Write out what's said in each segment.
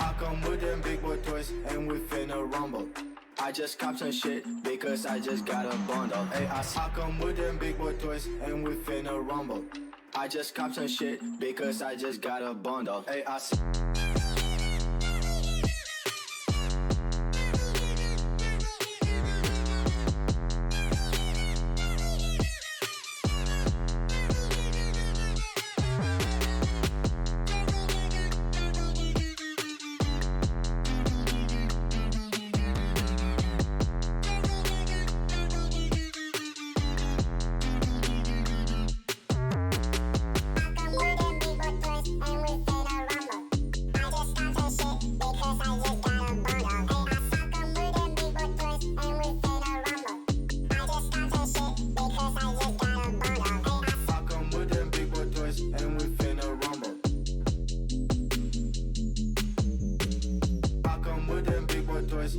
I come with them big boy toys and we finna rumble. I just copped some shit because I just got a bundle. Hey, I come with them big boy toys and we finna rumble. I just copped some shit because I just got a bundle. Hey,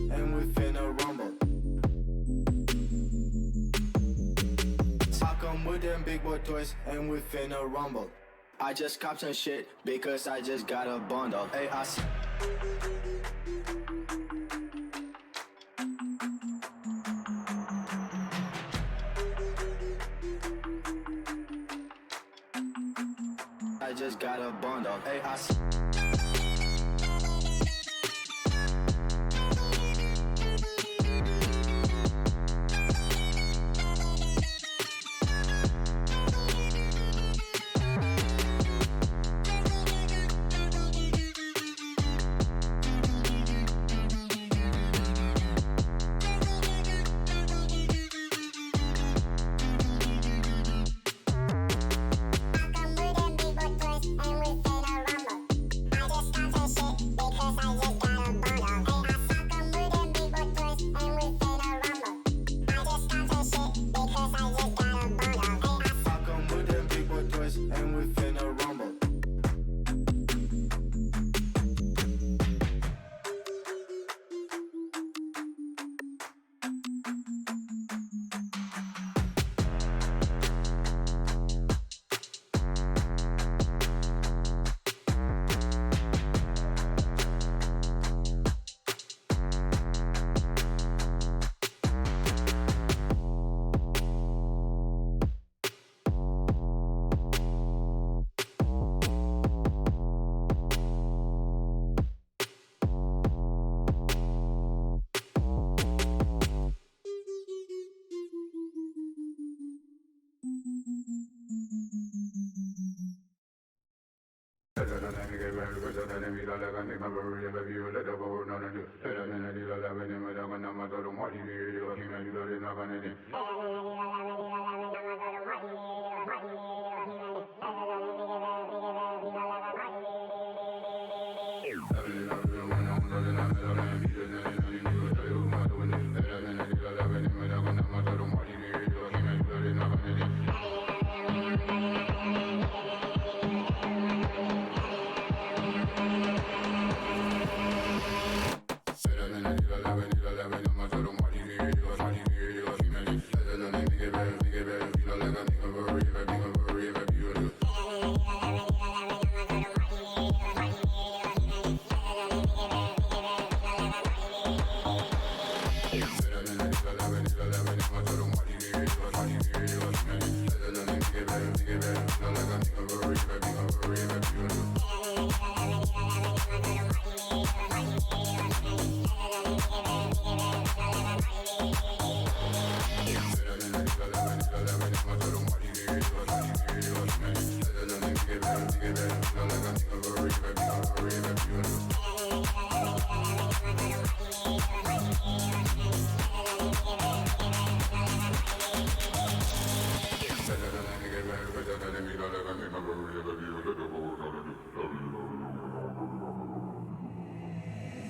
and we finna rumble. I come with them big boy toys and we finna rumble. I just copped some shit because I just got a bundle. Hey, I just got a bundle. Hey,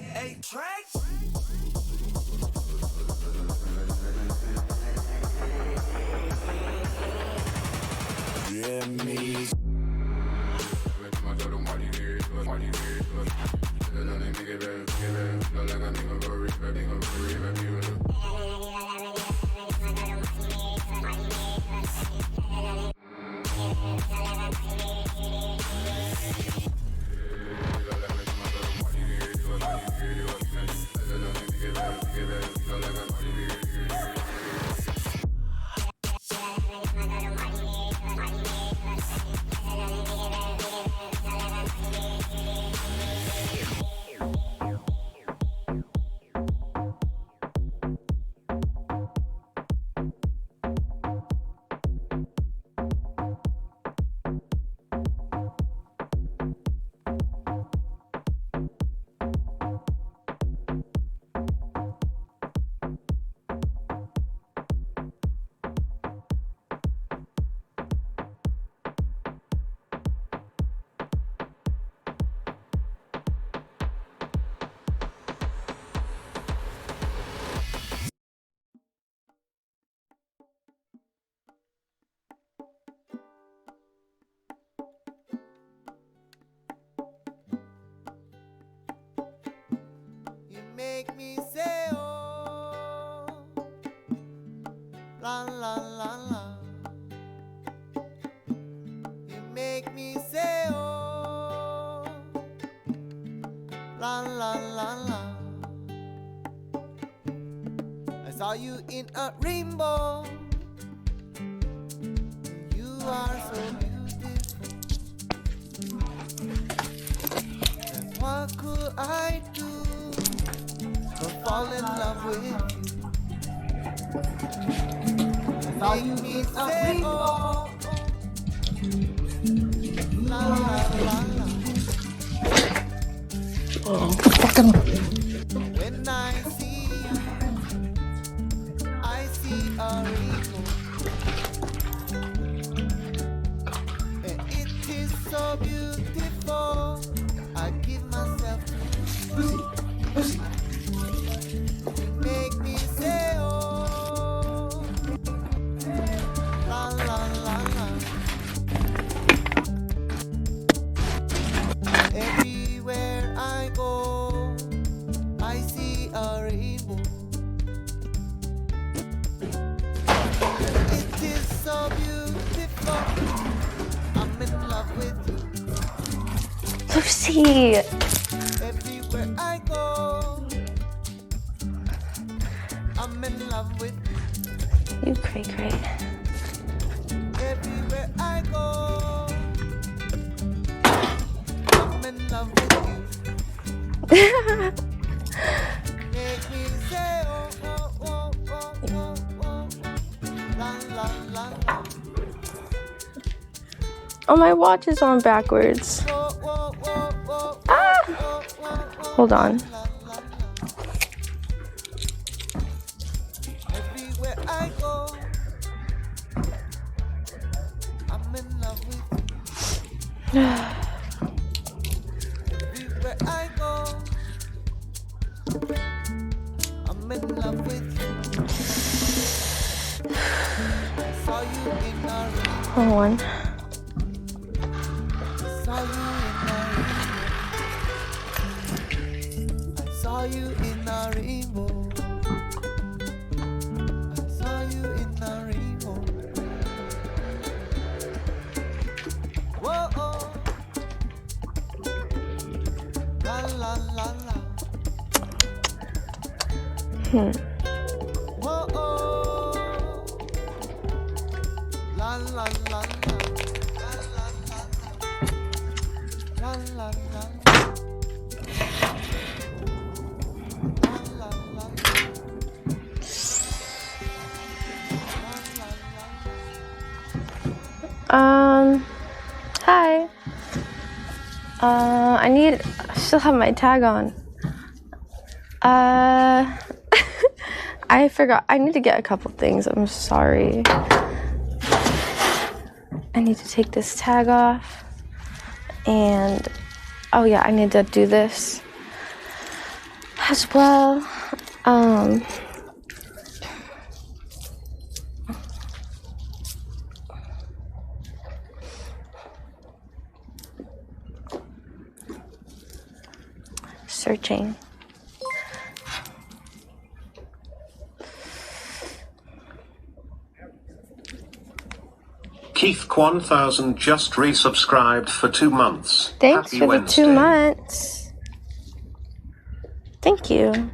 Hey, Trace. Yeah, me. You make me say oh, la la la la. You make me say oh, la la la la. I saw you in a rainbow. You are so beautiful. And what could I do to fall in love with you? I saw you in a rainbow. La la la la. When I see you, I see a rainbow. And it is so beautiful. I give myself to you. You make me say oh, la la la la. Everywhere I go, I see a rainbow. It is so beautiful. I'm in love with you. Lucy! Everywhere I go, I'm in love with you. You cray cray. Everywhere I go, I'm in love with you. Make me say oh oh oh oh oh oh, la la la la. Oh, my watch is on backwards. Oh, oh, oh, oh, Ah! oh, oh, oh, Hold on. la, la, la. Everywhere I go, I'm in love with you. Everywhere I go, I'm in love with you. I saw you in a rainbow. Hold on. I saw you in a rainbow. I saw you in a rainbow. Whoa, oh. La la la la. Whoa, oh. La la la la. La la la. La la la. Hi. I still have my tag on. I forgot. I need to get a couple things. I'm sorry. I need to take this tag off. And, oh yeah, I need to do this as well. Searching. Keith 1000 just resubscribed for 2 months. Thanks Happy for Wednesday. the 2 months. Thank you.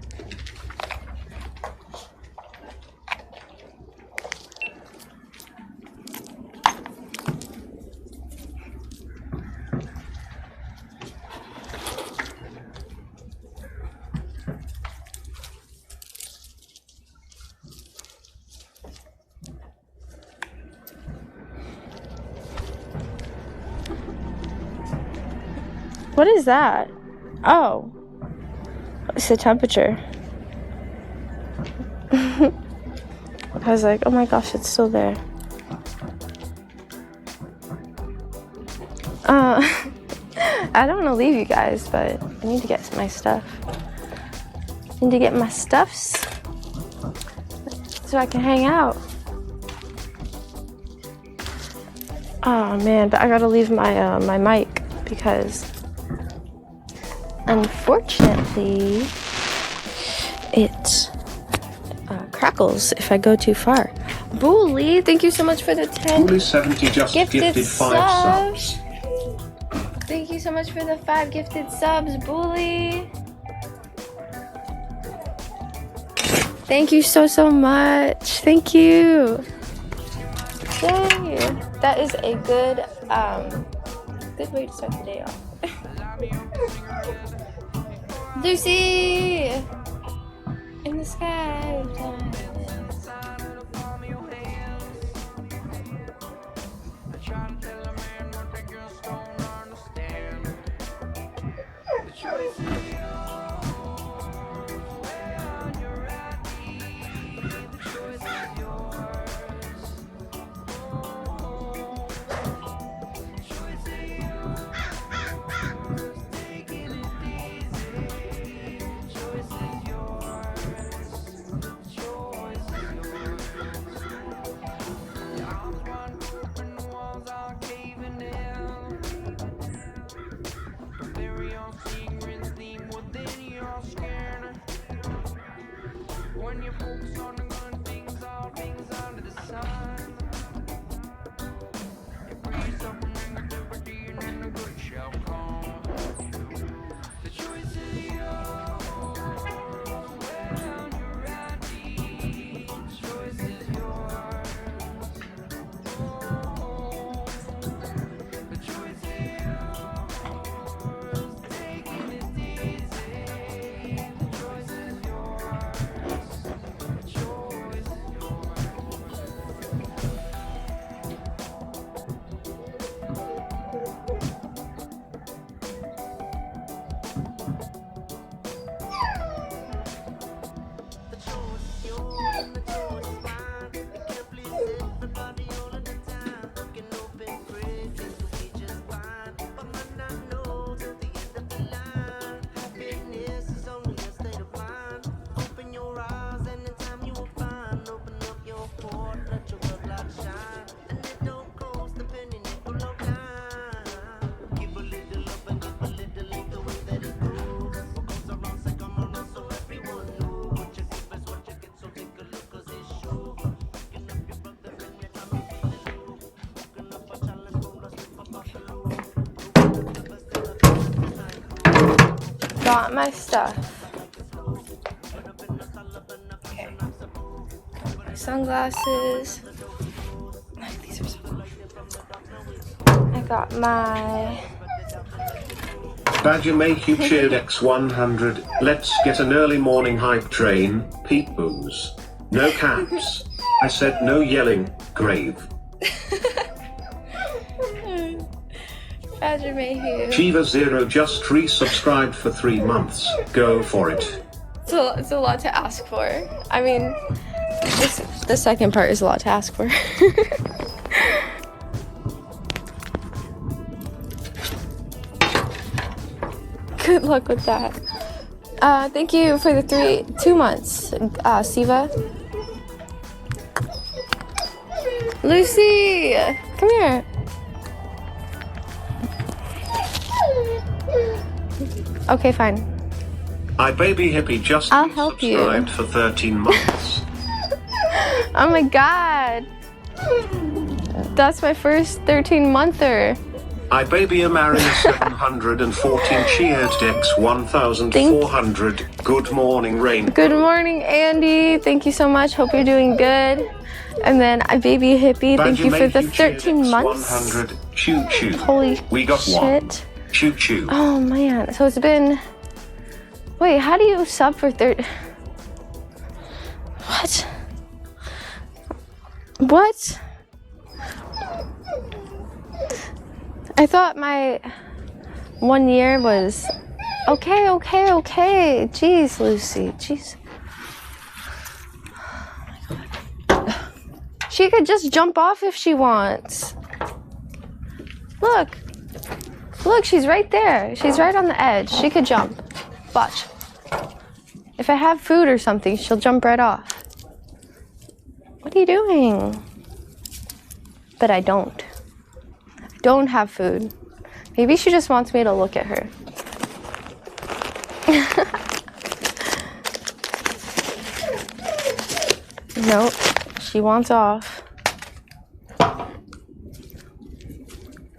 What is that? Oh, it's the temperature. I was like, oh my gosh, it's still there. I don't want to leave you guys, but I need to get my stuff. I need to get my stuffs so I can hang out. Oh man, but I gotta leave my my mic because unfortunately it crackles if I go too far. Bully, thank you so much for the 10 Bully 70 just gifted 5 subs. Thank you so much for the 5 gifted subs, Bully. Thank you so much. Thank you. Yay. That is a good good way to start the day off. Lucy in the sky. When you focus on the good things, all things under the sun, you breathe some negativity and then the good shall come. The choice is yours, where you're at, the choice is yours. Oh, the choice is yours, taking it easy, the choice is yours. Got my stuff. Okay. Got my sunglasses. These are so cool. I got my Badger make you cheered X100. Let's get an early morning hype train. Peep booms. No caps. I said no yelling. Grave. Roger Mayhew. Shiva Zero just resubscribed for 3 months. Go for it. It's a lot to ask for. I mean, the second part is a lot to ask for. Good luck with that. Thank you for the 2 months, Siva. Lucy, come here. Okay, fine. IBabyHippie just I'll help you. resubscribed for 13 months. Oh my god. That's my first 13-monther. IBabyRainbow 714 cheered Dex 1400. Good morning, Rain. Good morning, Andy. Thank you so much. Hope you're doing good. And then IBabyHippie, thank you for the 13 months. 100. Choo choo. Holy We got shit. one. Choo choo. Oh man. So it's been. Wait, how do you sub for 30? What? What? I thought my 1 year was okay. Jeez, Lucy. Jeez. She could just jump off if she wants. Look, she's right there. She's right on the edge. She could jump. Watch. If I have food or something, she'll jump right off. What are you doing? But I don't. I don't have food. Maybe she just wants me to look at her. Nope. She wants off.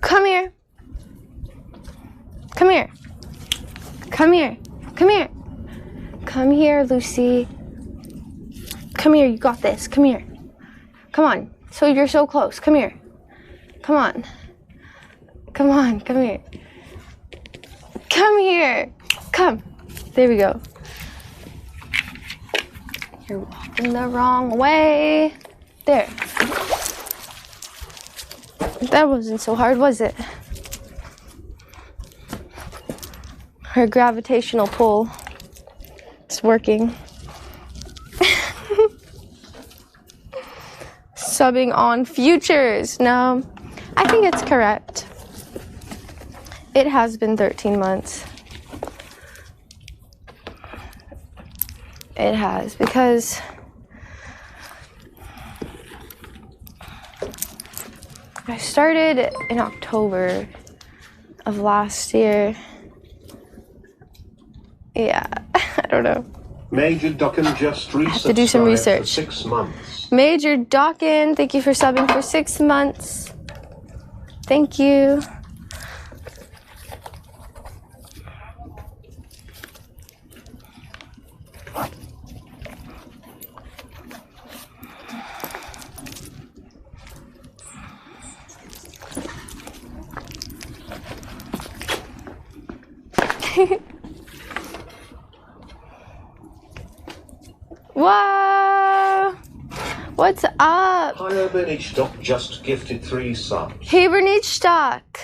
Come here. Come here. Come here. Come here. Come here, Lucy. Come here, you got this. Come here. Come on. So you're so close. Come here. Come on. Come on. Come here. Come here. Come. There we go. You're walking the wrong way. There. That wasn't so hard, was it? Her gravitational pull is working. Subbing on futures. No, I think it's correct. It has been 13 months. It has, because I started in October of last year. Yeah, I don't know. Major Dockin just resubscribed have to do some research. for 6 months. Major Dawkin, thank you for subbing for 6 months. Thank you. Whoa! What's up? Hi, IBabyRainbow just gifted 3 subs. Hey, Bernice Stock.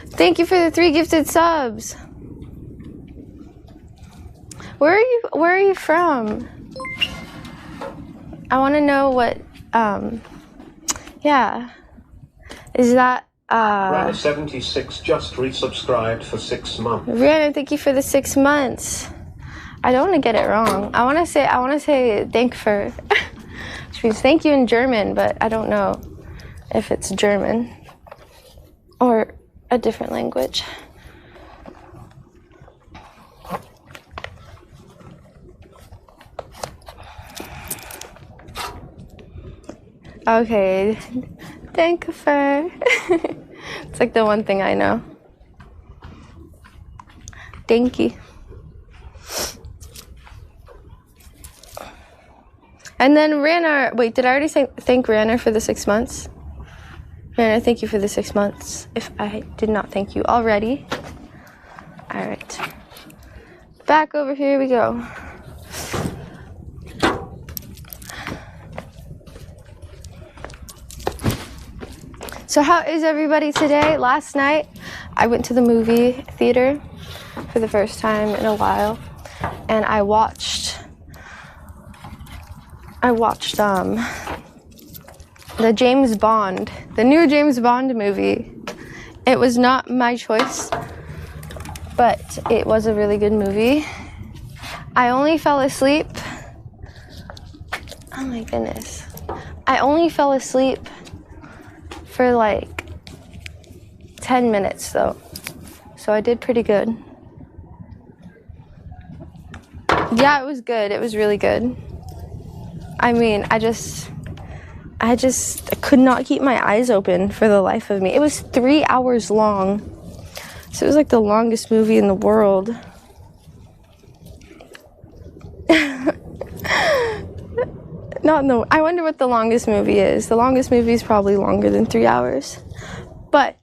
Thank you for the 3 gifted subs. Where are you from? I want to know what, yeah. Is that, Rana 76 just resubscribed for 6 months. Rihanna, thank you for the 6 months. I don't want to get it wrong. I want to say thank for, which means thank you in German, but I don't know if it's German or a different language. Okay, thank for. It's like the one thing I know. Thank you. And then Ranner, wait, did I already thank Ranner for the 6 months? Ranner, thank you for the 6 months. If I did not thank you already. All right. Back over here we go. So how is everybody today? Last night I went to the movie theater for the first time in a while, and I watched the James Bond, the new James Bond movie. It was not my choice, but it was a really good movie. I only fell asleep. Oh my goodness. I only fell asleep for like 10 minutes though. So I did pretty good. Yeah, it was good. It was really good. I mean, I could not keep my eyes open for the life of me. It was 3 hours long. So it was like the longest movie in the world. I wonder what the longest movie is. The longest movie is probably longer than 3 hours. But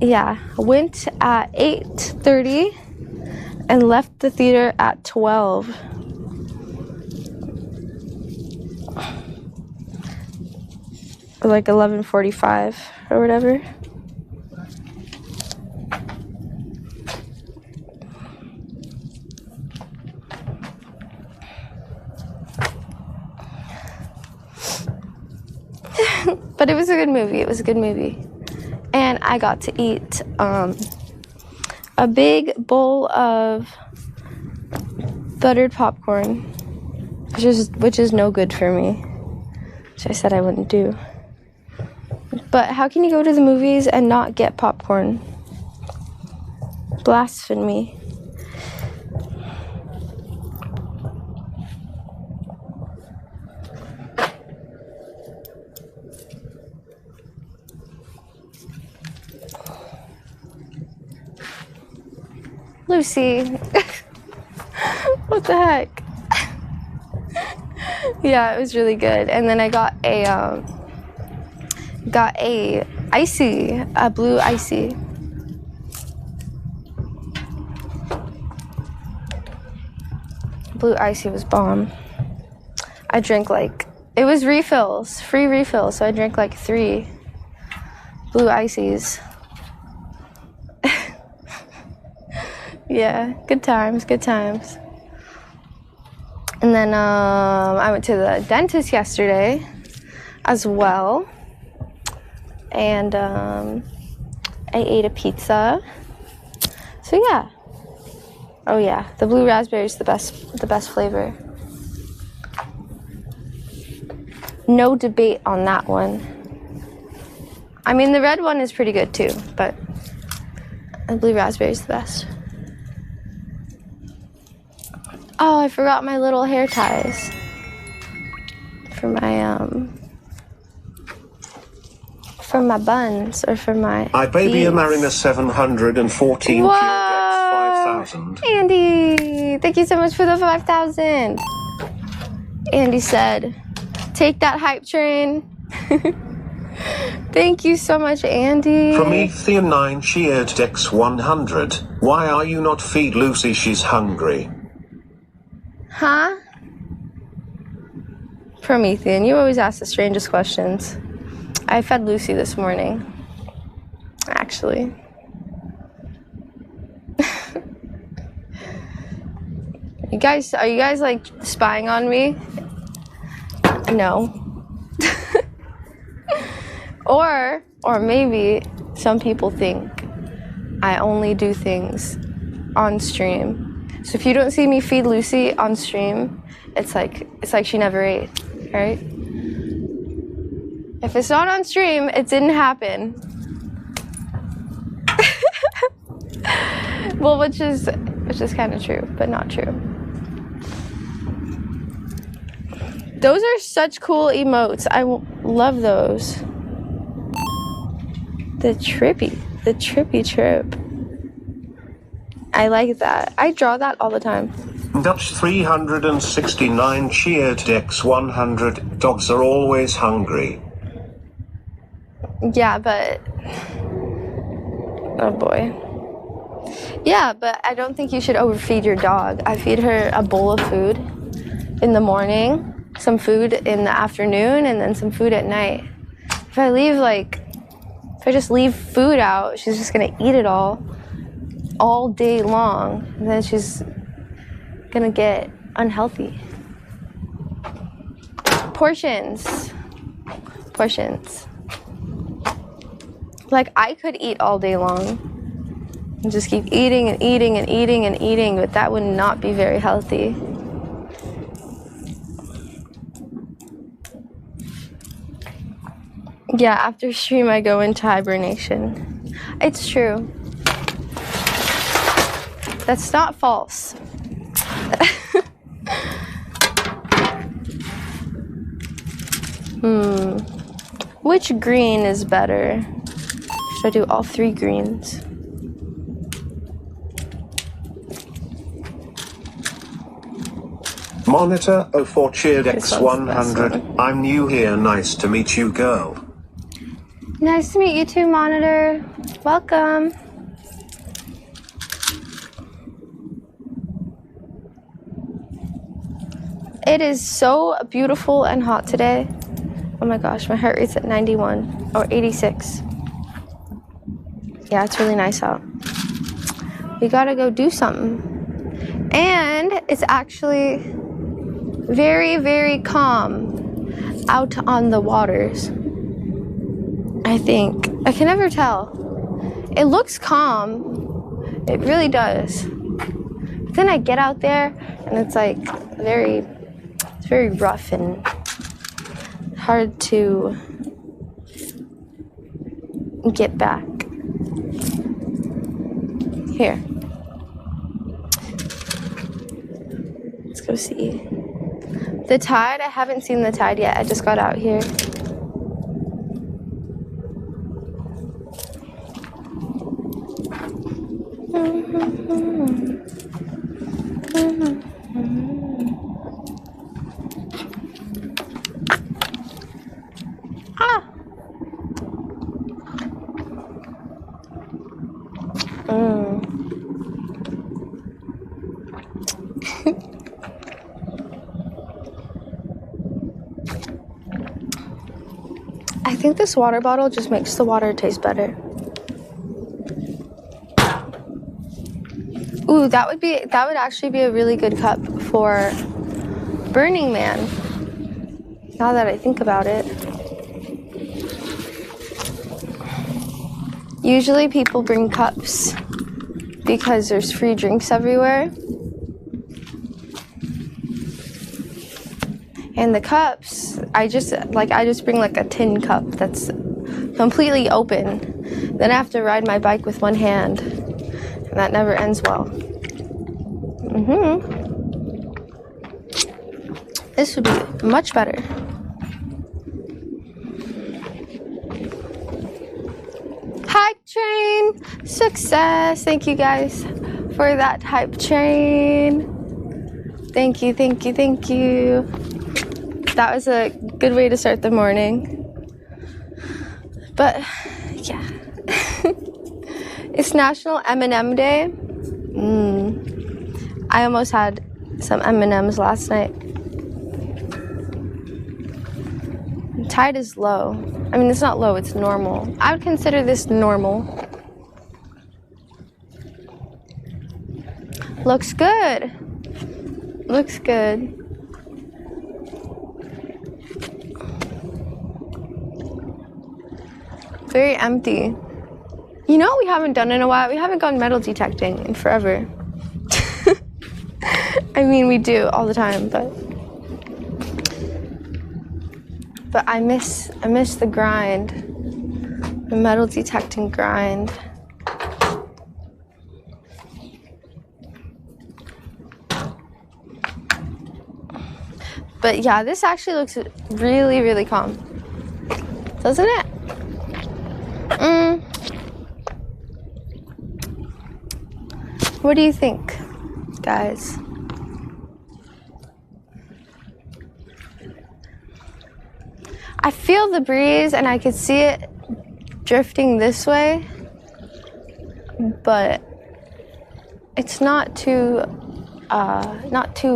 yeah, went at 8:30 and left the theater at 12. Or like 11:45 or whatever. But it was a good movie. It was a good movie. And I got to eat a big bowl of buttered popcorn, which is no good for me, which I said I wouldn't do. But how can you go to the movies and not get popcorn? Blasphemy. Lucy. What the heck? Yeah, it was really good. And then I got a blue icy. Blue icy was bomb. I drank it was refills, free refills, so I drank 3 blue ices. Yeah, good times, good times. And then I went to the dentist yesterday as well. And I ate a pizza. So yeah. Oh yeah, the blue raspberry is the best flavor. No debate on that one. I mean, the red one is pretty good too, but the blue raspberry is the best. Oh, I forgot my little hair ties for my buns or for my IBabyRainbow 714 Whoa! 5,000. Andy, thank you so much for the 5,000. Andy said, take that hype train. Thank you so much, Andy. Promethean 9 cheered Dex 100. Why are you not feed Lucy? She's hungry. Huh? Promethean, you always ask the strangest questions. I fed Lucy this morning, actually. Are you guys like spying on me? No. Or maybe some people think I only do things on stream. So if you don't see me feed Lucy on stream, it's like she never ate, right? If it's not on stream, it didn't happen. Well, which is kind of true, but not true. Those are such cool emotes. I love those. The trippy trip. I like that. I draw that all the time. Dutch 369 cheered Dex 100. Dogs are always hungry. Yeah, but... Oh boy. Yeah, but I don't think you should overfeed your dog. I feed her a bowl of food in the morning, some food in the afternoon, and then some food at night. If I leave If I just leave food out, she's just gonna eat it all day long, and then she's gonna get unhealthy. Portions. Like, I could eat all day long and just keep eating and eating and eating and eating, but that would not be very healthy. Yeah, after stream I go into hibernation. It's true. That's not false. Which green is better? Should I do all 3 greens? Monitor 04 cheered This one's the best X100. I'm new here. Nice to meet you, girl. Nice to meet you too, Monitor. Welcome. It is so beautiful and hot today. Oh my gosh, my heart rate's at 91 or 86. Yeah, it's really nice out. We gotta go do something. And it's actually very, very calm out on the waters. I think. I can never tell. It looks calm. It really does. But then I get out there and it's like very rough and hard to get back. Here. Let's go see. The tide, I haven't seen the tide yet. I just got out here. Ah! I think this water bottle just makes the water taste better. Ooh, that would actually be a really good cup for Burning Man. Now that I think about it. Usually people bring cups because there's free drinks everywhere. And the cups, I just bring like a tin cup that's completely open. Then I have to ride my bike with one hand. And that never ends well. This would be much better. Hype train! Success! Thank you guys for that hype train. Thank you, thank you, thank you. That was a good way to start the morning. But, yeah. It's National M&M Day. I almost had some M&Ms last night. The tide is low. I mean, it's not low, it's normal. I would consider this normal. Looks good. Looks good. Very empty. You know what we haven't done in a while? We haven't gone metal detecting in forever. I mean, we do all the time, but I miss the grind, the metal detecting grind. But yeah, this actually looks really, really calm, doesn't it? What do you think, guys? I feel the breeze and I could see it drifting this way, but it's not too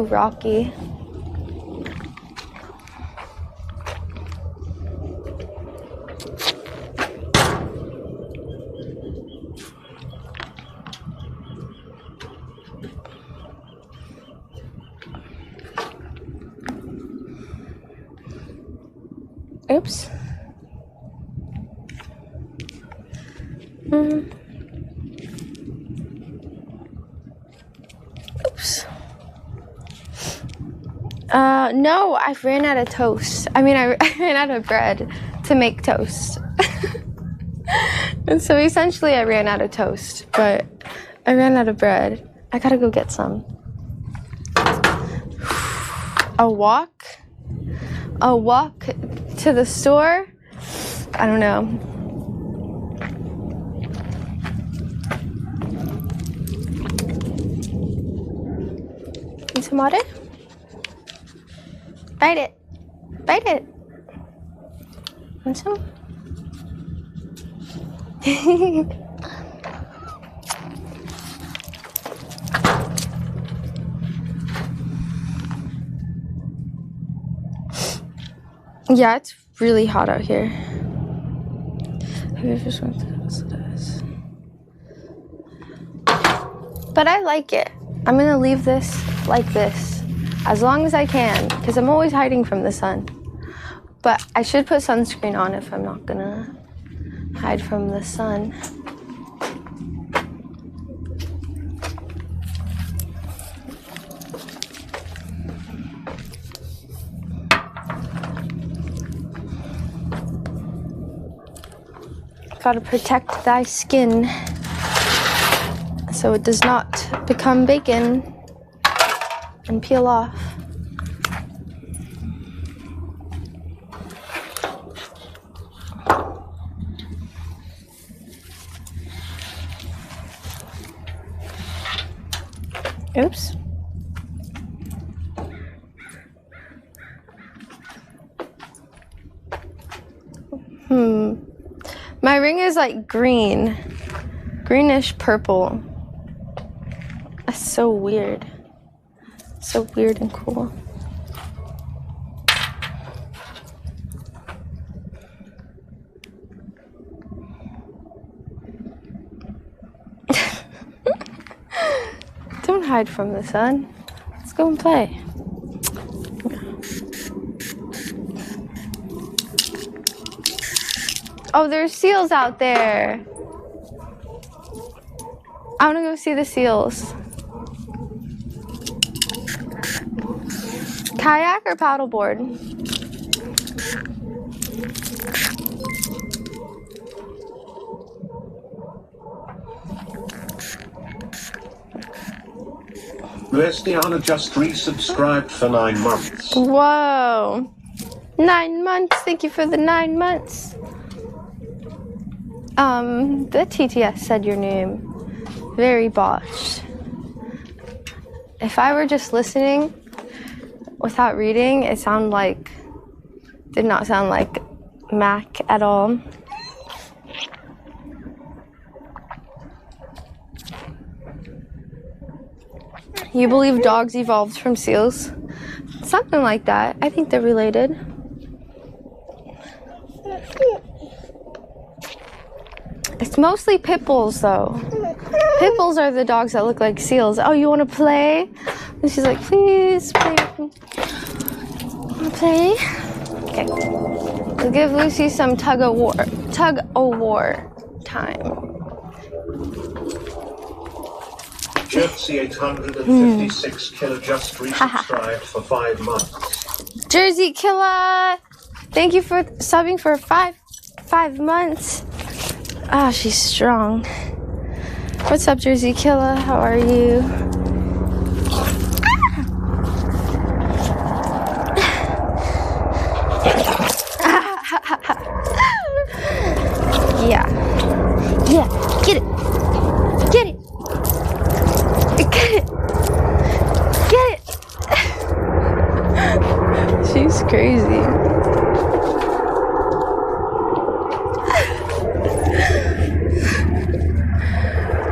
rocky. Oops. Oops. No, I ran out of toast. I mean, I ran out of bread to make toast. And so essentially I ran out of toast, but I ran out of bread. I gotta go get some. A walk to the store? I don't know. Need some water? Bite it. Bite it. Want some? Yeah, it's really hot out here. But I like it. I'm gonna leave this like this as long as I can because I'm always hiding from the sun. But I should put sunscreen on if I'm not gonna hide from the sun. Gotta protect thy skin so it does not become bacon and peel off. Oops. My ring is like green. Greenish purple. That's so weird. So weird and cool. Don't hide from the sun. Let's go and play. Oh, there's seals out there. I want to go see the seals. Kayak or paddleboard? Vestiana just resubscribed for 9 months. Whoa. 9 months. Thank you for the 9 months. The TTS said your name. Very botched. If I were just listening without reading, it did not sound like Mac at all. You believe dogs evolved from seals? Something like that. I think they're related. It's mostly pit bulls, though. Pit bulls are the dogs that look like seals. Oh, you want to play? And she's like, please, play with me. Want to play? Okay. We'll give Lucy some tug-o-war time. Jersey 856 killer just resubscribed for 5 months. Jersey Killer, thank you for subbing for five months. Ah, she's strong. What's up, Jersey Killer? How are you? Yeah. Get it. Get it. Get it. Get it. She's crazy.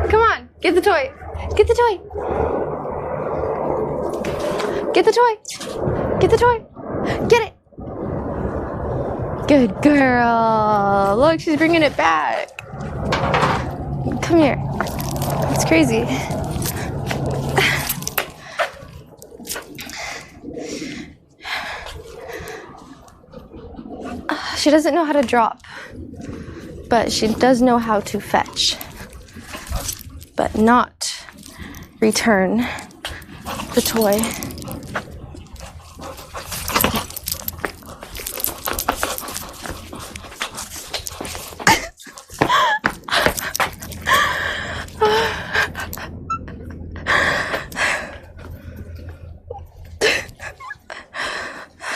Come on, get the toy. Get the toy. Get the toy. Get the toy. Get it. Good girl. Look, she's bringing it back. Come here. It's crazy. She doesn't know how to drop, but she does know how to fetch, but not return the toy.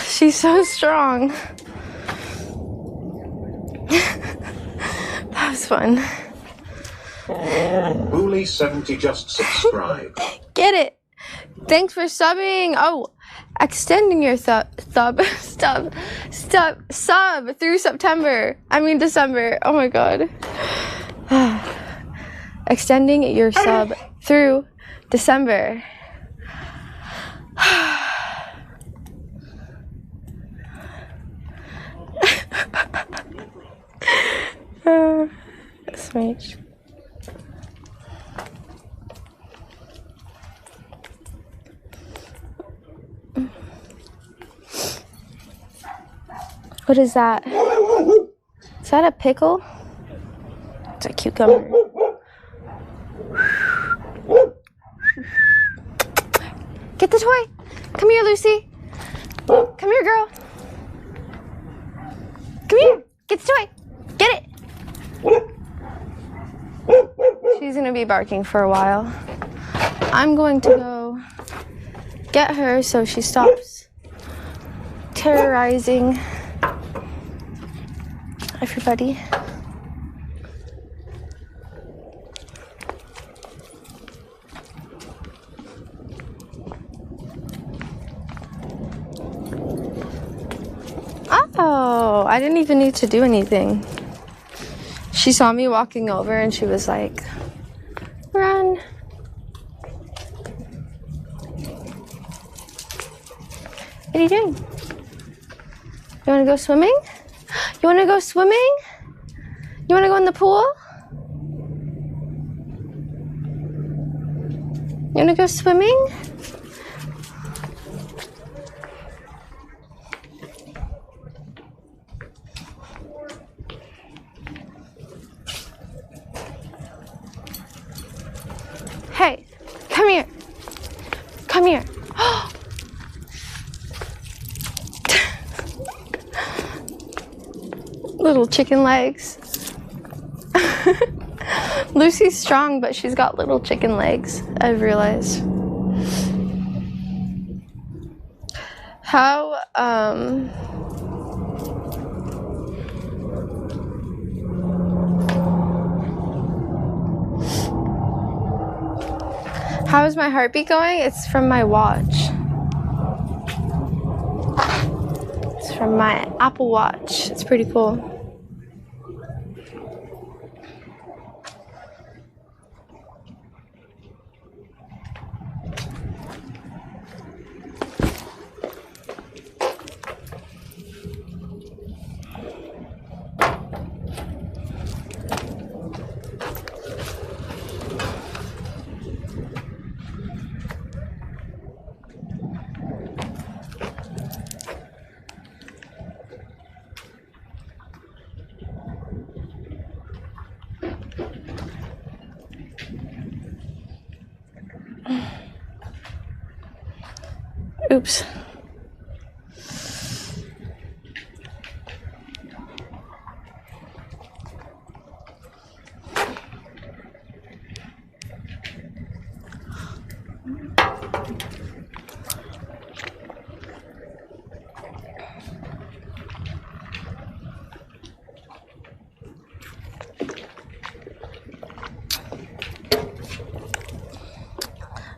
She's so strong. That was fun. Bully70 just subscribed. Get it. Thanks for subbing. Oh, extending your sub through September. I mean December. Oh my god. Extending your sub through December. Sweet. What is that? Is that a pickle? It's a cucumber. Get the toy. Come here, Lucy. Come here, girl. Come here. Get the toy. Get it. She's gonna be barking for a while. I'm going to go get her so she stops terrorizing everybody. Oh, I didn't even need to do anything. She saw me walking over and she was like, run. What are you doing? You want to go swimming? You want to go swimming? You want to go in the pool? You want to go swimming? Hey, come here. Come here. Little chicken legs. Lucy's strong, but she's got little chicken legs, I've realized. How is my heartbeat going? It's from my watch. It's from my Apple Watch. It's pretty cool. Oops.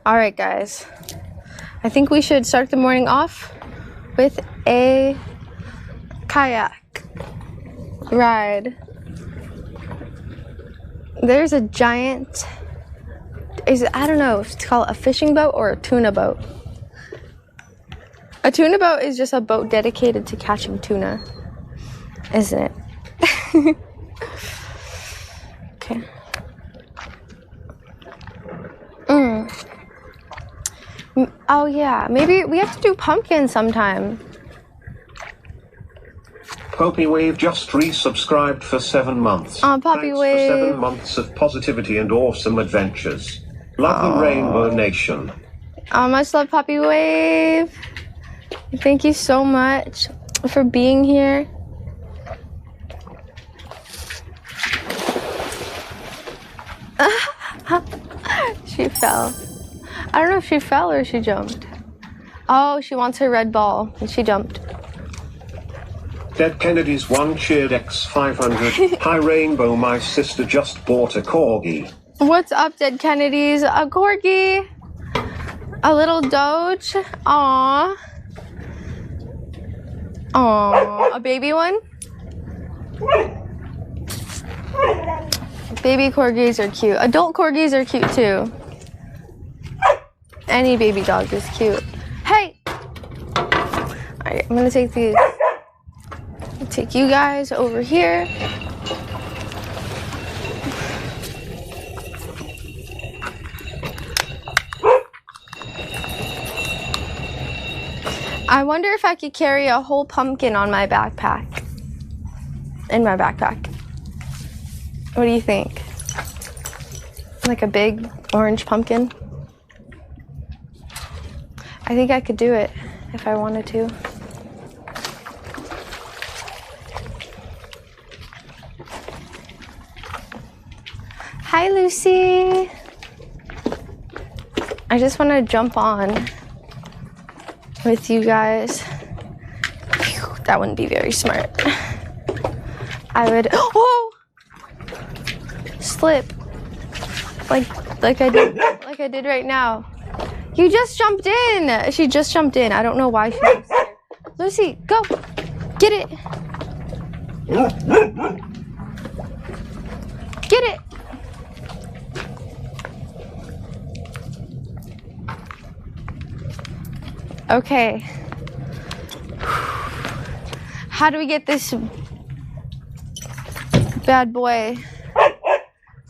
All right, guys. I think we should start the morning off with a kayak ride. There's a giant, I don't know if it's called a fishing boat or a tuna boat. A tuna boat is just a boat dedicated to catching tuna, isn't it? Okay. Oh yeah, maybe we have to do pumpkin sometime. Poppy Wave just resubscribed for 7 months. Poppy Thanks Wave. for 7 months of positivity and awesome adventures. Love the Rainbow Nation. Much love, Poppy Wave. Thank you so much for being here. She fell. I don't know if she fell or she jumped. Oh, she wants her red ball and she jumped. Dead Kennedy's one cheered X500. Hi Rainbow, my sister just bought a corgi. What's up, Dead Kennedys? A corgi. A little doge. Aww. Aww. A baby one? Baby corgis are cute. Adult corgis are cute too. Any baby dog is cute. Hey! Alright, I'm gonna take these. Take you guys over here. I wonder if I could carry a whole pumpkin on my backpack. In my backpack. What do you think? Like a big orange pumpkin? I think I could do it if I wanted to. Hi, Lucy. I just want to jump on with you guys. Phew, that wouldn't be very smart. I would, oh, slip like I did right now. You just jumped in. She just jumped in. I don't know why she was there. Lucy, go get it. Get it. Okay. How do we get this bad boy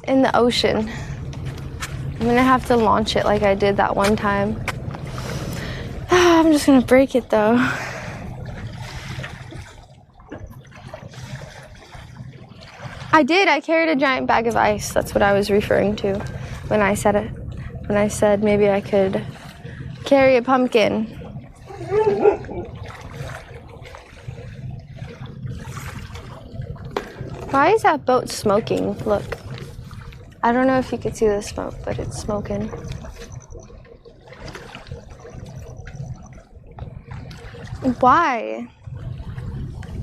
in the ocean? I'm gonna have to launch it like I did that one time. I'm just gonna break it though. I did. I carried a giant bag of ice. That's what I was referring to when I said it. When I said maybe I could carry a pumpkin. Why is that boat smoking? Look. I don't know if you could see the smoke, but it's smoking. Why?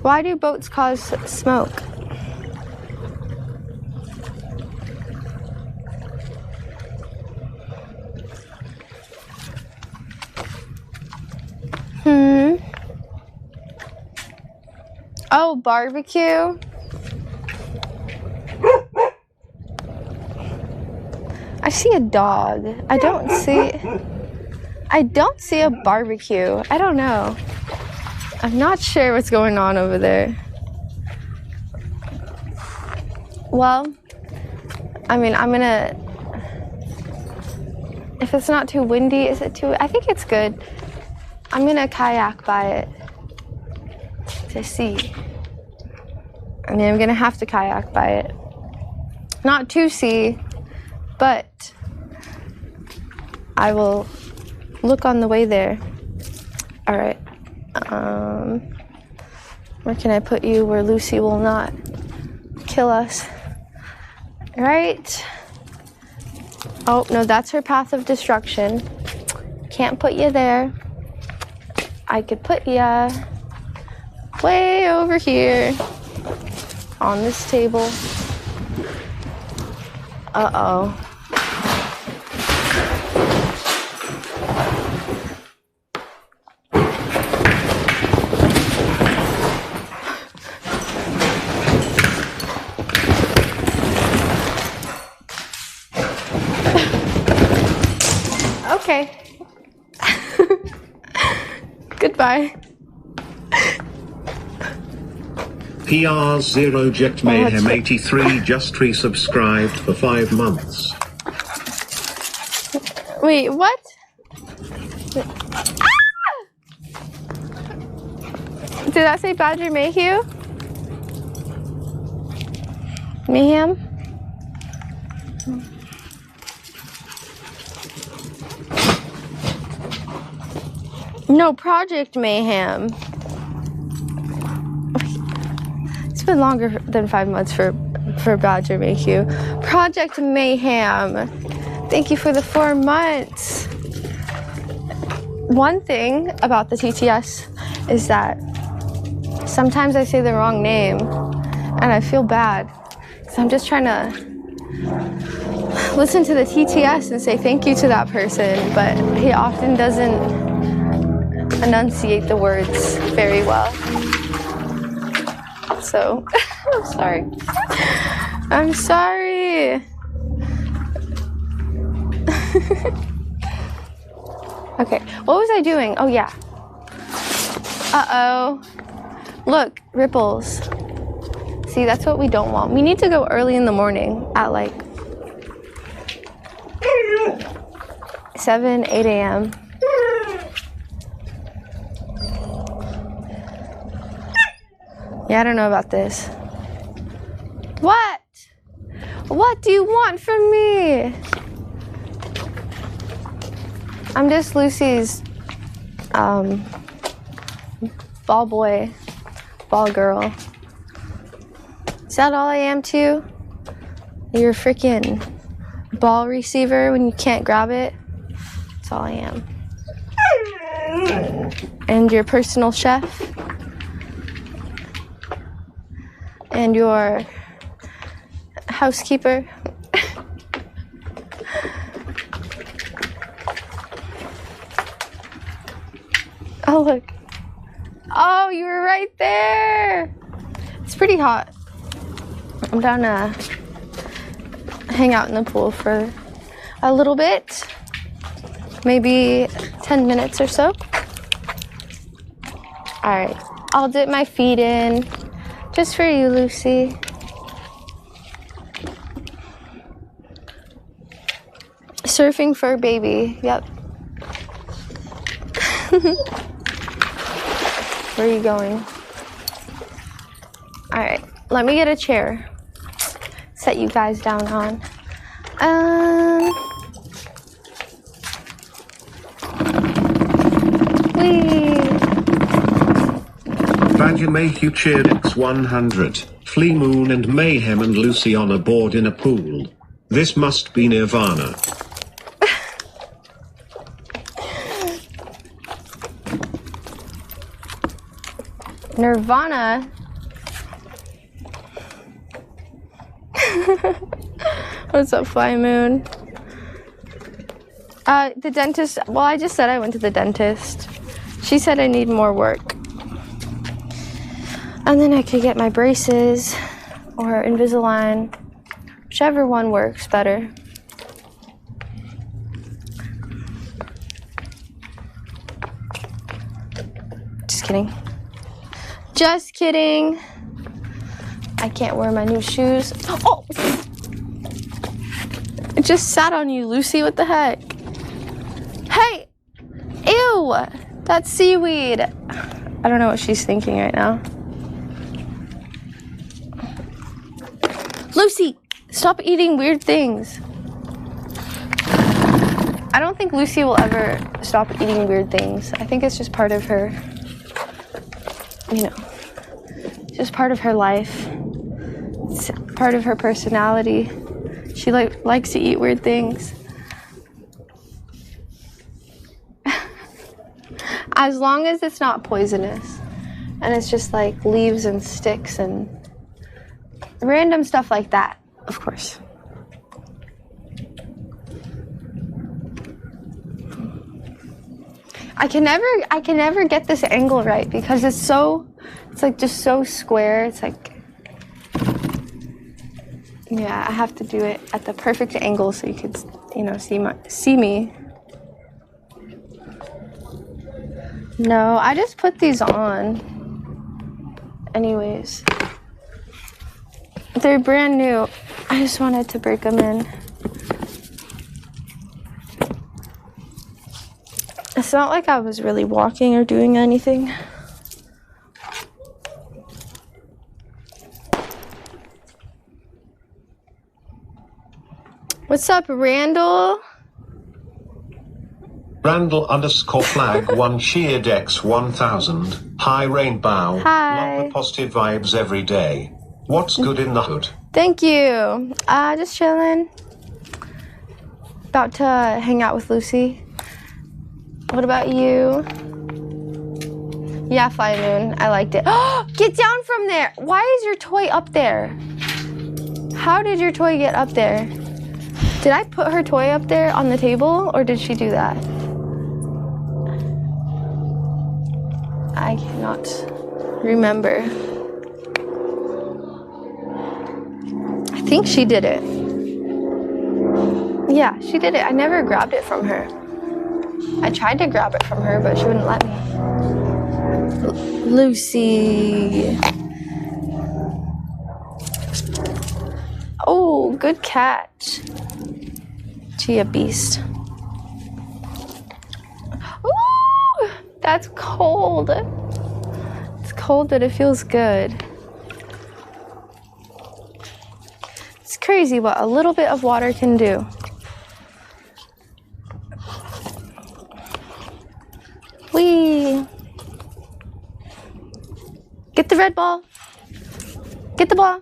Why do boats cause smoke? Oh, barbecue? I see a dog. I don't see a barbecue. I don't know. I'm not sure what's going on over there. Well, I mean, I'm gonna, if it's not too windy, is it too, I think it's good. I'm gonna kayak by it to see. I mean, I'm gonna have to kayak by it. Not to see, but I will look on the way there. All right. Where can I put you where Lucy will not kill us? Right? Oh, no, that's her path of destruction. Can't put you there. I could put you way over here on this table. Uh-oh. Okay. Goodbye. PR0 Jet Mayhem 83 just resubscribed for 5 months. Wait, what? Ah! Did that say Badger Mayhew? Mayhem? No, Project Mayhem. It's been longer than 5 months for Badger Make You. Project Mayhem. Thank you for the 4 months. One thing about the TTS is that sometimes I say the wrong name and I feel bad. So I'm just trying to listen to the TTS and say thank you to that person, but he often doesn't enunciate the words very well. So, I'm sorry. I'm sorry. Okay, what was I doing? Oh, yeah. Uh-oh. Look, ripples. See, that's what we don't want. We need to go early in the morning at like 7, 8 a.m. Yeah, I don't know about this. What? What do you want from me? I'm just Lucy's ball boy, ball girl. Is that all I am to you? You're a freaking ball receiver when you can't grab it? That's all I am. And your personal chef? And your housekeeper? Oh, look. Oh, you were right there. It's pretty hot. I'm down to hang out in the pool for a little bit. Maybe 10 minutes or so. All right. I'll dip my feet in. Just for you, Lucy. Surfing fur baby. Yep. Where are you going? All right. Let me get a chair. Set you guys down on. Badger Make You cheered X100, Flea Moon and Mayhem and Lucy on a board in a pool. This must be Nirvana. Nirvana? What's up, Fly Moon? The dentist, well, I just said I went to the dentist. She said I need more work. And then I could get my braces or Invisalign, whichever one works better. Just kidding. Just kidding. I can't wear my new shoes. Oh! It just sat on you, Lucy. What the heck? Hey! Ew! That's seaweed. I don't know what she's thinking right now. Lucy! Stop eating weird things. I don't think Lucy will ever stop eating weird things. I think it's just part of her, you know, just part of her life. It's part of her personality. She likes to eat weird things. As long as it's not poisonous. And it's just like leaves and sticks and random stuff like that, of course. I can never get this angle right because it's like just so square. It's like, yeah, I have to do it at the perfect angle so you could, you know, see me. No, I just put these on. Anyways. They're brand new. I just wanted to break them in. It's not like I was really walking or doing anything. What's up, Randall? Randall_flag1 cheered X1000. Hi Rainbow. Hi. Love the positive vibes every day. What's good in the hood? Thank you. Just chilling. About to hang out with Lucy. What about you? Yeah, Fly Moon. I liked it. Get down from there. Why is your toy up there? How did your toy get up there? Did I put her toy up there on the table, or did she do that? I cannot remember. I think she did it. Yeah, she did it. I never grabbed it from her. I tried to grab it from her, but she wouldn't let me. Lucy. Oh, good catch. She a beast. Ooh, that's cold. It's cold, but it feels good. It's crazy what a little bit of water can do. Whee! Get the red ball. Get the ball.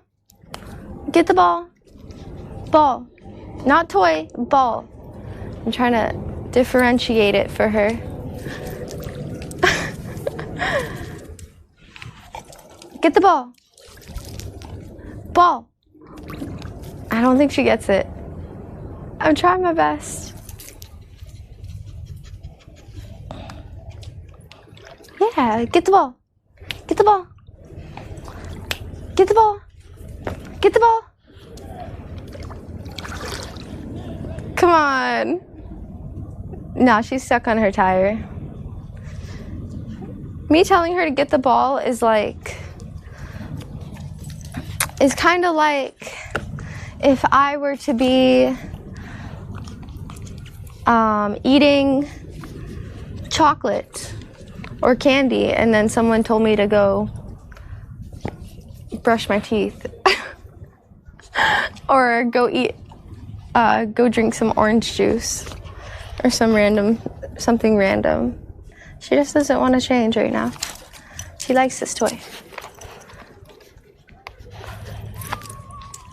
Get the ball. Ball. Not toy, ball. I'm trying to differentiate it for her. Get the ball. Ball. I don't think she gets it. I'm trying my best. Yeah, get the ball. Get the ball. Get the ball. Get the ball. Come on. No, she's stuck on her tire. Me telling her to get the ball is kind of like if I were to be eating chocolate or candy and then someone told me to go brush my teeth or go drink some orange juice or something random. She just doesn't want to change right now. She likes this toy.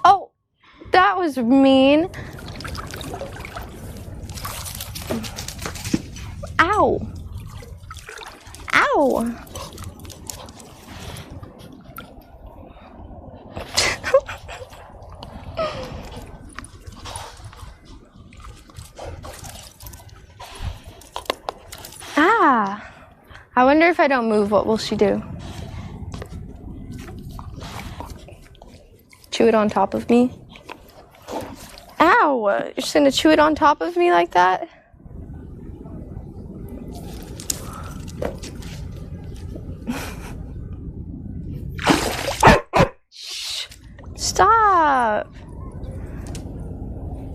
Oh, that was mean. Ow. Ow. Ah. I wonder if I don't move, what will she do? Chew it on top of me? Ow! You're just gonna chew it on top of me like that? Shh. Stop!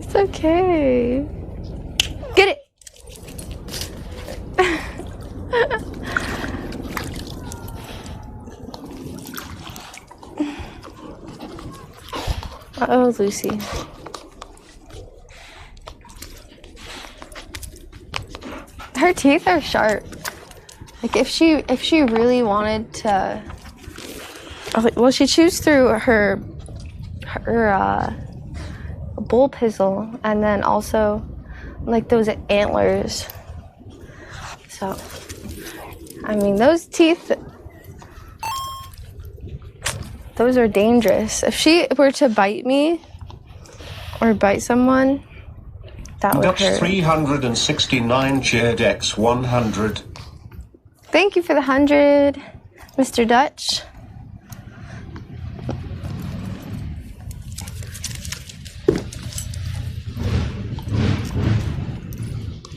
It's okay. Get it! Oh, Lucy. Her teeth are sharp. Like if she really wanted to, well, she chews through her bull pizzle and then also like those antlers. So, I mean, those teeth, those are dangerous. If she were to bite me or bite someone, that would Dutch hurt. 369 cheered X100. Thank you for the 100, Mr. Dutch.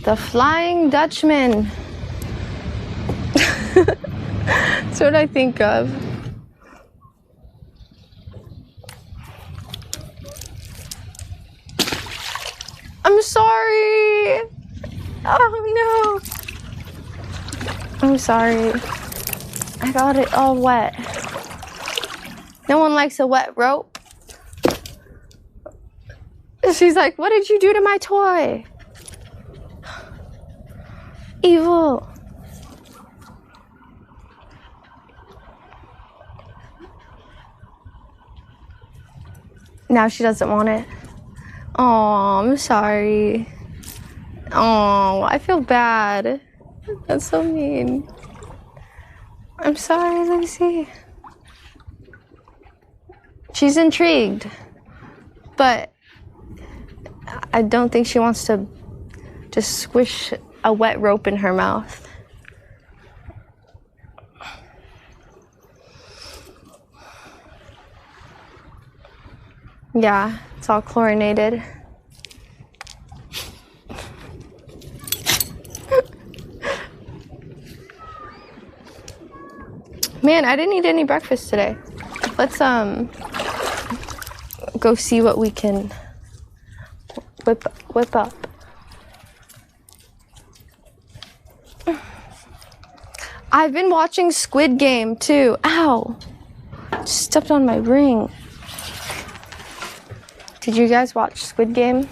The Flying Dutchman. That's what I think of. I'm sorry. Oh no. I'm sorry. I got it all wet. No one likes a wet rope. She's like, what did you do to my toy? Evil. Now she doesn't want it. Oh, I'm sorry. Oh, I feel bad. That's so mean. I'm sorry, Lucy. She's intrigued, but I don't think she wants to just squish a wet rope in her mouth. Yeah, it's all chlorinated. Man, I didn't eat any breakfast today. Let's go see what we can whip up. I've been watching Squid Game too. Ow! Just stepped on my ring. Did you guys watch Squid Game?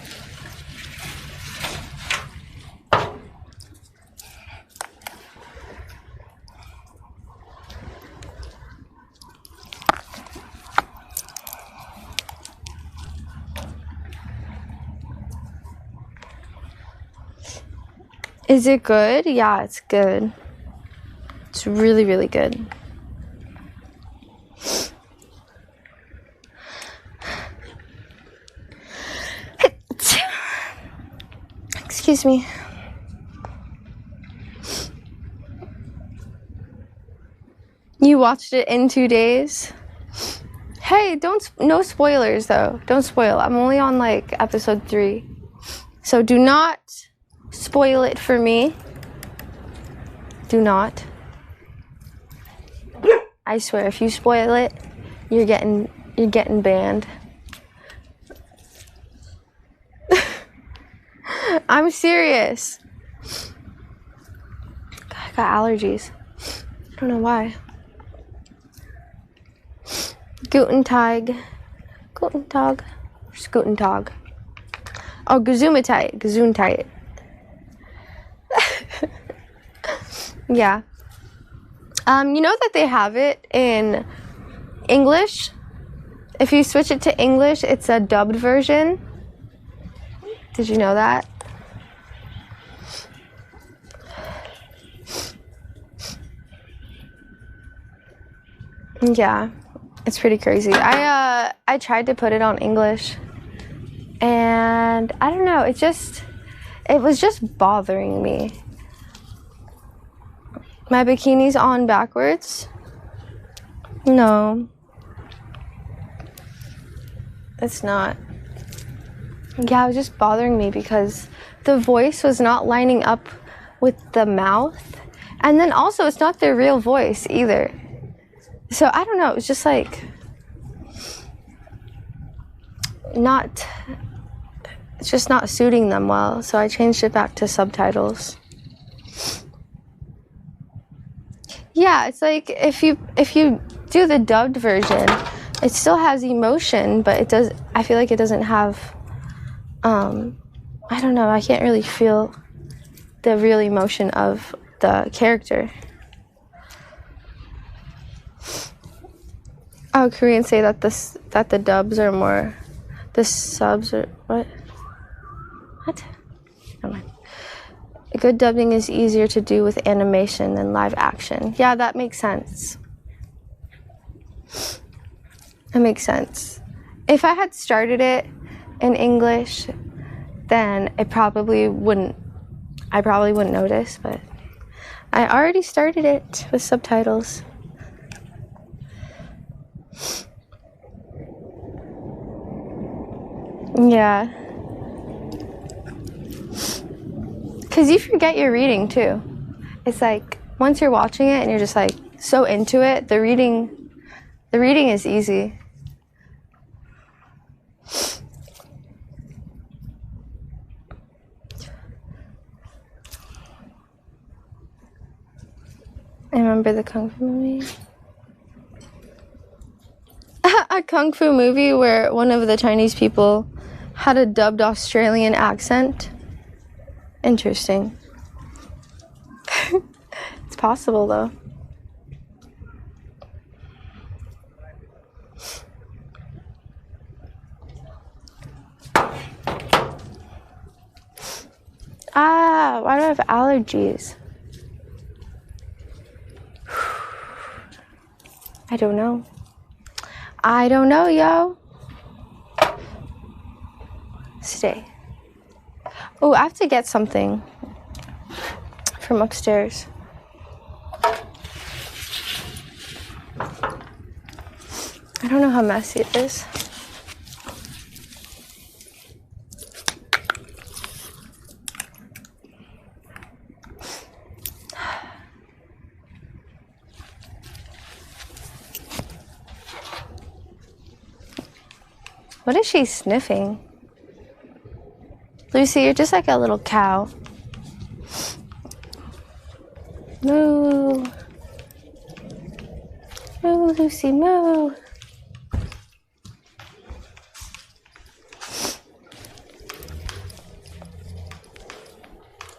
Is it good? Yeah, it's good. It's really, really good. Excuse me. You watched it in 2 days? Hey, no spoilers though. Don't spoil. I'm only on like episode 3. So do not spoil it for me. Do not. I swear, if you spoil it, you're getting banned. I'm serious. God, I got allergies. I don't know why. Guten Tag. Guten Tag. Where's Guten Tag? Oh, Gesundheit. Gesundheit. Yeah. You know that they have it in English? If you switch it to English, it's a dubbed version. Did you know that? Yeah, it's pretty crazy. I tried to put it on English, and I don't know, it was just bothering me. My bikini's on backwards? No. It's not. Yeah, it was just bothering me because the voice was not lining up with the mouth. And then also, it's not their real voice either. So, I don't know, it was just like... It's just not suiting them well. So I changed it back to subtitles. Yeah, it's like if you do the dubbed version, it still has emotion, but I feel like it doesn't have, I don't know, I can't really feel the real emotion of the character. Oh, Koreans say that the dubs are more, the subs are, what? Never mind. Good dubbing is easier to do with animation than live action. Yeah, that makes sense. That makes sense. If I had started it in English, then I probably wouldn't notice, but I already started it with subtitles. Yeah. Because you forget you're reading too. It's like once you're watching it and you're just like so into it, the reading is easy. I remember the Kung Fu movie. A Kung Fu movie where one of the Chinese people Had a dubbed Australian accent. Interesting. It's possible though. Ah, why do I have allergies? I don't know. I don't know, yo. Stay. Oh, I have to get something from upstairs. I don't know how messy it is. What is she sniffing? Lucy, you're just like a little cow. Moo. Moo, Lucy, moo.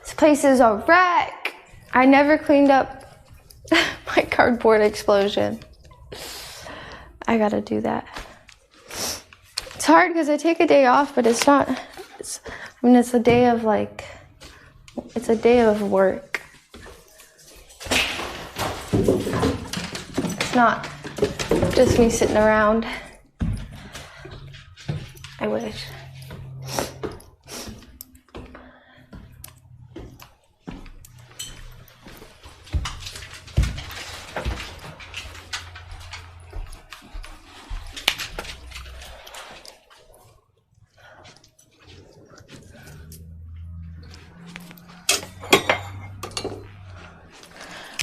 This place is a wreck. I never cleaned up my cardboard explosion. I gotta do that. It's hard because I take a day off, but it's not, it's a day of it's a day of work. It's not just me sitting around. I wish.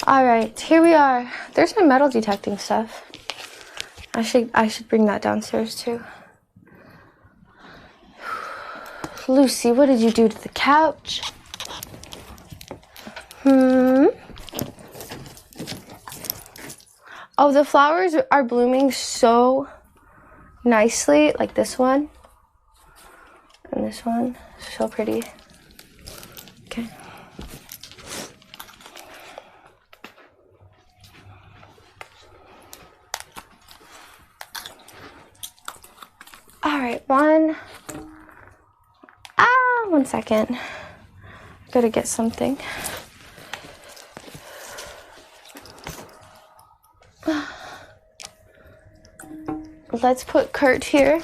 All right, here we are. There's my metal detecting stuff. I should bring that downstairs too. Lucy, what did you do to the couch? Oh, the flowers are blooming so nicely, like this one and this one. So pretty. Okay. All right, one second. Gotta get something. Let's put Kurt here,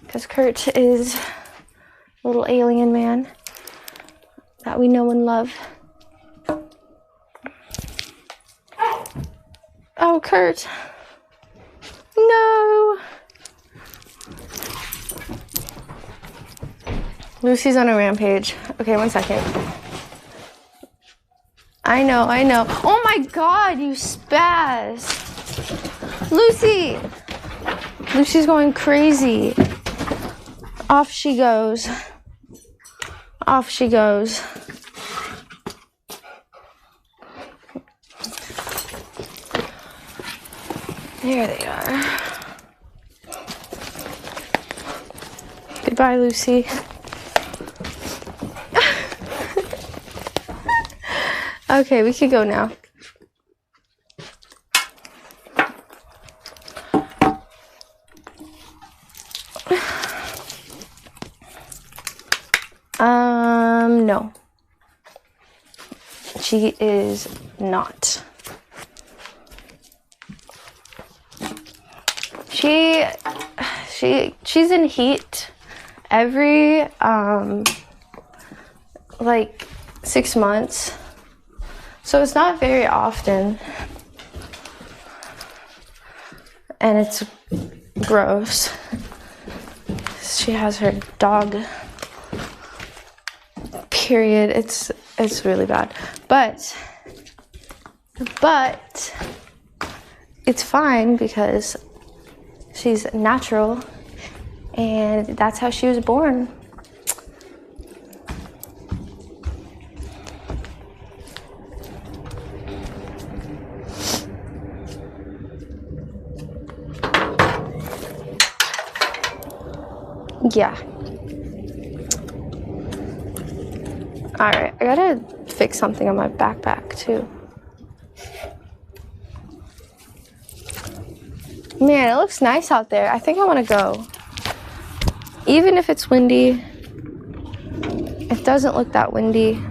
because Kurt is a little alien man that we know and love. Oh, Kurt. No. Lucy's on a rampage. Okay, one second. I know. Oh my God, you spaz. Lucy! Lucy's going crazy. Off she goes. Off she goes. There they are. Goodbye, Lucy. Okay, we could go now. No. She is not. She's in heat every like 6 months. So it's not very often. And it's gross. She has her dog period. It's really bad. But it's fine because she's natural and that's how she was born. Yeah. Alright, I gotta fix something on my backpack too. Man, it looks nice out there. I think I want to go. Even if it's windy, it doesn't look that windy.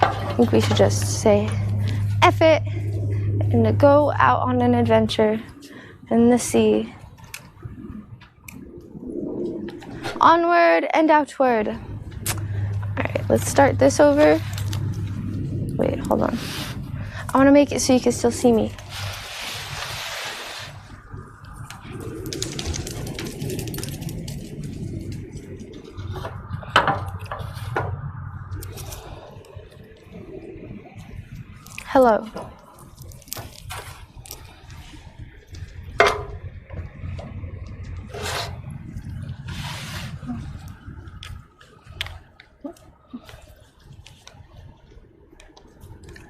I think we should just say F it and to go out on an adventure in the sea. Onward and outward. Alright, let's start this over. Wait, hold on. I want to make it so you can still see me. Hello.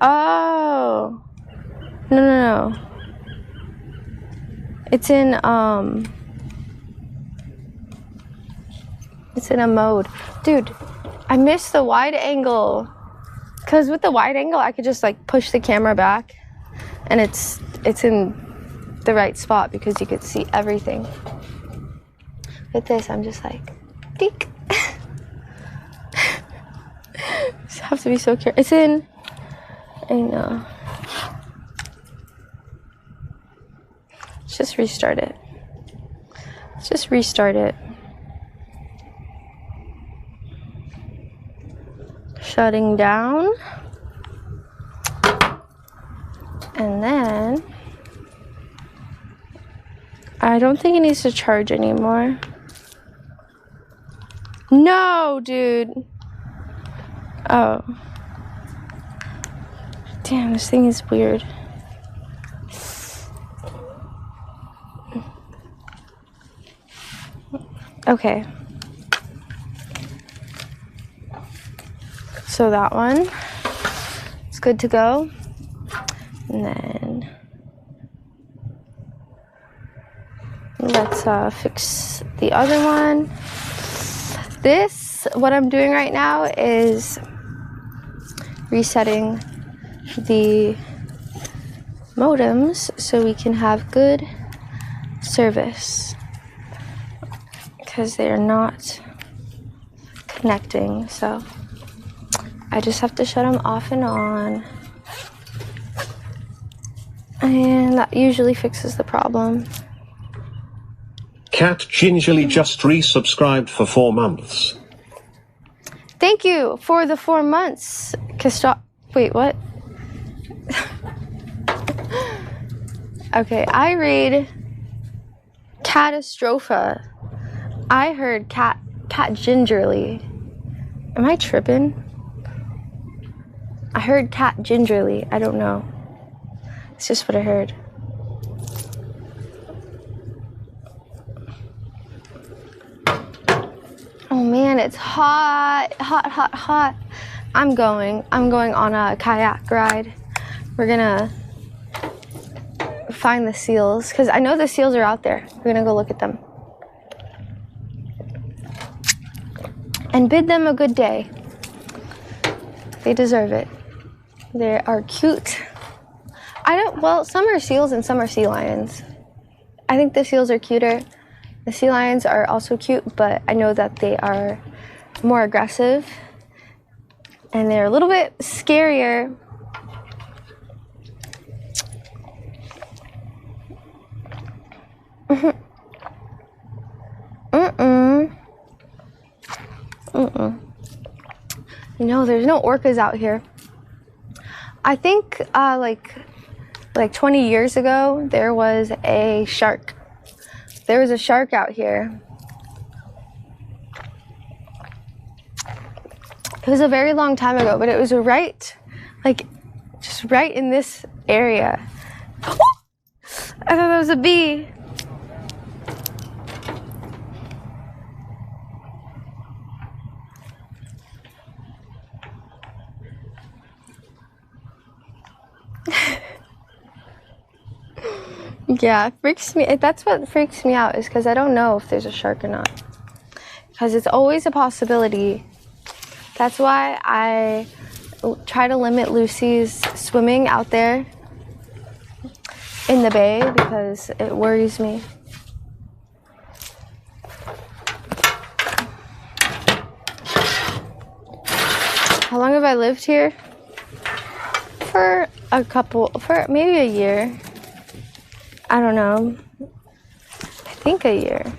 Oh. No. It's in a mode. Dude, I missed the wide angle. Because with the wide angle, I could just like push the camera back and it's in the right spot because you could see everything. With this, I'm just like, deek. Just have to be so careful. It's in, I know. Let's just restart it. Shutting down. And then I don't think it needs to charge anymore. No, dude. Oh. Damn, this thing is weird. Okay. So that one is good to go. And then let's fix the other one. What I'm doing right now is resetting the modems so we can have good service because they are not connecting. So I just have to shut them off and on. And that usually fixes the problem. Cat gingerly just resubscribed for 4 months. Thank you for the 4 months. Wait, what? Okay, I read catastrophe. I heard cat gingerly. Am I tripping? I heard cat gingerly. I don't know. It's just what I heard. Oh man, it's hot. Hot. I'm going on a kayak ride. We're gonna find the seals, because I know the seals are out there. We're gonna go look at them. And bid them a good day. They deserve it. They are cute. Well, some are seals and some are sea lions. I think the seals are cuter. The sea lions are also cute, but I know that they are more aggressive and they're a little bit scarier. No, there's no orcas out here. I think like 20 years ago, there was a shark. There was a shark out here. It was a very long time ago, but it was just right in this area. I thought that was a bee. Yeah, it freaks me. That's what freaks me out, is because I don't know if there's a shark or not. Because it's always a possibility That's why I try to limit Lucy's swimming out there in the bay because it worries me. How long have I lived here? For maybe a year. I don't know. I think a year.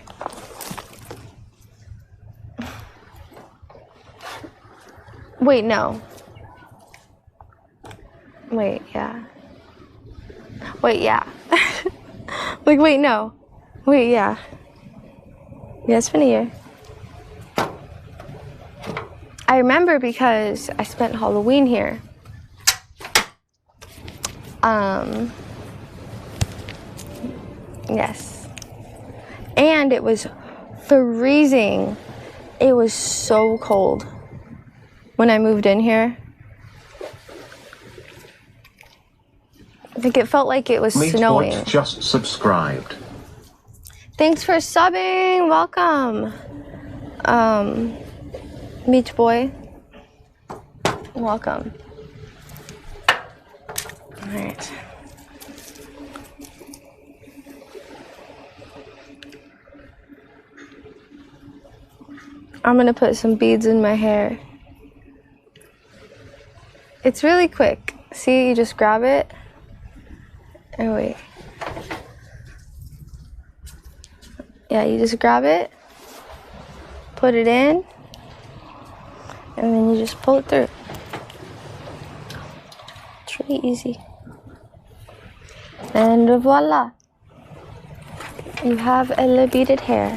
Wait, no. Wait, yeah. Wait, yeah. Like, wait, no. Wait, yeah. Yeah, it's been a year. I remember because I spent Halloween here. Yes. And it was freezing. It was so cold when I moved in here. I think it felt like it was snowing. Meatbot just subscribed. Thanks for subbing. Welcome. Meat Boy. Welcome. Alright. I'm gonna put some beads in my hair. It's really quick. See, you just grab it. Oh, wait. Yeah, you just grab it, put it in, and then you just pull it through. It's really easy. And voila. You have a beaded hair.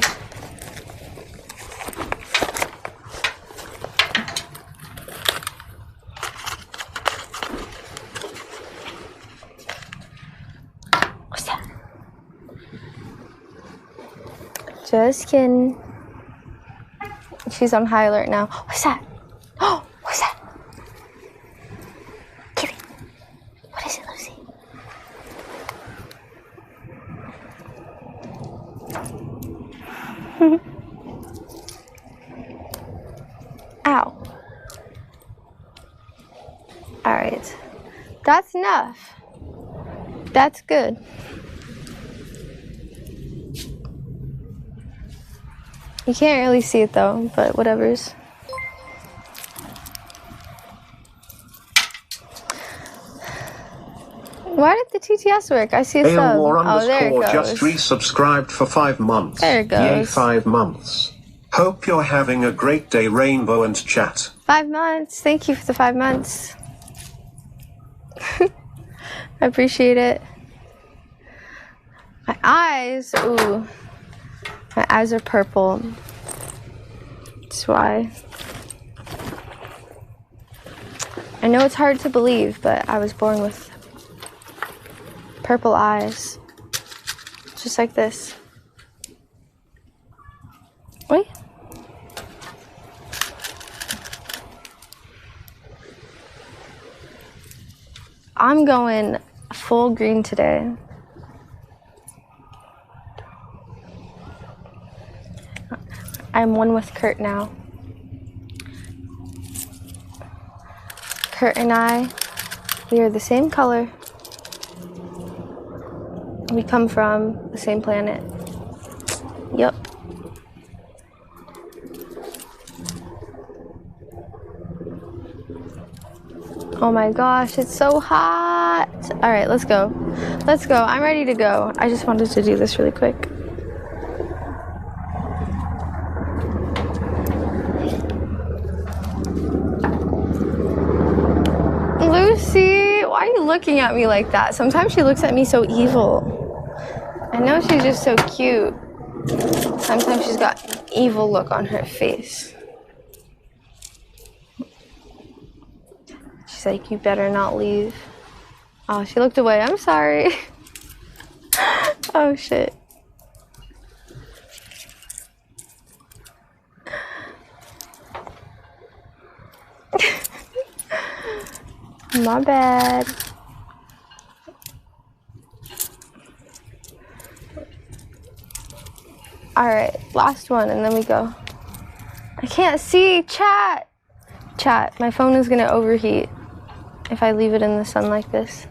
Just kidding. She's on high alert now. What's that? Oh, what's that? Kitty. What is it, Lucy? Ow. All right. That's enough. That's good. You can't really see it though, but whatever's. Why did the TTS work? I see a sub. Oh, there it goes. Just resubscribed for 5 months. There it goes. Yay, 5 months. Hope you're having a great day, Rainbow and chat. 5 months. Thank you for the 5 months. I appreciate it. My eyes, ooh. My eyes are purple. That's why. I know it's hard to believe, but I was born with purple eyes. Just like this. Wait. I'm going full green today. I'm one with Kurt now. Kurt and I, we are the same color. We come from the same planet. Yup. Oh my gosh, it's so hot. All right, let's go. Let's go. I'm ready to go. I just wanted to do this really quick. Lucy, why are you looking at me like that? Sometimes she looks at me so evil. I know she's just so cute. Sometimes she's got an evil look on her face. She's like, you better not leave. Oh, she looked away. I'm sorry. Oh, shit. My bad. All right, last one, and then we go. I can't see, chat. Chat, my phone is gonna overheat if I leave it in the sun like this.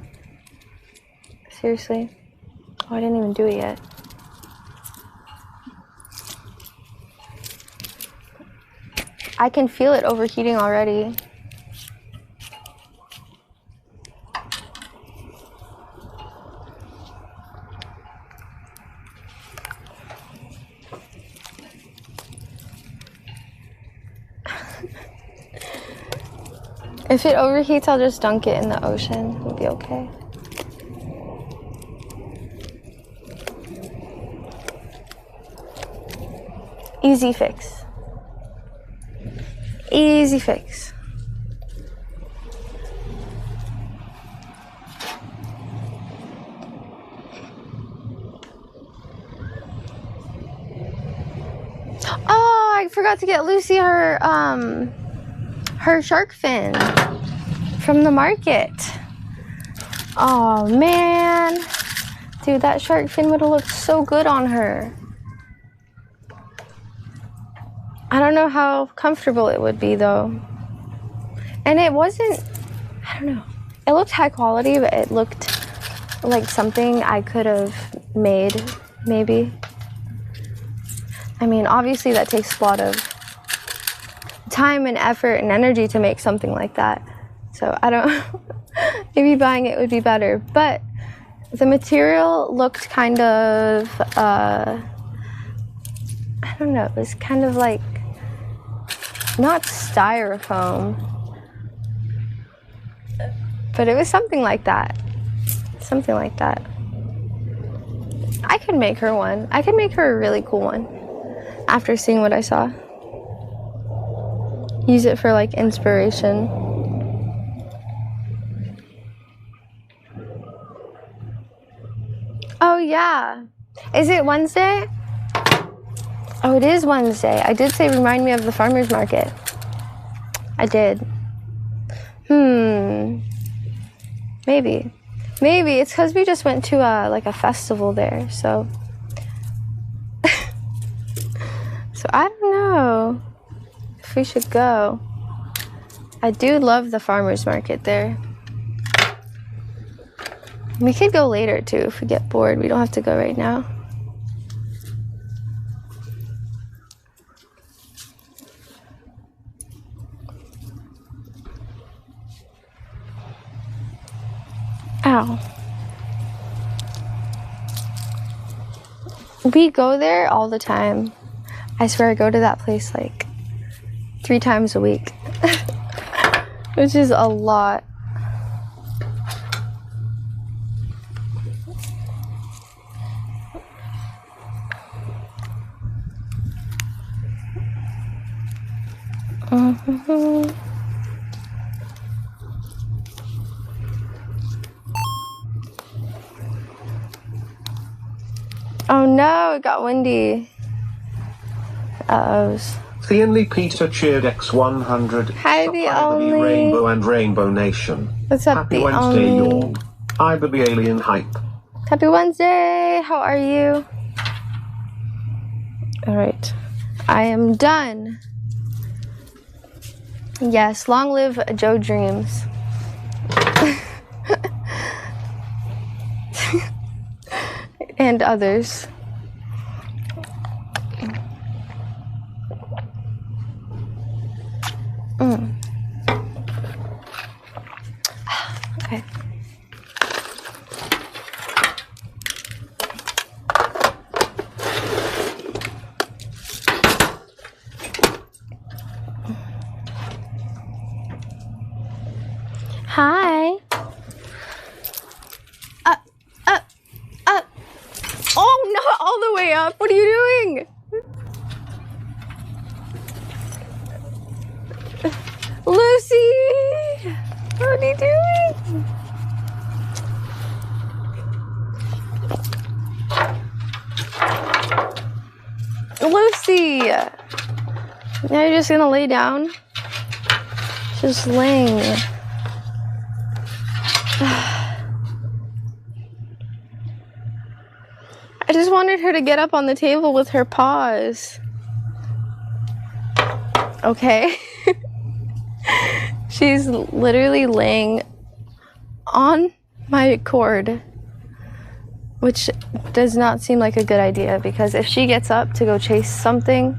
Seriously. Oh, I didn't even do it yet. I can feel it overheating already. If it overheats, I'll just dunk it in the ocean. It'll be okay. Easy fix. Easy fix. Oh, I forgot to get Lucy her shark fin from the market. Oh man. Dude, that shark fin would have looked so good on her. I don't know how comfortable it would be though. And it wasn't, I don't know. It looked high quality, but it looked like something I could have made, maybe. I mean, obviously that takes a lot of time and effort and energy to make something like that. So I don't, maybe buying it would be better. But the material looked kind of, I don't know, it was kind of like, not styrofoam, but it was something like that. Something like that. I could make her one. I could make her a really cool one after seeing what I saw. Use it for like inspiration. Oh yeah. Is it Wednesday? Oh, it is Wednesday. I did say remind me of the farmer's market. I did. Maybe. Maybe it's because we just went to like a festival there, so. So I don't know if we should go. I do love the farmer's market there. We could go later too if we get bored. We don't have to go right now. Ow. We go there all the time. I swear I go to that place like 3 times a week, which is a lot. Oh no, it got windy. Uh-ohs. The only Peter cheered X100. Hi, the only. Rainbow and Rainbow Nation. What's up, Happy the Wednesday, only? yawn. IBaby Alien Hype. Happy Wednesday. How are you? All right. I am done. Yes, long live Joe Dreams. And others. Okay. Hi. Oh, not all the way up. What are you doing? Lucy! What are you doing? Lucy! Now you're just gonna lay down? Just laying. I just wanted her to get up on the table with her paws. Okay. She's literally laying on my cord, which does not seem like a good idea because if she gets up to go chase something,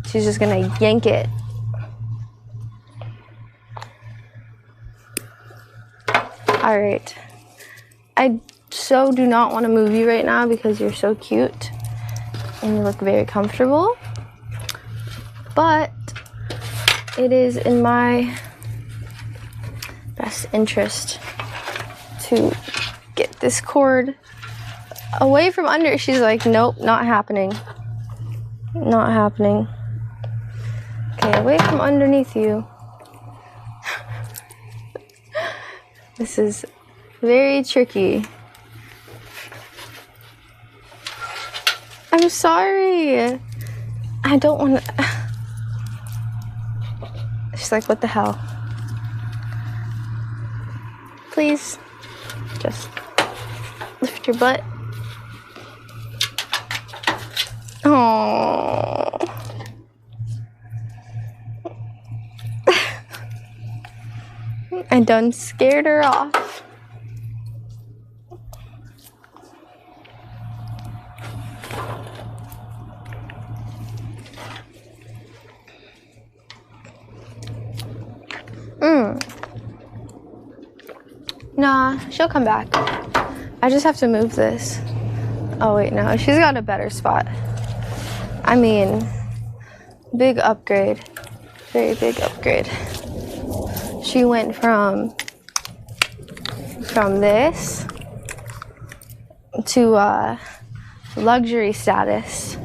she's just gonna yank it. All right. I so do not want to move you right now because you're so cute and you look very comfortable. But it is in my best interest to get this cord away from under. She's like, nope, not happening. Not happening. Okay, away from underneath you. This is very tricky. I'm sorry. I don't want to. She's like, what the hell? Please, just lift your butt. Oh. I done scared her off. Nah, she'll come back. I just have to move this. Oh wait, no, she's got a better spot. I mean, big upgrade. Very big upgrade. She went from this to luxury status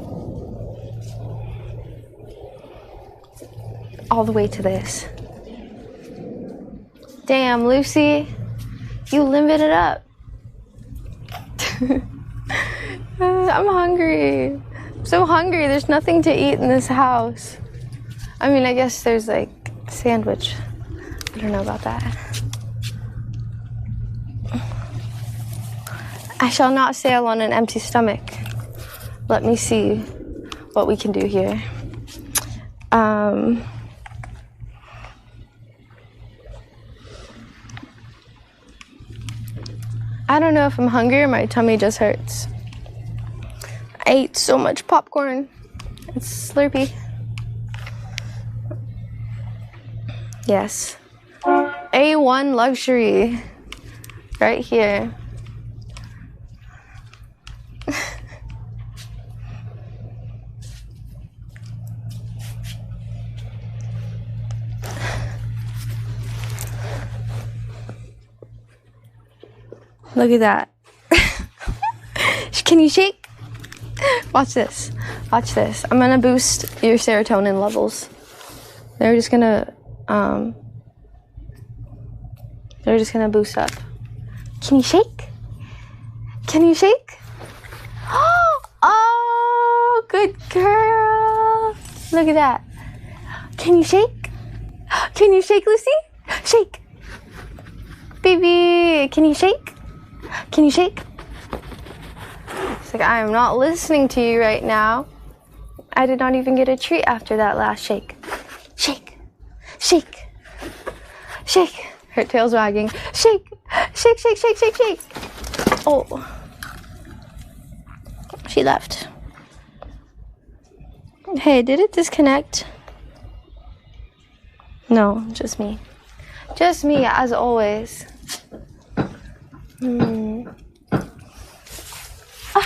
all the way to this. Damn, Lucy, you live it up. I'm hungry. I'm so hungry. There's nothing to eat in this house. I mean, I guess there's like a sandwich. I don't know about that. I shall not sail on an empty stomach. Let me see what we can do here. I don't know if I'm hungry or my tummy just hurts. I ate so much popcorn. It's Slurpee. Yes. A1 luxury. Right here. Look at that. Can you shake? Watch this. Watch this. I'm gonna boost your serotonin levels. They're just gonna boost up. Can you shake? Can you shake? Oh, good girl. Look at that. Can you shake? Can you shake, Lucy? Shake. Baby, can you shake? Can you shake? It's like, I am not listening to you right now. I did not even get a treat after that last shake. Shake. Shake. Shake. Her tail's wagging. Shake. Shake, shake, shake, shake, shake. Oh. She left. Hey, did it disconnect? No, just me. Just me, as always. Oh,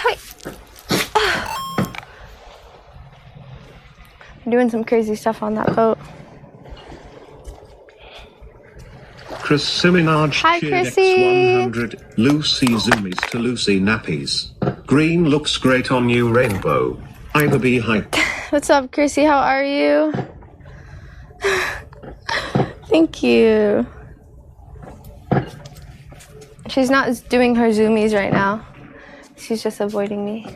wait. I'm doing some crazy stuff on that boat. Chris Siminaj Hi, cheered Chrissy. X100. Lucy zoomies to Lucy nappies. Green looks great on you, Rainbow. IBaby hype. What's up, Chrissy? How are you? Thank you. She's not doing her zoomies right now. She's just avoiding me.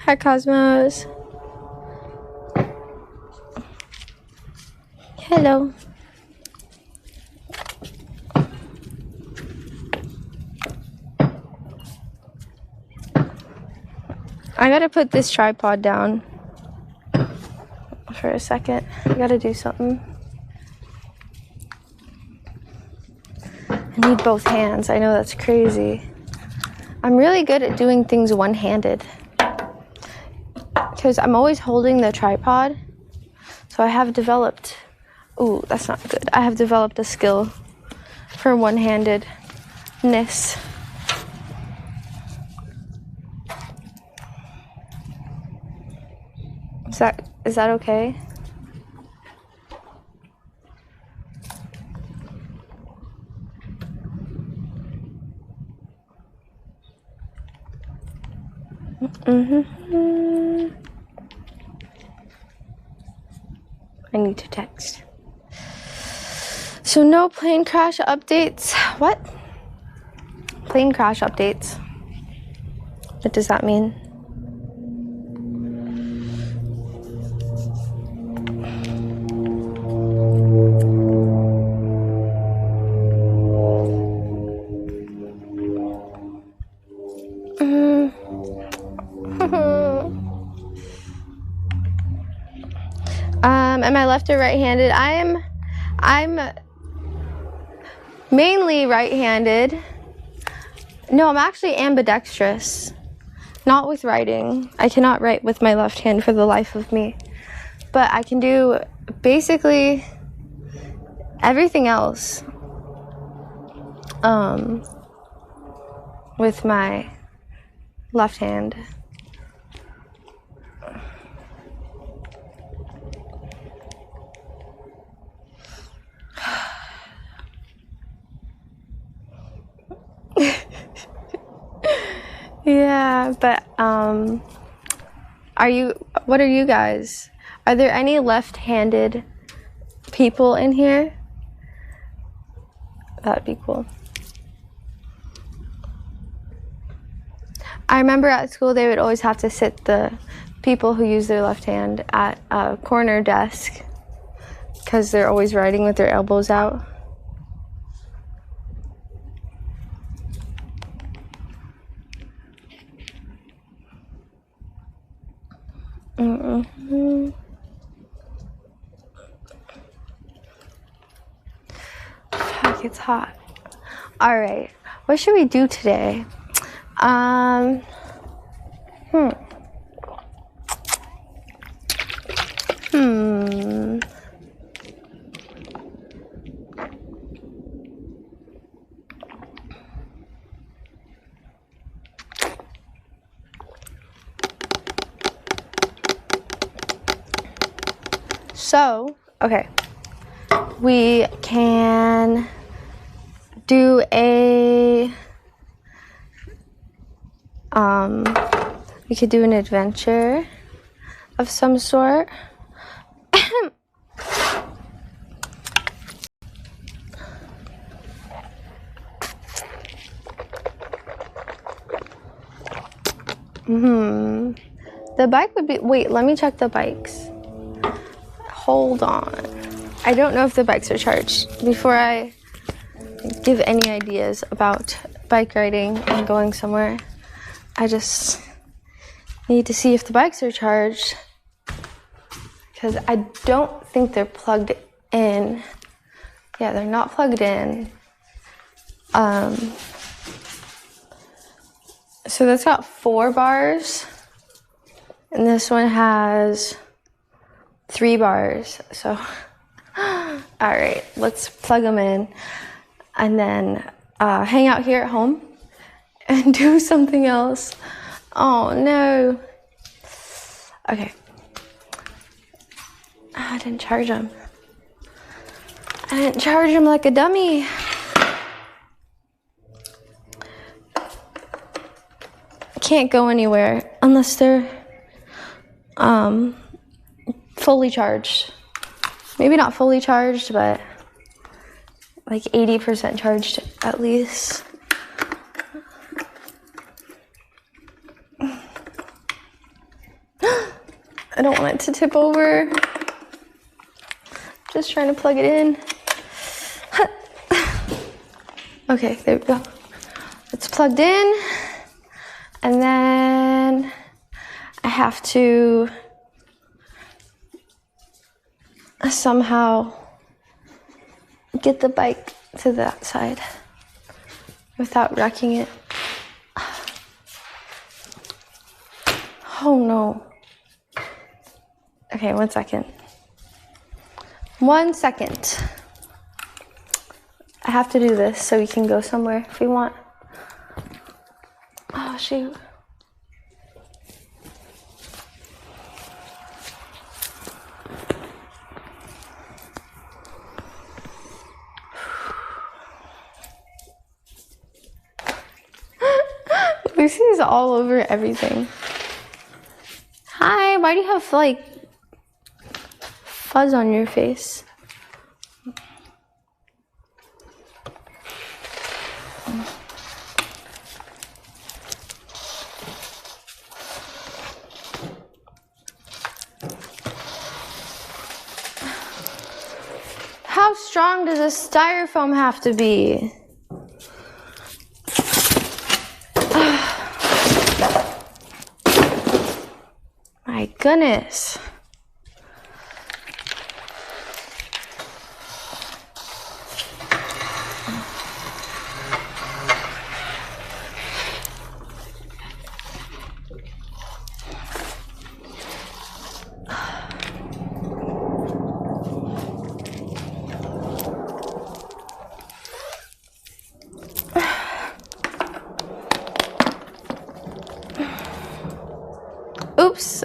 Hi, Cosmos. Hello. I gotta put this tripod down for a second. I gotta do something. I need both hands. I know that's crazy. I'm really good at doing things one-handed because I'm always holding the tripod. So I have developed, ooh, that's not good. I have developed a skill for one-handedness. Is that okay? I need to text. So no plane crash updates. What? Plane crash updates. What does that mean? Am I left or right-handed? I'm mainly right-handed. No, I'm actually ambidextrous. Not with writing. I cannot write with my left hand for the life of me. But I can do basically everything else with my left hand. Yeah, but what are you guys? Are there any left-handed people in here? That'd be cool. I remember at school they would always have to sit the people who use their left hand at a corner desk because they're always writing with their elbows out. Fuck, it's hot. All right, what should we do today? So, okay, we can do we could do an adventure of some sort. The bike would be, wait, let me check the bikes. Hold on. I don't know if the bikes are charged. Before I give any ideas about bike riding and going somewhere, I just need to see if the bikes are charged because I don't think they're plugged in. Yeah, they're not plugged in. So that's got 4 bars and this one has 3 bars. So, all right, let's plug them in and then hang out here at home and do something else. Oh no. Okay. I didn't charge them. I didn't charge them like a dummy. I can't go anywhere unless they're fully charged. Maybe not fully charged, but like 80% charged at least. I don't want it to tip over. Just trying to plug it in. Okay, there we go. It's plugged in. And then I have to somehow get the bike to that side without wrecking it. Oh no. Okay, 1 second. 1 second. I have to do this so we can go somewhere if we want. Oh, shoot. Lucy's all over everything. Hi, why do you have like fuzz on your face? How strong does a styrofoam have to be? My goodness. Oops,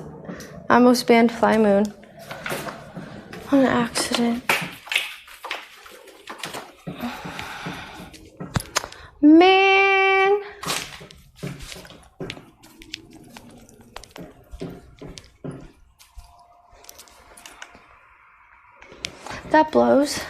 I almost banned Fly Moon on accident. Man. That blows.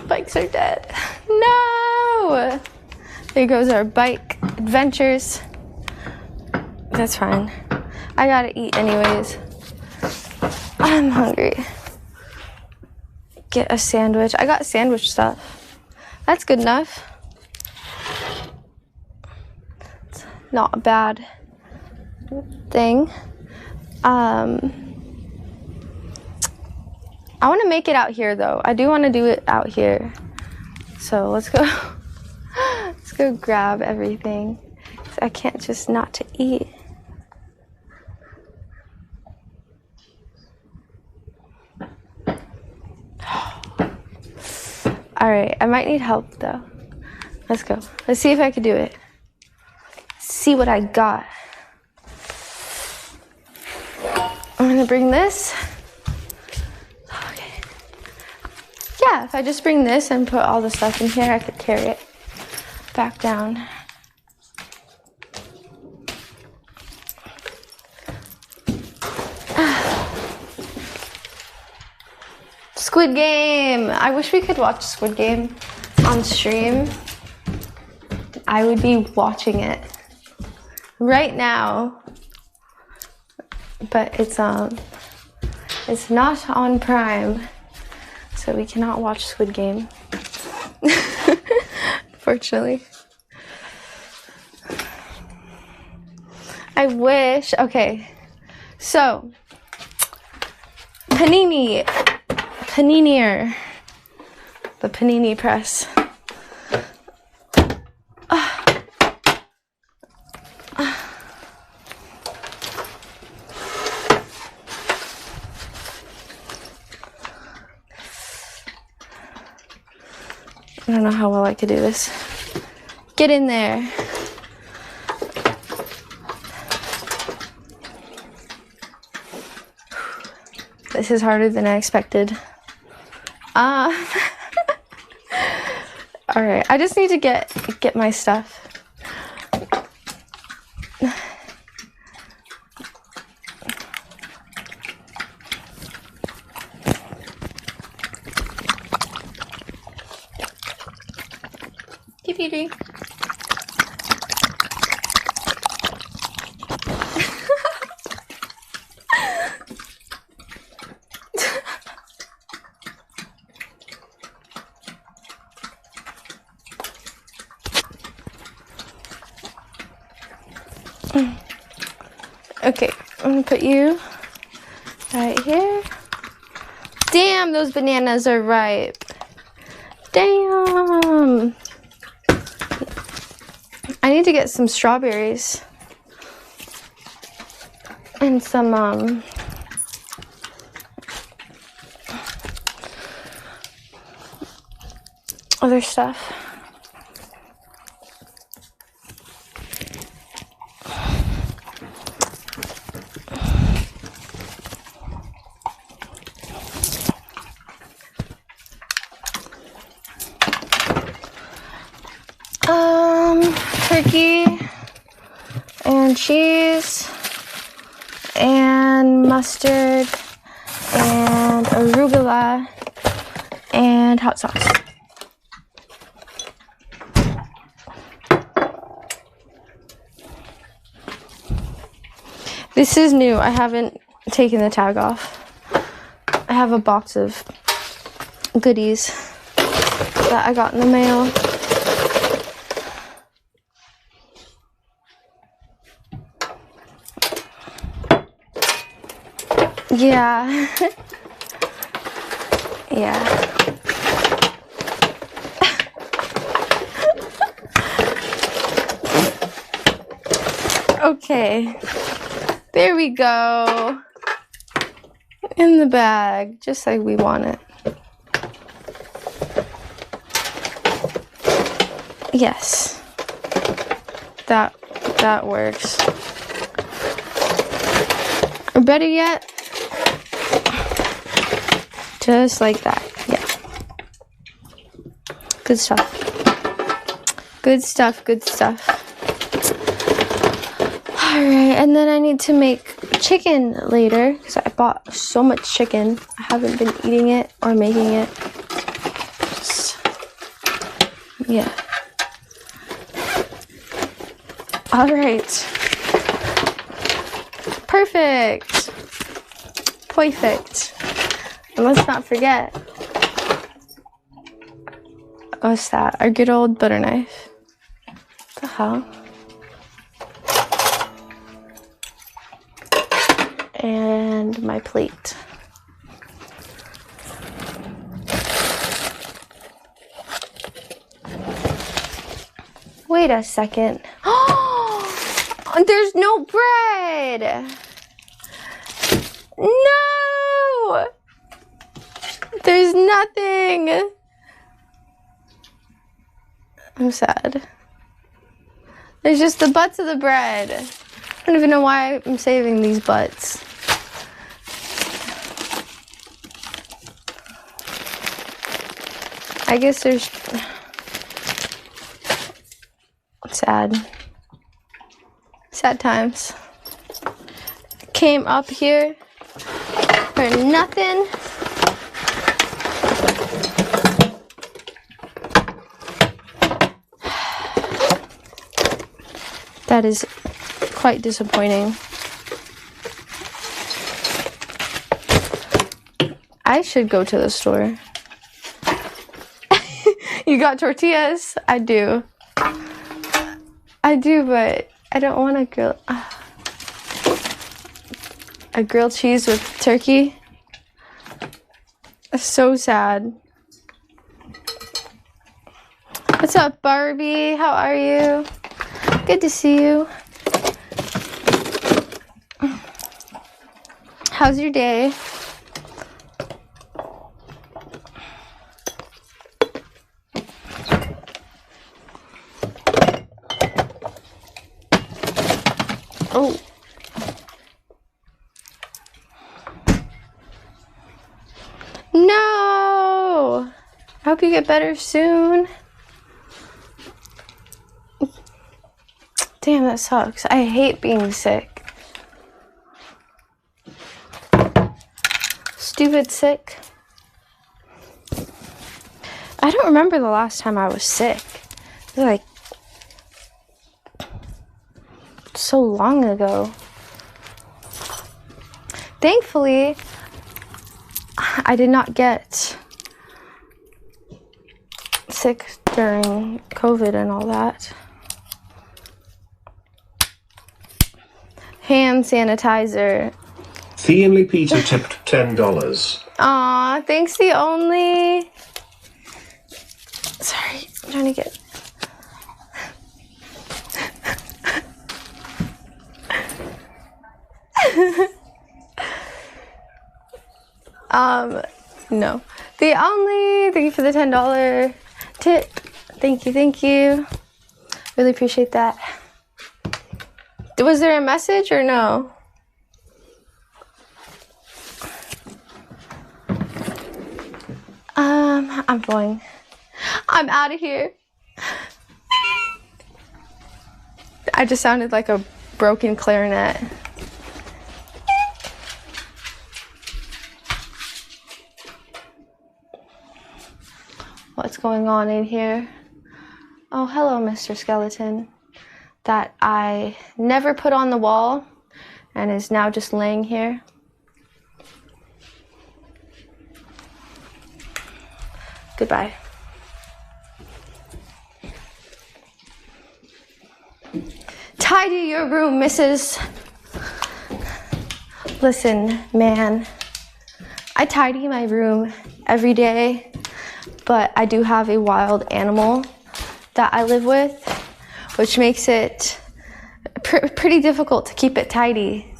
Bikes are dead. No! There goes our bike adventures. That's fine. I gotta eat anyways. I'm hungry. Get a sandwich. I got sandwich stuff. That's good enough. It's not a bad thing. I want to make it out here though. I do want to do it out here. So let's go. Let's go grab everything. I can't just not to eat. All right, I might need help though. Let's go. Let's see if I can do it. See what I got. I'm gonna bring this. Yeah, if I just bring this and put all the stuff in here, I could carry it back down. Squid Game! I wish we could watch Squid Game on stream. I would be watching it right now. But it's not on Prime. So we cannot watch Squid Game, unfortunately. I wish, okay, so, Paninier, the Panini press. I don't know how well I could do this. Get in there. This is harder than I expected. All right, I just need to get my stuff. Keep eating. Okay, I'm gonna put you right here. Damn, those bananas are ripe. Damn. I need to get some strawberries. And some, other stuff. Turkey and cheese and mustard and arugula and hot sauce. This is new. I haven't taken the tag off. I have a box of goodies that I got in the mail. Yeah. Yeah. Okay. There we go. In the bag, just like we want it. Yes. That works. Or better yet, just like that. Yeah. Good stuff. Good stuff, good stuff. Alright, and then I need to make chicken later because I bought so much chicken. I haven't been eating it or making it. Just, yeah. Alright. Perfect. Perfect. And let's not forget. What's that? Our good old butter knife. What the hell? And my plate. Wait a second. Oh, there's no bread. No! There's nothing. I'm sad. There's just the butts of the bread. I don't even know why I'm saving these butts. I guess there's... Sad. Sad times. Came up here for nothing. That is quite disappointing. I should go to the store. You got tortillas? I do. I do, but I don't want to grill a grilled cheese with turkey. So sad. What's up, Barbie? How are you? Good to see you. How's your day? Oh. No! I hope you get better soon. Damn, that sucks. I hate being sick. Stupid sick. I don't remember the last time I was sick. It was like so long ago. Thankfully, I did not get sick during COVID and all that. Hand sanitizer. The Only Peter tipped $10. Aw, thanks, the only. Sorry, I'm trying to get. No. The only. Thank you for the $10 tip. Thank you. Really appreciate that. Was there a message or no? I'm going. I'm out of here. I just sounded like a broken clarinet. What's going on in here? Oh, hello, Mr. Skeleton. That I never put on the wall and is now just laying here. Goodbye. Tidy your room, Mrs. Listen, man. I tidy my room every day, but I do have a wild animal that I live with, which makes it pretty difficult to keep it tidy.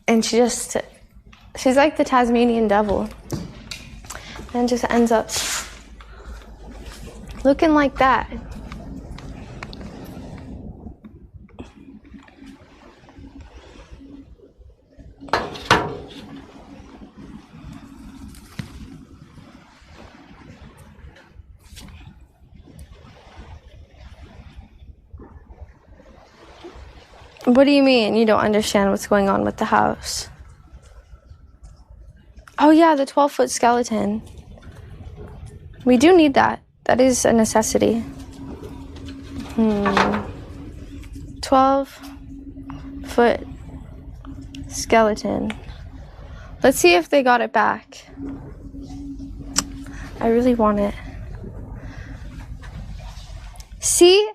And she's like the Tasmanian devil. And just ends up looking like that. What do you mean you don't understand what's going on with the house? Oh yeah, the 12-foot skeleton. We do need that. That is a necessity. 12-foot skeleton. Let's see if they got it back. I really want it. See?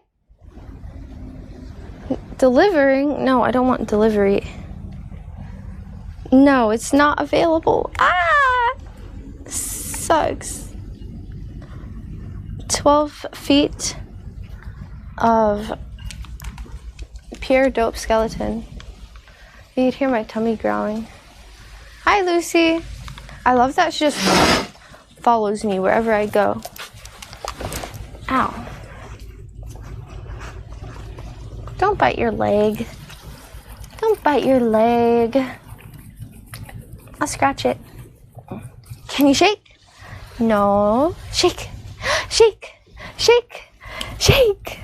Delivering? No, I don't want delivery. No, it's not available. Ah! Sucks. 12 feet of pure dope skeleton. You could hear my tummy growling. Hi, Lucy. I love that she just follows me wherever I go. Ow. Don't bite your leg. Don't bite your leg. I'll scratch it. Can you shake? No. Shake. Shake. Shake. Shake.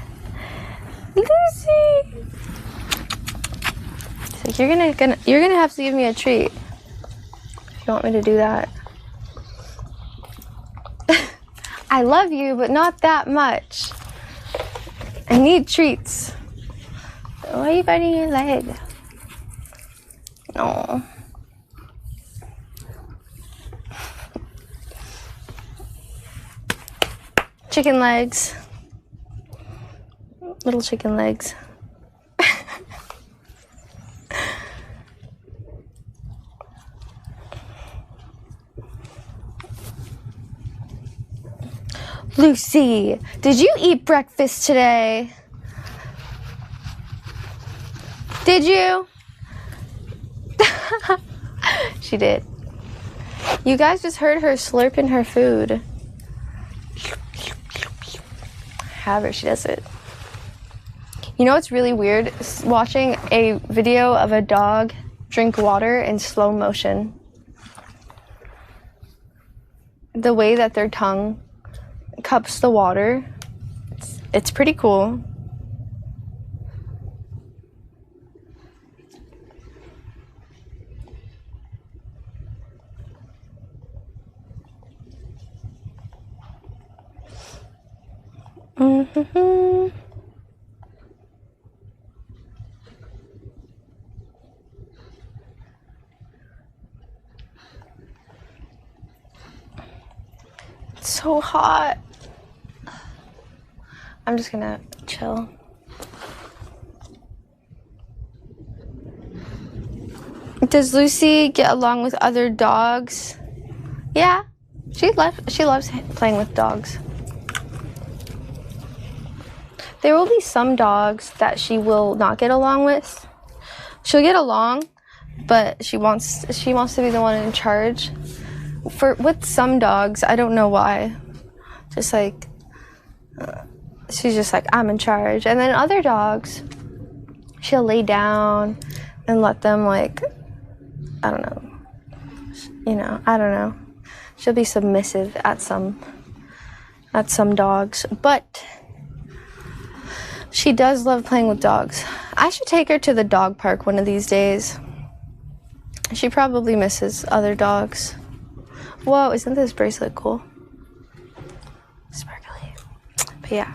Lucy. So you're gonna have to give me a treat if you want me to do that. I love you, but not that much. I need treats. Why are you biting your leg? No. Chicken legs. Little chicken legs. Lucy, did you eat breakfast today? Did you? She did. You guys just heard her slurping her food. However she does it. You know what's really weird? Watching a video of a dog drink water in slow motion. The way that their tongue cups the water, it's pretty cool. It's so hot. I'm just gonna chill. Does Lucy get along with other dogs? Yeah, she loves playing with dogs. There will be some dogs that she will not get along with. She'll get along, but she wants to be the one in charge. With some dogs, I don't know why. Just like she's just like, I'm in charge. And then other dogs, she'll lay down and let them, like, I don't know. I don't know. She'll be submissive at some dogs, but she does love playing with dogs. I should take her to the dog park one of these days. She probably misses other dogs. Whoa, isn't this bracelet cool? Sparkly. But yeah.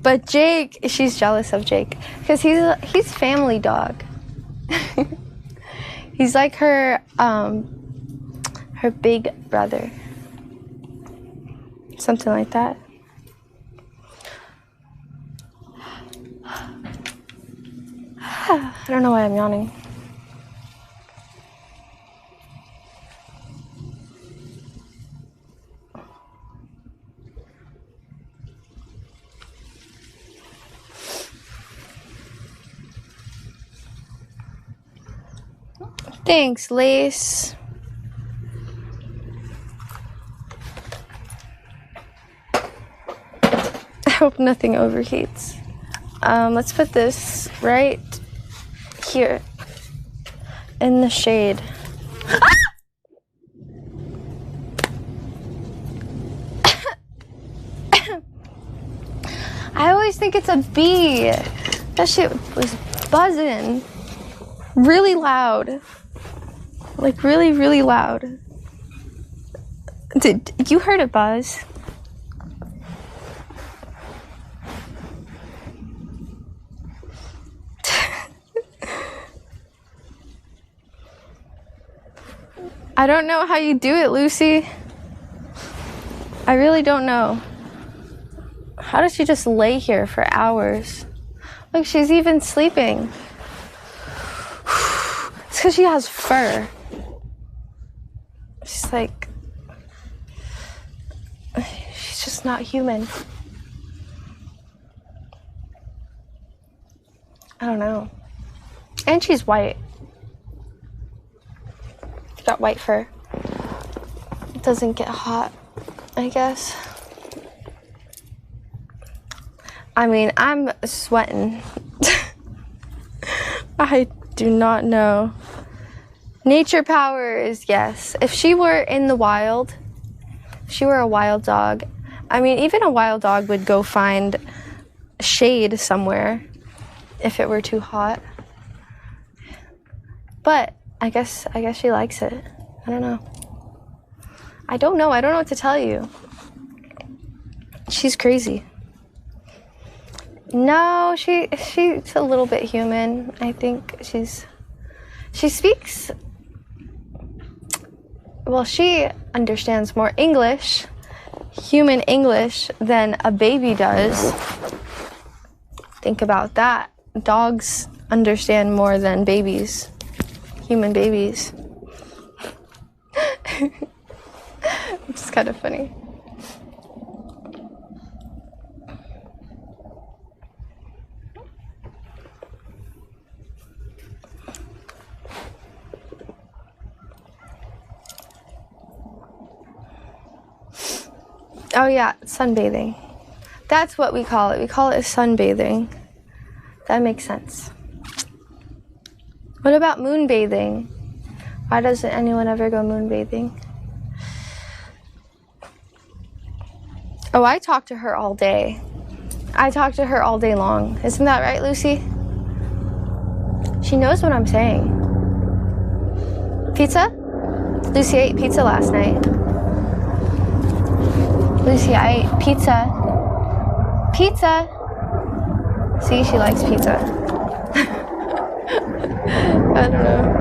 But Jake, she's jealous of Jake because he's family dog. He's like her big brother. Something like that. I don't know why I'm yawning. Thanks, Lace. I hope nothing overheats. Let's put this right here in the shade. Ah! I always think it's a bee. That shit was buzzing. Really loud. Like really, really loud. Did you heard it buzz? I don't know how you do it, Lucy. I really don't know. How does she just lay here for hours? Look, she's even sleeping. It's because she has fur. She's like, she's just not human. I don't know. And she's white. Got white fur. It doesn't get hot, I guess. I mean, I'm sweating. I do not know. Nature powers, yes. If she were in the wild, if she were a wild dog, I mean, even a wild dog would go find shade somewhere if it were too hot. But I guess she likes it. I don't know. I don't know what to tell you. She's crazy. No, she's a little bit human. I think she speaks, well, she understands more English, human English, than a baby does. Think about that. Dogs understand more than babies, human babies. It's kind of funny. Oh yeah, sunbathing. That's what we call it. We call it sunbathing. That makes sense. What about moonbathing? Why doesn't anyone ever go moonbathing? Oh, I talk to her all day. I talk to her all day long. Isn't that right, Lucy? She knows what I'm saying. Pizza? Lucy ate pizza last night. Lucy, I ate pizza. Pizza! See, she likes pizza. I don't know.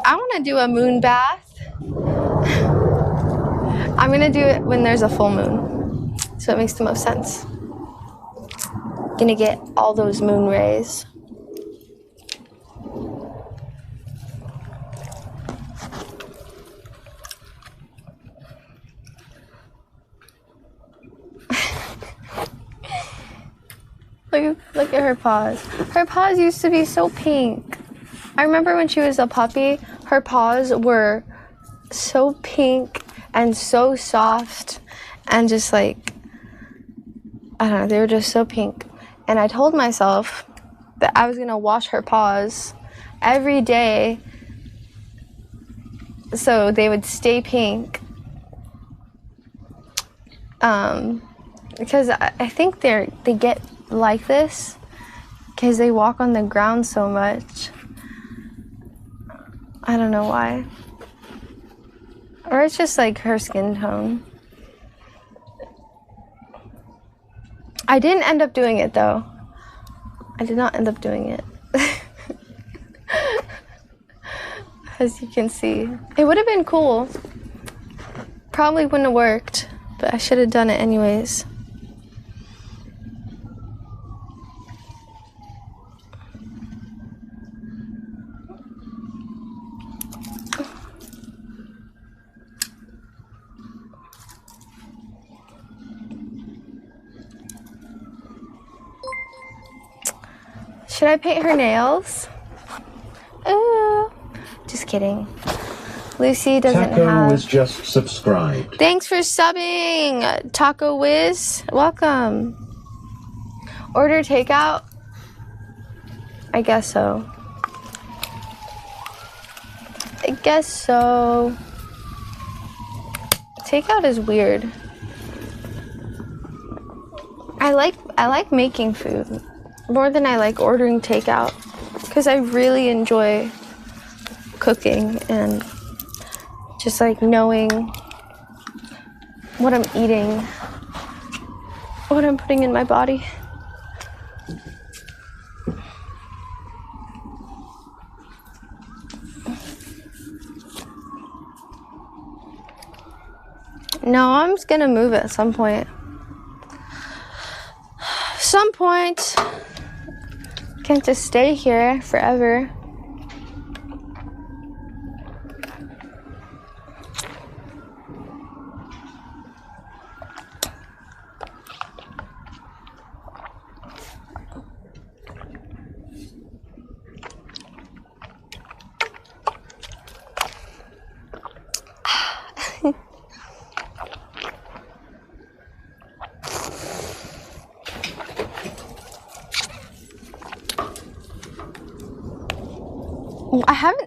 I want to do a moon bath. I'm gonna do it when there's a full moon, so it makes the most sense. Gonna get all those moon rays. Look at her paws. Her paws used to be so pink. I remember when she was a puppy, her paws were so pink and so soft and just like, I don't know, they were just so pink. And I told myself that I was gonna wash her paws every day so they would stay pink. Because I think they get like this because they walk on the ground so much. I don't know why. Or it's just like her skin tone. I didn't end up doing it though. I did not end up doing it. As you can see. It would have been cool. Probably wouldn't have worked, but I should have done it anyways. Should I paint her nails? Ooh. Just kidding. Lucy doesn't Taco have... Wiz just subscribed. Thanks for subbing, Taco Wiz. Welcome. Order takeout? I guess so. I guess so. Takeout is weird. I like making food more than I like ordering takeout because I really enjoy cooking and just like knowing what I'm eating, what I'm putting in my body. No, I'm just gonna move at some point. Some point. Can't just stay here forever.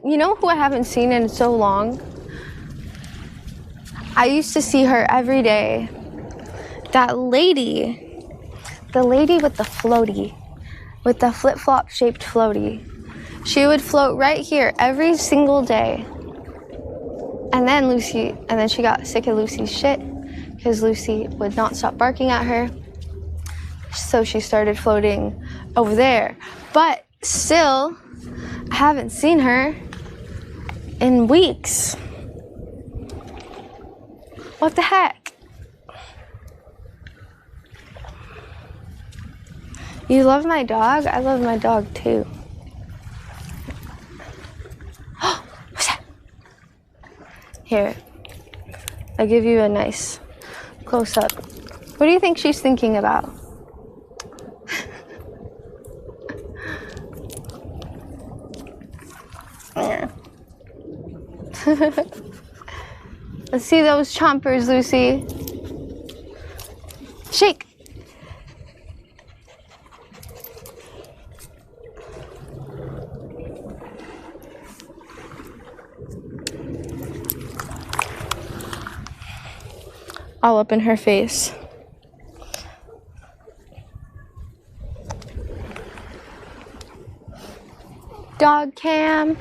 You know who I haven't seen in so long? I used to see her every day. That lady. The lady with the floaty. With the flip-flop shaped floaty. She would float right here every single day. And then she got sick of Lucy's shit because Lucy would not stop barking at her. So she started floating over there. But still, I haven't seen her in weeks. What the heck? You love my dog? I love my dog too. What's that? Here, I'll give you a nice close up. What do you think she's thinking about? Yeah. Let's see those chompers, Lucy. Shake. All up in her face. Dog cam.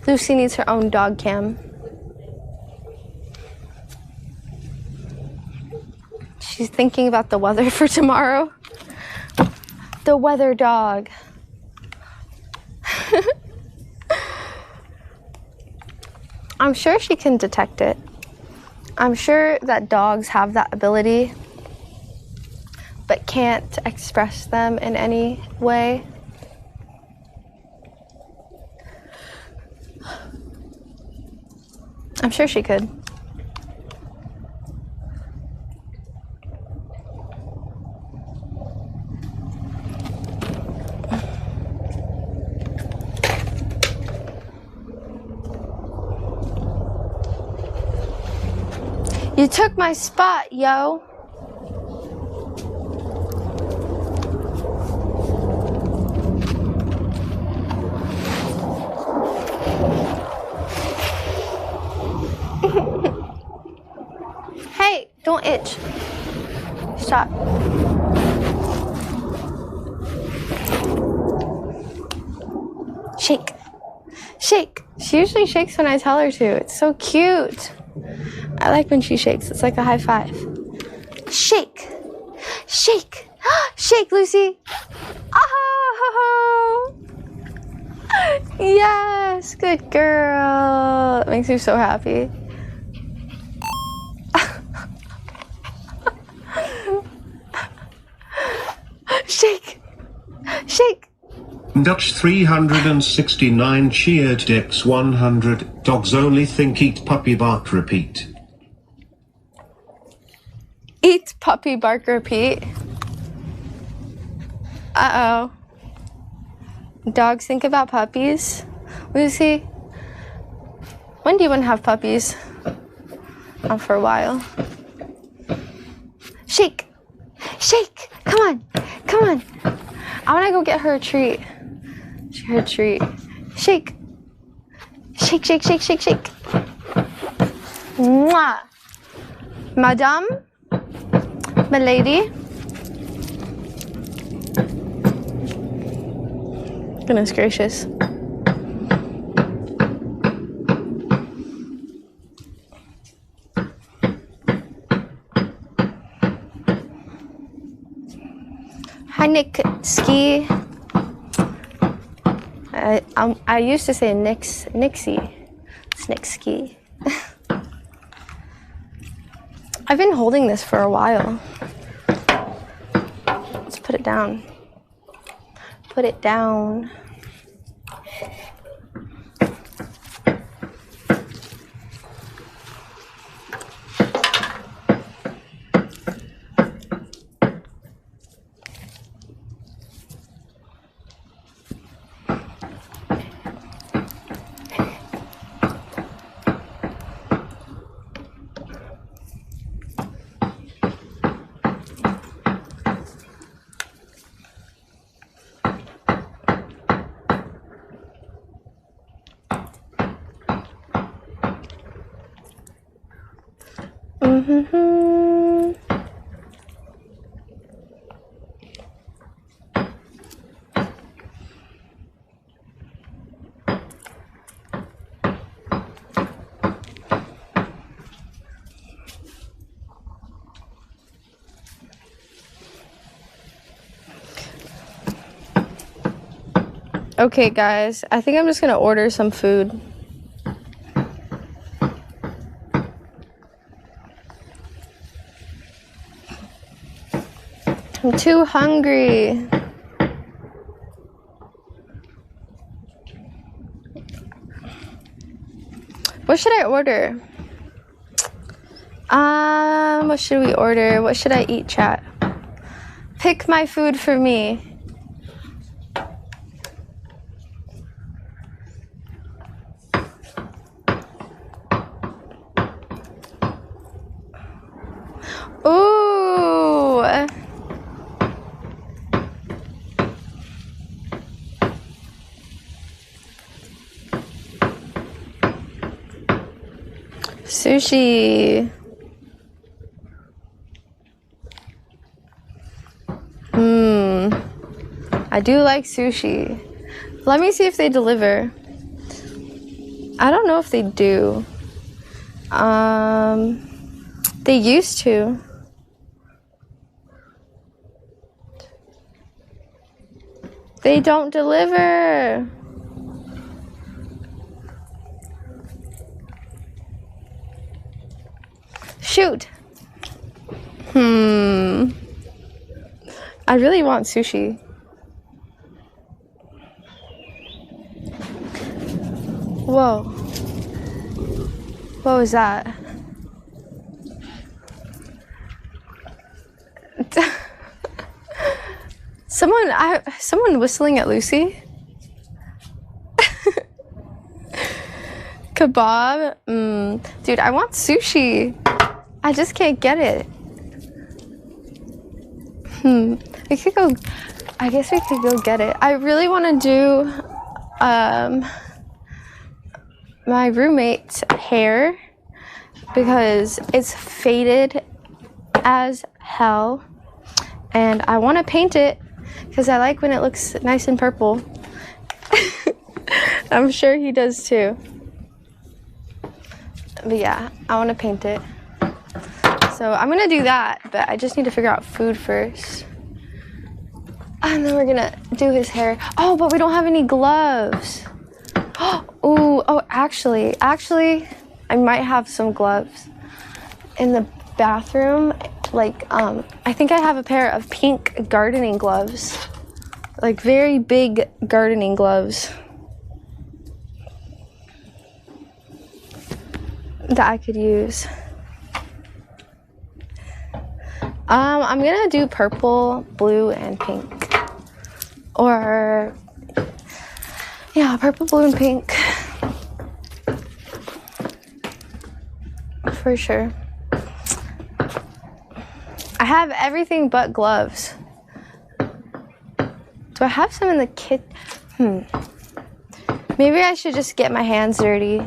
Lucy needs her own dog cam. She's thinking about the weather for tomorrow. The weather dog. I'm sure she can detect it. I'm sure that dogs have that ability, but can't express them in any way. I'm sure she could. You took my spot, yo. Hey, don't itch. Stop. Shake. Shake. She usually shakes when I tell her to. It's so cute. I like when she shakes. It's like a high five. Shake. Shake. Shake, Lucy. Oh! Yes, good girl. That makes me so happy. Shake. Shake. Dutch 369 cheered Dex 100. Dogs only think eat puppy bark repeat. Eat puppy bark repeat. Uh-oh. Dogs think about puppies. Lucy, when do you want to have puppies? Not for a while. Shake. Shake. Come on. Come on. I want to go get her a treat. Her treat. Shake. Shake, shake, shake, shake, shake. Mwah. Madame. My lady. Goodness gracious. Hi, Nick Ski. I used to say Nixie. It's Nick Ski. I've been holding this for a while. Let's put it down. Put it down. Okay, guys, I think I'm just gonna order some food. I'm too hungry. What should I order? What should we order? What should I eat, chat? Pick my food for me. Ooh. Sushi. I do like sushi. Let me see if they deliver. I don't know if they do. They used to. They don't deliver. Shoot. I really want sushi. Whoa. What was that? Someone whistling at Lucy? Kebab? Dude, I want sushi. I just can't get it. We could go, I guess we could go get it. I really want to do my roommate's hair because it's faded as hell. And I want to paint it because I like when it looks nice and purple. I'm sure he does too. But yeah, I want to paint it. So I'm going to do that, but I just need to figure out food first. And then we're going to do his hair. Oh, but we don't have any gloves. Oh, actually, I might have some gloves in the bathroom. Like, I think I have a pair of pink gardening gloves. Like, very big gardening gloves that I could use. I'm gonna do purple, blue, and pink. Or, yeah, purple, blue, and pink. For sure. I have everything but gloves. Do I have some in the kit? Maybe I should just get my hands dirty.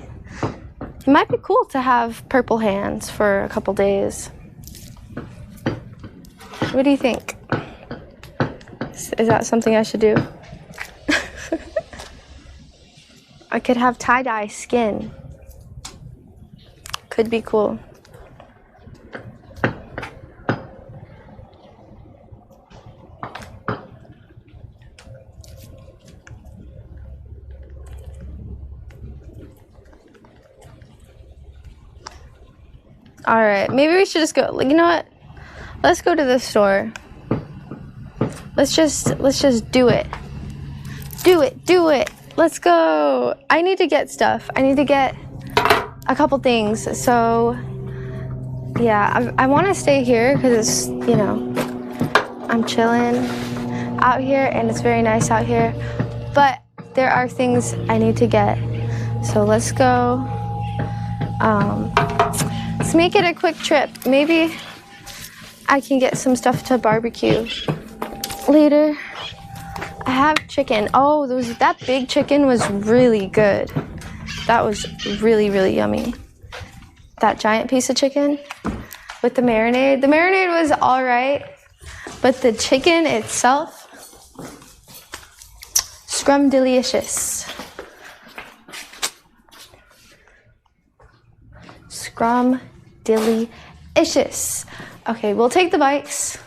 It might be cool to have purple hands for a couple days. What do you think? Is that something I should do? I could have tie-dye skin. Could be cool. All right, maybe we should just go. You know what? Let's go to the store. Let's just do it. Do it. Let's go. I need to get stuff. I need to get a couple things. So yeah, I want to stay here because it's, you know, I'm chilling out here and it's very nice out here. But there are things I need to get. So let's go. Let's make it a quick trip. Maybe I can get some stuff to barbecue later. I have chicken. Oh, that big chicken was really good. That was really, really yummy. That giant piece of chicken with the marinade. The marinade was all right, but the chicken itself, scrum delicious. Scrum delicious. Okay, we'll take the bikes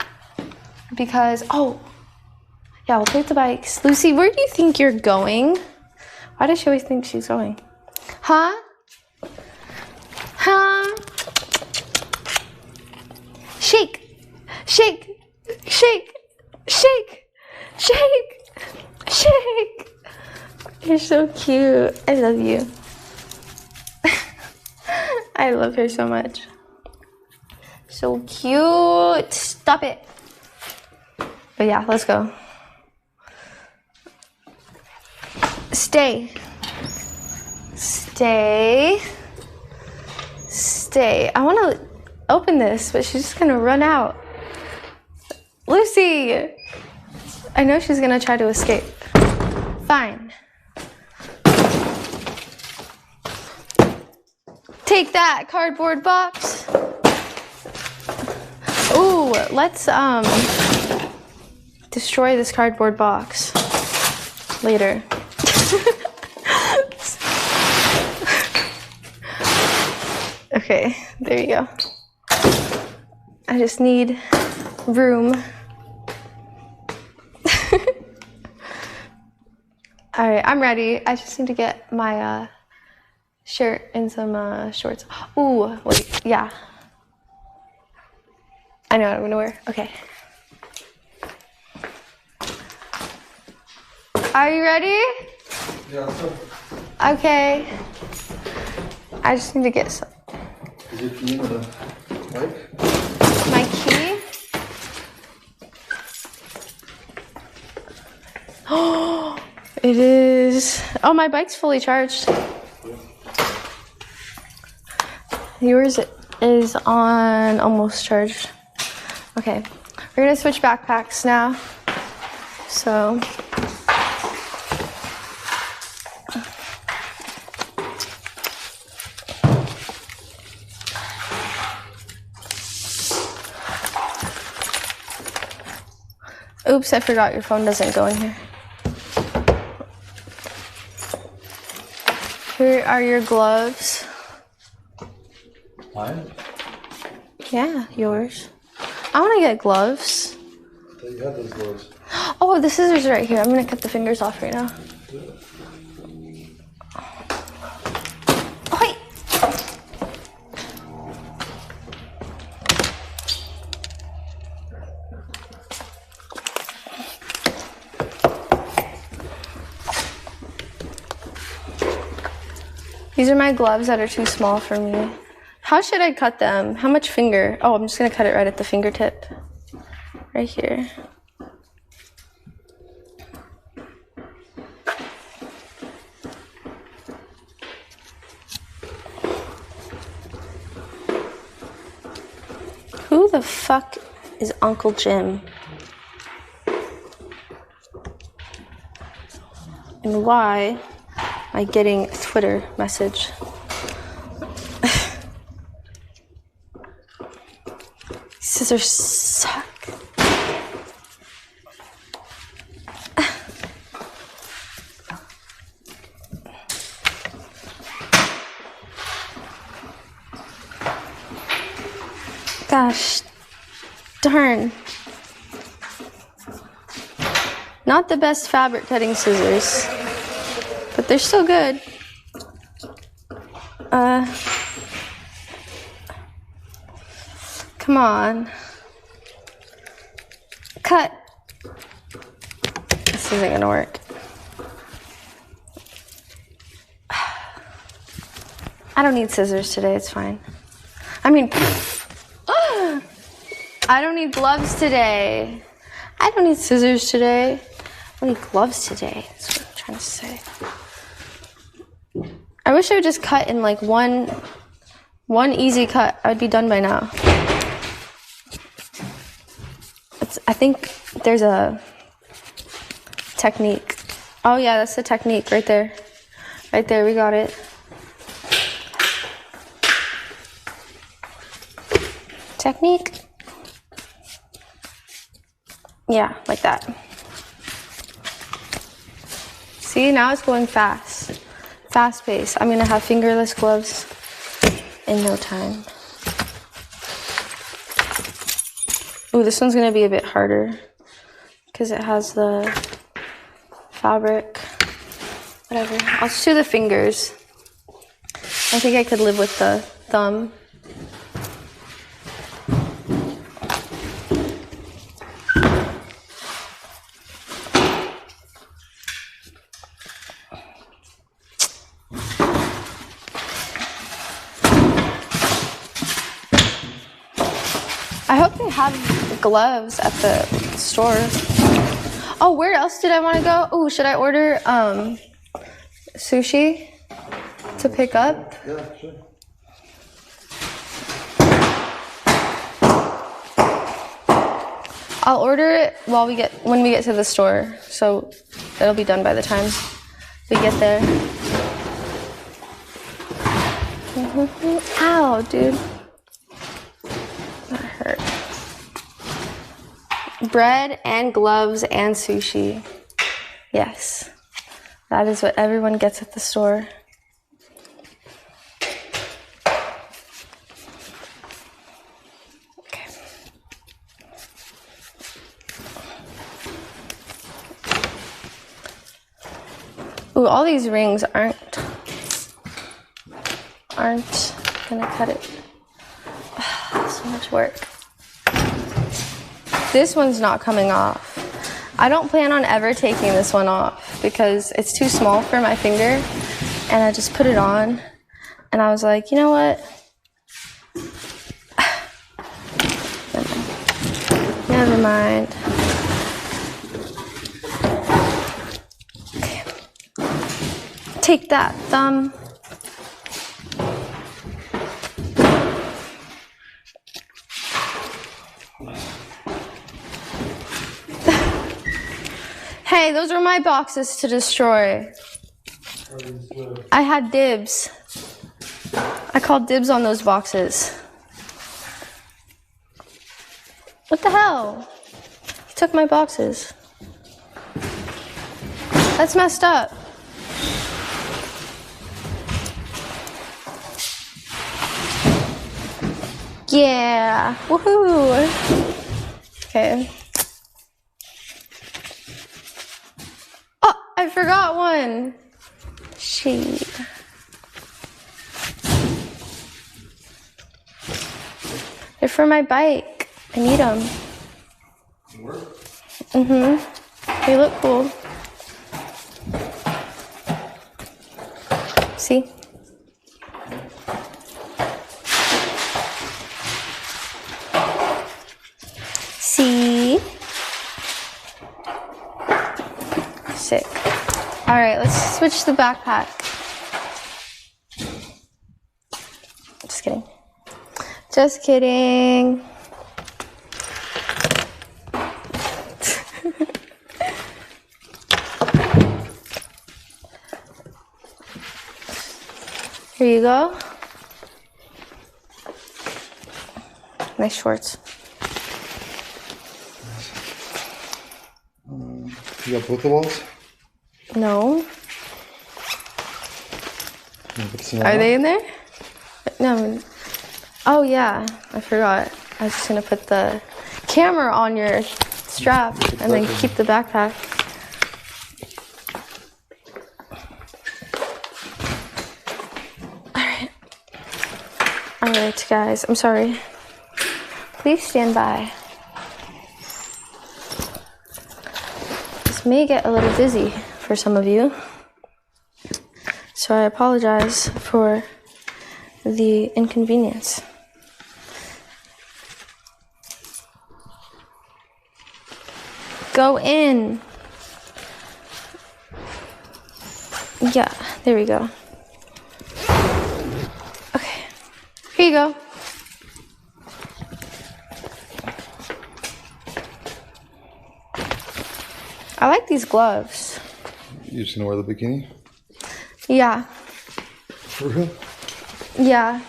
because, yeah, we'll take the bikes. Lucy, where do you think you're going? Why does she always think she's going? Huh? Shake, shake, shake, shake, shake, shake. You're so cute. I love you. I love her so much. So cute. Stop it. But yeah, let's go. Stay. Stay. Stay. I want to open this, but she's just going to run out. Lucy! I know she's going to try to escape. Fine. Take that, cardboard box. Ooh, let's destroy this cardboard box later. Okay, there you go. I just need room. All right, I'm ready. I just need to get my shirt and some shorts. Ooh, wait, yeah. I know what I'm gonna wear. Okay. Are you ready? Yeah, let's go. Okay. I just need to get some. Is your key in the bike? My key? Oh, it is. Oh, my bike's fully charged. Yours is on almost charged. Okay, we're gonna switch backpacks now. So. Oops, I forgot your phone doesn't go in here. Here are your gloves. Mine? Yeah, yours. I want to get gloves. I thought you had those gloves. Oh, the scissors are right here. I'm going to cut the fingers off right now. Oh, wait. These are my gloves that are too small for me. How should I cut them? How much finger? Oh, I'm just gonna cut it right at the fingertip. Right here. Who the fuck is Uncle Jim? And why am I getting a Twitter message? Scissors suck. Gosh darn. Not the best fabric cutting scissors, but they're still good. Come on. Cut. This isn't gonna work. I don't need scissors today, it's fine. I mean, I don't need gloves today. I don't need scissors today. I need gloves today. That's what I'm trying to say. I wish I would just cut in like one easy cut. I would be done by now. I think there's a technique. Oh yeah, that's the technique right there. Right there, we got it. Technique. Yeah, like that. See, now it's going fast. Fast pace. I'm gonna have fingerless gloves in no time. Ooh, this one's gonna be a bit harder because it has the fabric. Whatever. I'll just do the fingers. I think I could live with the thumb. I hope they have gloves at the store. Oh, where else did I want to go? Oh, should I order sushi to pick up? Yeah, sure. I'll order it when we get to the store, so it'll be done by the time we get there. Ow, dude. That hurt. Bread and gloves and sushi. Yes. That is what everyone gets at the store. Okay. Ooh, all these rings aren't gonna cut it. So much work. This one's not coming off. I don't plan on ever taking this one off because it's too small for my finger. And I just put it on and I was like, you know what? Never mind. Okay. Take that, thumb. Hey, those are my boxes to destroy. I had dibs. I called dibs on those boxes. What the hell? He took my boxes. That's messed up. Yeah. Woohoo. Okay. Oh, I forgot one. Shit. They're for my bike. I need them. Mm-hmm. They look cool. See? See? Sick. All right, let's switch the backpack. Just kidding. Just kidding. Here you go. Nice shorts. You got both the walls? No. Are they in there? No. Oh yeah, I forgot. I was just gonna put the camera on your strap and then keep the backpack. All right, guys, I'm sorry. Please stand by. This may get a little dizzy for some of you, so I apologize for the inconvenience. Go in. Yeah, there we go. Okay, here you go. I like these gloves. You just gonna wear the bikini? Yeah. For real? Yeah.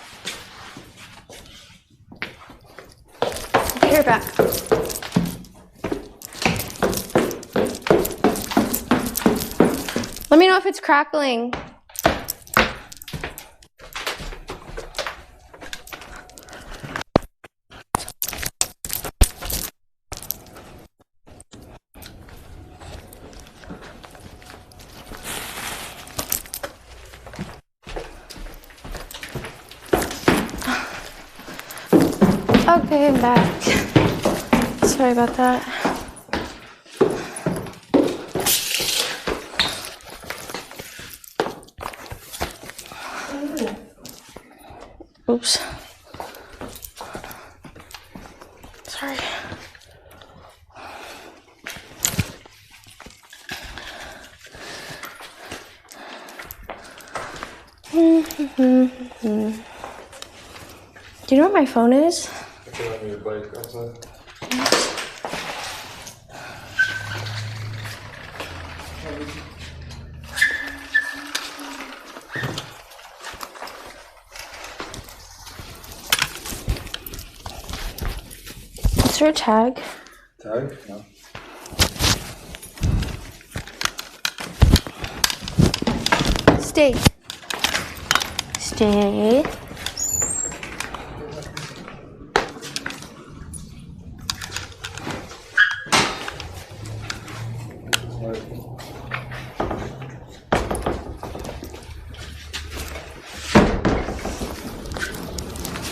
Here, back. Let me know if it's crackling. Okay, I'm back. Sorry about that. Oops. Sorry. Do you know where my phone is? I put it on your bike outside. Is there a tag? Tag? No. Stay. Stay.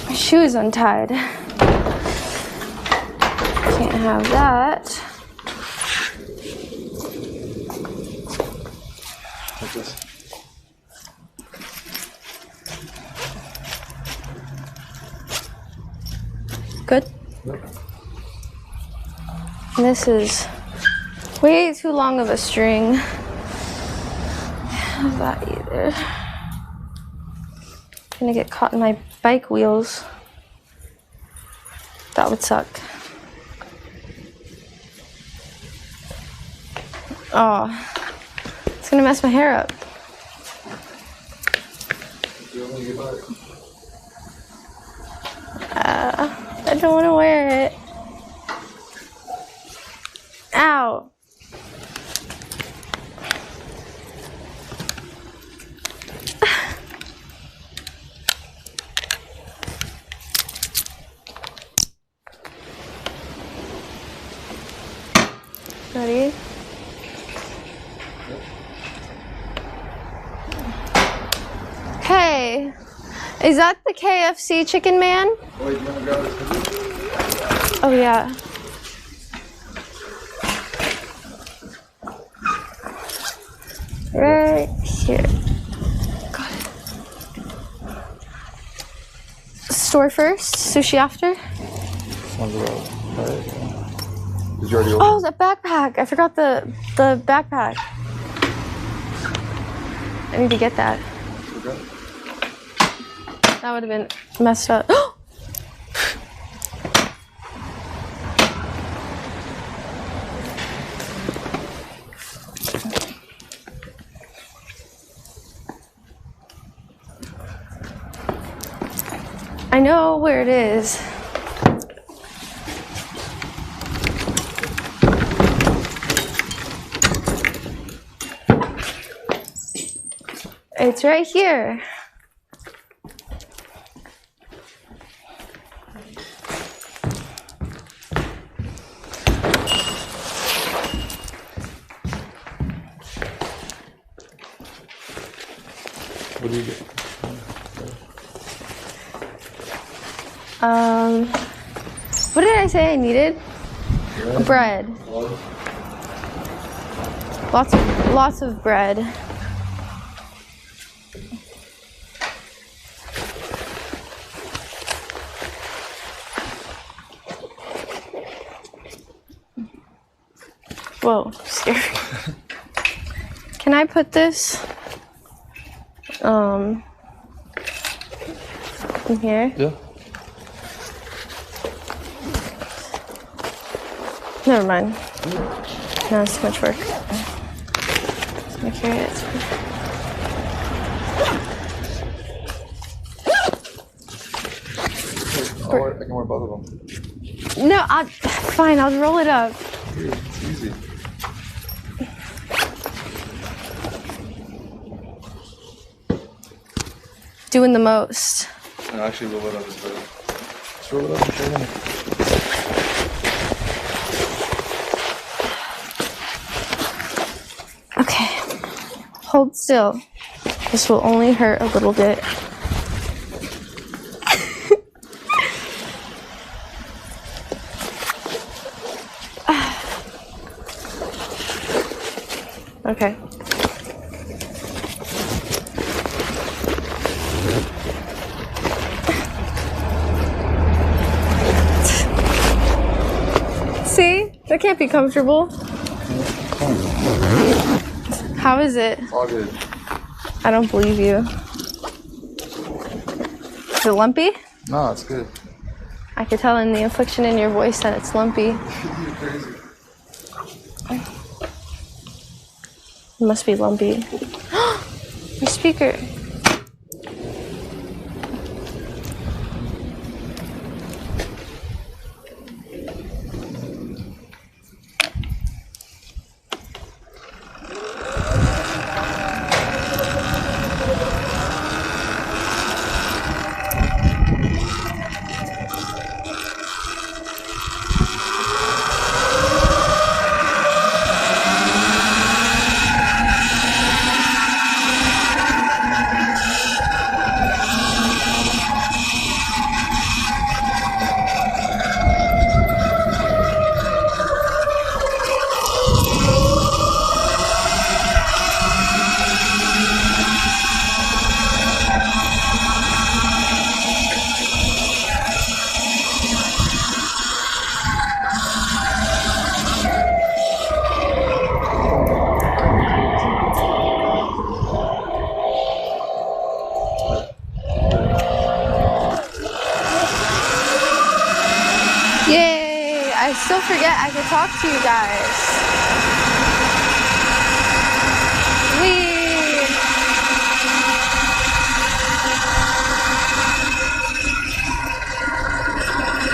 My shoe is untied. Okay. Can't have that. Like this. Good. Yep. This is way too long of a string. Not that either. Gonna get caught in my bike wheels. That would suck. Oh, it's gonna mess my hair up. I don't want to wear it. Ow. Ready? Hey, is that the KFC chicken man? Wait, you wanna grab this? Oh yeah. Right here. Got it. Store first, sushi after. Sounds about right. Did you already open? Oh, the backpack. I forgot the backpack. I need to get that. Okay. That would have been messed up. I know where it is. It's right here. What do you get? What did I say I needed? Bread. Lots of bread. Whoa, scary. Can I put this in here? Yeah. Never mind. No, it's too much work. Just gonna carry it. I can wear both of them. No, fine, I'll roll it up. Here, it's easy. Doing the most. No, actually, roll it up is better. Just roll it up and show them. Okay. Hold still. This will only hurt a little bit. Okay. See? That can't be comfortable. How is it? It's all good. I don't believe you. Is it lumpy? No, it's good. I could tell in the inflection in your voice that it's lumpy. You're crazy. It must be lumpy. Your speaker. I still forget I could talk to you guys.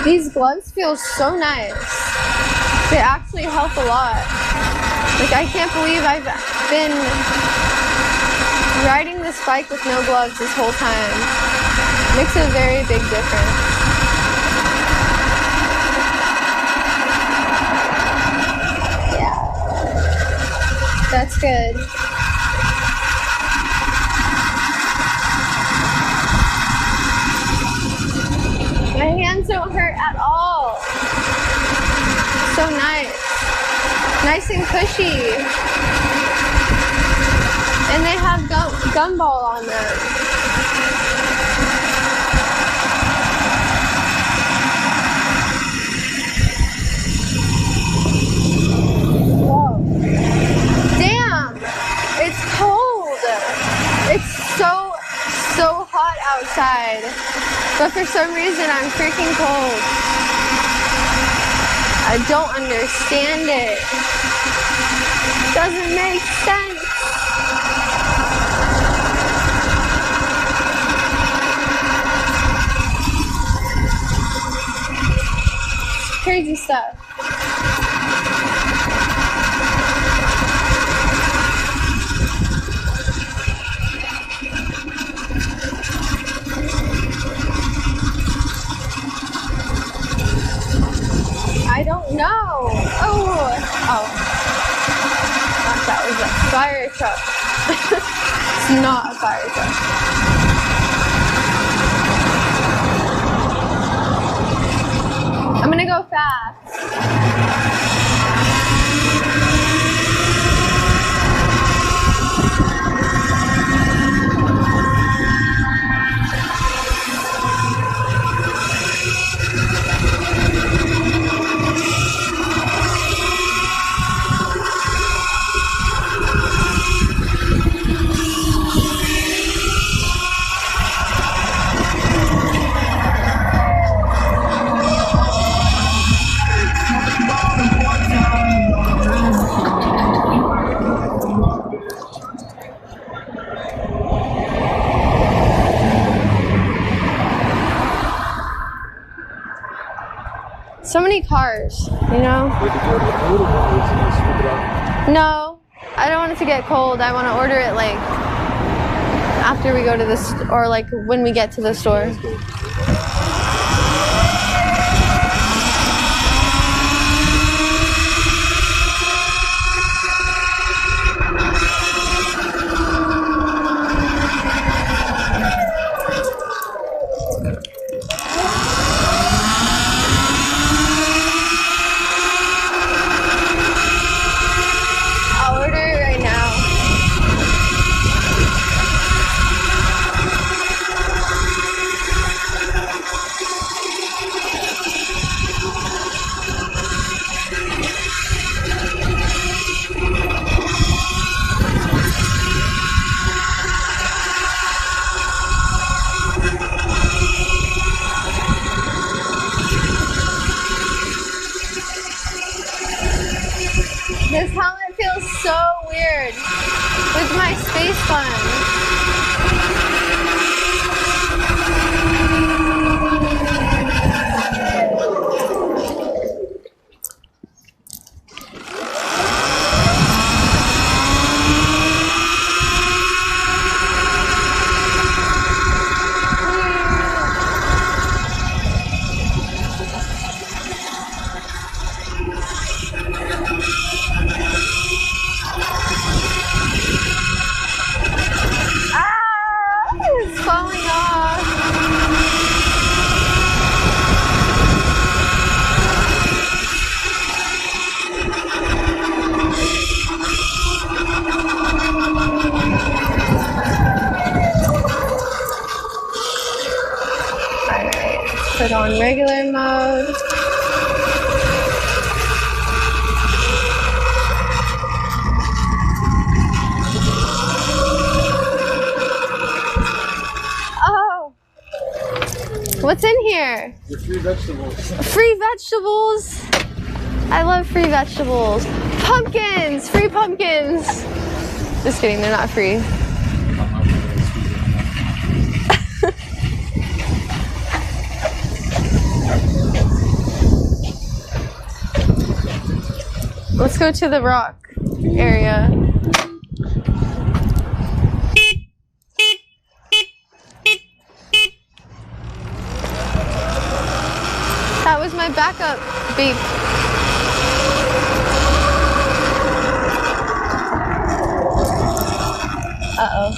These gloves feel so nice. They actually help a lot. Like, I can't believe I've been riding this bike with no gloves this whole time. Makes a very big difference. Yeah. That's good. My hands don't hurt at all. So nice. Nice and cushy. And they have gumball on them. Whoa. Damn! It's cold. It's so hot outside. But for some reason, I'm freaking cold. I don't understand it. Doesn't make sense. Crazy stuff. I don't know. Oh. That was a fire truck. It's not a fire truck. I'm gonna go fast. So many cars, you know? No, I don't want it to get cold. I want to order it like after we go to this, or like when we get to the store. This helmet feels so weird with my space bun. It's falling off. Alright, put on regular mode. What's in here? The free vegetables. Free vegetables. I love free vegetables. Pumpkins! Free pumpkins! Just kidding, they're not free. Let's go to the rock area. That was my backup beep. Uh-oh.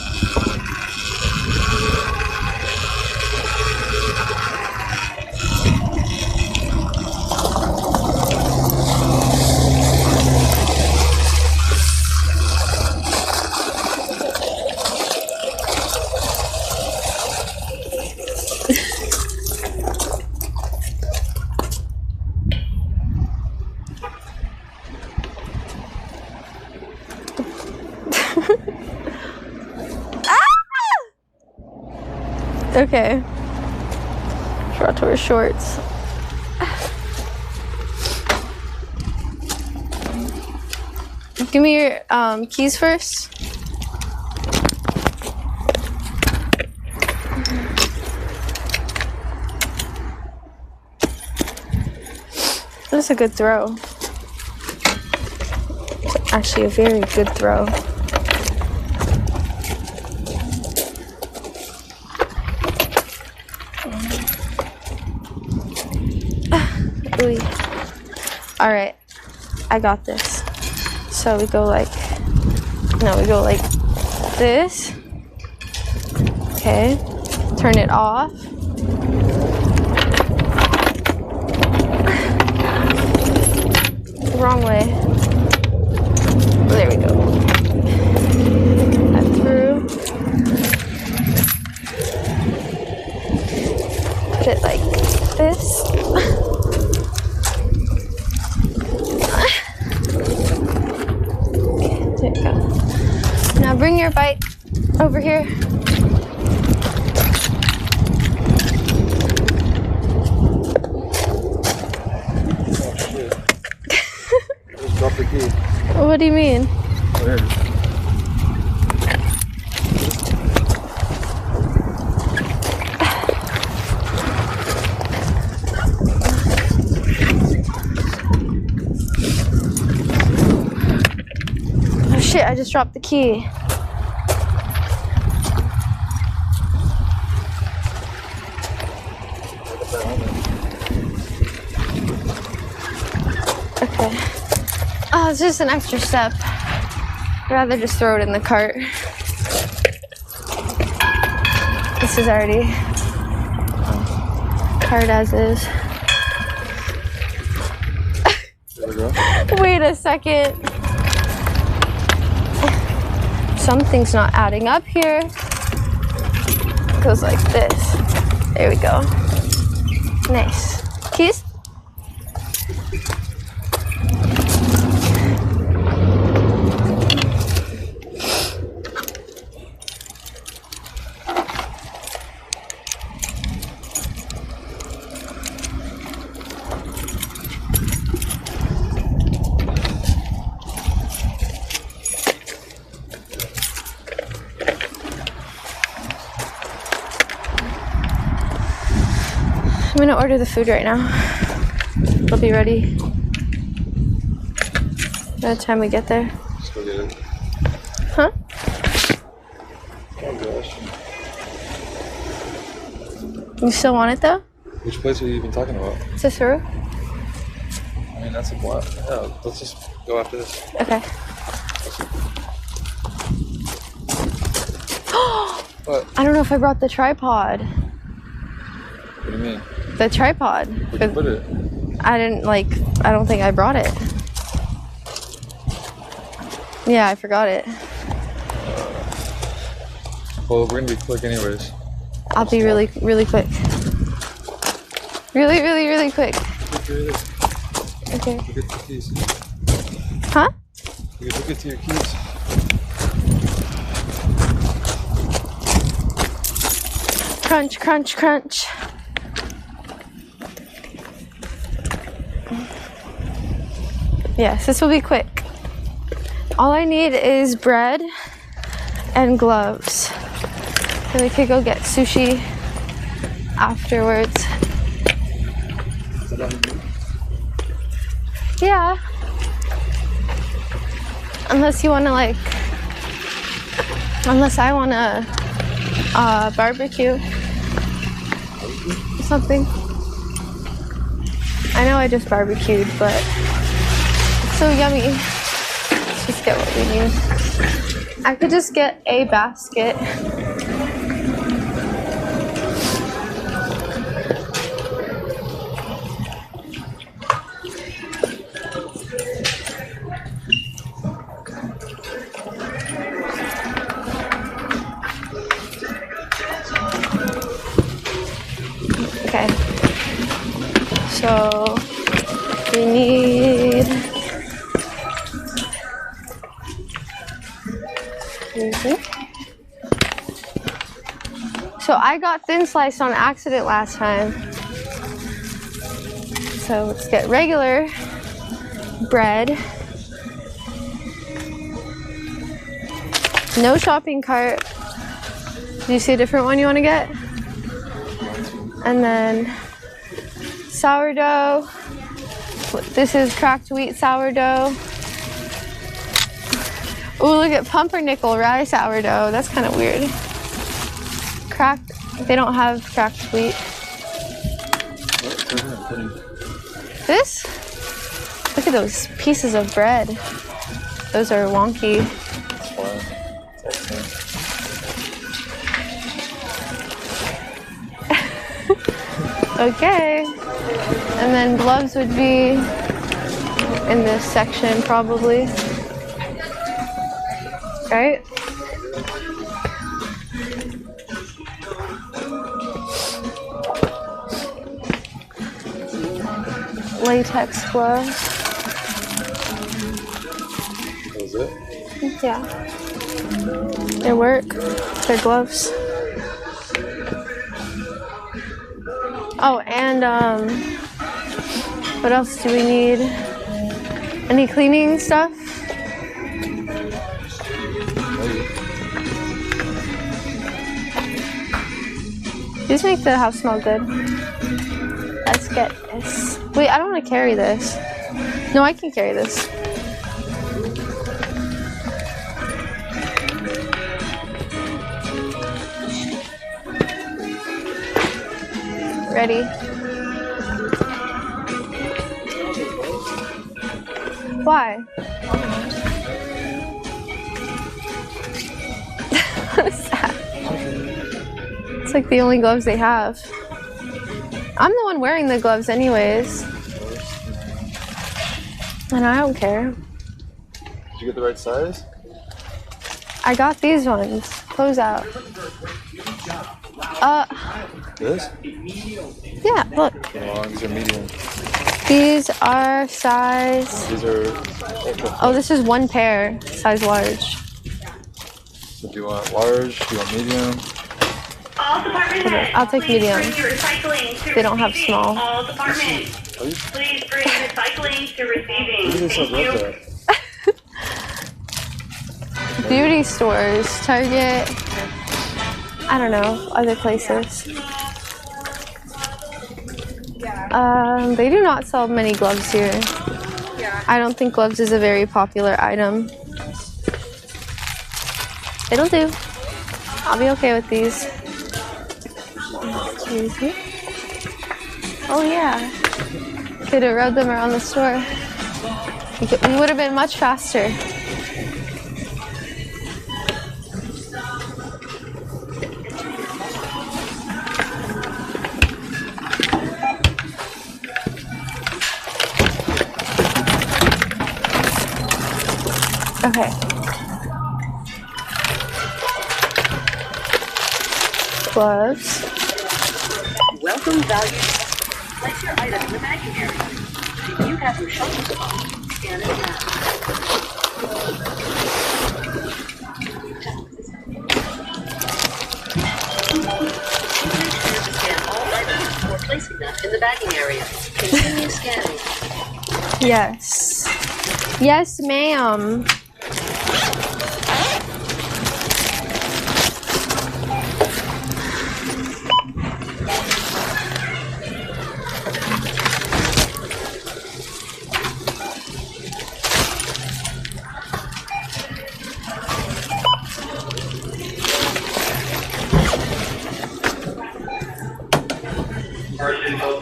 Okay. Forgot to wear shorts. Give me your keys first. That's a good throw. It's actually a very good throw. All right, I got this. So we go like, no, we go like this. Okay, turn it off. The wrong way. There we go. That through. Put it like this. There you go. Now bring your bite over here. Just drop the key. What do you mean? There. Oh shit, I just dropped the key. Okay. Oh, it's just an extra step. I'd rather just throw it in the cart. This is already cart as is. There we go. Wait a second. Something's not adding up here. Goes like this. There we go. Nice. Keys? I'm gonna order the food right now. It'll be ready by the time we get there. Let's go get it. Huh? Oh gosh. You still want it though? Which place are you even talking about? Cicero? I mean, that's a block. Yeah, let's just go after this. Okay. What? I don't know if I brought the tripod. What do you mean? The tripod. Where'd you put it? I don't think I brought it. Yeah, I forgot it. Well, we're gonna be quick anyways. I'll be really, really quick. Really, really, really quick. Okay. Look at the keys. Huh? Look at your keys. Crunch, crunch, crunch. Yes, this will be quick. All I need is bread and gloves. And we could go get sushi afterwards. Yeah. Unless you want to like, unless I want to barbecue something. I know I just barbecued, but it's so yummy. Let's just get what we need. I could just get a basket. Okay. So we need So I got thin sliced on accident last time. So let's get regular bread. No shopping cart. Do you see a different one you want to get? And then sourdough. This is cracked wheat sourdough. Oh, look at pumpernickel rye sourdough. That's kind of weird. Cracked. They don't have cracked wheat. This? Look at those pieces of bread. Those are wonky. Okay. And then gloves would be in this section probably. Right? Latex gloves. That was it? Yeah. They work. They're gloves. Oh, and what else do we need? Any cleaning stuff? These make the house smell good. Let's get this. Wait, I don't want to carry this. No, I can carry this. Ready? Why? What is that? It's like the only gloves they have. I'm the one wearing the gloves anyways. And I don't care. Did you get the right size? I got these ones. Close out. This? Yeah, look. Oh, these are medium. These are size... These are ultra. Oh, this is one pair. Size large. So do you want large? Do you want medium? All department heads, I'll take please medium. bring your recycling to They don't have receiving. small. All departments, Are you? please bring recycling to receiving. These are so Thank you. good. Beauty stores, Target, I don't know, other places. They do not sell many gloves here. I don't think gloves is a very popular item. It'll do. I'll be okay with these. Excuse me. Oh yeah. Could have rode them around the store. We would have been much faster. Okay. Gloves. Welcome, value. Place your item in the bagging area. If you have your shopping cart, scan it now. Make sure to scan all items before placing them in the bagging area. Continue scanning. Yes. Yes, ma'am.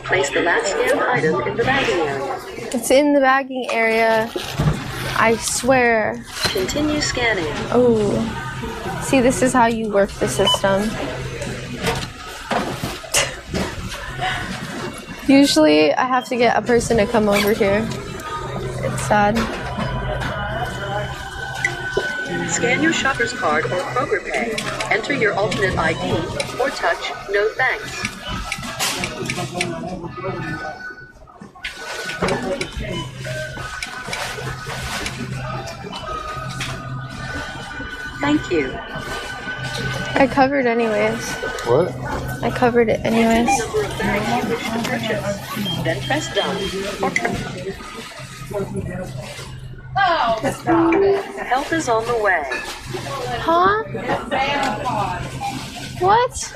Place the last scanned item in the bagging area. It's in the bagging area. I swear. Continue scanning. Oh. See, this is how you work the system. Usually, I have to get a person to come over here. It's sad. Scan your shopper's card or Kroger Pay. Enter your alternate ID or touch No Thanks. Thank you. I covered anyways. What? I covered it anyways. Number of bags you wish to purchase. Then press done. Help is on the way. Huh? What?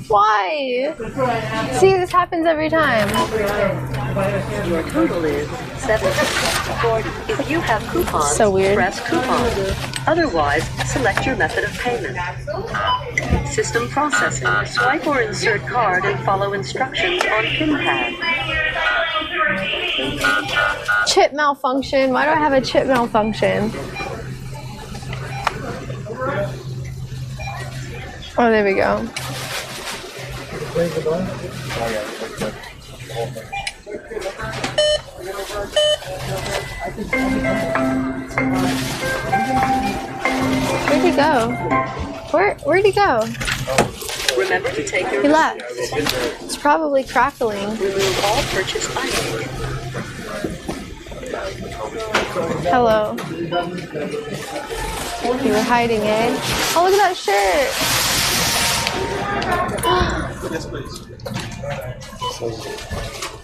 Why? See, this happens every time. Your total is $7.40. If you have coupons, So weird. press coupon. Otherwise, select your method of payment. System processing. Swipe or insert card and follow instructions on pin pad. Chip malfunction. Why do I have a chip malfunction? Oh, there we go. Where'd he go? Where'd he go? Remember to take your He left. receipt. It's probably crackling. Remove all purchased items. Hello. You were hiding, eh? Oh, look at that shirt.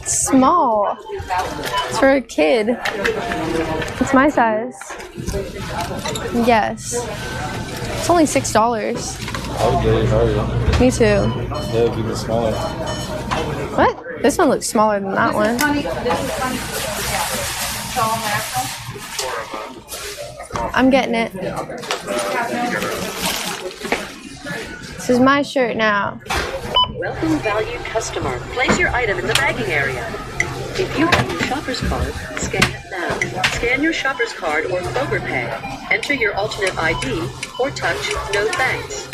It's small. It's for a kid. It's my size. Yes. It's only $6. I would get it harder. Me too. Yeah, it'd be the smaller. What? This one looks smaller than that one. I'm getting it. This is my shirt now. Welcome, valued customer. Place your item in the bagging area. If you have your shopper's card, scan it now. Scan your shopper's card or Kroger Pay. Enter your alternate ID or touch No Thanks.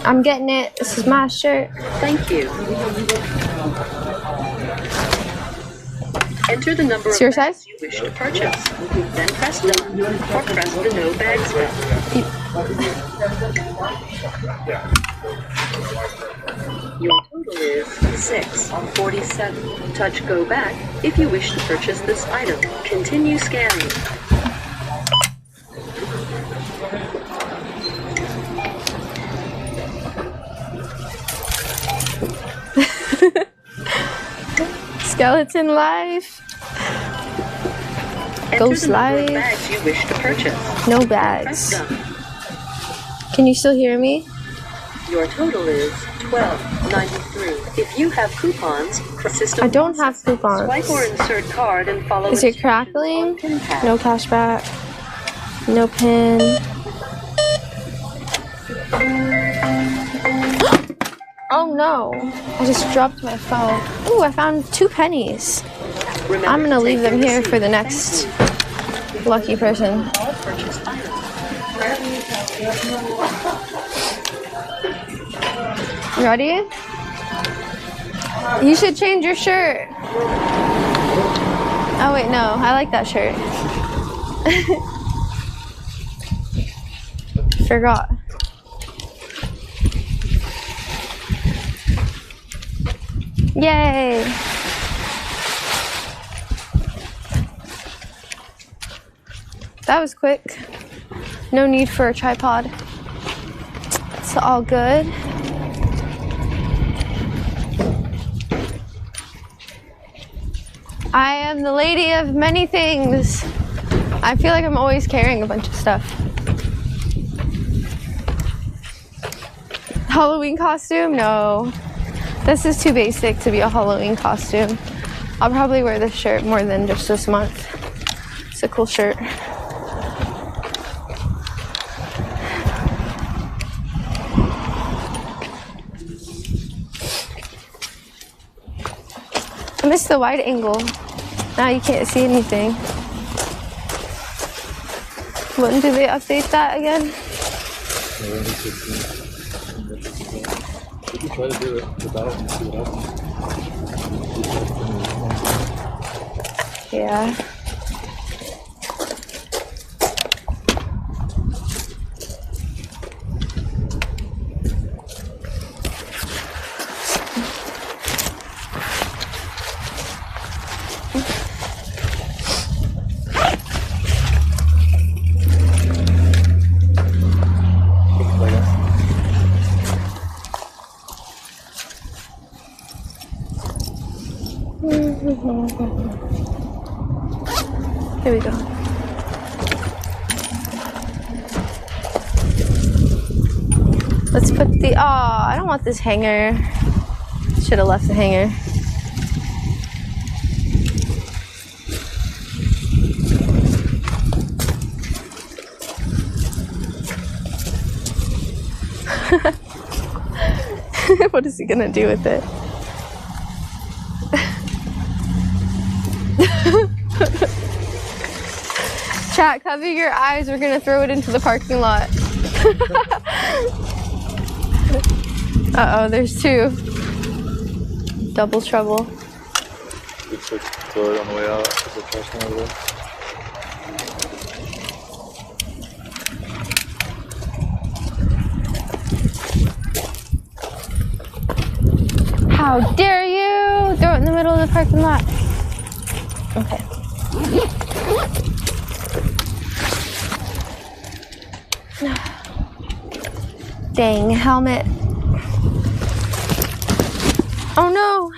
I'm getting it. This is my shirt. Thank you. Enter the number It's of your bags size? you wish to purchase. Then press done or press the No Bags button. Your total is $6.47. Touch Go Back if you wish to purchase this item. Continue scanning. Skeleton life. Enter Ghost the number of life. bags you wish to purchase. No Press bags. done. Can you still hear me? Your total is $12.93. If you have coupons, system I don't have coupons. swipe or insert card and follow Is it instructions crackling? on pin pad. No cashback. No pin. Oh no. I just dropped my phone. Ooh, I found 2 pennies. Remember I'm gonna to leave take them your here receipt. for the next lucky person. All purchased items. You ready? You should change your shirt. Oh wait, no. I like that shirt. Forgot. Yay! That was quick. No need for a tripod. It's all good. I am the lady of many things. I feel like I'm always carrying a bunch of stuff. Halloween costume? No. This is too basic to be a Halloween costume. I'll probably wear this shirt more than just this month. It's a cool shirt. I missed the wide angle. Now you can't see anything. When do they update that again? We can try to do it without and see what happens. Yeah. Here we go. Let's put the, I don't want this hanger. Should have left the hanger. What is he gonna do with it? Chat, cover your eyes. We're gonna throw it into the parking lot. Uh-oh, there's two. Double trouble. Looks like throw it on the way out. Is the trash can over there? How dare you throw it in the middle of the parking lot? Okay. Dang helmet. Oh no.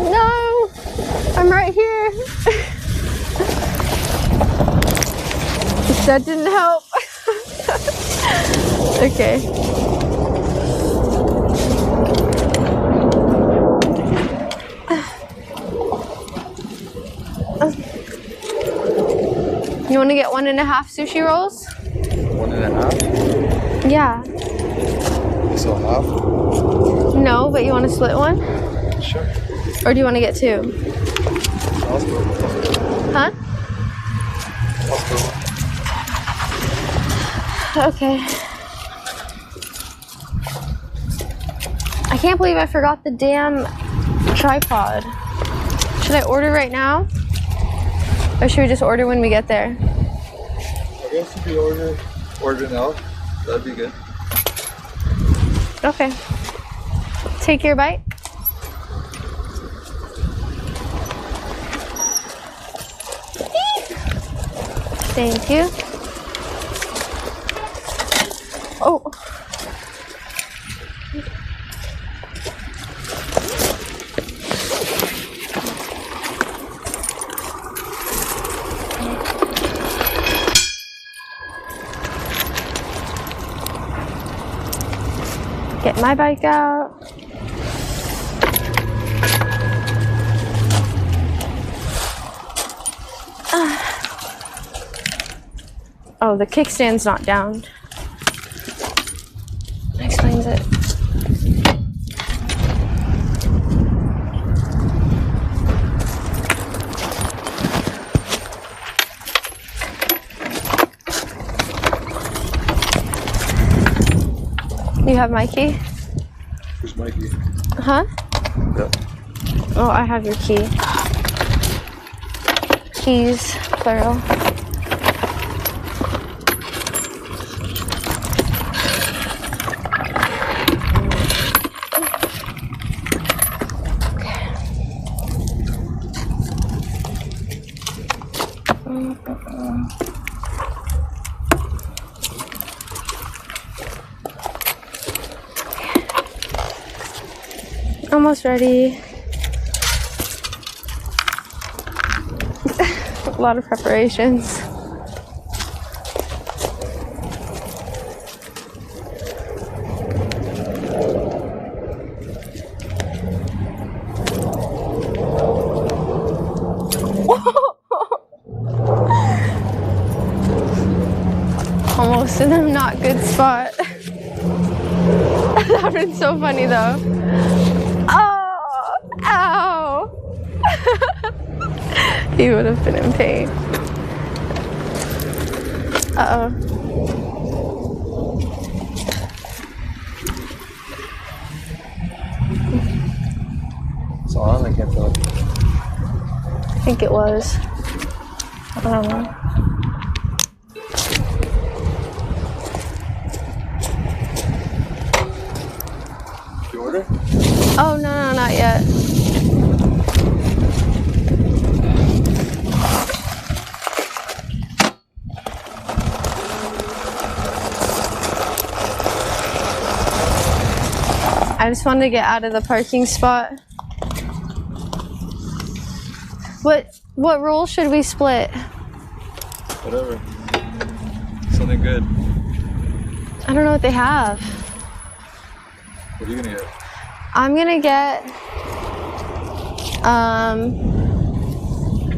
No, I'm right here. That didn't help. Okay. You want to get 1.5 sushi rolls? 1.5? Yeah. So half? No, but you want to split one? Sure. Or do you want to get 2? I'll split one. Huh? I'll split one. Okay. I can't believe I forgot the damn tripod. Should I order right now? Or should we just order when we get there? I guess if you order now, that'd be good. Okay. Take your bite. Thank you. Oh. Get my bike out. Oh, the kickstand's not down. Explains it. You have my key? Where's my key? Huh? Yep. Oh, I have your key. Keys, plural. Almost ready. A lot of preparations. Almost in a not good spot. That would been so funny though. Oh, ow. He would have been in pain. Uh-oh. It's on, I can't tell. I think it was. I don't know. Did you order? Oh, no, not yet. I just wanted to get out of the parking spot. What roll should we split? Whatever. Something good. I don't know what they have. What are you gonna get? I'm gonna get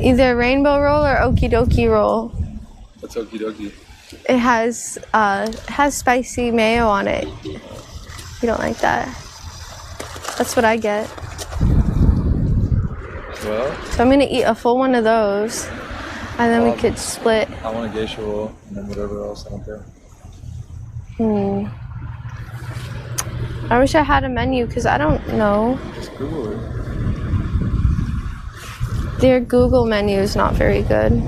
either rainbow roll or okie dokie roll. What's okie dokie? It has spicy mayo on it. You don't like that? That's what I get. Well, So I'm gonna eat a full one of those, and then we could split. I want a geisha roll and then whatever else, I don't care. I wish I had a menu because I don't know. Just Google it. Their Google menu is not very good.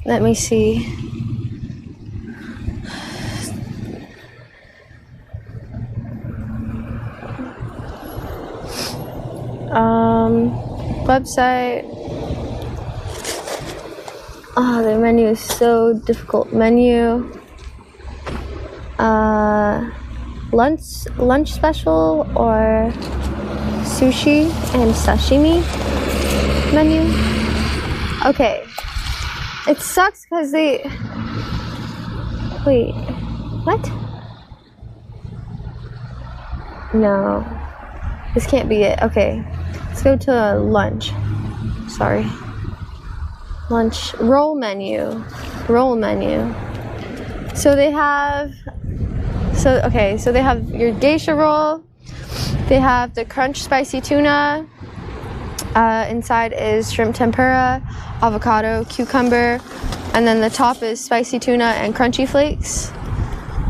Let me see. Website. Oh, their menu is so difficult. Menu. Lunch special or sushi and sashimi menu. Okay. It sucks because they... Wait. What? No. This can't be it. Okay. Let's go to lunch. Sorry. Lunch. Roll menu. Roll menu. So they have... So they have your geisha roll. They have the crunch spicy tuna. Inside is shrimp tempura, avocado, cucumber, and then the top is spicy tuna and crunchy flakes.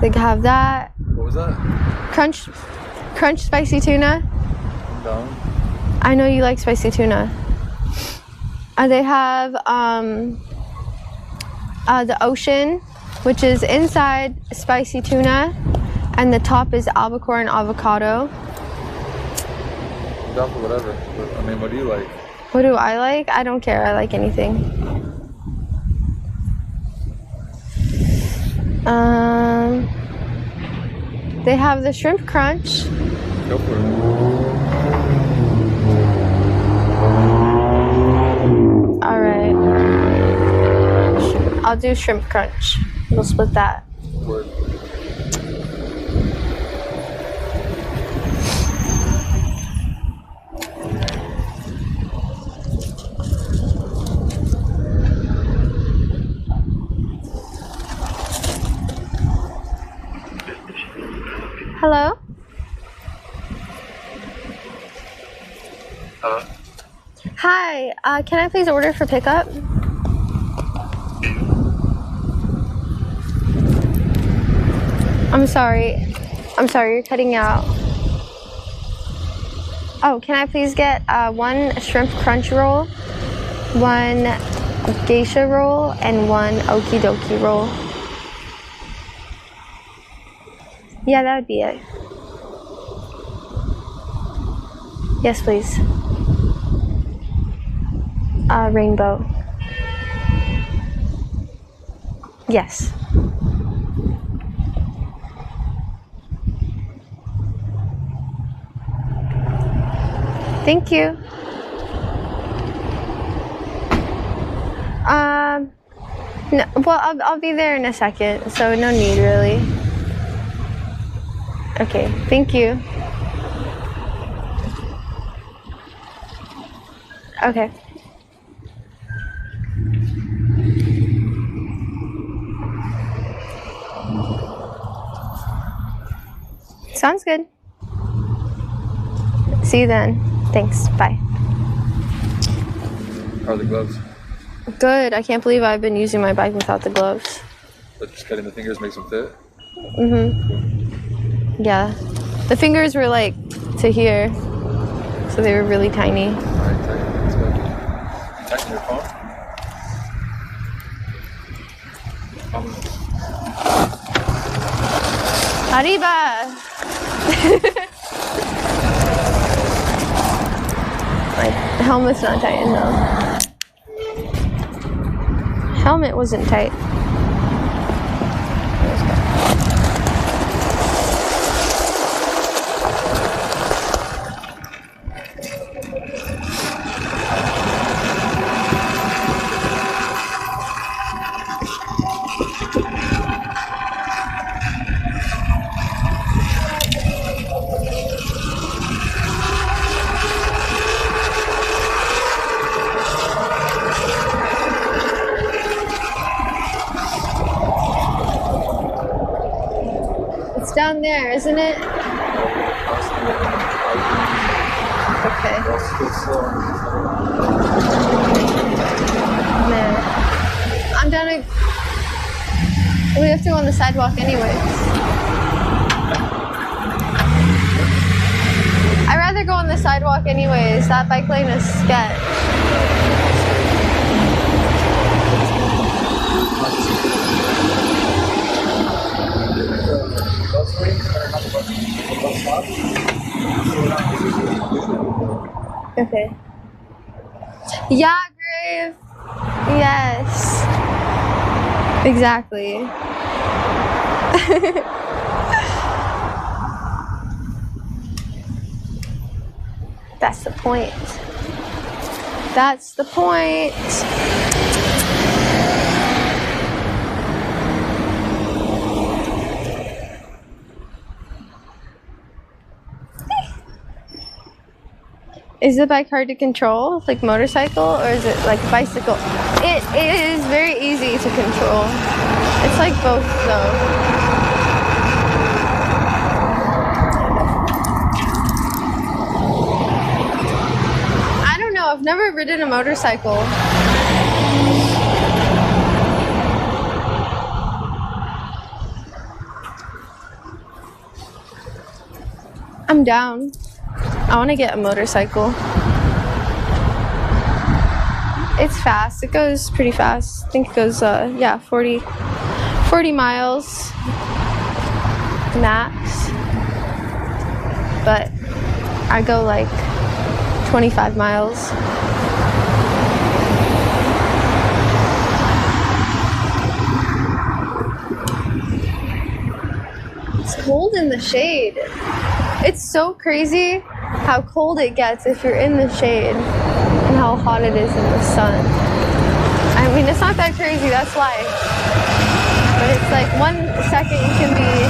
They have that. What was that? Crunch spicy tuna. I'm down. I know you like spicy tuna. They have the ocean, which is inside spicy tuna, and the top is albacore and avocado. I'm down for whatever. I mean, what do you like? What do I like? I don't care. I like anything. They have the shrimp crunch. Go for it. All right. I'll do shrimp crunch. We'll split that. Word. Hello? Hello? Hi, can I please order for pickup? I'm sorry, you're cutting out. Oh, can I please get one shrimp crunch roll, one geisha roll, and one okie dokie roll? Yeah, that would be it. Yes, please. Rainbow. Yes. Thank you. No, well, I'll be there in a second, so no need really. Okay, thank you. Okay. Sounds good. See you then. Thanks. Bye. How are the gloves? Good. I can't believe I've been using my bike without the gloves. But just cutting the fingers makes them fit? Yeah. The fingers were like to here, so they were really tiny. Alright, tight. That's good. Tighten your phone? Arriba! My helmet's not tightened though. Helmet wasn't tight. It's down there, isn't it? Okay. Man. I'm down to... We have to go on the sidewalk anyways. I'd rather go on the sidewalk anyways. That bike lane is sketch. Okay. Yeah, Grave. Yes. Exactly. That's the point. That's the point. Is the bike hard to control, like motorcycle, or is it like bicycle? It is very easy to control. It's like both though. I don't know, I've never ridden a motorcycle. I'm down. I want to get a motorcycle. It's fast. It goes pretty fast. I think it goes, yeah, 40 miles max. But I go like 25 miles. It's cold in the shade. It's so crazy how cold it gets if you're in the shade and how hot it is in the sun. I mean, it's not that crazy, that's life. But it's like 1 second you can be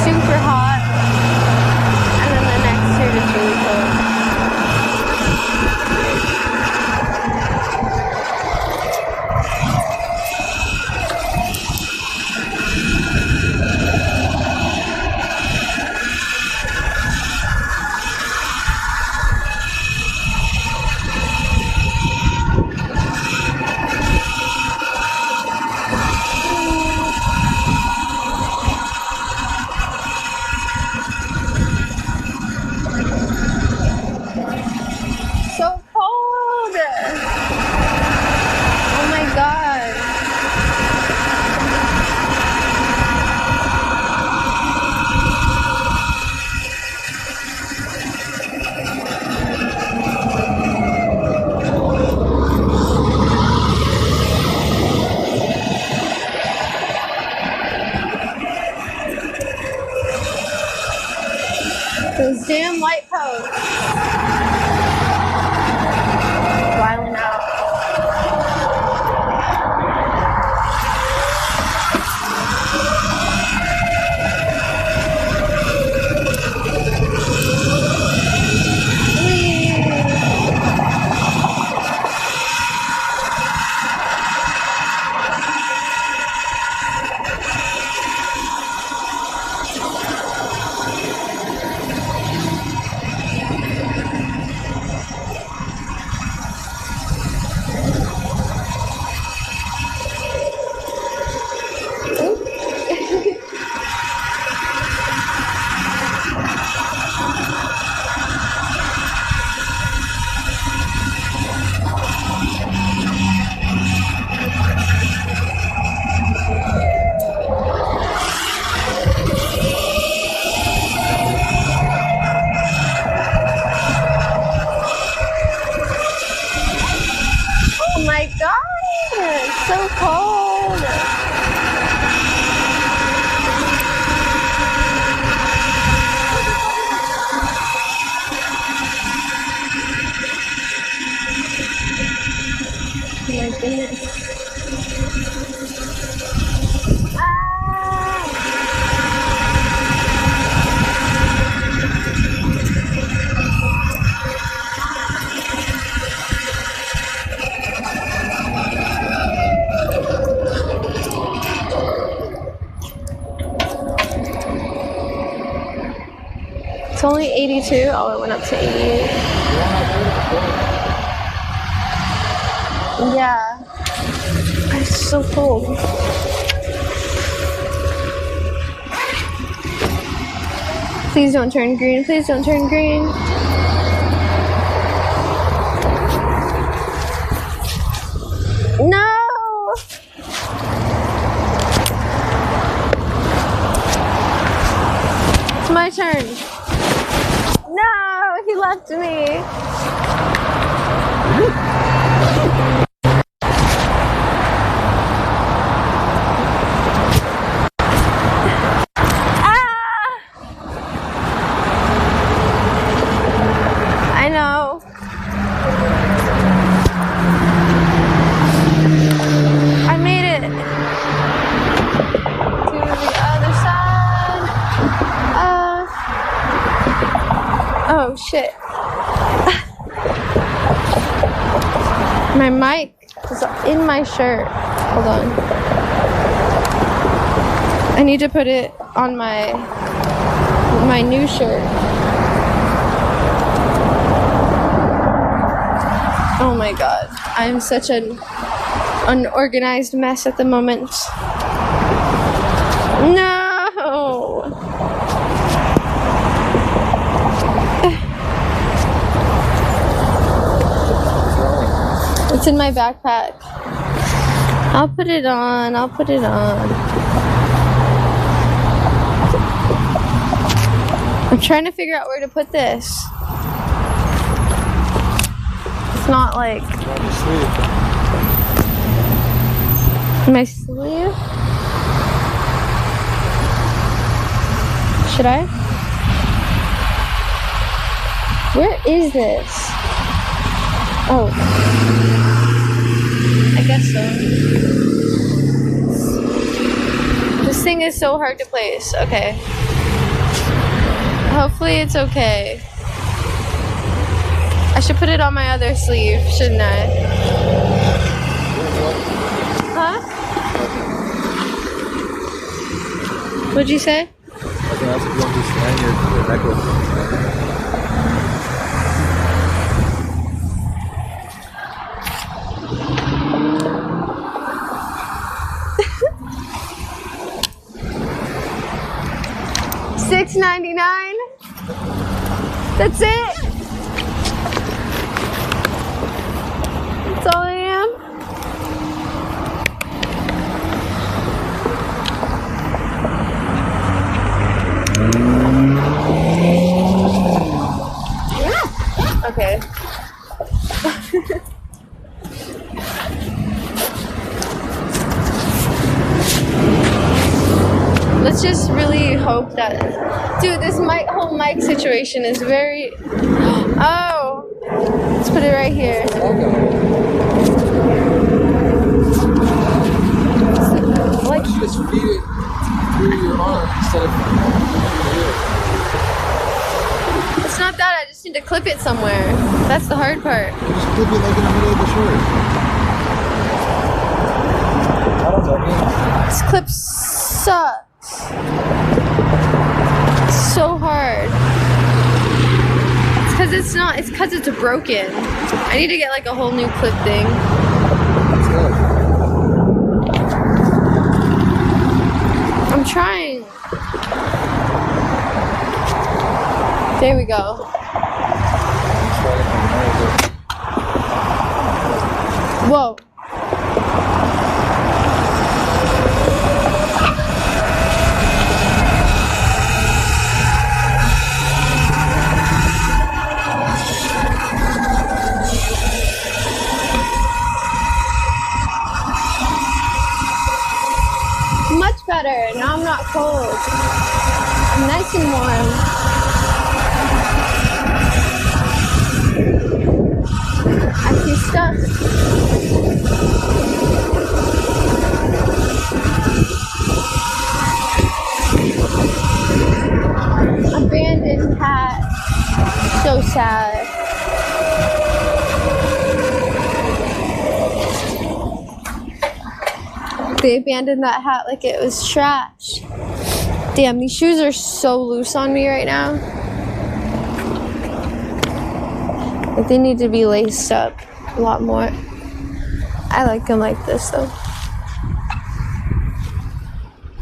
super hot and then the next you're just really cold. Those damn light posts. It's only 82. Oh, it went up to 88. Yeah. It's so cold. Please don't turn green. Please don't turn green. No! It's my turn. No! He left me. I know. I made it to the other side. Oh shit. My mic is in my shirt. Hold on. I need to put it on my new shirt. Oh my god, I'm such an unorganized mess at the moment. No! It's in my backpack. I'll put it on, I'll put it on. I'm trying to figure out where to put this. It's not like my sleeve. Should I? Where is this? Oh, I guess so. This thing is so hard to place. Okay. Hopefully it's okay. I should put it on my other sleeve, shouldn't I? Huh? What'd you say? I can ask if you want to stand your necklace. $6.99. That's it. That's all I am. Okay. Let's just really hope that, dude, this whole mic situation is very, oh, let's put it right here. Like, You just feed it through your arm instead of it's not that, I just need to clip it somewhere. That's the hard part. you just clip it like in the middle of the shirt. I don't know. This clip sucks. So hard. It's because it's broken. I need to get like a whole new clip thing. I'm trying. There we go. Whoa. Much better. Now I'm not cold. I'm nice and warm. I see stuff. Abandoned hat. So sad. They abandoned that hat like it was trash. Damn, these shoes are so loose on me right now. But they need to be laced up a lot more. I like them like this though.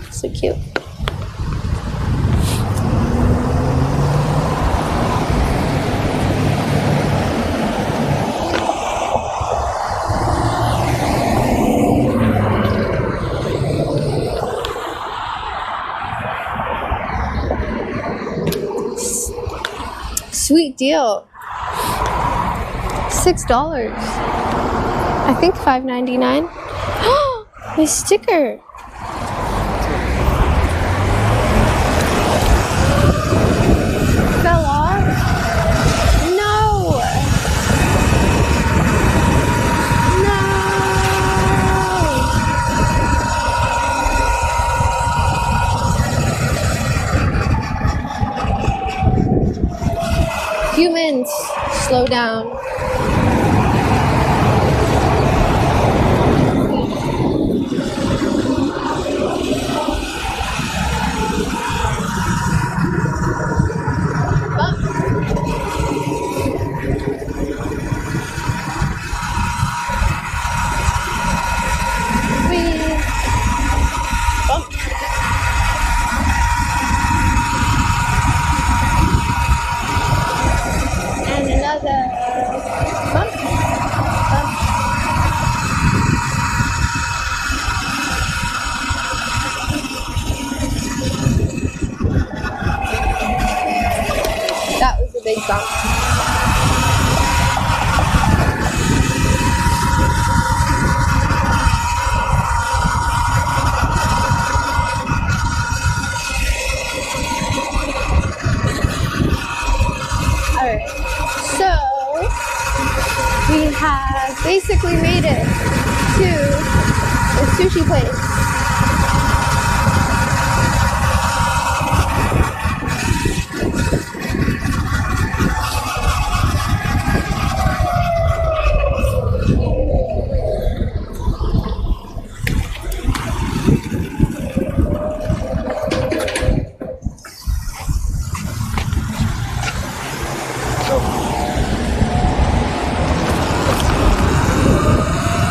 So cute. Sweet deal. $6. I think $5.99. My sticker. Fell off? No. No. Humans, slow down. And another bump. That was a big bump. Alright, so we have basically made it to the sushi place.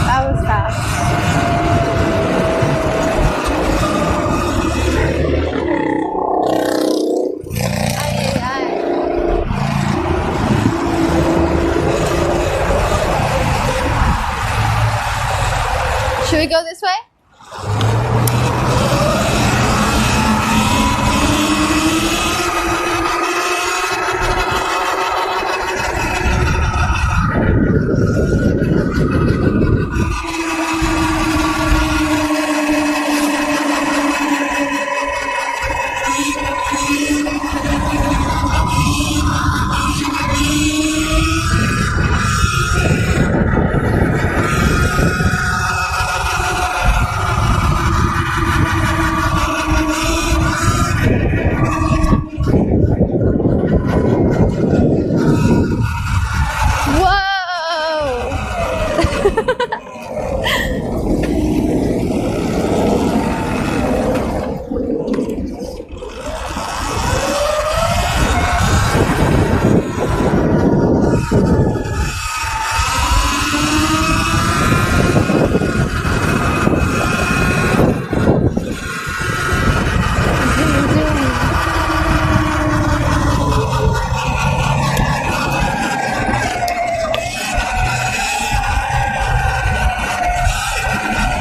That was fast. Ay, ay, ay. Should we go this way?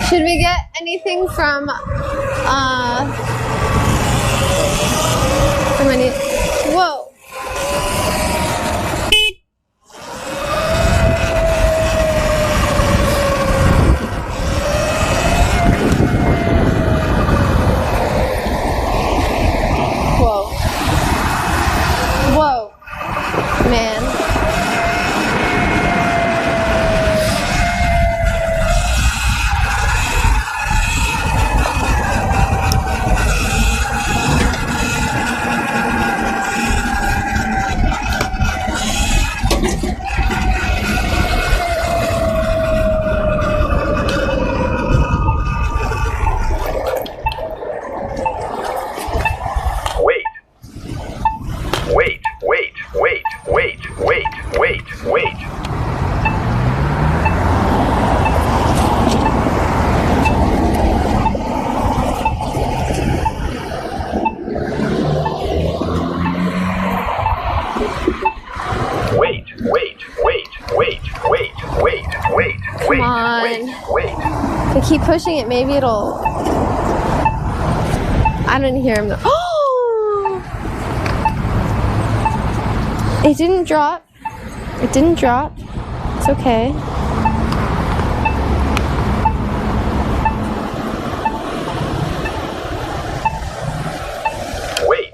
Should we get anything from any? Whoa. Whoa. Whoa. Man. I keep pushing it, maybe it'll... I didn't hear him though. Oh! It didn't drop. It didn't drop. It's okay. Wait.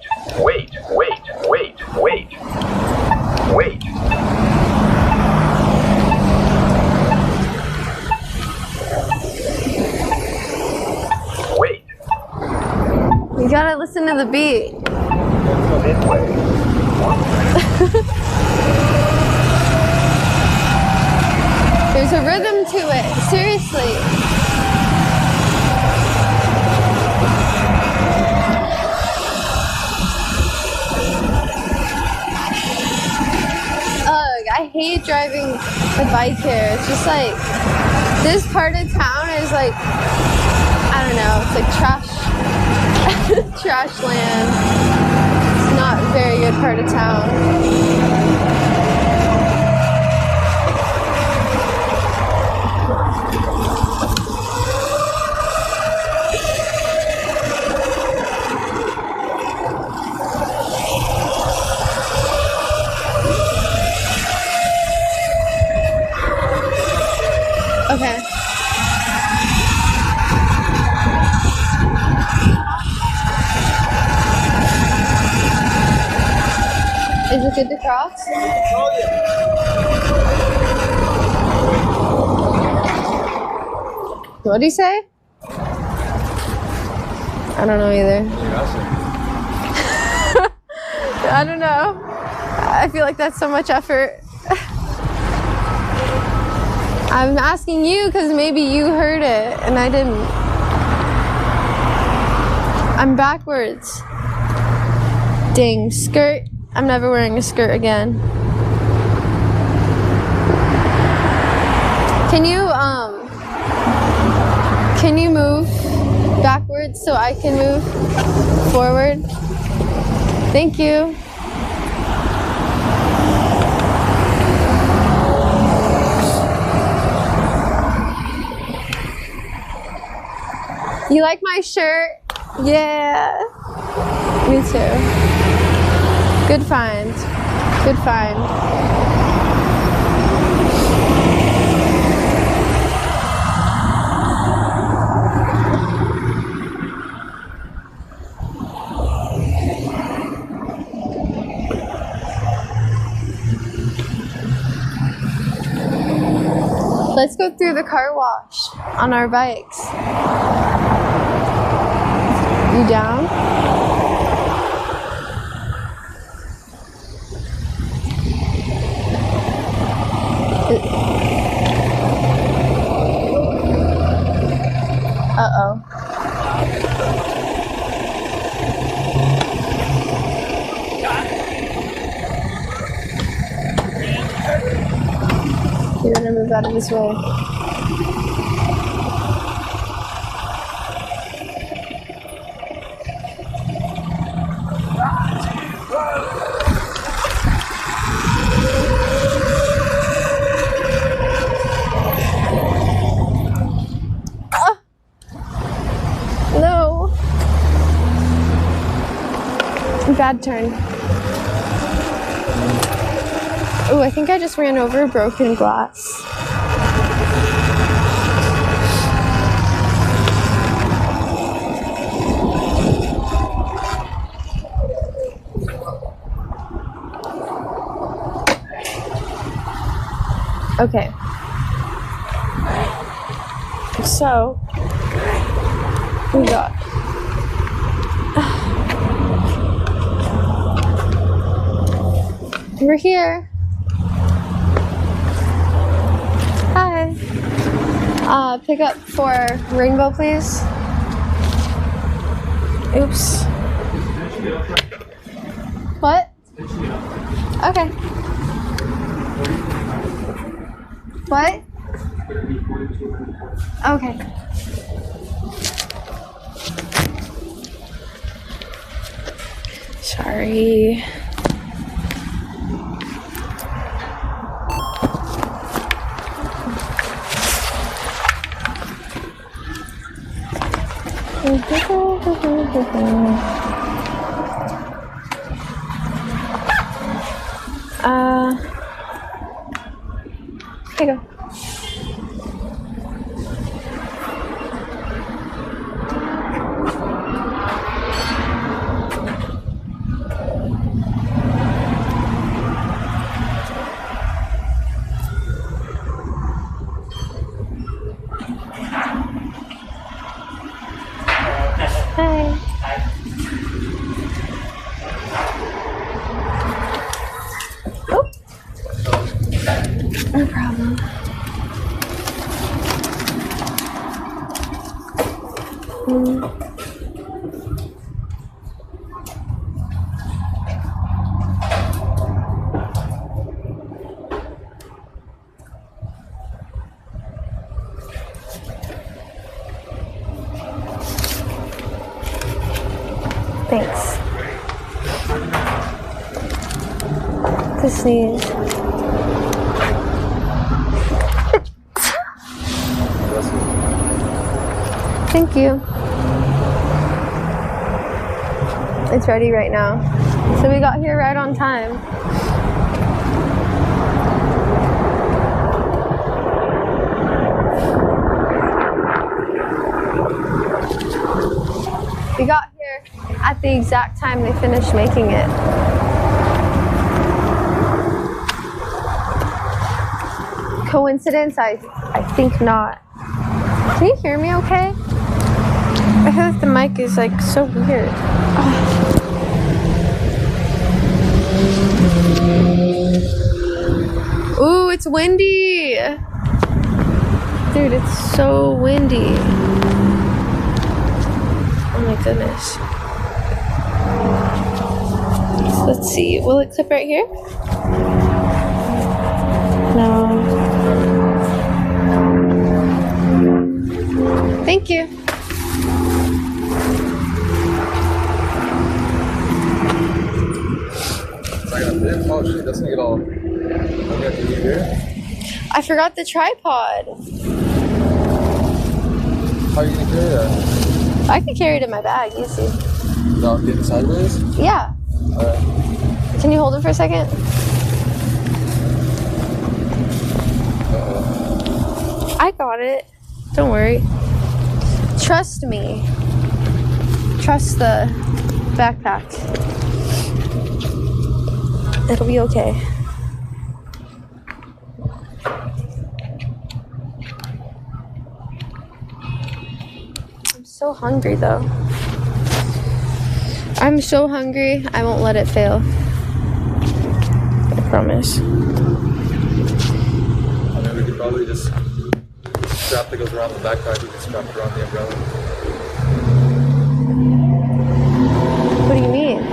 You gotta listen to the beat. There's a rhythm to it, seriously. Ugh, I hate driving the bike here. It's just like, this part of town is like, I don't know, it's like trash land. It's not a very good part of town. Okay. Is it good to cross? What do you say? I don't know either. I don't know. I feel like that's so much effort. I'm asking you because maybe you heard it and I didn't. I'm backwards. Dang, skirt. I'm never wearing a skirt again. Can you move backwards so I can move forward? Thank you. You like my shirt? Yeah. Me too. Good find. Good find. Let's go through the car wash on our bikes. You down? Uh-oh. You're gonna move out of this way. No. Bad turn. Oh, I think I just ran over broken glass. Okay. So, we got we're here. Hi. Pick up for Rainbow, please. Oops. What? Okay. What? Okay. Sorry. Here you go. Hi. Oh. No problem. Thanks. To sneeze. Thank you. It's ready right now. So we got here right on time. We got here at the exact time they finished making it. Coincidence? I think not. Can you hear me okay? I feel like the mic is like so weird. Ooh, it's windy! Dude, it's so windy. Oh my goodness. So let's see. Will it clip right here? No. Thank you. Oh shit, that's gonna get all. I forgot the tripod. How are you gonna carry that? I can carry it in my bag, easy. Without getting sideways? Yeah. Alright. Can you hold it for a second? I got it. Don't worry. Trust me. Trust the backpack. It'll be okay. I'm so hungry though. I'm so hungry, I won't let it fail. I promise. I mean, we could probably just strap that goes around the backpack, we can strap it around the umbrella. What do you mean?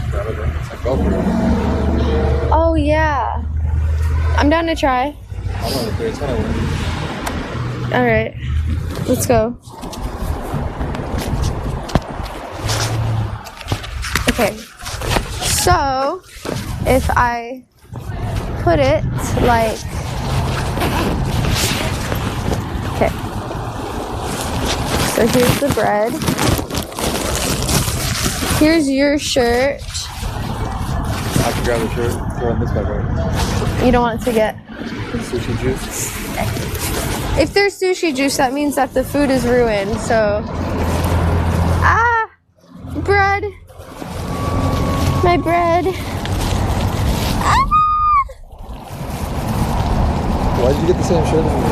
Strap it around. It's like GoPro. Oh yeah. I'm down to try. I don't know, it's kind of windy. Alright. Let's go. Okay. So if I put it like okay. So here's the bread. Here's your shirt. I can grab the shirt, throw it in this bag, right? You don't want it to get. Sushi juice. If there's sushi juice, that means that the food is ruined, so. Ah! Bread! My bread. Ah! Why did you get the same shirt as me?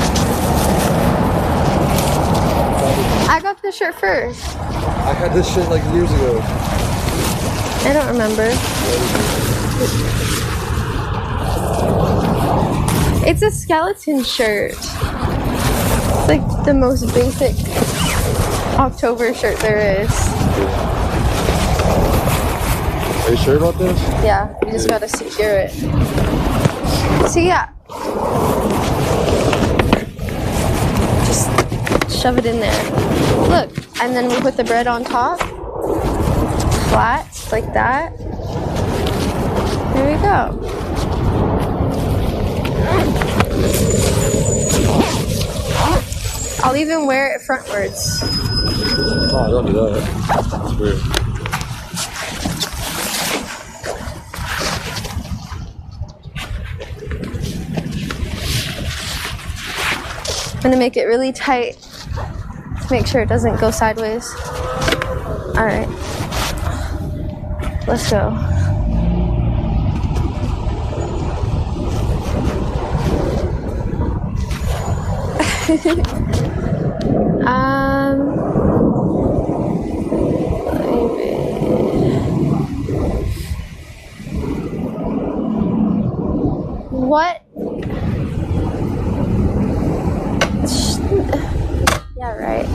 I got the shirt first. I had this shit like years ago. I don't remember. It's a skeleton shirt. It's like the most basic October shirt there is. Are you sure about this? Yeah, we just gotta secure it. So yeah. Just shove it in there. Look, and then we put the bread on top. Flat, like that. There we go. I'll even wear it frontwards. Oh, don't do that. That's weird. I'm gonna make it really tight to make sure it doesn't go sideways. All right, let's go. What? Yeah, right.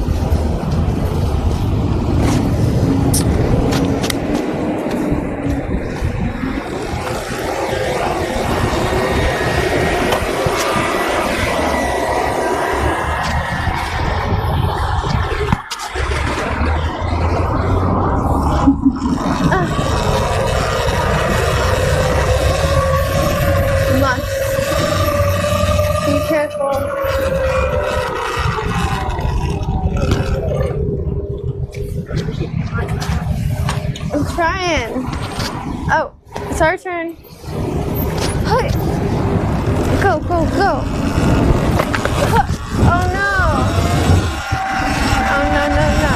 Be careful. I'm trying. Oh, it's our turn. Hey. Go, go, go. Oh no. Oh no, no, no.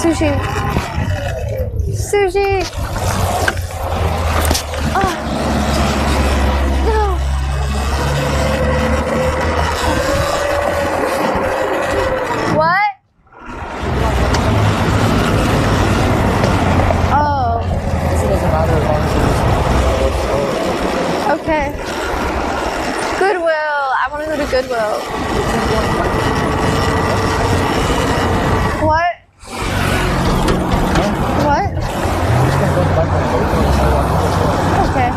Sushi. Sushi. Oh. No. What? Oh. It doesn't matter as long as Okay. Goodwill. I want to go to Goodwill. What? What? Okay.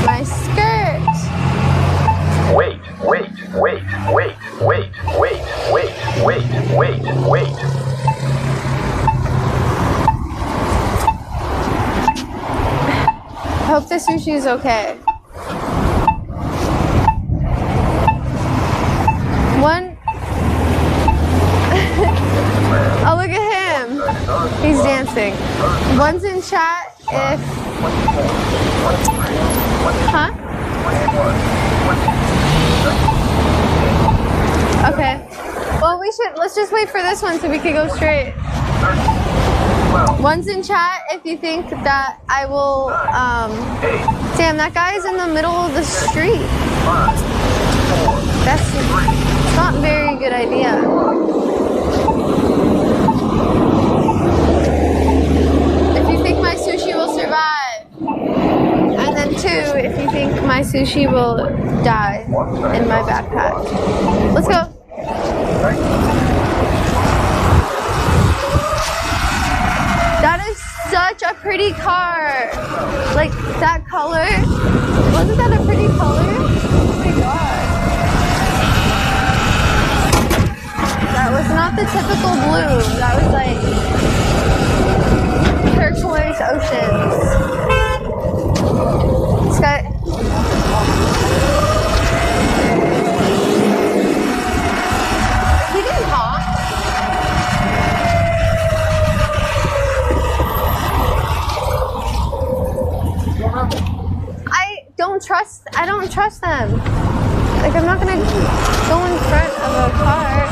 My skirt. I hope the sushi is okay. One. Oh, look at him. He's dancing. One's in chat if. Huh? Okay. Well, let's just wait for this one so we can go straight. One's in chat if you think that I will, damn, that guy's in the middle of the street. That's not a very good idea. If you think my sushi will survive. And then 2, if you think my sushi will die in my backpack. Let's go. That is such a pretty car. Like, that color. Wasn't that a pretty color? Oh my god. That was not the typical blue. That was like turquoise oceans. This guy. He didn't honk. I don't trust them. Like, I'm not gonna go in front of a car.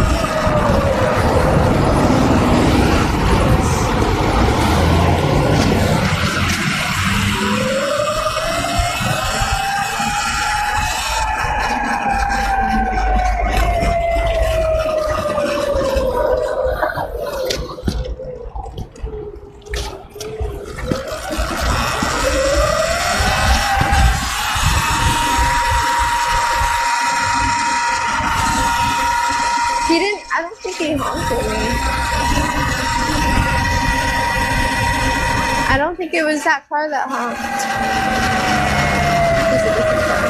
think it was that car that honked. It was a different car.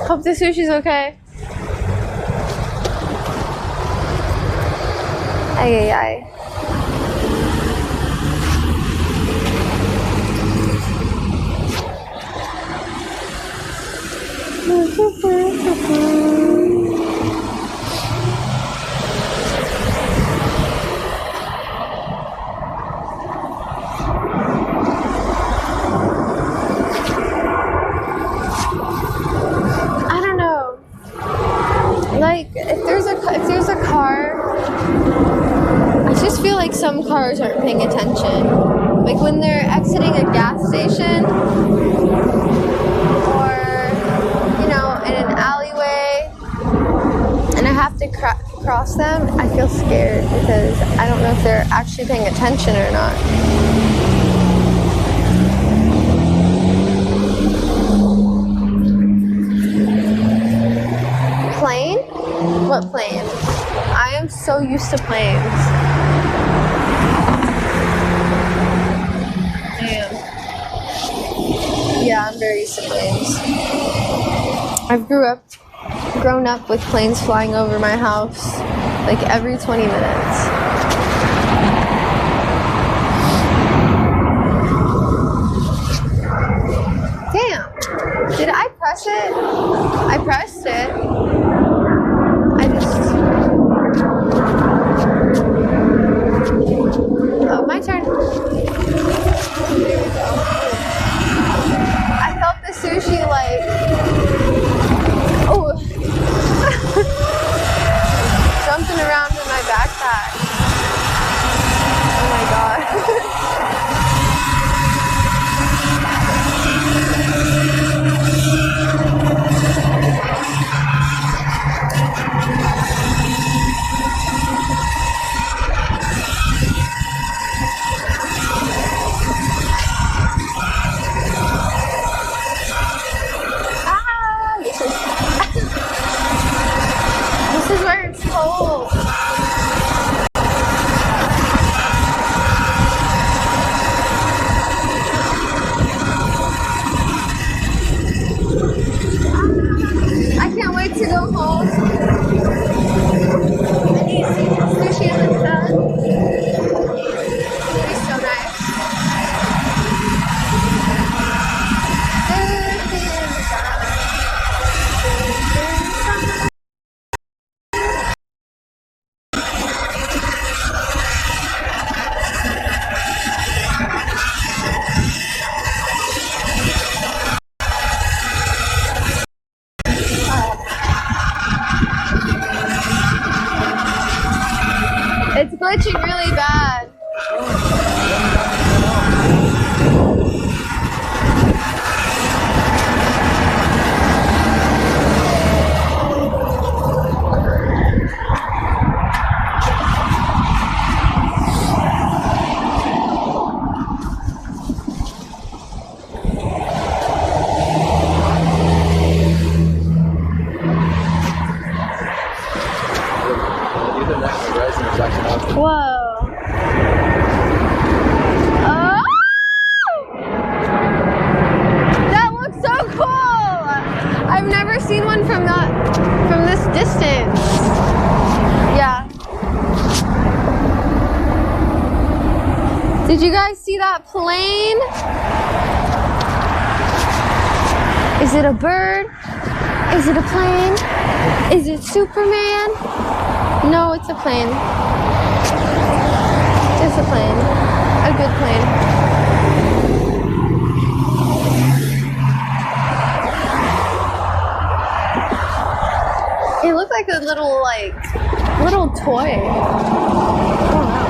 Hope the sushi's okay. Ay, ay, ay. I don't know. Like, if there's a car, I just feel like some cars aren't paying attention. Like when they're exiting a gas station, or in an alleyway, and I have to cross them, I feel scared because I don't know if they're actually paying attention or not. Plane? What plane? I am so used to planes. Damn. Yeah, I'm very used to planes. I've grown up with planes flying over my house like every 20 minutes. Damn. Did I press it? I pressed it. Oh, my turn. There we go. I felt the sushi like, oh, jumping around in my backpack. Oh my god. This is where it's cold. I can't wait to go home. I need sushi in the sun. It'll be so nice. Sushi in the sun. It's glitching really bad. Whoa. Oh! That looks so cool. I've never seen one from this distance. Yeah. Did you guys see that plane? Is it a bird? Is it a plane? Is it Superman? No, it's a plane. It's a plane. A good plane. It looked like a little toy. I don't know.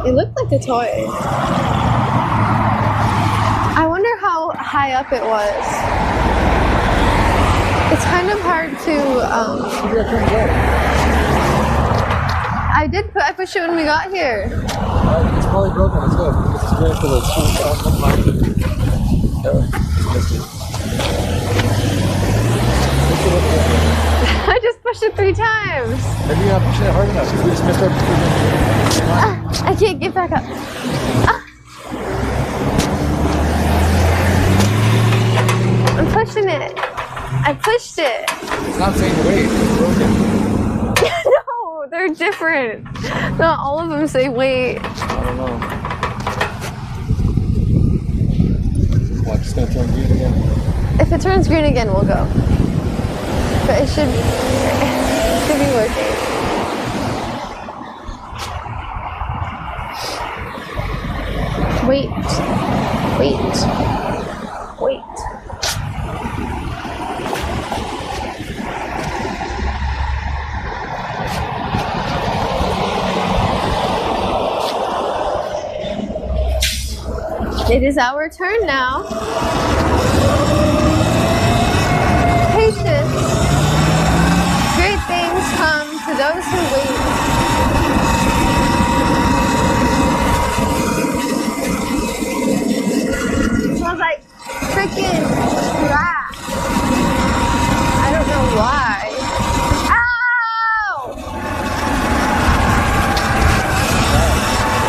It looked like a toy. I wonder how high up it was. It's kind of hard to. I pushed it when we got here. It's probably broken. Let's go. It's great for the I just pushed it 3 times. Maybe you're not pushing it hard enough. We just missed our. I can't get back up. I'm pushing it. I pushed it. It's not saying wait. It's broken. No, they're different. Not all of them say wait. I don't know. Watch, it's gonna turn green again. If it turns green again, we'll go. But it should be working. Wait. It is our turn now. Patience. Great things come to those who wait. It smells like freaking trash. I don't know why. Ow!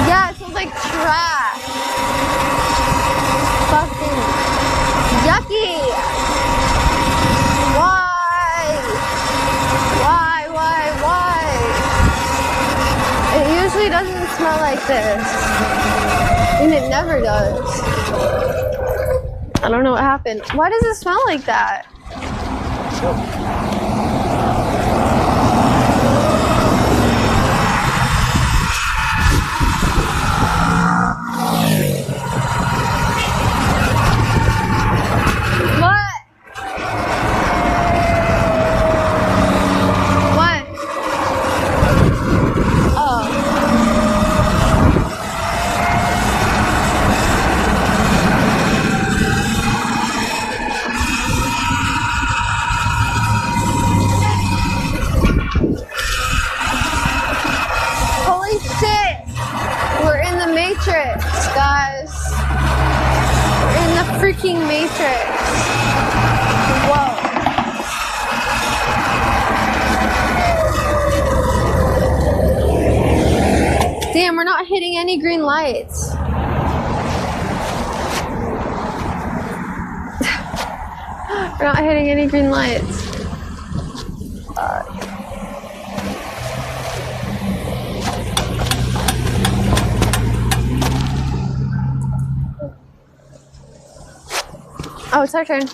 Yeah, it smells like trash. Fucking yucky. Why? It usually doesn't smell like this. And it never does. I don't know what happened. Why does it smell like that? Freaking Matrix. Whoa. Damn, we're not hitting any green lights. We're not hitting any green lights. Oh, it's our turn. You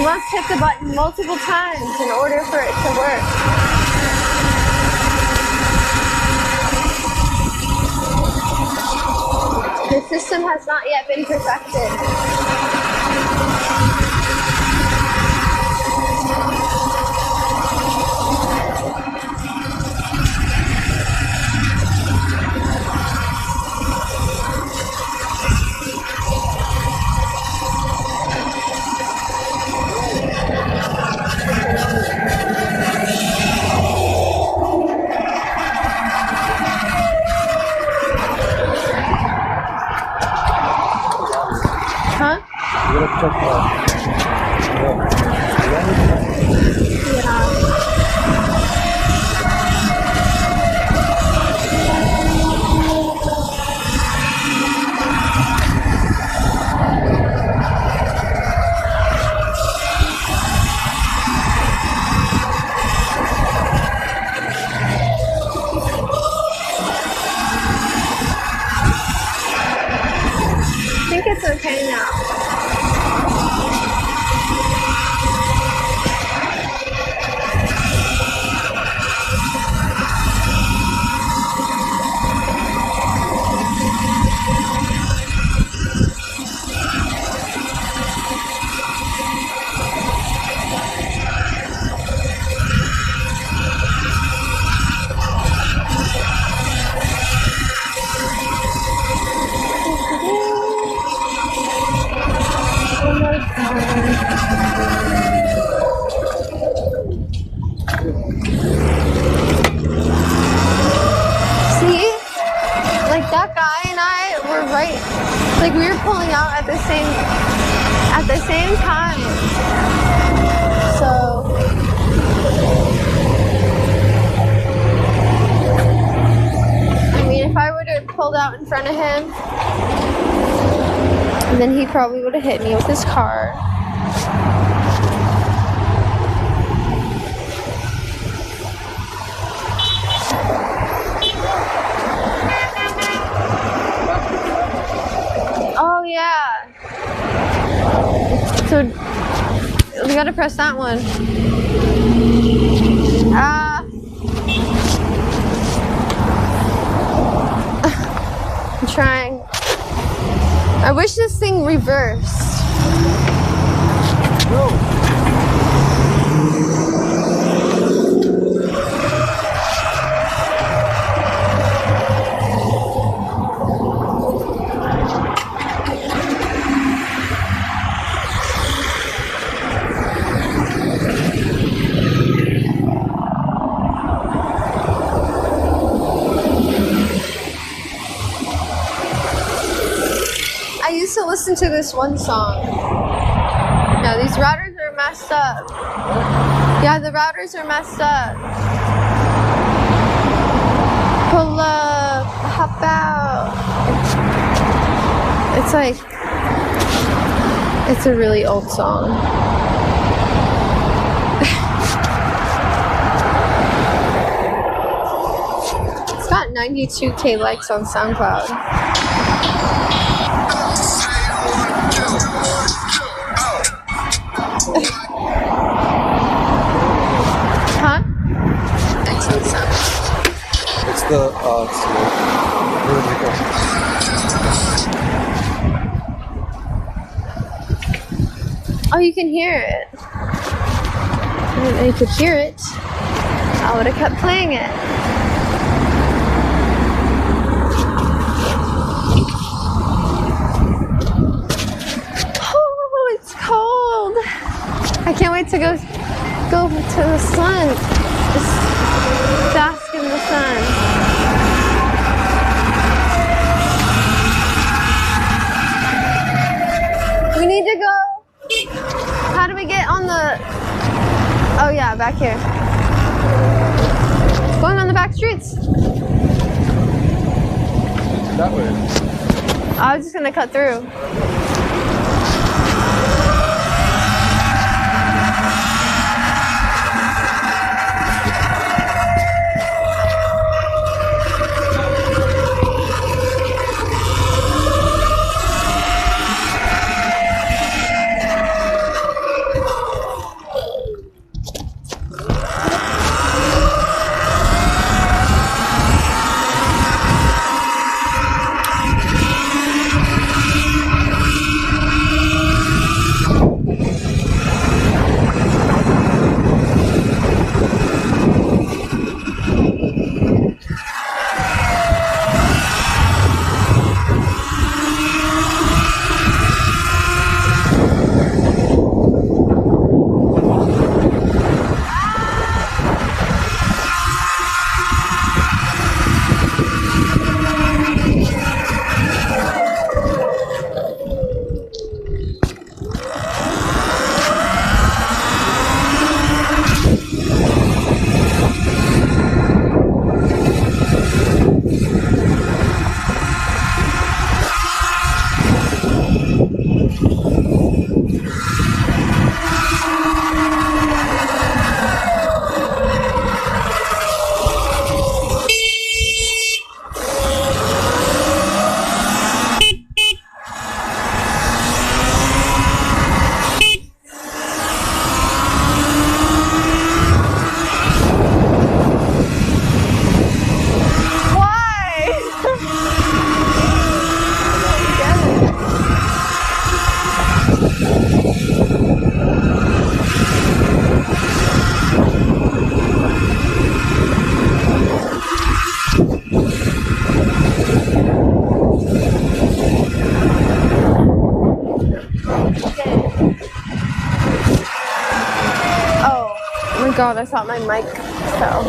must hit the button multiple times in order for it to work. The system has not yet been perfected. Like we were pulling out at the same time. So I mean, if I would have pulled out in front of him, then he probably would have hit me with his car. Oh yeah. So we gotta press that one. I'm trying. I wish this thing reversed. I used to listen to this one song. Yeah, these routers are messed up. Yeah, the routers are messed up. Pull up, hop out. It's like, it's a really old song. It's got 92K likes on SoundCloud. Huh? Excellent sound. It's the where did it go? Oh, you can hear it. If you could hear it, I would have kept playing it. Oh, it's cold. I can't wait to go to the sun. Just bask in the sun. We need to go. How do we get on the... Oh yeah, back here. Going on the back streets. That way. I was just gonna cut through. God, I thought my mic fell.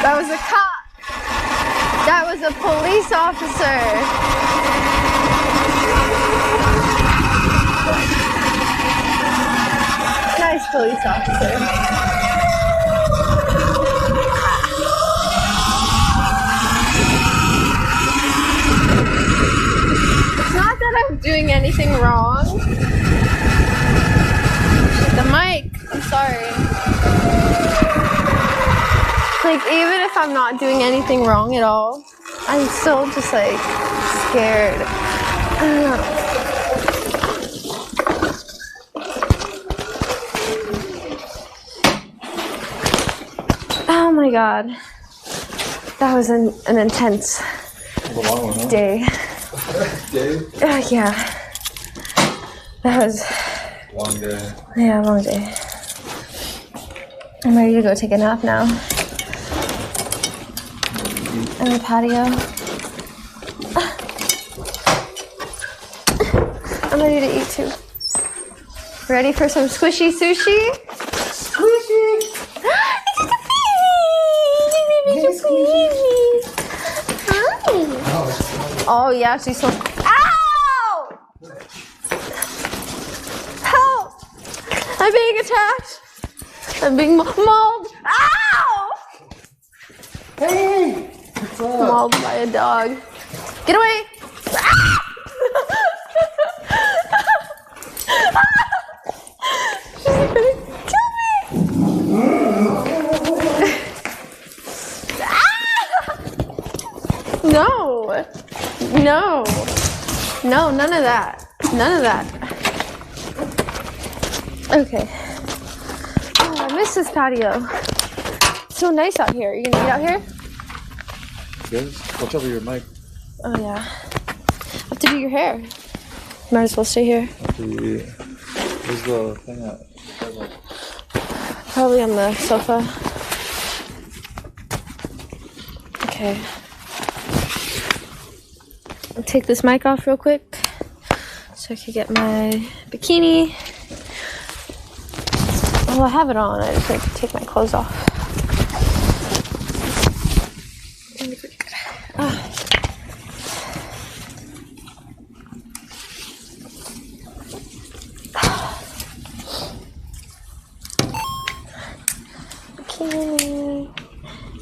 That was a cop. That was a police officer. Nice police officer. It's not that I'm doing anything wrong. The mic. I'm sorry. Like, even if I'm not doing anything wrong at all, I'm still just like scared. Oh my god. That was an intense day. Yeah. That was Long day. Yeah, long day. I'm ready to go take a nap now. In the patio. I'm ready to eat too. Ready for some squishy sushi? Squishy! It's a baby! Hi! Oh yeah, she's so... Ow! Help! I'm being attacked! I'm being mauled! Ow! Hey! What's up? Mauled by a dog. Get away! Ah! She's gonna kill me! Ah! No! No! No, none of that. None of that. Okay. Oh, I miss this patio. It's so nice out here. Are you gonna eat out here? Yes. Watch over your mic. Oh yeah. I have to do your hair. Might as well stay here. Where's the thing at? Probably on the sofa. Okay. I'll take this mic off real quick so I can get my bikini. Well, I have it on. I just need to take my clothes off. Ah. Bikini.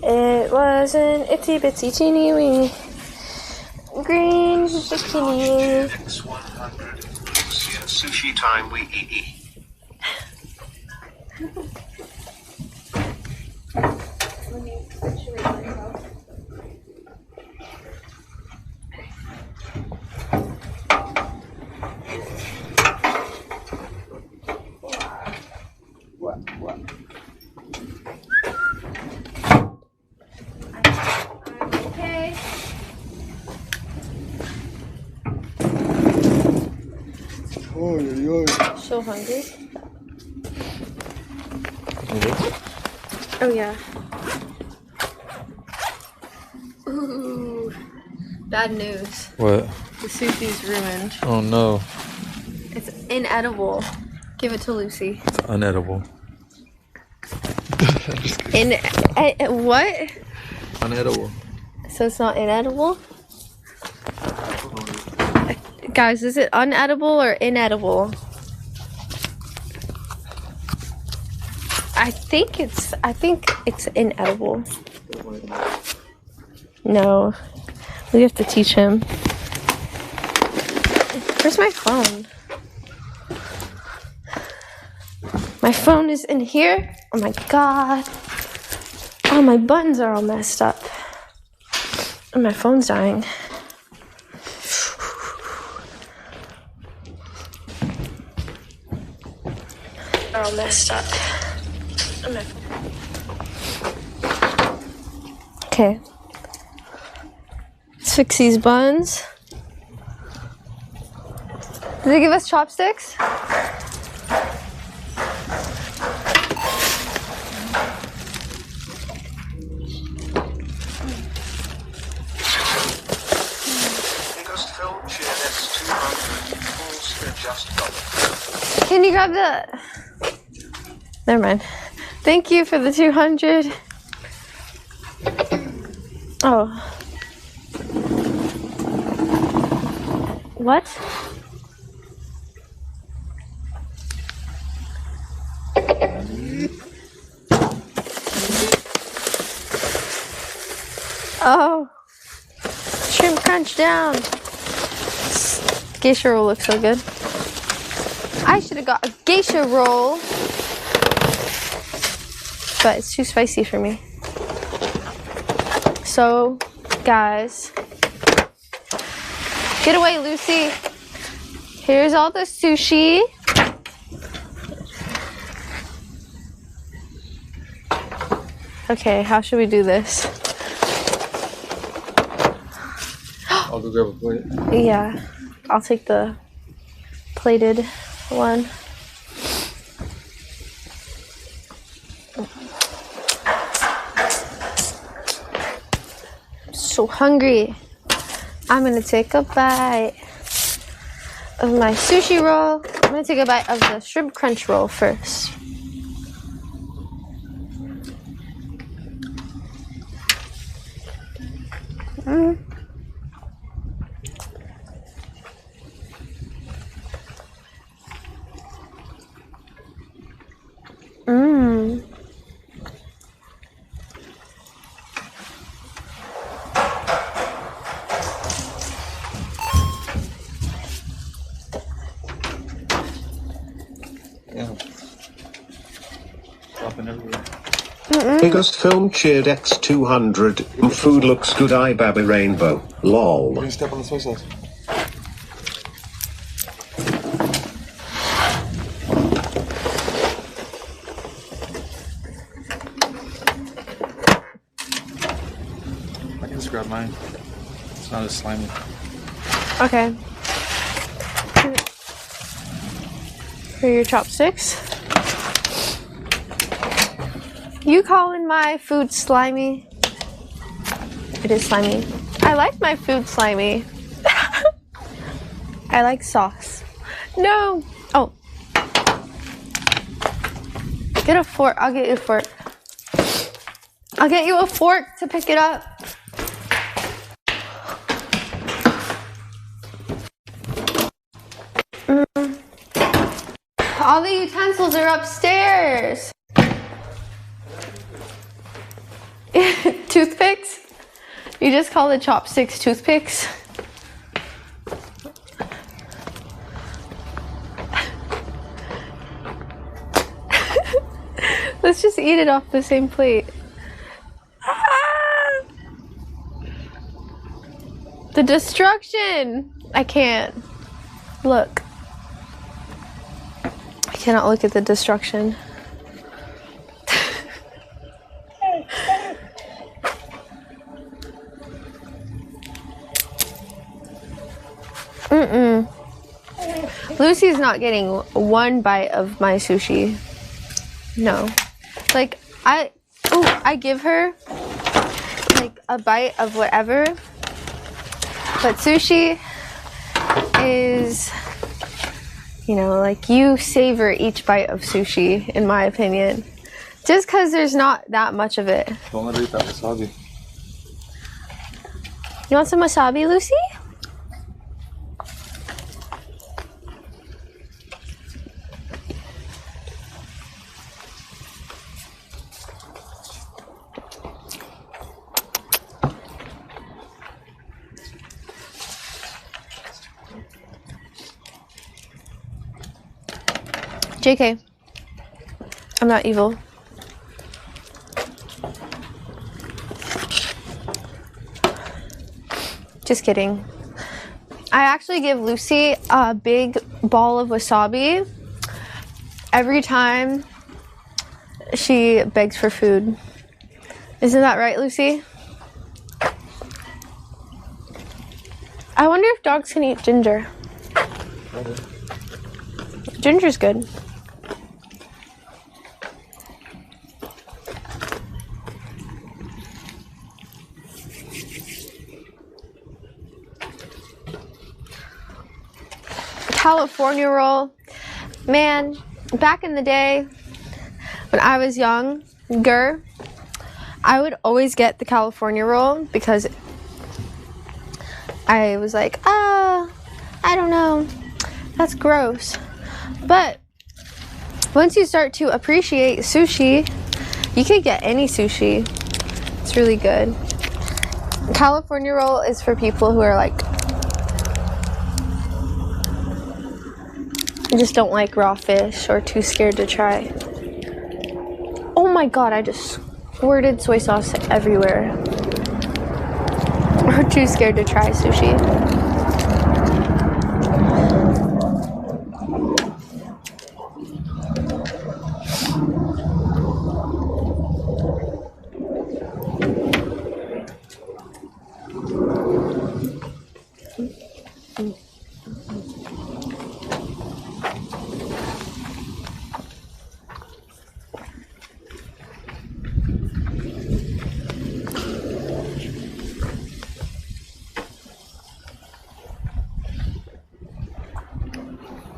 It was an itsy bitsy teeny weeny green bikini. X100. Sushi time we eat. So hungry. Oh yeah. Ooh. Bad news. What? The sushi's ruined. Oh no. It's inedible. Give it to Lucy. It's unedible. What? Unedible. So it's not inedible? Guys, is it unedible or inedible? I think it's inedible. No. We have to teach him. Where's my phone? My phone is in here. Oh my god. Oh, my buttons are all messed up. And my phone's dying. They're all messed up. Okay. Let's fix these buns. Did they give us chopsticks? Can you grab the... Never mind. Thank you for the 200. Oh. What? Oh. Shrimp crunch down. Geisha roll looks so good. I should have got a geisha roll. But it's too spicy for me. So, guys. Get away, Lucy. Here's all the sushi. Okay, how should we do this? I'll go grab a plate. Yeah, I'll take the plated one. I'm so hungry. I'm gonna take a bite of my sushi roll. I'm gonna take a bite of the shrimp crunch roll first. Mmm. Yeah. Dropping everywhere. Biggest film cheered X200. Food looks good. IBabyRainbow. Lol. You're gonna step on the soy sauce. I can just grab mine. It's not as slimy. Okay. For your chopsticks. You calling my food slimy? It is slimy. I like my food slimy. I like sauce. No. Oh. Get a fork. I'll get you a fork. I'll get you a fork to pick it up. All the utensils are upstairs. Toothpicks? You just call the chopsticks toothpicks? Let's just eat it off the same plate. Ah! The destruction! I can't. Look. I cannot look at the destruction. Lucy's not getting one bite of my sushi. No. Like, I give her like a bite of whatever. But sushi is, you know, like you savor each bite of sushi, in my opinion. Just because there's not that much of it. Don't let her eat that wasabi. You want some wasabi, Lucy? JK, I'm not evil. Just kidding. I actually give Lucy a big ball of wasabi every time she begs for food. Isn't that right, Lucy? I wonder if dogs can eat ginger. Ginger's good. California roll. Man, back in the day when I was younger, I would always get the California roll because I was like, I don't know, that's gross. But once you start to appreciate sushi, you could get any sushi. It's really good. California roll is for people who are like, just don't like raw fish or too scared to try. Oh my god, I just squirted soy sauce everywhere. Or too scared to try sushi.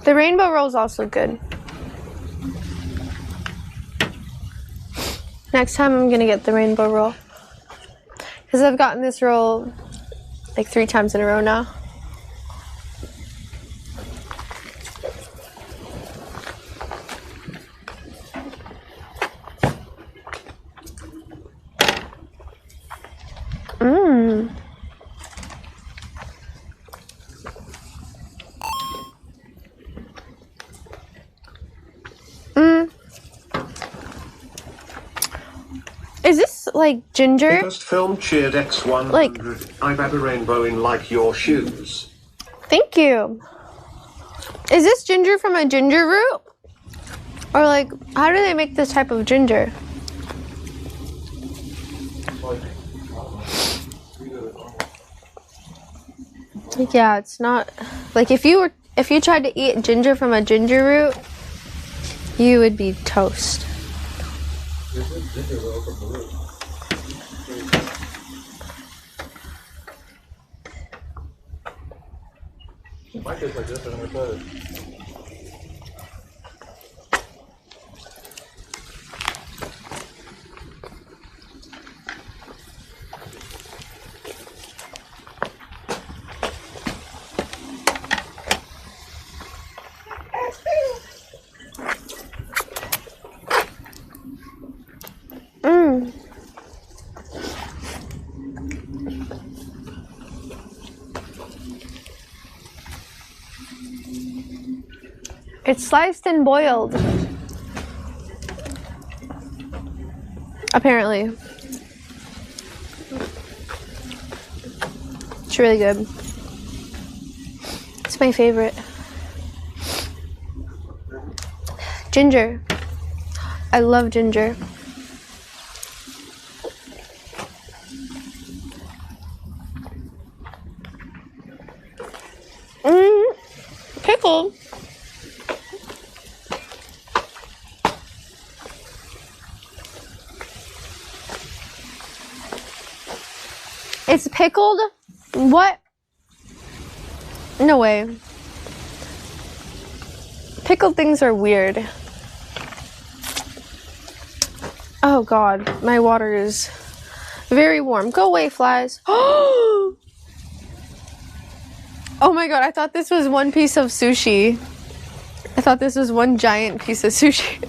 The rainbow roll is also good. Next time I'm gonna get the rainbow roll. Because I've gotten this roll like 3 times in a row now. Mmm. Is this like ginger? Biggest film cheered X100. Like, IBabyRainbow in like your shoes. Thank you. Is this ginger from a ginger root? Or like, how do they make this type of ginger? Yeah, it's not like if you tried to eat ginger from a ginger root, you would be toast. It might taste like this, I never tried it. It's sliced and boiled. Apparently. It's really good. It's my favorite. Ginger. I love ginger. Pickle. It's pickled? What? No way. Pickled things are weird. Oh god, my water is very warm. Go away, flies. Oh my god, I thought this was one piece of sushi. I thought this was one giant piece of sushi.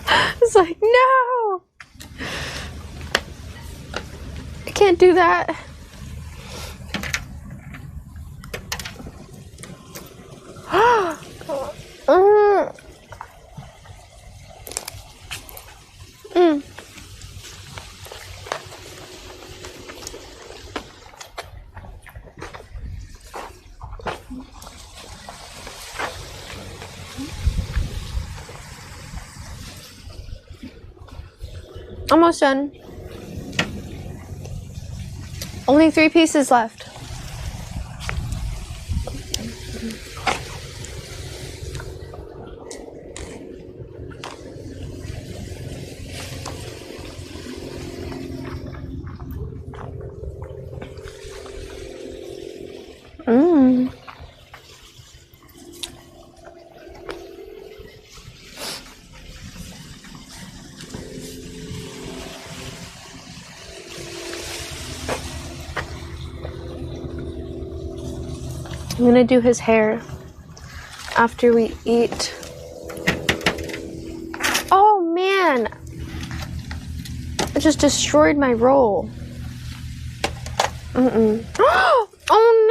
I was like, no! I can't do that. Almost done. Only 3 pieces left. Mmm. I'm gonna do his hair after we eat. Oh man! I just destroyed my roll. Oh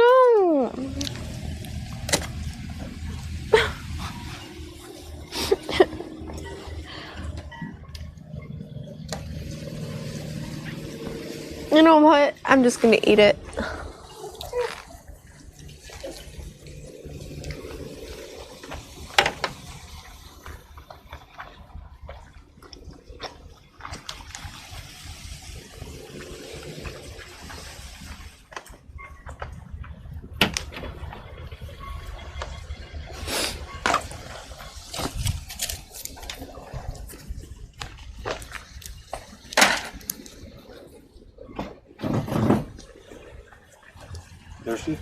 no! You know what? I'm just gonna eat it. Thirsty?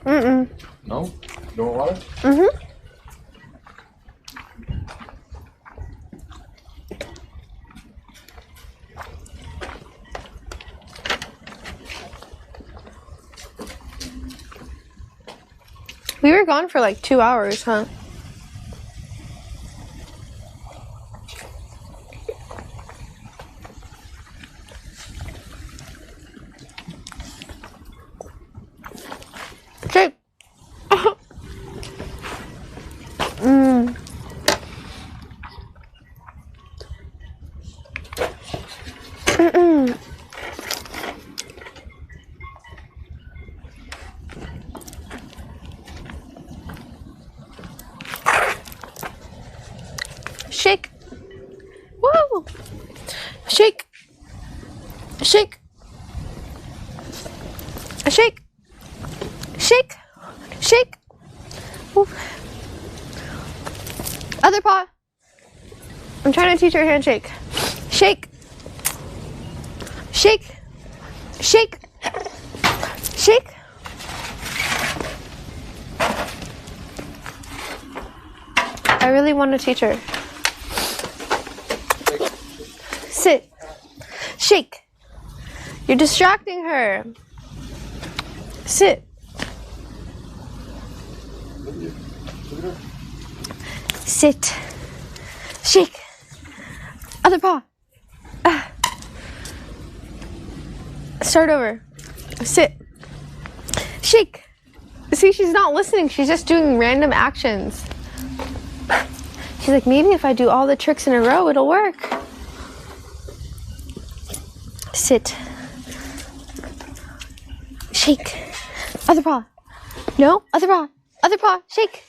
Mm-mm. No? You want water? Mm-hmm. We were gone for like 2 hours, huh? Okay. Shake. Woo! Shake. Shake. Shake. Shake. Shake. Woo. Other paw. I'm trying to teach her handshake. Shake. Shake. Shake. Shake. I really want to teach her. Sit. Shake. You're distracting her. Sit. Sit. Shake. Other paw. Start over. Sit. Shake. See, she's not listening. She's just doing random actions. She's like, maybe if I do all the tricks in a row, it'll work. Sit. Shake. Other paw. No, other paw. Other paw. Shake.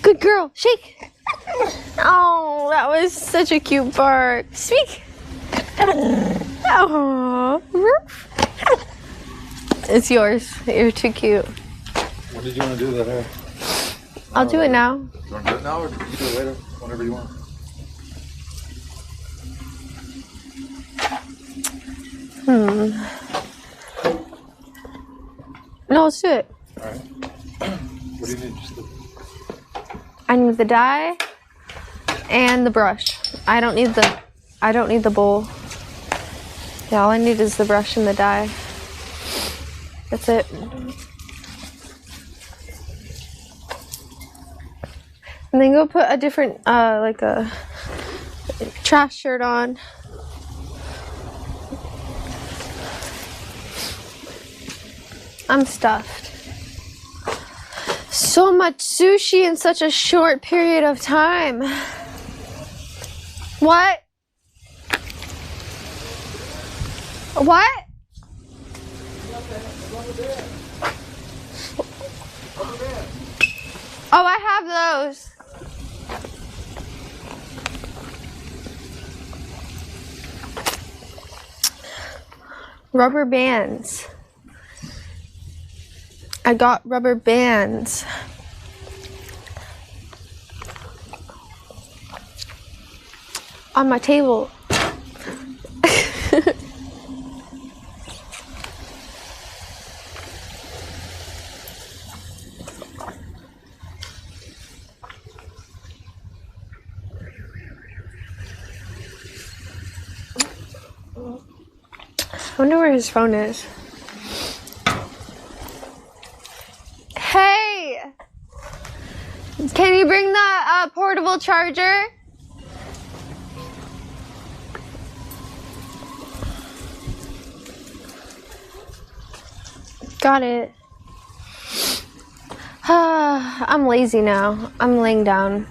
Good girl. Shake. Oh, that was such a cute bark. Speak. Oh. It's yours. You're too cute. When did you want to do that hair? I'll do it now. You want to do it now or you can do it later? Whenever you want. No, let's do it. Alright. What do you need? Just the... I need the dye and the brush. I don't need the bowl. Yeah, all I need is the brush and the dye. That's it. And then go put a different, like a trash shirt on. I'm stuffed. So much sushi in such a short period of time. What? What? Oh, I have those. Rubber bands. I got rubber bands. On my table. I wonder where his phone is. Hey! Can you bring the portable charger? Got it. I'm lazy now. I'm laying down.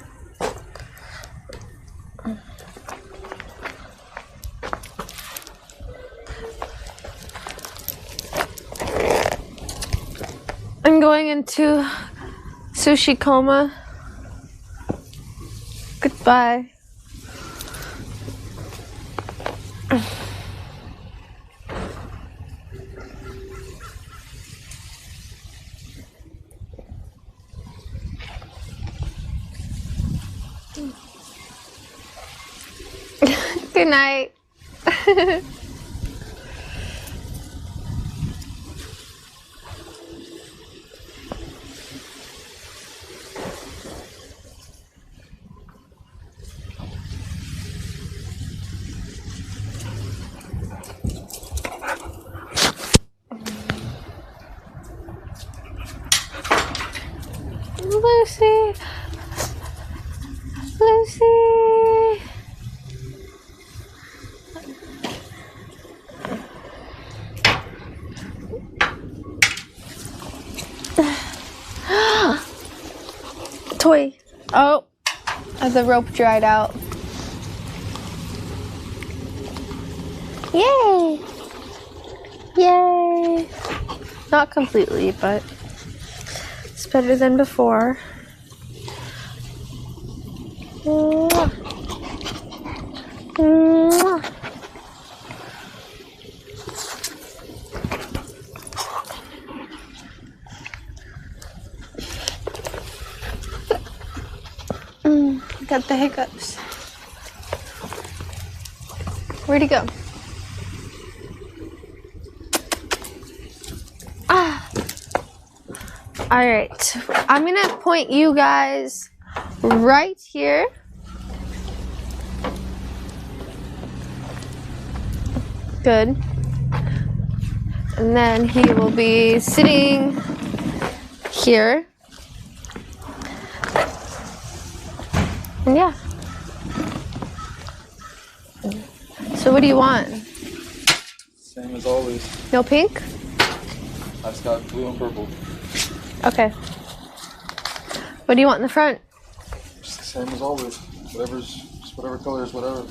I'm going into sushi coma. Goodbye. Good night. Lucy. Lucy. Toy. Oh, the rope dried out. Yay! Yay! Not completely, but it's better than before. Mwah. Mwah. Got the hiccups. Where'd he go? Ah. All right. I'm gonna point you guys right here. Good. And then he will be sitting here. And yeah. So what do you want? Same as always. No pink? I just got blue and purple. Okay. What do you want in the front? Just the same as always. Just whatever colors, whatever.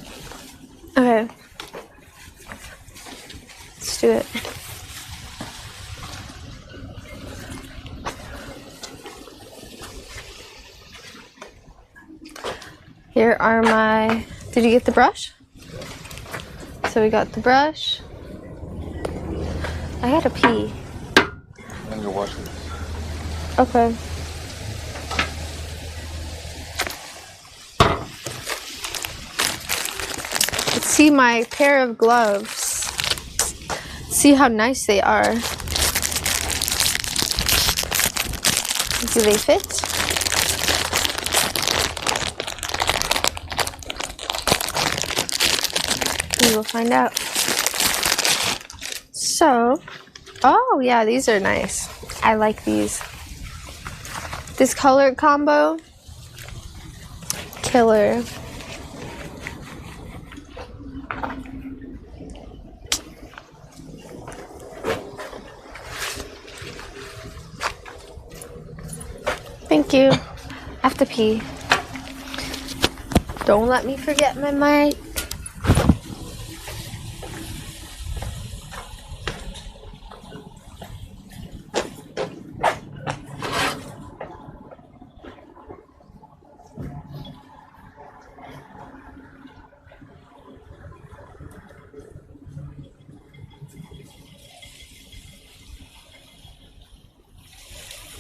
Okay. Let's do it. Here are my... Did you get the brush? So we got the brush. I gotta pee. I'm gonna go wash this. Okay. Let's see my pair of gloves. See how nice they are. Do they fit? We will find out. So, oh yeah, these are nice. I like these. This color combo, killer. Thank you. I have to pee. Don't let me forget my mic.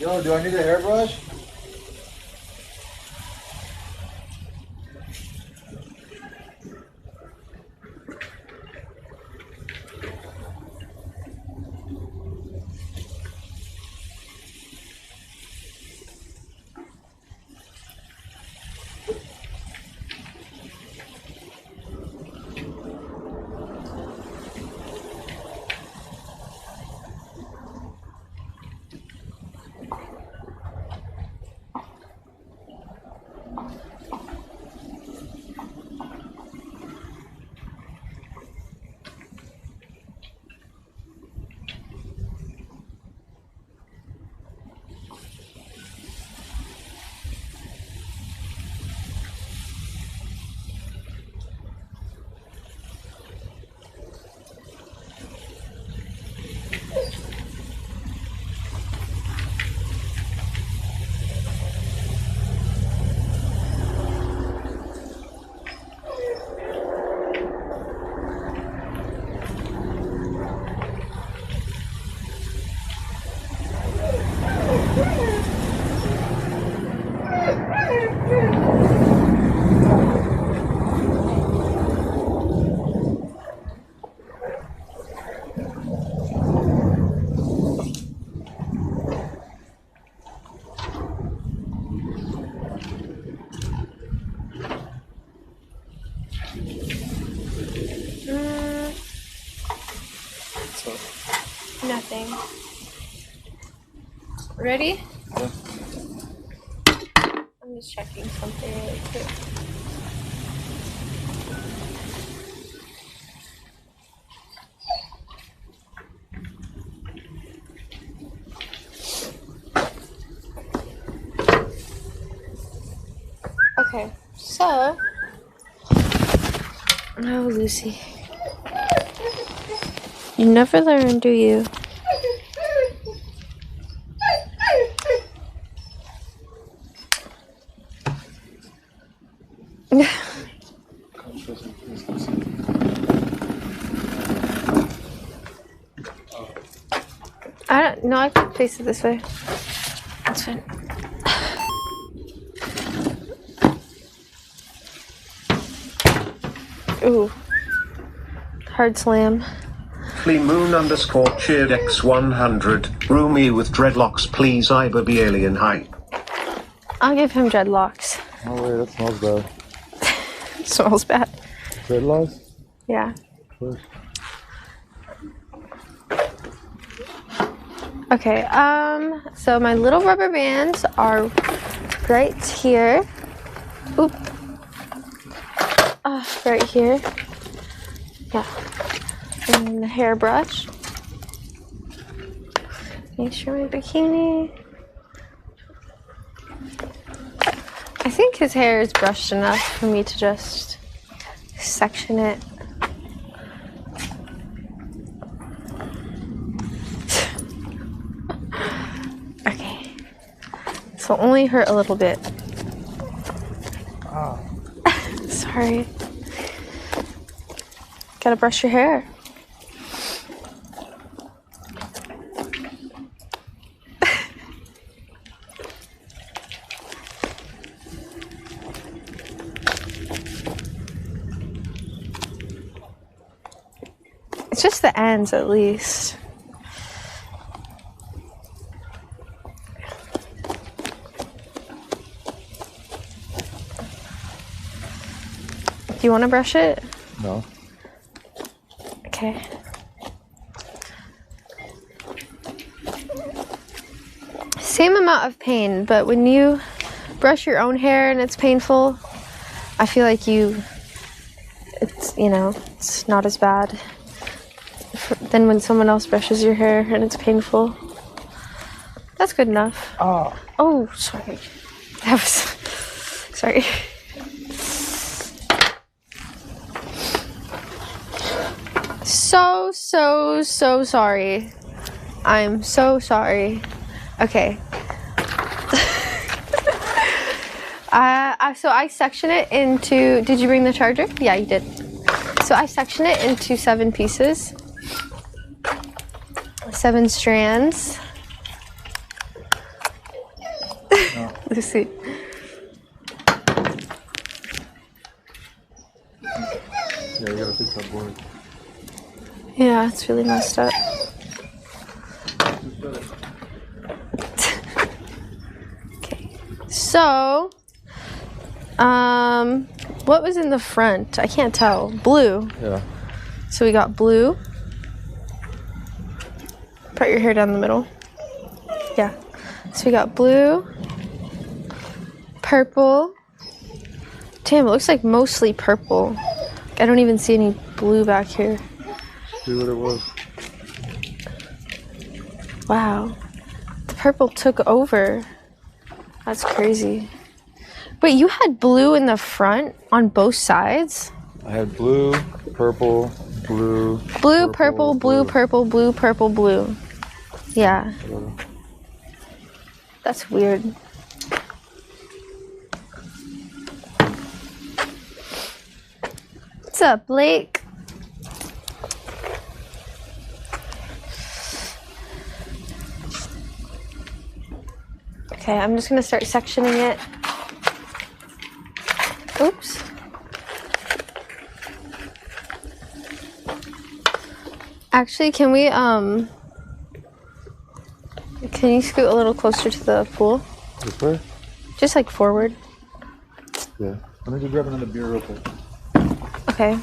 Yo, do I need a hairbrush? Nothing. Ready? Yeah. I'm just checking something really quick. Okay, so oh, Lucy. You never learn, do you? I don't know. I can face it this way. That's fine. Ooh. Hard slam. Moon underscore cheered X100. Roomy with dreadlocks, please. IBaby alien hype. I'll give him dreadlocks. Oh wait, that smells bad. It smells bad. Dreadlocks? Yeah. Push. Okay, so my little rubber bands are right here. Oop. Right here. Yeah. And the hairbrush. Make sure my bikini. I think his hair is brushed enough for me to just section it. Okay. So only hurt a little bit. Ah. Sorry. Gotta brush your hair. Just the ends, at least. Do you want to brush it? No. Okay. Same amount of pain, but when you brush your own hair and it's painful, I feel like it's, you know, it's not as bad than when someone else brushes your hair and it's painful. That's good enough. Oh. Oh, sorry. That was... Sorry. So sorry. I'm so sorry. Okay. So I section it into... Did you bring the charger? Yeah, you did. So I section it into 7 pieces. 7 strands. No. Lucy. Yeah, you gotta fix that board. Yeah, it's really messed up. Okay. So, what was in the front? I can't tell. Blue. Yeah. So we got blue. Part your hair down the middle. Yeah. So we got blue, purple. Damn, it looks like mostly purple. I don't even see any blue back here. See what it was. Wow. The purple took over. That's crazy. Wait, you had blue in the front on both sides? I had blue, purple, blue. Blue, purple, blue, purple, blue, purple, blue. Yeah. Whatever. That's weird. What's up, Blake? Okay, I'm just gonna start sectioning it. Oops. Actually, can you scoot a little closer to the pool? This way? Just like forward. Yeah. Let me just grab another beer real quick. Okay.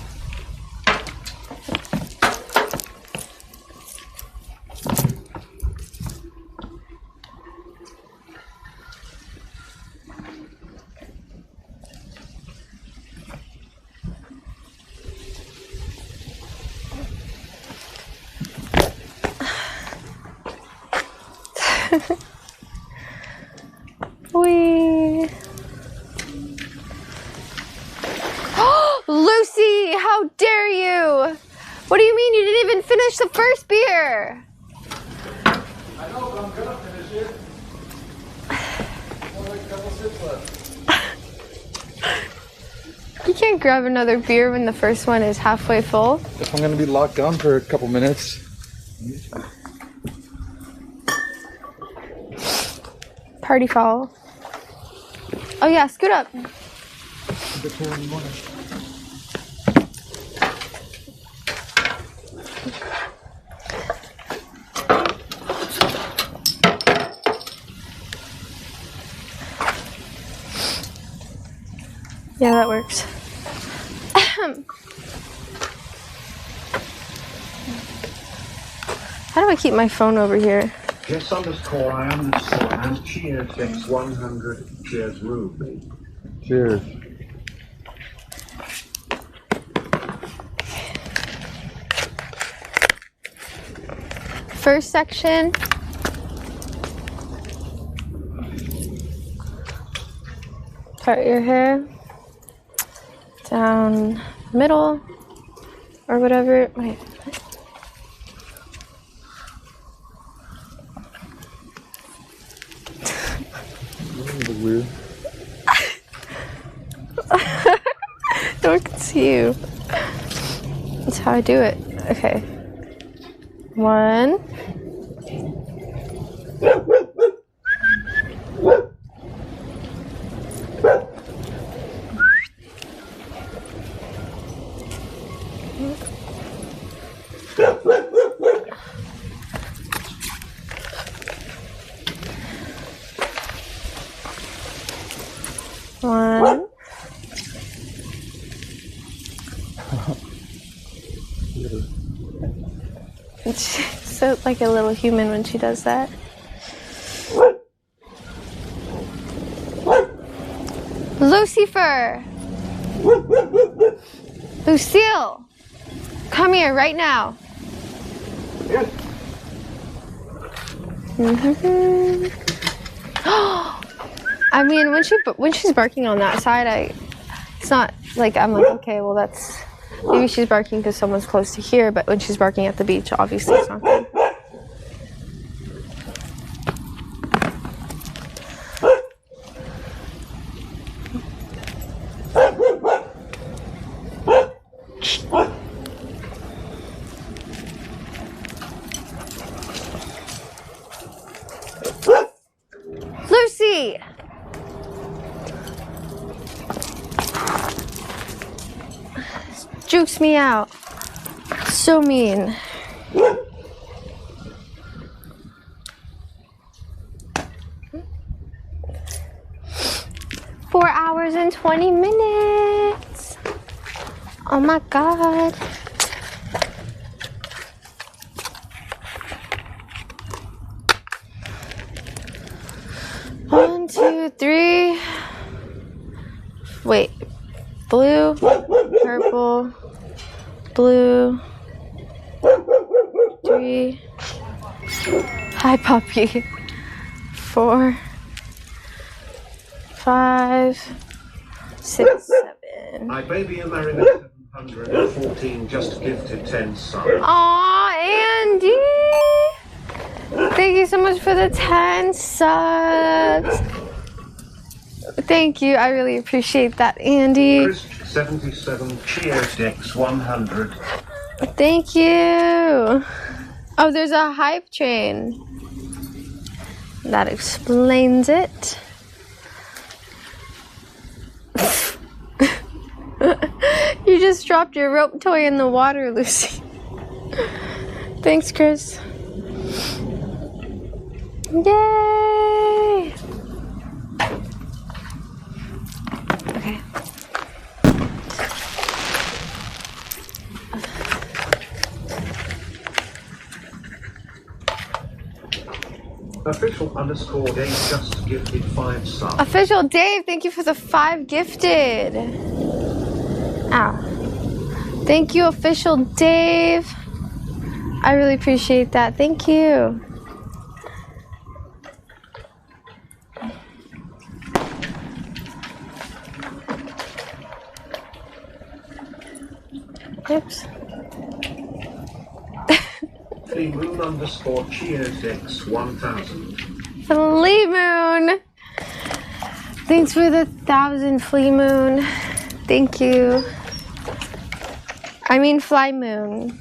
Wee. Lucy, how dare you? What do you mean you didn't even finish the first beer? I know, but I'm gonna finish it. Only a couple sips left. You can't grab another beer when the first one is halfway full. If I'm gonna be locked down for a couple minutes. Party foul. Oh yeah, scoot up. Yeah, that works. How do I keep my phone over here? Yes underscore I underscore and cheers X100. Cheers Ruby. Cheers. First section. Part your hair down middle or whatever. Wait. Weird. No one can see you. That's how I do it. Okay. 1. One. She's so like a little human when she does that. Lucifer! Lucille! Come here right now. I mean, when she's barking on that side, it's not like I'm like, okay, well that's maybe she's barking because someone's close to here, but when she's barking at the beach, obviously it's not good. Lucy! Jukes me out. So mean. Four hours and 20 minutes. Oh my God. One, two, three. Wait. Blue, purple, blue. 3. Hi, puppy. 4, 5, 6, 7. IBabyRainbow 714 just gifted 10 subs. Aw, Andy! Thank you so much for the 10 subs. Thank you. I really appreciate that, Andy. Chris 77 cheers Dex 100. Thank you. Oh, there's a hype train. That explains it. You just dropped your rope toy in the water, Lucy. Thanks, Chris. Yay! Okay. Official_Dave just gifted 5 subs. Official Dave, thank you for the 5 gifted. Ow. Thank you, Official Dave. I really appreciate that. Thank you. Oops. Moon_cheers Dex 1000. Flea Moon. Thanks for the 1,000, Flea Moon. Thank you. I mean Fly Moon.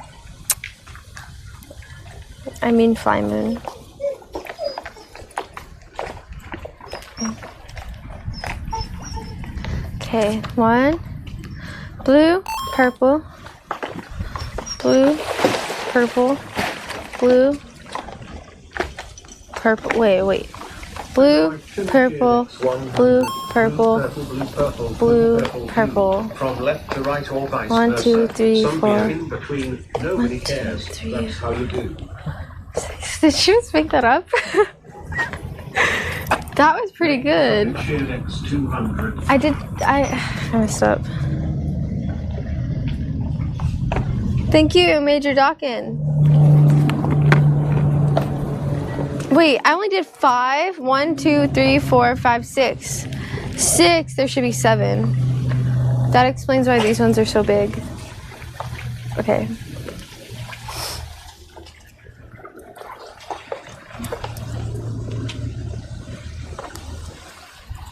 I mean Fly Moon. Okay, 1. Blue, purple. Blue, purple. Blue, purple. Wait. Blue, purple, blue, purple, blue, purple. From left to right or vice 1, 2, 3, Some 4. are in between. Nobody 1, 2, cares. 3. That's how you do. Did she just make that up? That was pretty good. Dex 200. I messed up. Thank you, Major Dawkins. Wait, I only did 5. 1, 2, 3, 4, 5, 6. 6, there should be 7. That explains why these ones are so big. Okay.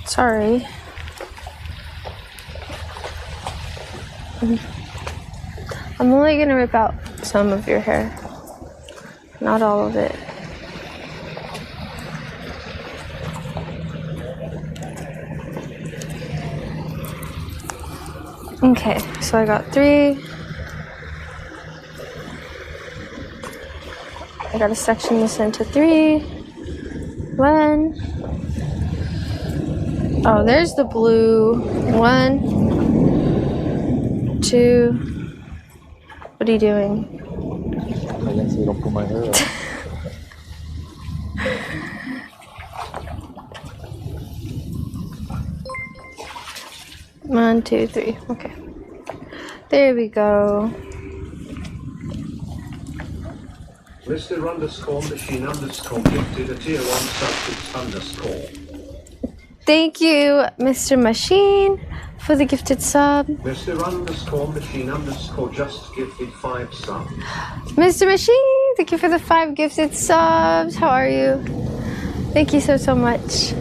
Sorry. I'm only gonna rip out some of your hair. Not all of it. Okay, so I got 3. I gotta section this into 3. 1. Oh, there's the blue. 1, 2. What are you doing? I guess you don't pull my hair out. 1, 2, 3. Okay. There we go. Mr. Underscore Machine Underscore gifted a tier 1 substance underscore. Thank you, Mr. Machine, for the gifted sub. Mr. Underscore Machine Underscore just gifted 5 subs. Mr. Machine, thank you for the 5 gifted subs. How are you? Thank you so much.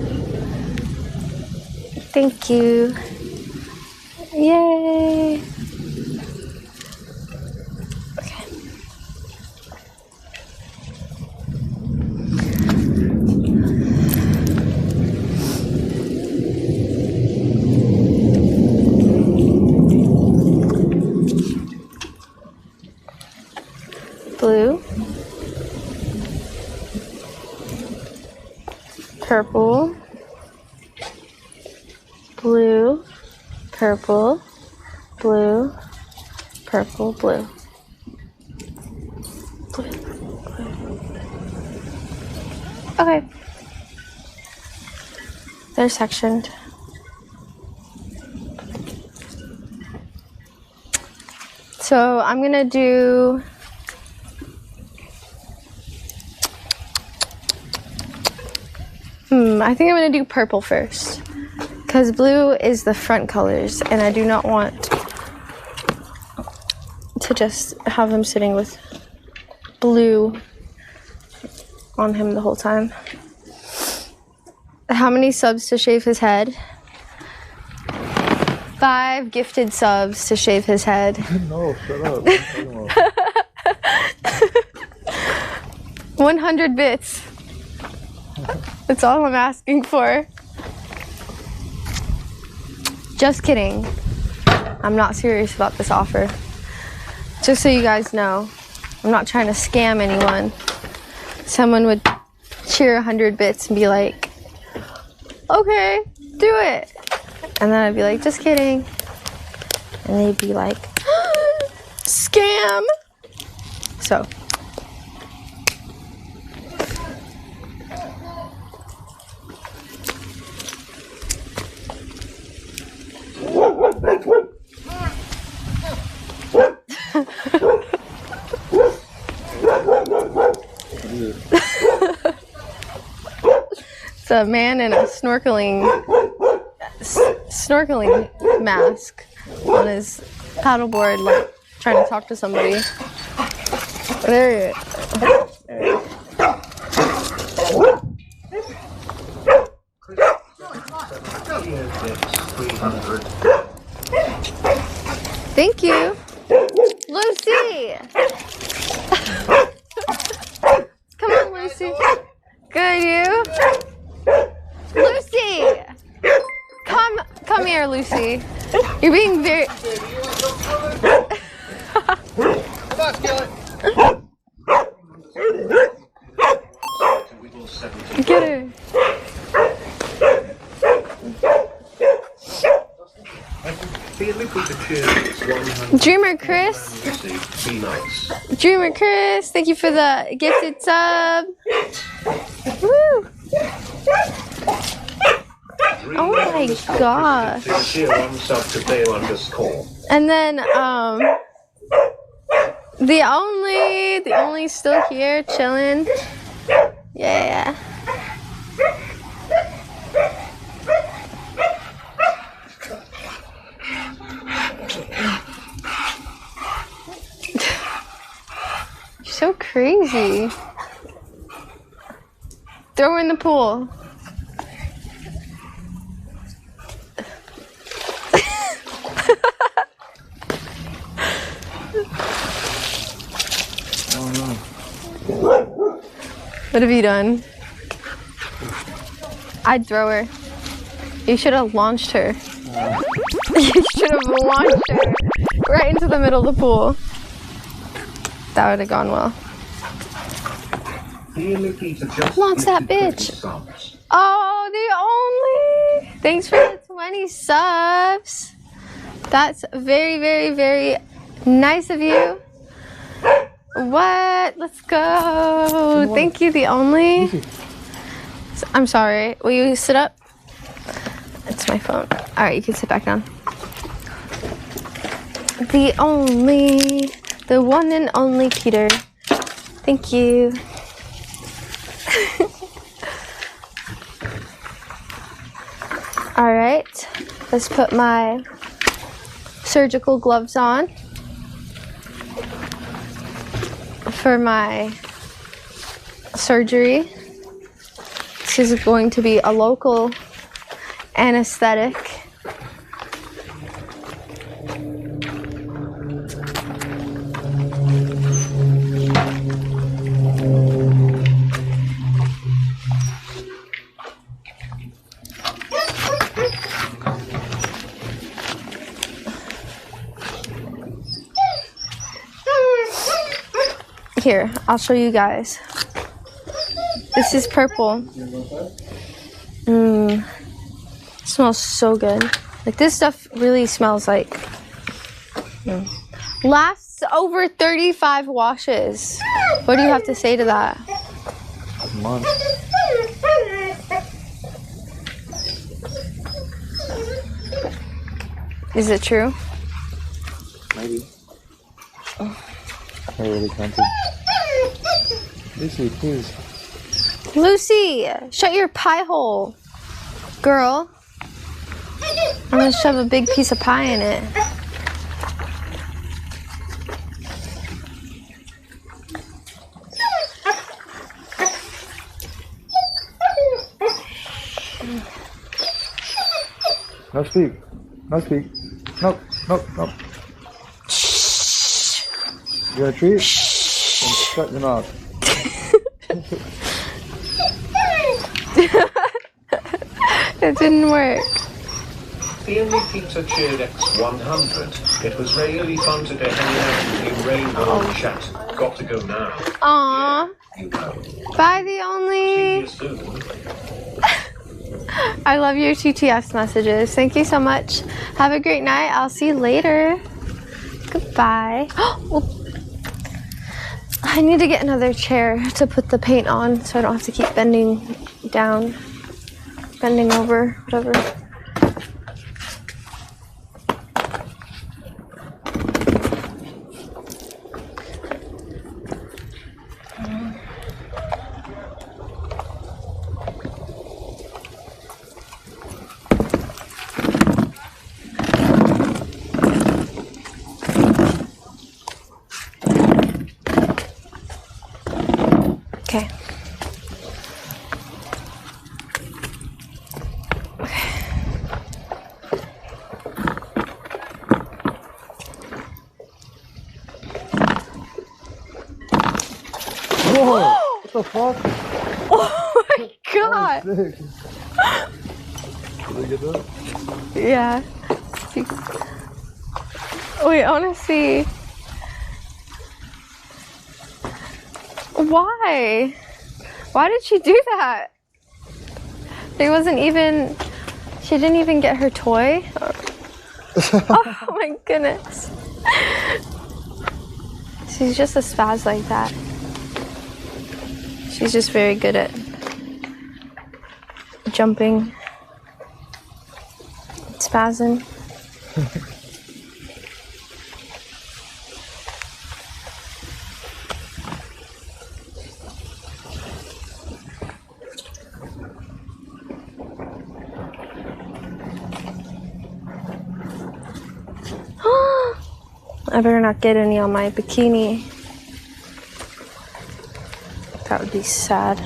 Thank you. Yay. Okay. Blue. Purple. Blue. Purple. Blue. Purple. Blue. Blue. Okay. They're sectioned. So I'm gonna do I think I'm gonna do purple first, because blue is the front colors and I do not want to just have him sitting with blue on him the whole time. How many subs to shave his head? 5 gifted subs to shave his head. No, shut up. 100 bits. That's all I'm asking for. Just kidding. I'm not serious about this offer. Just so you guys know, I'm not trying to scam anyone. Someone would cheer 100 bits and be like, okay, do it. And then I'd be like, just kidding. And they'd be like, scam. So. It's a man in a snorkeling mask on his paddleboard, like trying to talk to somebody. There he is. Thank you, Lucy. Come on, Lucy. Good, you. Lucy, come here, Lucy. You're being very. Get her. Dreamer Chris. Dreamer Chris, thank you for the gifted sub. Woo. Oh my gosh. And then the only still here chilling. Yeah. You're so crazy. Throw her in the pool. What have you done? I'd throw her. You should have launched her. You should have launched her right into the middle of the pool. That would have gone well. Dear Nikita, just Wants that gifted 20 bitch. subs. Oh, the only. Thanks for the 20 subs. That's very, very, very nice of you. What? Let's go. Thank you, the only. I'm sorry. Will you sit up? It's my phone. All right, you can sit back down. The only, the one and only Peter. Thank you. All right, let's put my surgical gloves on for my surgery. This is going to be a local anesthetic. Here, I'll show you guys. This is purple. Smells so good. Like, this stuff really smells like. Lasts over 35 washes. What do you have to say to that? Come on. Is it true? Maybe. I really counted. Lucy, please. Lucy, shut your pie hole. Girl. I'm gonna shove a big piece of pie in it. No speak. No speak. No, no, no. You got a treat? Then shut your mouth. It didn't work. Dear Nikita cheered X100. It was really fun today hanging out with you, Rainbow chat. Got to go now. Aww. You go. Bye, the See only. you soon. I love your TTS messages. Thank you so much. Have a great night. I'll see you later. Goodbye. Oh, I need to get another chair to put the paint on so I don't have to keep bending down, bending over, whatever. Okay. Whoa! What the fuck? Oh my god! Sick. Did I get that? Yeah. Wait, I want to see. Why? Why did she do that? There wasn't even. She didn't even get her toy. Oh my goodness. She's just a spaz like that. She's just very good at jumping, spazzing. I better not get any on my bikini. That would be sad.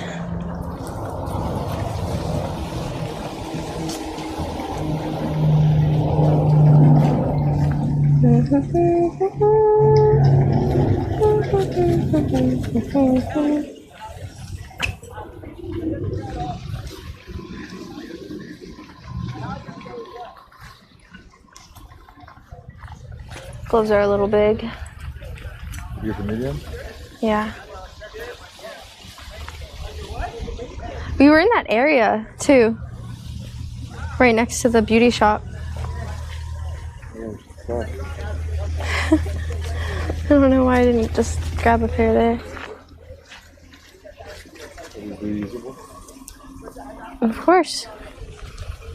Gloves are a little big. You're from medium? Yeah. We were in that area too. Right next to the beauty shop. Oh, I don't know why I didn't just grab a pair there. are these reusable? Of course.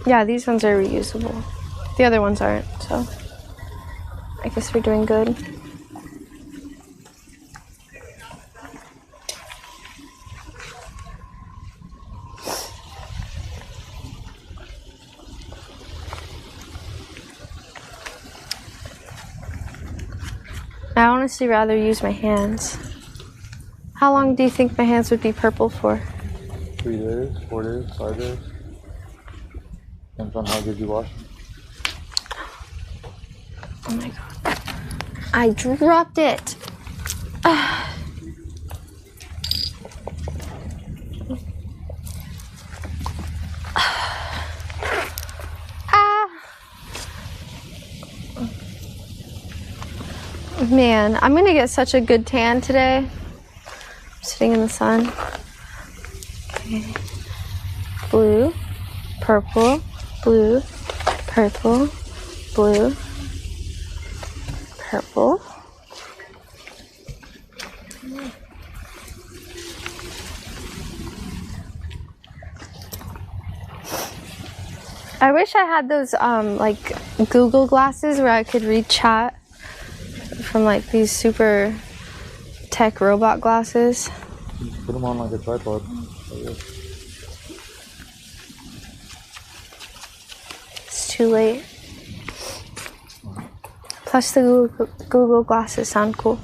Yeah, these ones are reusable. The other ones aren't, so I guess we're doing good. I honestly rather use my hands. How long do you think my hands would be purple for? 3 days, 4 days, 5 days. Depends on how good you wash them. Oh my god. I dropped it. Ah. Man, I'm gonna get such a good tan today. I'm sitting in the sun. Okay. Blue, purple, blue, purple, blue, purple. I wish I had those like Google glasses where I could read chat from like these super tech robot glasses. Put them on like a tripod. It's too late. Plus the Google glasses sound cool.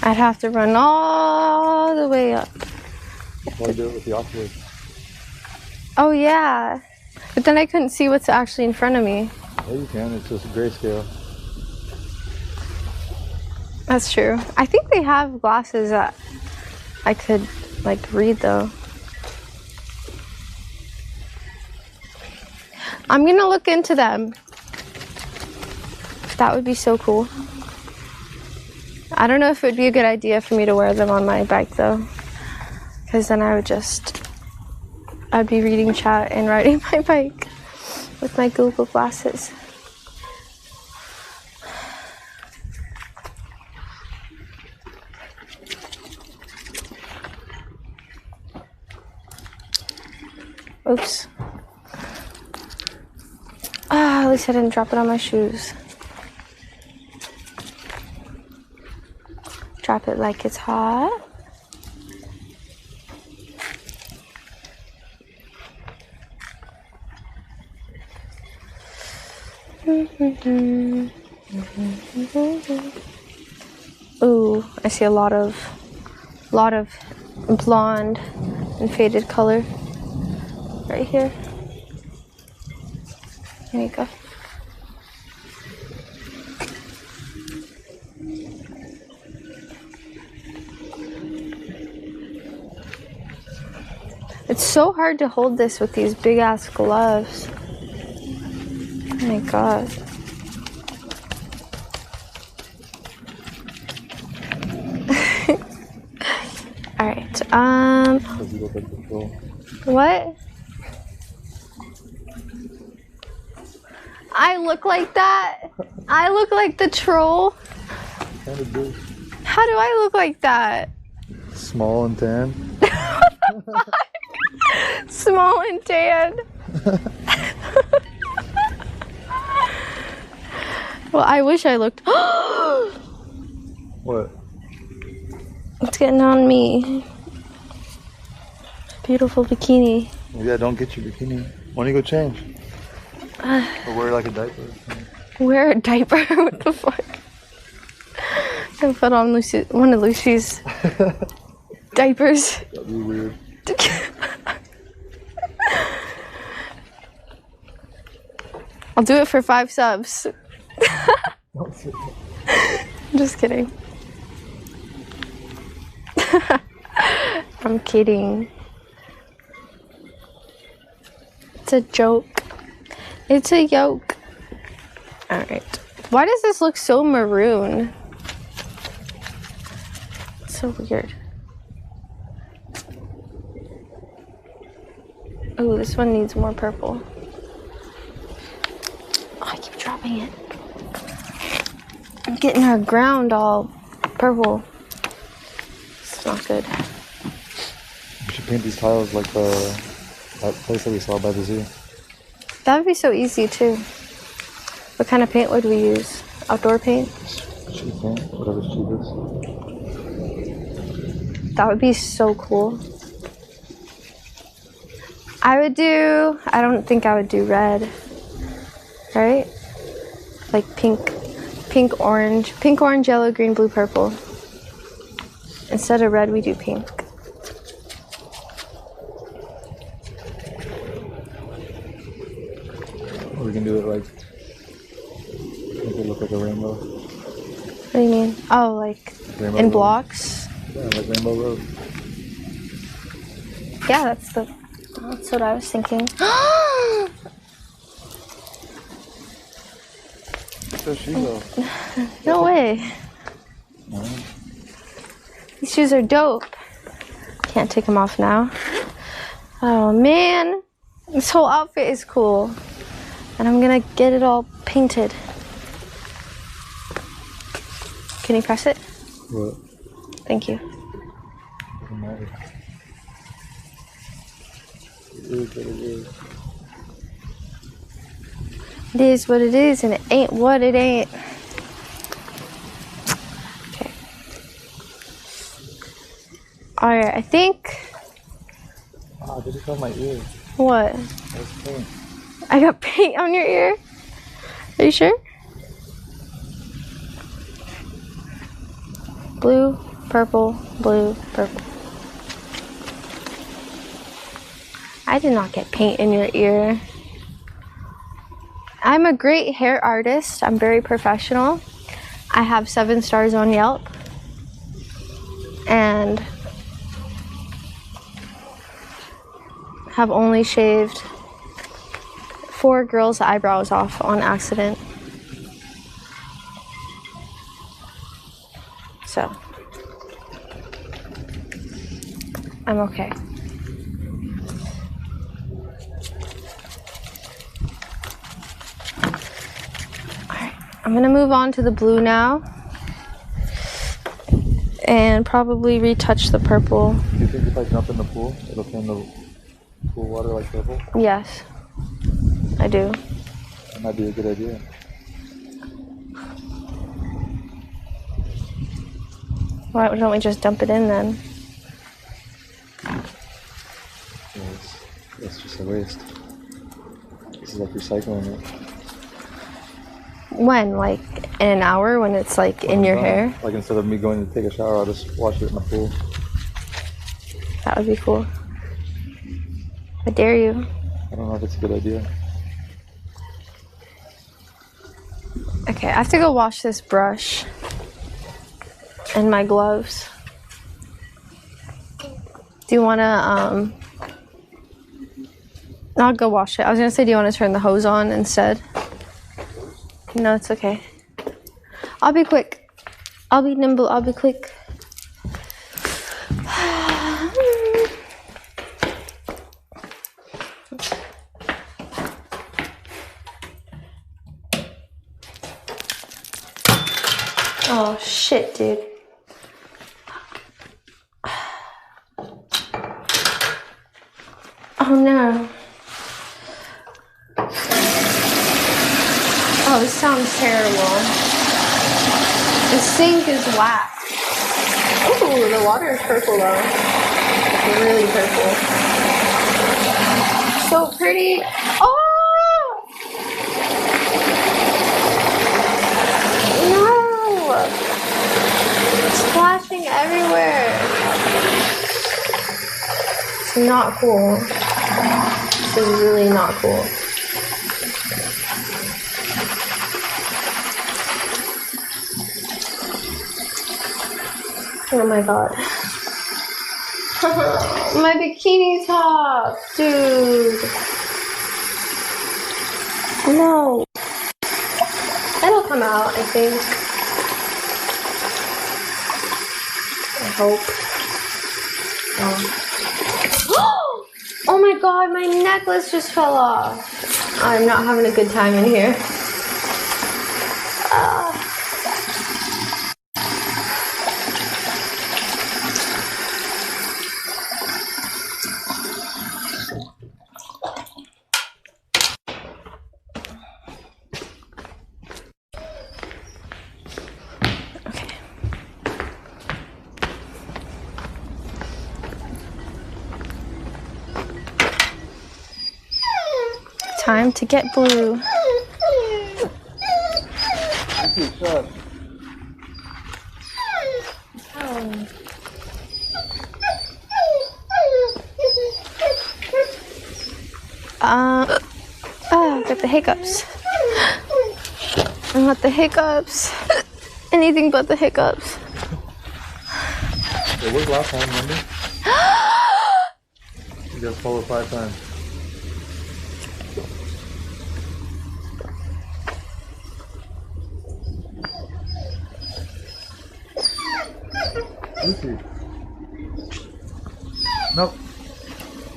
I'd have to run all the way up. Why do it with the Oculus? Oh yeah, but then I couldn't see what's actually in front of me. Yeah, you can. It's just grayscale. That's true. I think they have glasses that I could like read though. I'm gonna look into them. That would be so cool. I don't know if it would be a good idea for me to wear them on my bike though, because then I'd be reading chat and riding my bike with my Google glasses. Oops. Ah, at least I didn't drop it on my shoes. Drop it like it's hot. Ooh, I see a lot of blonde and faded color right here. Here you go. It's so hard to hold this with these big ass gloves. Oh my god. Alright, Because you look like the troll. what? I look like that? I look like the troll? Kind of do. How do I look like that? Small and tan. Small and tan. Well, I wish I looked. What? It's getting on me. Beautiful bikini. Yeah, don't get your bikini. Why don't you go change? Or wear like a diaper. Wear a diaper? What the fuck? I put on one of Lucy's diapers. That'd be weird. I'll do it for 5 subs. Just kidding. I'm kidding. It's a joke. It's a yoke. Alright. Why does this look so maroon? so weird. Oh, this one needs more purple. Oh, I keep dropping it. I'm getting our ground all purple. It's not good. We should paint these tiles like that place that we saw by the zoo. That would be so easy too. What kind of paint would we use? Outdoor paint? Cheap paint, whatever's cheapest. That would be so cool. I don't think I would do red. Right? Like pink, orange, yellow, green, blue, purple. Instead of red, we do pink. Or we can do it like, make it look like a rainbow. What do you mean? Oh, like Rainbow in road. blocks? Yeah, like Rainbow Road. Yeah, that's what I was thinking. Where's she go? No way. No. These shoes are dope. Can't take them off now. Oh man, this whole outfit is cool. And I'm gonna get it all painted. Can you press it? What? Thank you. Doesn't matter. It is what it is. It is what it is, and it ain't what it ain't. Okay. Alright, I think... Ah, I just got my ear. What? That's paint. I got paint on your ear? Are you sure? Blue, purple, blue, purple. I did not get paint in your ear. I'm a great hair artist. I'm very professional. I have 7 stars on Yelp. And have only shaved 4 girls' eyebrows off on accident. So, I'm okay. Alright, I'm gonna move on to the blue now. And probably retouch the purple. Do you think if I jump in the pool, it'll turn the pool water like purple? Yes, I do. That might be a good idea. Why don't we just dump it in then? Yeah, it's just a waste. This is like recycling it. When? Like in an hour when it's like in your hair? Like instead of me going to take a shower, I'll just wash it in the pool. That would be cool. I dare you. I don't know if it's a good idea. Okay, I have to go wash this brush and my gloves. Do you wanna, I'll go wash it. I was gonna say, do you wanna turn the hose on instead? No, it's okay. I'll be quick. I'll be nimble, I'll be quick. Oh shit, dude. Oh no. Oh, this sounds terrible. The sink is whack. Ooh, the water is purple though. It's really purple. So pretty. Oh! No! It's splashing everywhere. It's not cool. This is really not cool. Oh my god. My bikini top, dude. No. It'll come out, I think. hope. Oh my god, my necklace just fell off. I'm not having a good time in here. Time to get blue. Got the hiccups. I want the hiccups. Anything but the hiccups. It was last time, remember? You got followed 5 times. Lucy. Nope.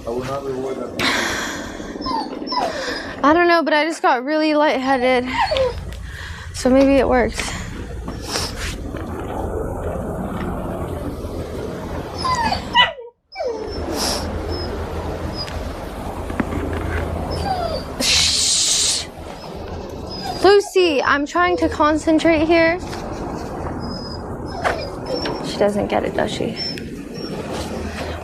I will not reward that. I don't know, but I just got really lightheaded. So maybe it works. Shh. Lucy, I'm trying to concentrate here. She doesn't get it, does she?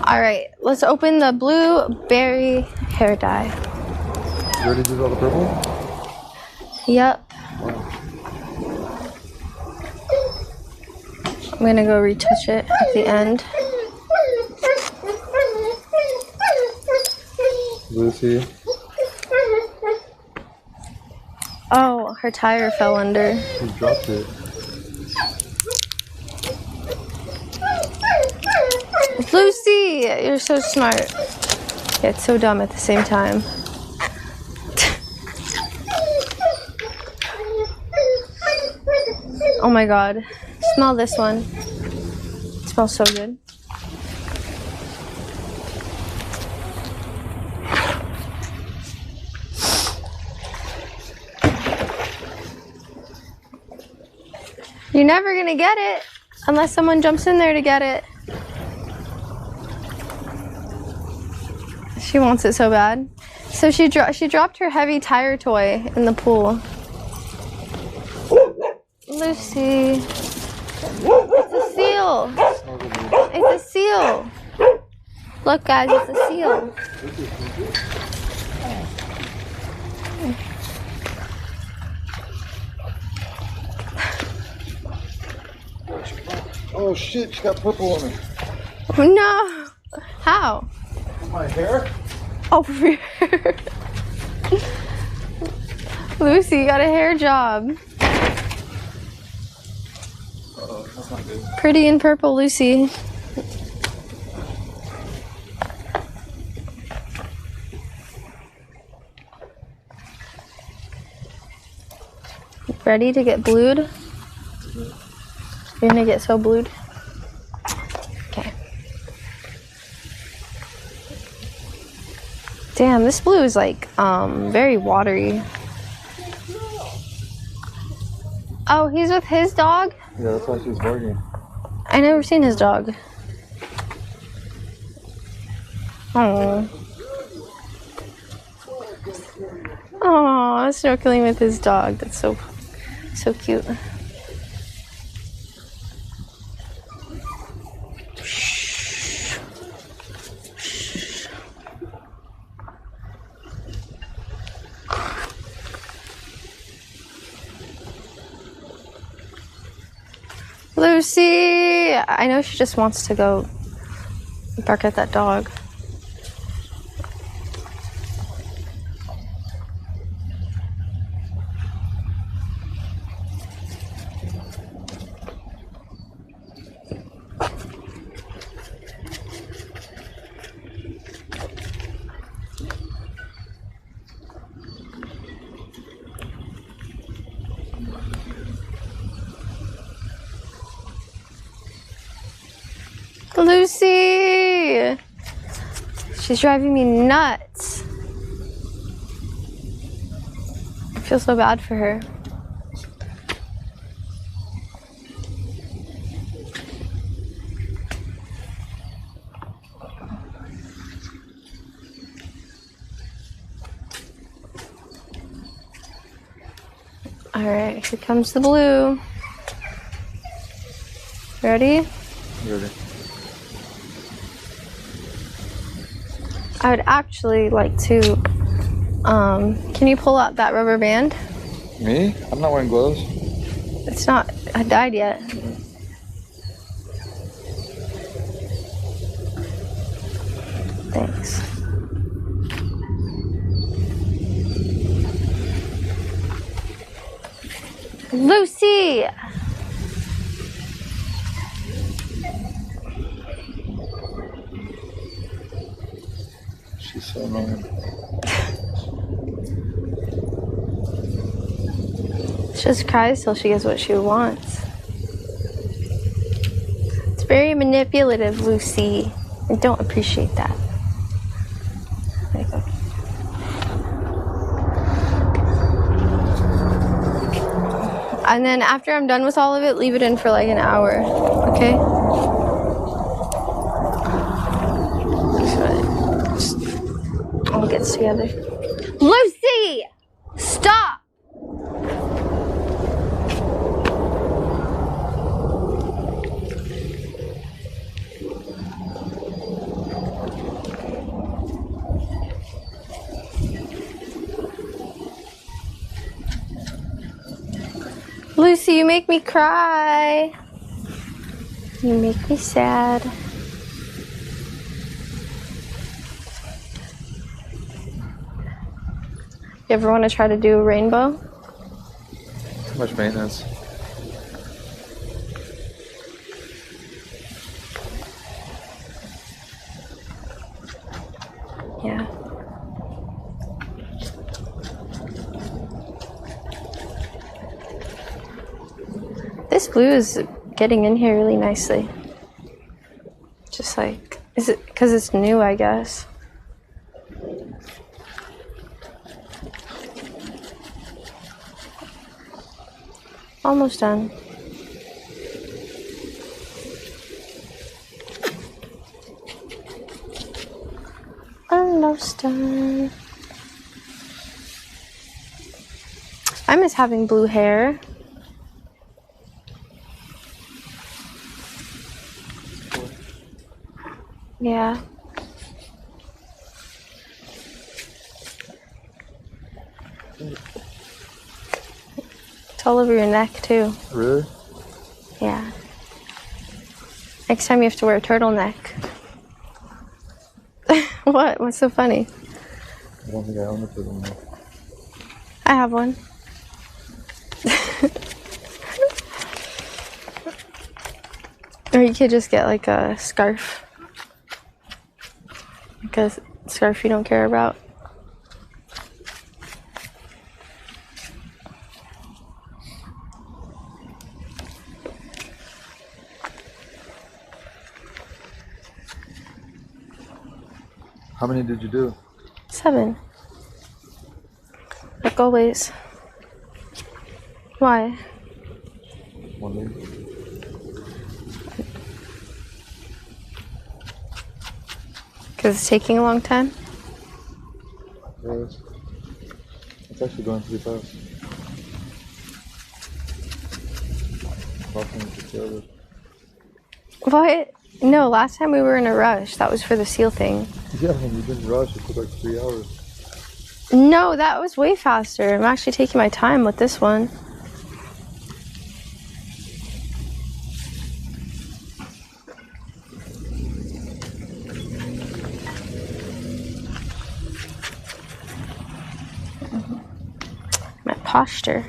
All right, let's open the blueberry hair dye. You already did all the purple? Yep. I'm gonna go retouch it at the end. Lucy. Oh, her tire fell under. You dropped it. Lucy, you're so smart. Yeah, it's so dumb at the same time. Oh my god. Smell this one. It smells so good. You're never gonna get it unless someone jumps in there to get it. She wants it so bad. So she dropped her heavy tire toy in the pool. Lucy. It's a seal. It's a seal. Look guys, it's a seal. Oh shit, she got purple on her. No. How? My hair? Over here. Lucy, you got a hair job. That's not good. Pretty in purple, Lucy. Ready to get blued? You're gonna get so blued? Okay. Damn, this blue is like, very watery. Oh, he's with his dog? Yeah, that's why she's barking. I never seen his dog. Oh. Oh, snorkeling with his dog. That's so cute. Lucy! I know she just wants to go bark at that dog. Lucy! She's driving me nuts. I feel so bad for her. Alright, here comes the blue. Ready? Ready. I would actually like to, can you pull out that rubber band? Me? I'm not wearing gloves. It's not dyed yet. Thanks. Lucy! She's so annoying. She just cries till she gets what she wants. It's very manipulative, Lucy. I don't appreciate that. There you go. And then after I'm done with all of it, leave it in for like an hour, okay? So it all gets together. Lucy! Stop! Lucy, you make me cry. You make me sad. You ever want to try to do a rainbow? Too much maintenance. Yeah. This blue is getting in here really nicely. Just like, is it because it's new, I guess? Almost done. Almost done. I miss having blue hair. Yeah. It's all over your neck too. Really? Yeah. Next time you have to wear a turtleneck. What? What's so funny? I don't think I own a turtleneck. I have one. Or you could just get like a scarf. Like a scarf you don't care about. How many did you do? 7. Like always. Why? One day. Because it's taking a long time? Yes. It's actually going pretty fast. Talking to the other. What? No, last time we were in a rush. That was for the seal thing. Yeah, and you didn't rush. It took like 3 hours. No, that was way faster. I'm actually taking my time with this one. My posture.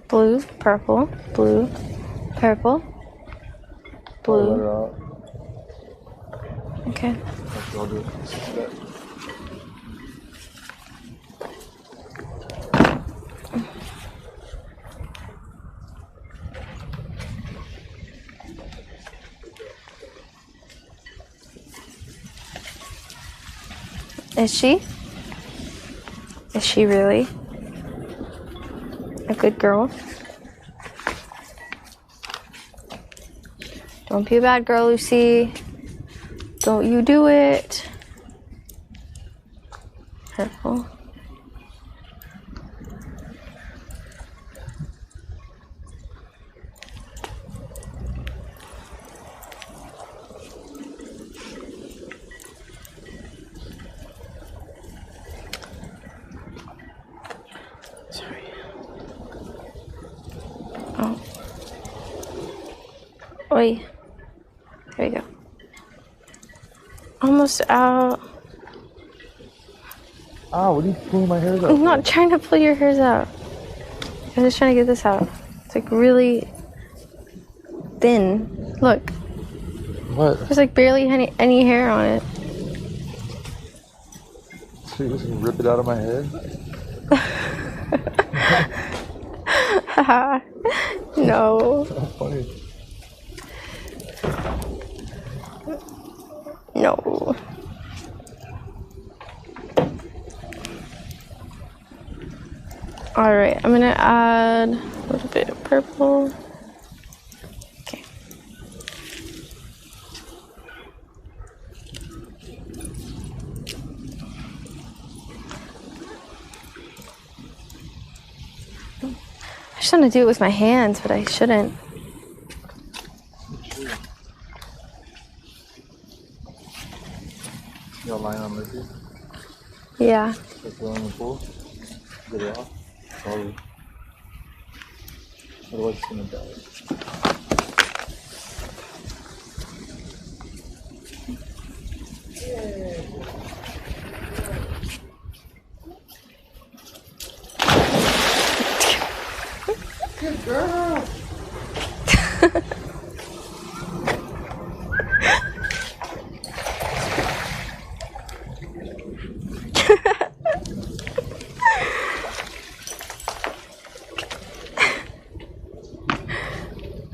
Blue, purple, blue, purple, Let blue. her out. Okay. Actually, I'll do it. Is she? Is she really a good girl? Don't be a bad girl, Lucy. Don't you do it. Careful. Sorry. Oh. Oi. There we go. Almost out. Ah, what are you pulling my hair out? I'm not trying to pull your hairs out. I'm just trying to get this out. It's like really thin. Look, What? there's like barely any hair on it. So you just rip it out of my head? No. How funny. No. Alright, I'm gonna add a little bit of purple. Okay. I just want to do it with my hands, but I shouldn't. You got a line on Lizzie? Yeah. Like throw in the pool? Get it off? Probably. Otherwise it's gonna die. Good girl!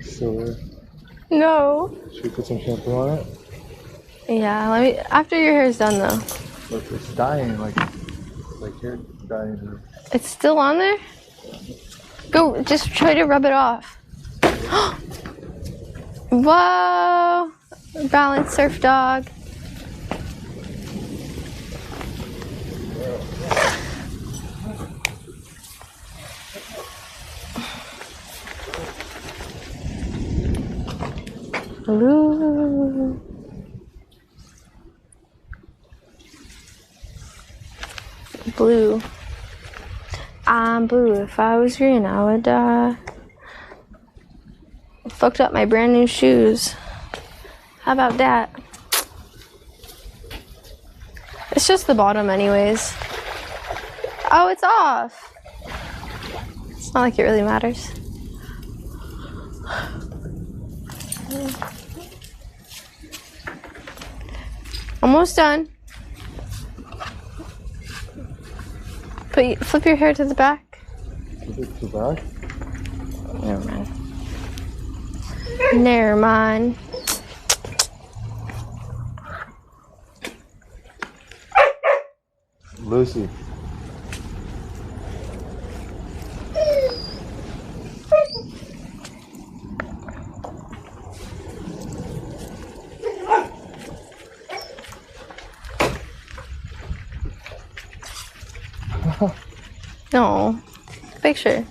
So, No. should we put some shampoo on it? Yeah, let me. After your hair's done, though. Look, it's dying, like hair dying. It's still on there? Go, just try to rub it off. Whoa! Balance surf dog. Blue. Blue. I'm blue. If I was green, I would fucked up my brand new shoes. How about that? It's just the bottom anyways. Oh, it's off. It's not like it really matters. Almost done. Flip your hair to the back. Is it too back? Never mind. Never mind. Lucy. No. Picture.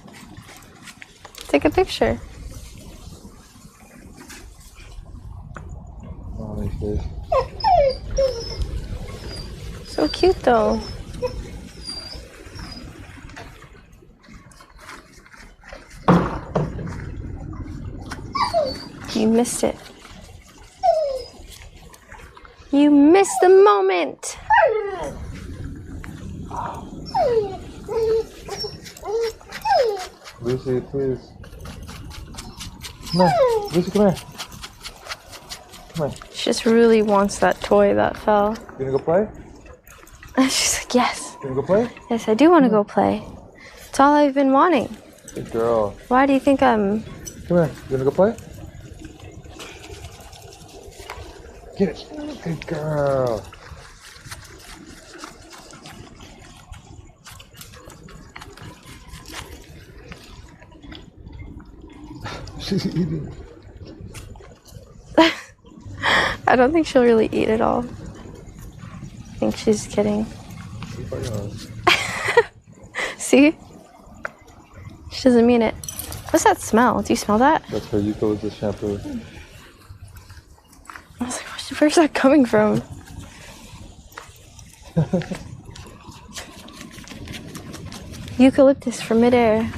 Take a picture. Oh, nice face. So cute though. You missed it. You missed the moment. Lucy, please. Come here. Lucy, come here. Come here. She just really wants that toy that fell. You gonna go play? She's like, yes. You gonna go play? Yes, I do want to go play. It's all I've been wanting. Good girl. Why do you think I'm... Come here. You gonna go play? Get it. Good girl. She's eating. I don't think she'll really eat it all. I think she's kidding. See? She doesn't mean it. What's that smell? Do you smell that? That's her eucalyptus shampoo. I was like, where's that coming from? Eucalyptus from midair.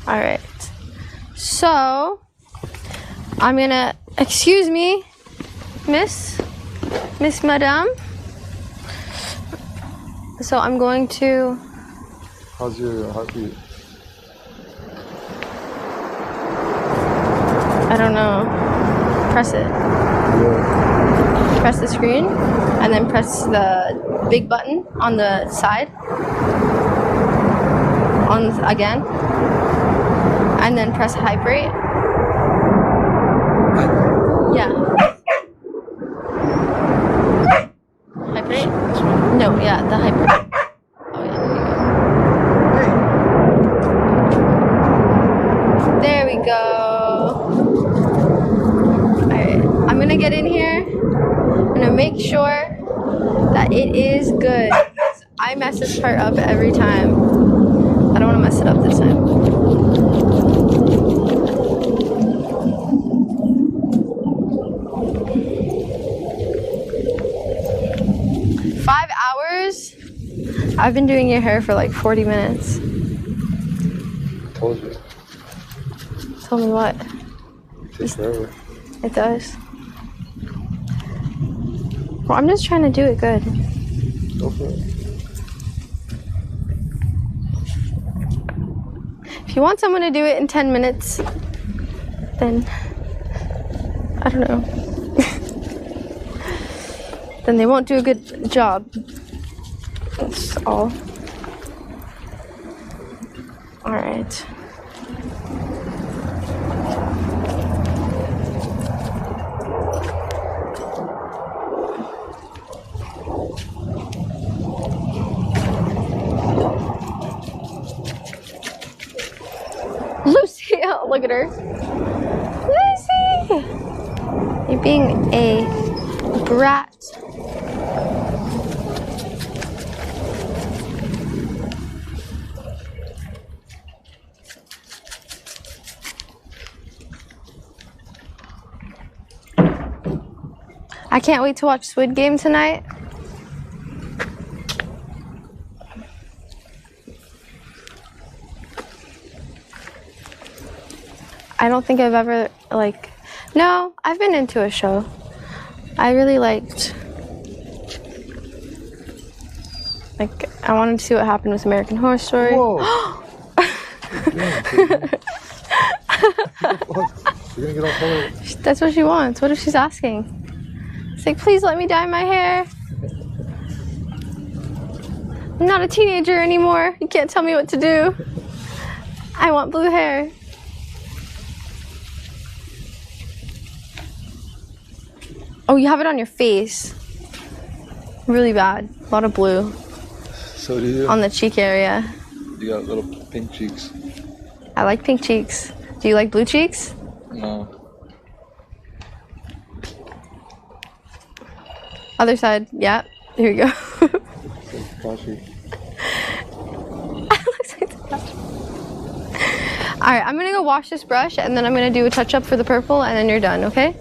Alright. So, I'm gonna, excuse me, Miss Madame. So I'm going to, How's your heartbeat? I don't know, press it. Yeah. Press the screen, and then press the big button on the side. On again. And then press hype rate. Yeah. Hype rate? No, yeah, the hype rate. Oh yeah, there we go. Alright, I'm gonna get in here. I'm gonna make sure that it is good. I mess this part up every time. I don't want to mess it up this time. I've been doing your hair for like 40 minutes. Told you. Tell me what? Takes forever. It does. Well, I'm just trying to do it good. Go for it. If you want someone to do it in 10 minutes, then I don't know. Then they won't do a good job. That's all. All right. Lucy, oh, look at her. Lucy! You're being a brat. I can't wait to watch Squid Game tonight. I don't think I've ever, like, no, I've been into a show. I really liked, like, I wanted to see what happened with American Horror Story. Whoa! You're gonna get all colored. That's what she wants. What if she's asking? It's like, please let me dye my hair. I'm not a teenager anymore. You can't tell me what to do. I want blue hair. Oh, you have it on your face. Really bad. A lot of blue. So do you. On the cheek area. You got little pink cheeks. I like pink cheeks. Do you like blue cheeks? No. Other side. Yeah. Here we go. Flashy. Looks like Takashi. Alright, I'm gonna go wash this brush and then I'm gonna do a touch up for the purple and then you're done, okay?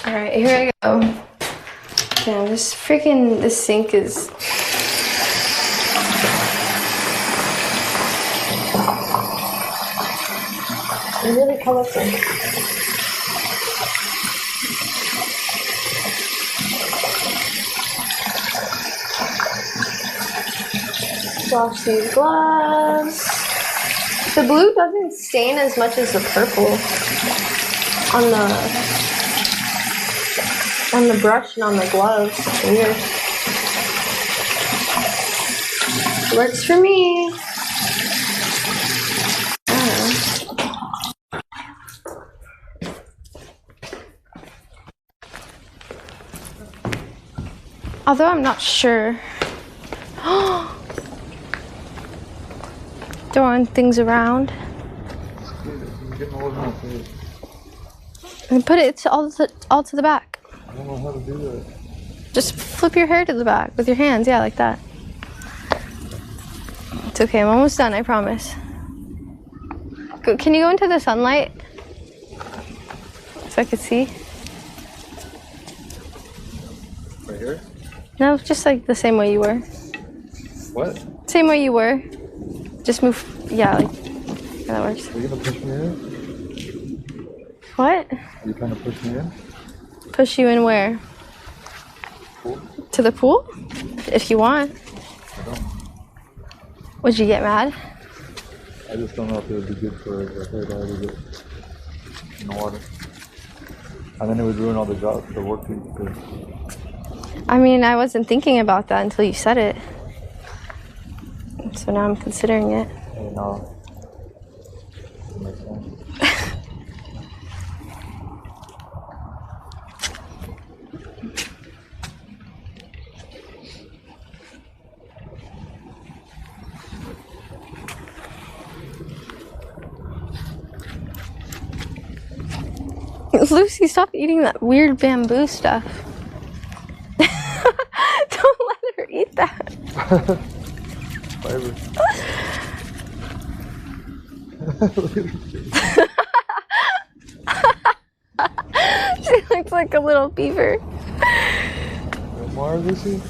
Alright, here I go. Damn, this sink is... really colorful. Wash these gloves. The blue doesn't stain as much as the purple on the On the brush and on the gloves. Weird. Works for me. I don't know. Although I'm not sure. Throwing things around. And put it all to the back. I don't know how to do that. Just flip your hair to the back with your hands. Yeah, like that. It's okay. I'm almost done. I promise. Can you go into the sunlight? So I could see? Right here? No, just like the same way you were. What? Same way you were. Just move. Yeah, like that works. Are you gonna push me in? What? Are you trying to push me in? Push you in where? Pool? To the pool? If you want. I don't. Would you get mad? I just don't know if it would be good for the hair to already get in the water. And then it would ruin all the job, the work we do. I mean, I wasn't thinking about that until you said it. So now I'm considering it. Hey, no. That makes sense. Lucy, stop eating that weird bamboo stuff. Don't let her eat that. Fiber. She looks like a little beaver. More, Lucy?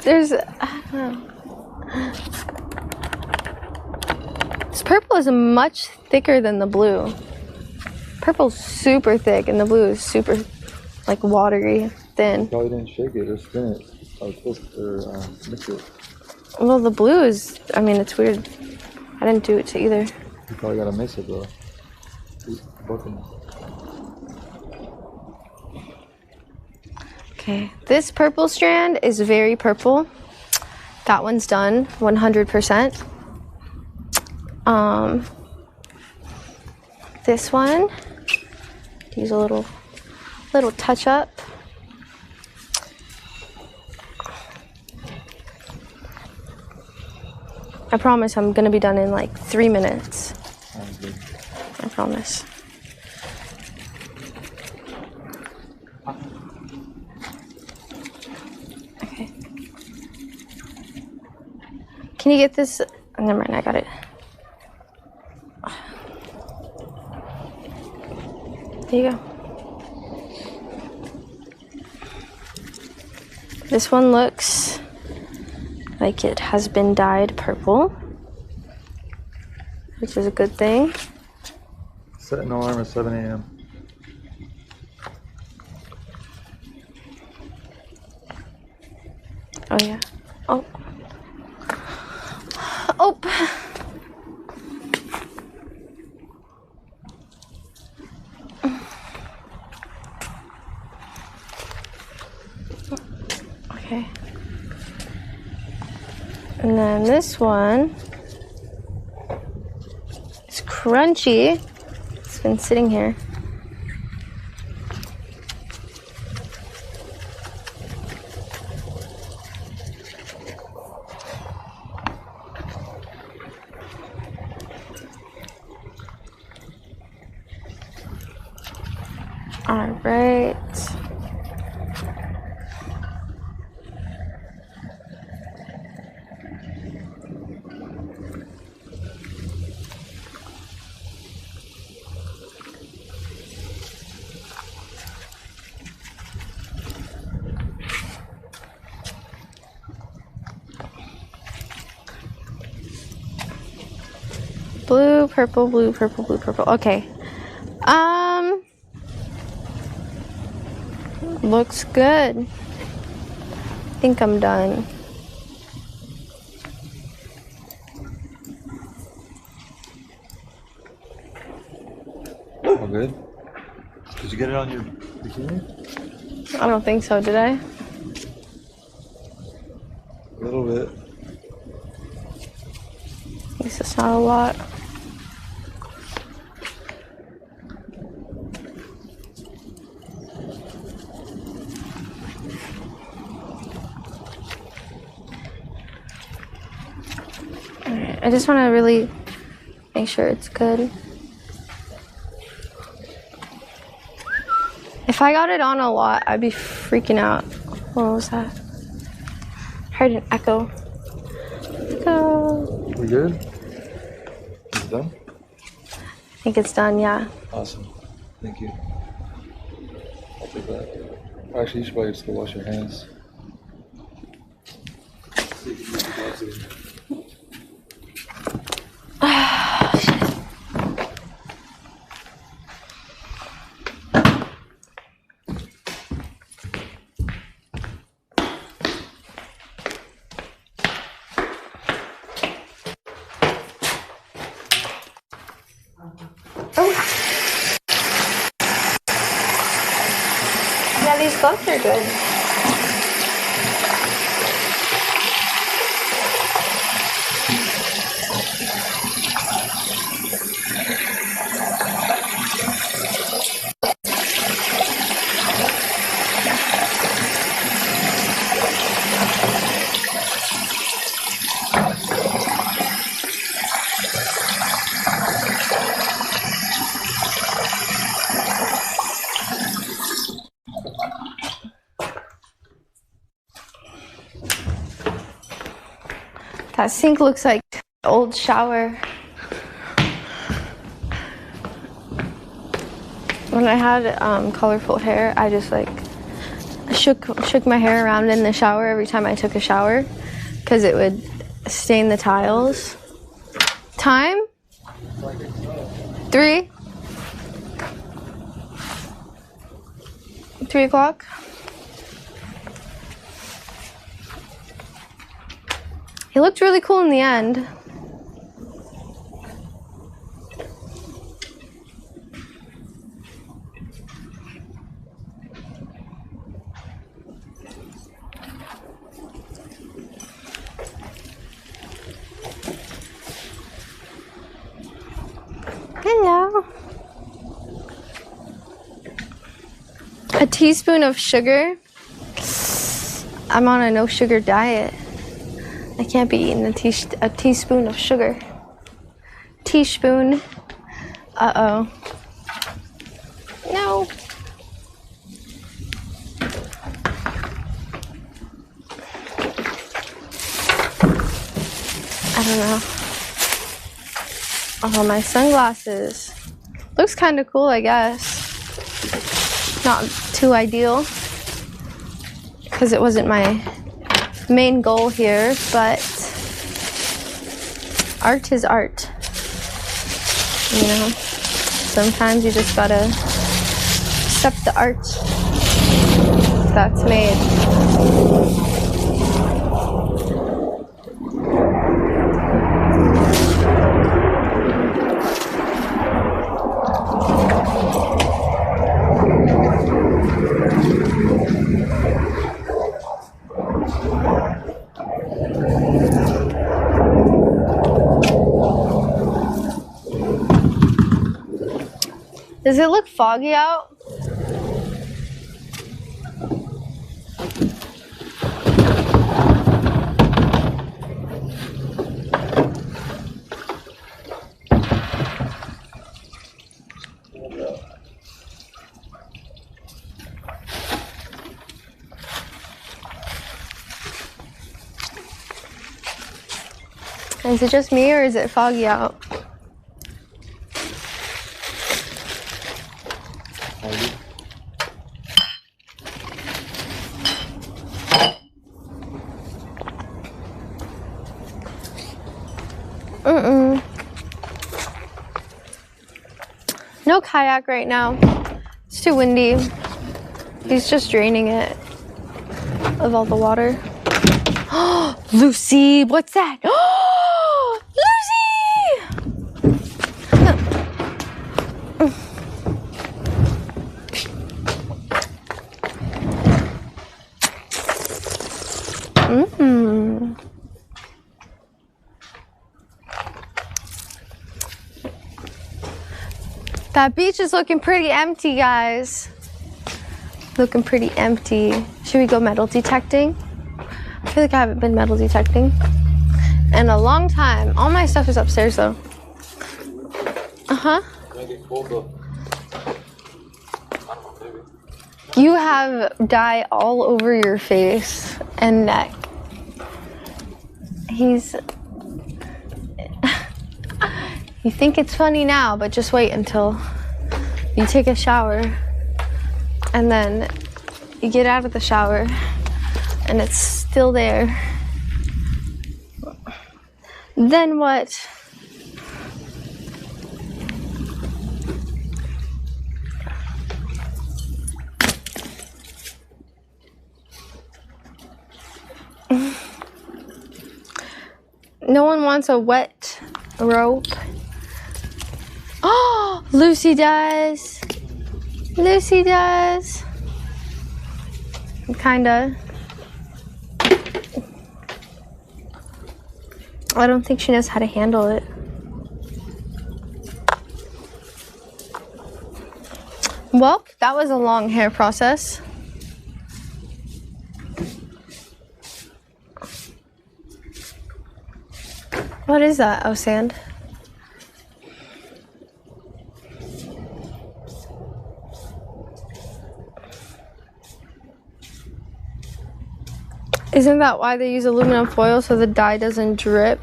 There's, I don't know. This purple is much thicker than the blue. Purple's super thick and the blue is super, like, watery, thin. Probably didn't shake it or spin it or twist or mix it. Well, the blue is, I mean, it's weird. I didn't do it to either. You probably gotta mix it, bro. Both of them. Okay, this purple strand is very purple. That one's done 100%. This one, use a little touch up. I promise I'm gonna be done in like 3 minutes. Sounds good. I promise. Okay. Can you get this? Oh, never mind, I got it. There you go. This one looks like it has been dyed purple, which is a good thing. Set an alarm at 7 a.m. Oh yeah. Oh. Oh. Okay. And then this one is crunchy. It's been sitting here. All right. Blue, purple, blue, purple, blue, purple. Okay. Looks good. I think I'm done. good? Did you get it on your bikini? I don't think so, did I? A little bit. At least it's not a lot. Alright, I just want to really make sure it's good. If I got it on a lot, I'd be freaking out. What was that? Heard an echo. Echo. We good? Is it done? I think it's done, yeah. Awesome. Thank you. I'll take that. Actually, you should probably just go wash your hands. Yeah, these gloves are good. That sink looks like an old shower. When I had colorful hair, I just like shook my hair around in the shower every time I took a shower because it would stain the tiles. Time? 3? 3 o'clock? He looked really cool in the end. Hello. A teaspoon of sugar. I'm on a no sugar diet. I can't be eating a teaspoon of sugar. Teaspoon. Uh-oh. No. I don't know. Oh, my sunglasses. Looks kind of cool, I guess. Not too ideal. Because it wasn't my main goal here, but art is art. You know, sometimes you just gotta accept the art that's made. Does it look foggy out? Is it just me or is it foggy out? No kayak right now. It's too windy. He's just draining it of all the water. Lucy, what's that? Lucy! Mmm. That beach is looking pretty empty, guys. Looking pretty empty. Should we go metal detecting? I feel like I haven't been metal detecting in a long time. All my stuff is upstairs though. Uh-huh. You have dye all over your face and neck. You think it's funny now, but just wait until you take a shower and then you get out of the shower and it's still there. Then what? No one wants a wet rope. Oh, Lucy does. Lucy does. Kinda. I don't think she knows how to handle it. Well, that was a long hair process. What is that? Oh, sand. Isn't that why they use aluminum foil so the dye doesn't drip?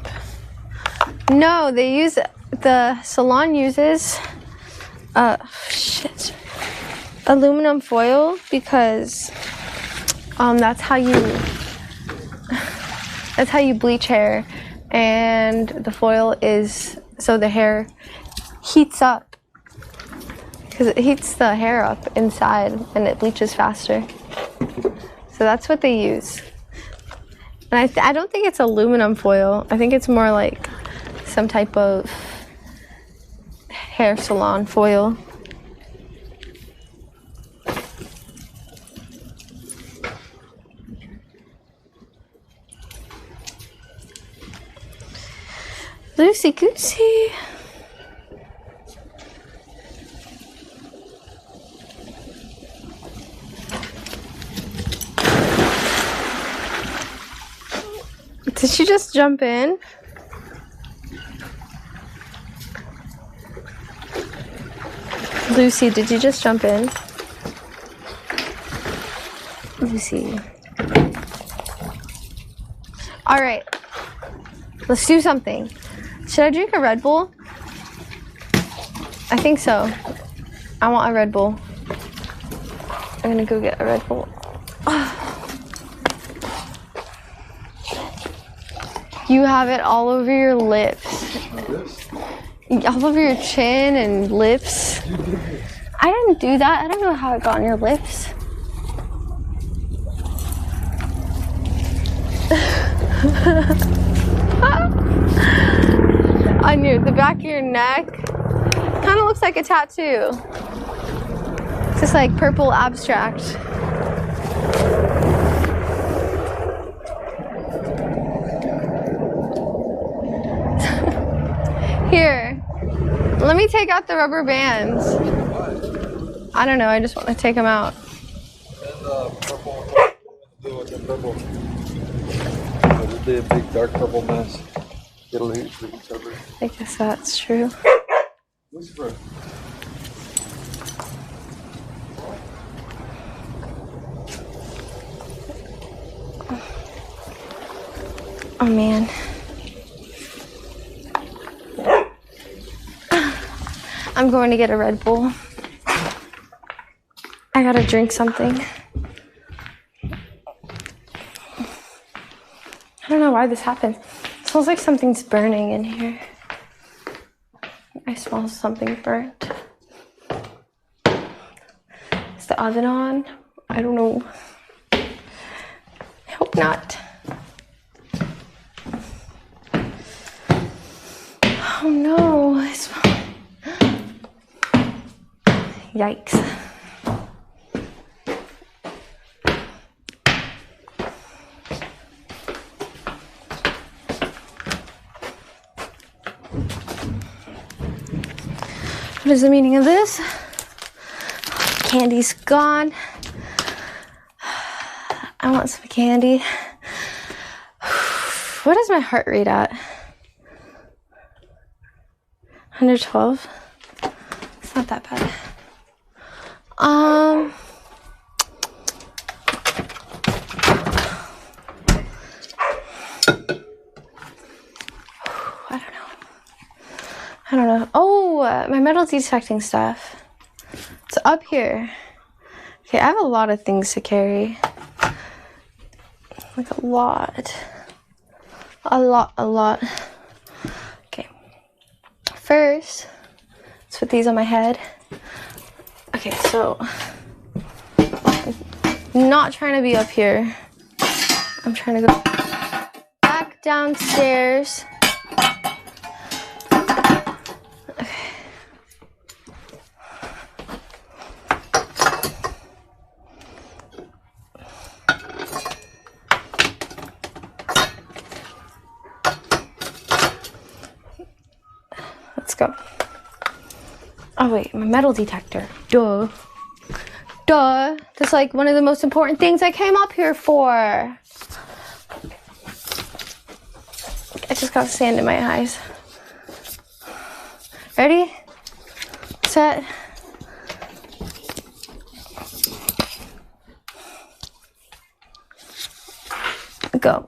No, the salon uses aluminum foil because that's how you bleach hair, and the foil is so the hair heats up because it heats the hair up inside and it bleaches faster. So that's what they use. And I don't think it's aluminum foil. I think it's more like some type of hair salon foil. Lucy Goosey. Did she just jump in? Lucy, did you just jump in? Lucy. All right, let's do something. Should I drink a Red Bull? I think so. I want a Red Bull. I'm gonna go get a Red Bull. You have it all over your lips. All over your chin and lips. I didn't do that. I don't know how it got on your lips. On the back of your neck. Kind of looks like a tattoo. It's just like purple abstract. Here, let me take out the rubber bands. I don't know, I just want to take them out. And purple, blue and the purple. It'll be a big dark purple mess. It'll heat for each other. I guess that's true. Whisper. Oh man. I'm going to get a Red Bull. I gotta drink something. I don't know why this happened. It smells like something's burning in here. I smell something burnt. Is the oven on? I don't know. I hope not. Oh no, I smell. Yikes. What is the meaning of this? Candy's gone. I want some candy. What is my heart rate at? 112. It's not that bad. I don't know. Oh, my metal detecting stuff. It's up here. Okay, I have a lot of things to carry. Like a lot. A lot. Okay. First, let's put these on my head. Okay, so I'm not trying to be up here. I'm trying to go back downstairs. Okay. Let's go. Oh wait, my metal detector. Duh. That's like one of the most important things I came up here for. I just got sand in my eyes. Ready? Set. Go.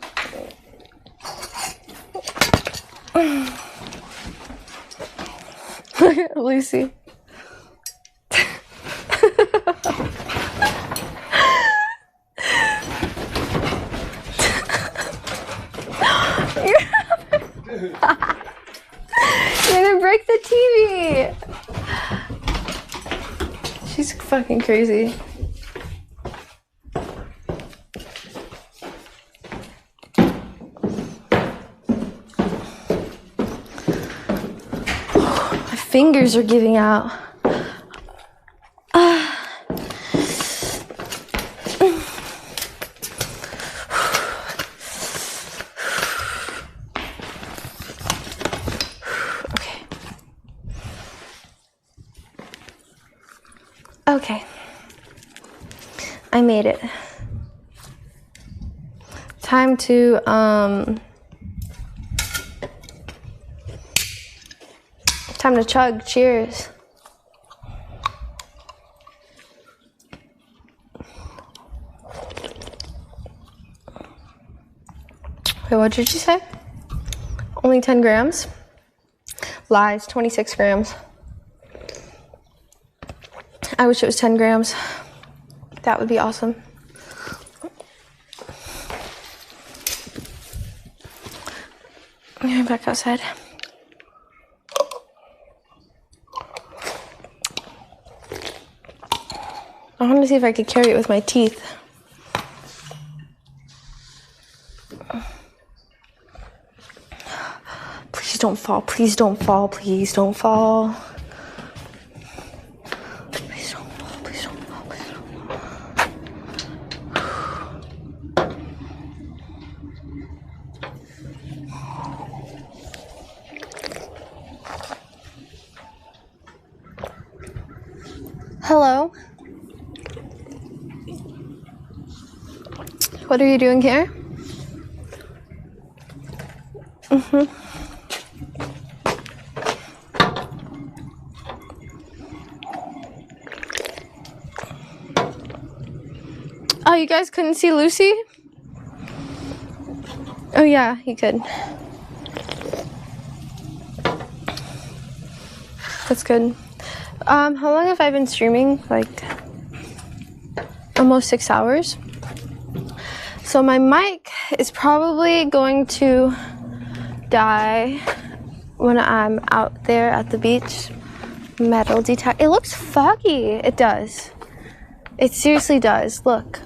Look at Lucy. You're gonna break the TV. She's fucking crazy. My fingers are giving out. Okay, I made it. Time to chug. Cheers. Wait, what did you say? Only 10 grams? Lies, 26 grams. I wish it was 10 grams. That would be awesome. I'm back outside. I want to see if I could carry it with my teeth. Please don't fall. Please don't fall. Please don't fall. Hello. What are you doing here? Oh, you guys couldn't see Lucy? Oh yeah, you could. That's good. How long have I been streaming? Like almost 6 hours. So my mic is probably going to die when I'm out there at the beach. Metal detect. It looks foggy. It does. It seriously does. Look.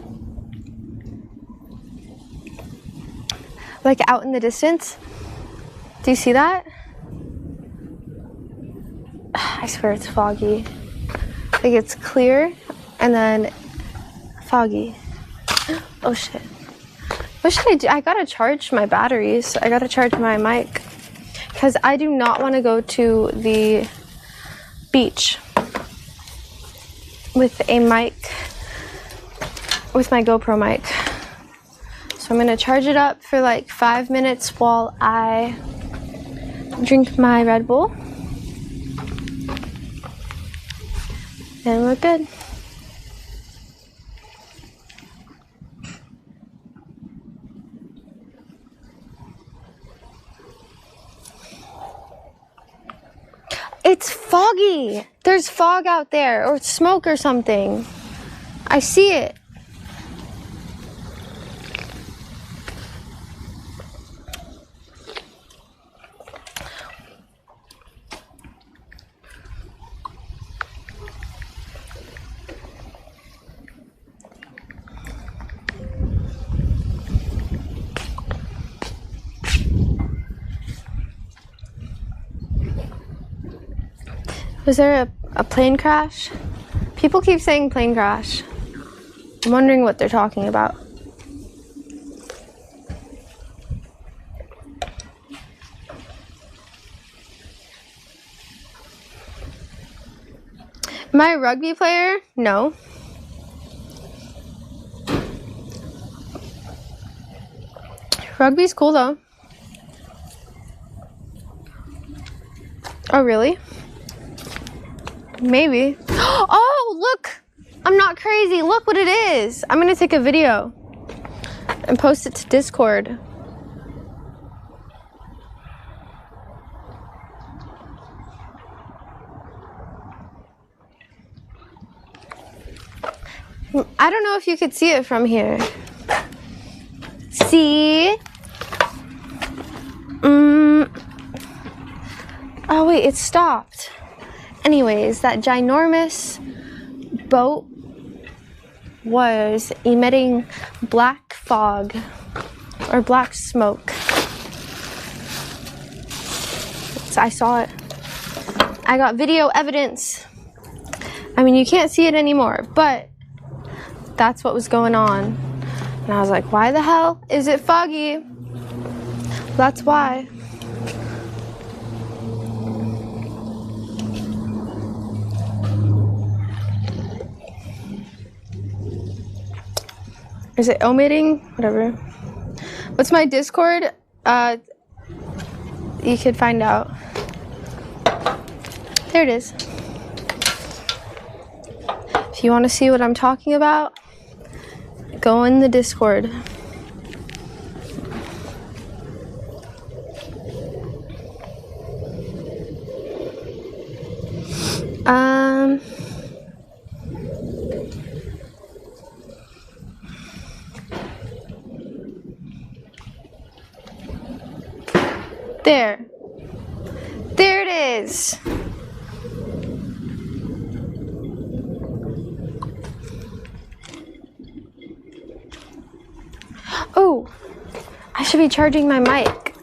Like out in the distance. Do you see that? I swear it's foggy. Like it's clear and then foggy. Oh shit. What should I do? I gotta charge my batteries. I gotta charge my mic. Because I do not want to go to the beach with a mic, with my GoPro mic. So I'm gonna charge it up for like 5 minutes while I drink my Red Bull. And we're good. It's foggy. There's fog out there, or smoke or something. I see it. Was there a plane crash? People keep saying plane crash. I'm wondering what they're talking about. Am I a rugby player? No. Rugby's cool though. Oh, really? Maybe. Oh, look! I'm not crazy. Look what it is. I'm gonna take a video and post it to Discord. I don't know if you could see it from here. See? Oh wait, it stopped. Anyways, that ginormous boat was emitting black fog or black smoke. So I saw it. I got video evidence. I mean, you can't see it anymore, but that's what was going on. And I was like, why the hell is it foggy? That's why. Is it omitting? Whatever. What's my Discord? You could find out. There it is. If you want to see what I'm talking about, go in the Discord. There. There it is. Oh, I should be charging my mic.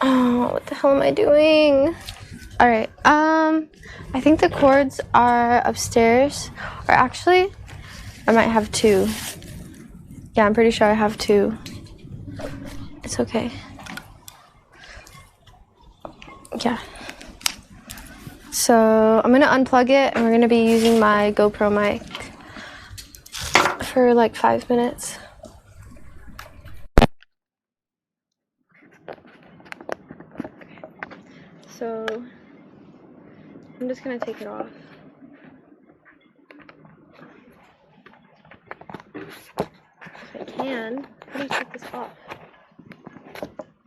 Oh, what the hell am I doing? All right. I think the cords are upstairs, or actually, I might have two. Yeah, I'm pretty sure I have two. It's okay. Yeah. So I'm gonna unplug it, and we're gonna be using my GoPro mic for like 5 minutes. So I'm just gonna take it off. If I can. How do you take this off?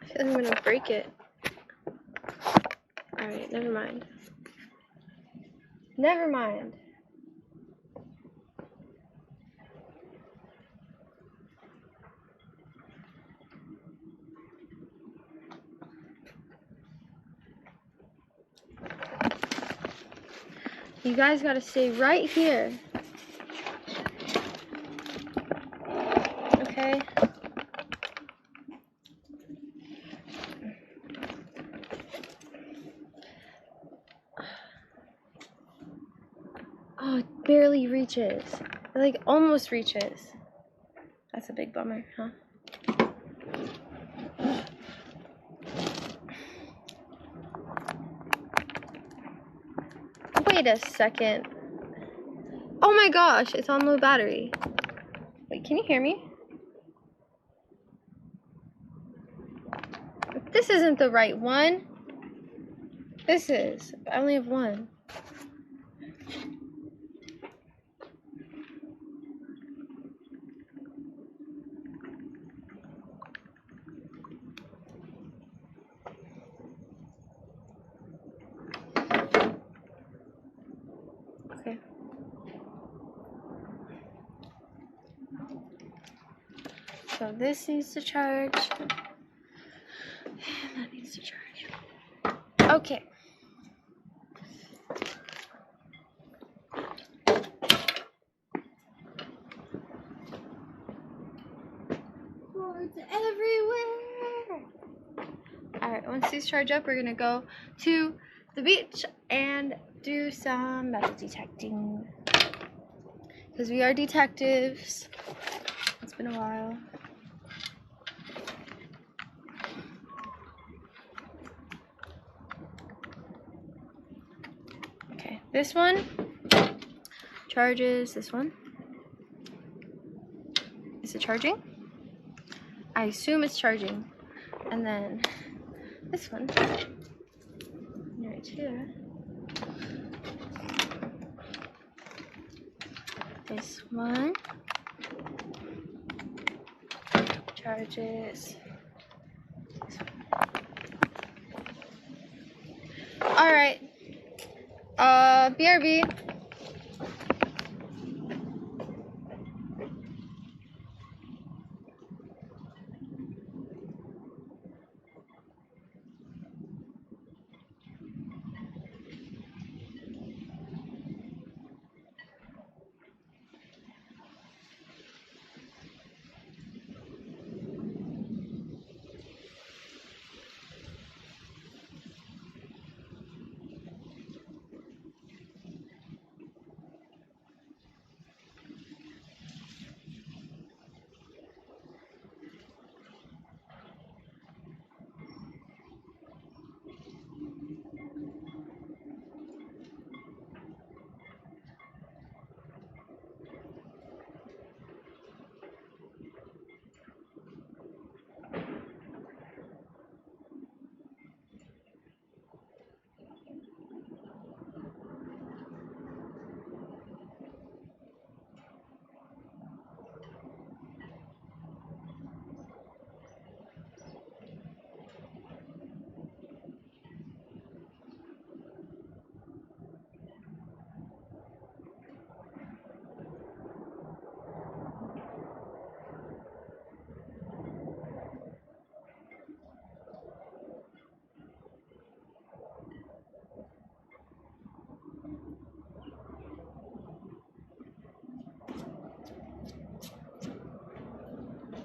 I feel like I'm gonna break it. Alright, never mind. Never mind. You guys gotta stay right here. Okay? Oh, it barely reaches. It like almost reaches. That's a big bummer, huh? Wait a second. Oh my gosh, it's on low battery. Wait, can you hear me? This isn't the right one. This is. I only have one. Okay. So this needs to charge. And that needs to charge. Okay. Cords everywhere. Alright, once these charge up, we're gonna go to the beach and do some metal detecting. Because we are detectives. It's been a while. Okay, this one charges this one. Is it charging? I assume it's charging. And then this one right here. This one charges. All right. BRB.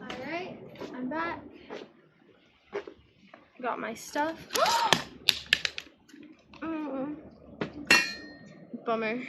Alright, I'm back. Got my stuff. Bummer.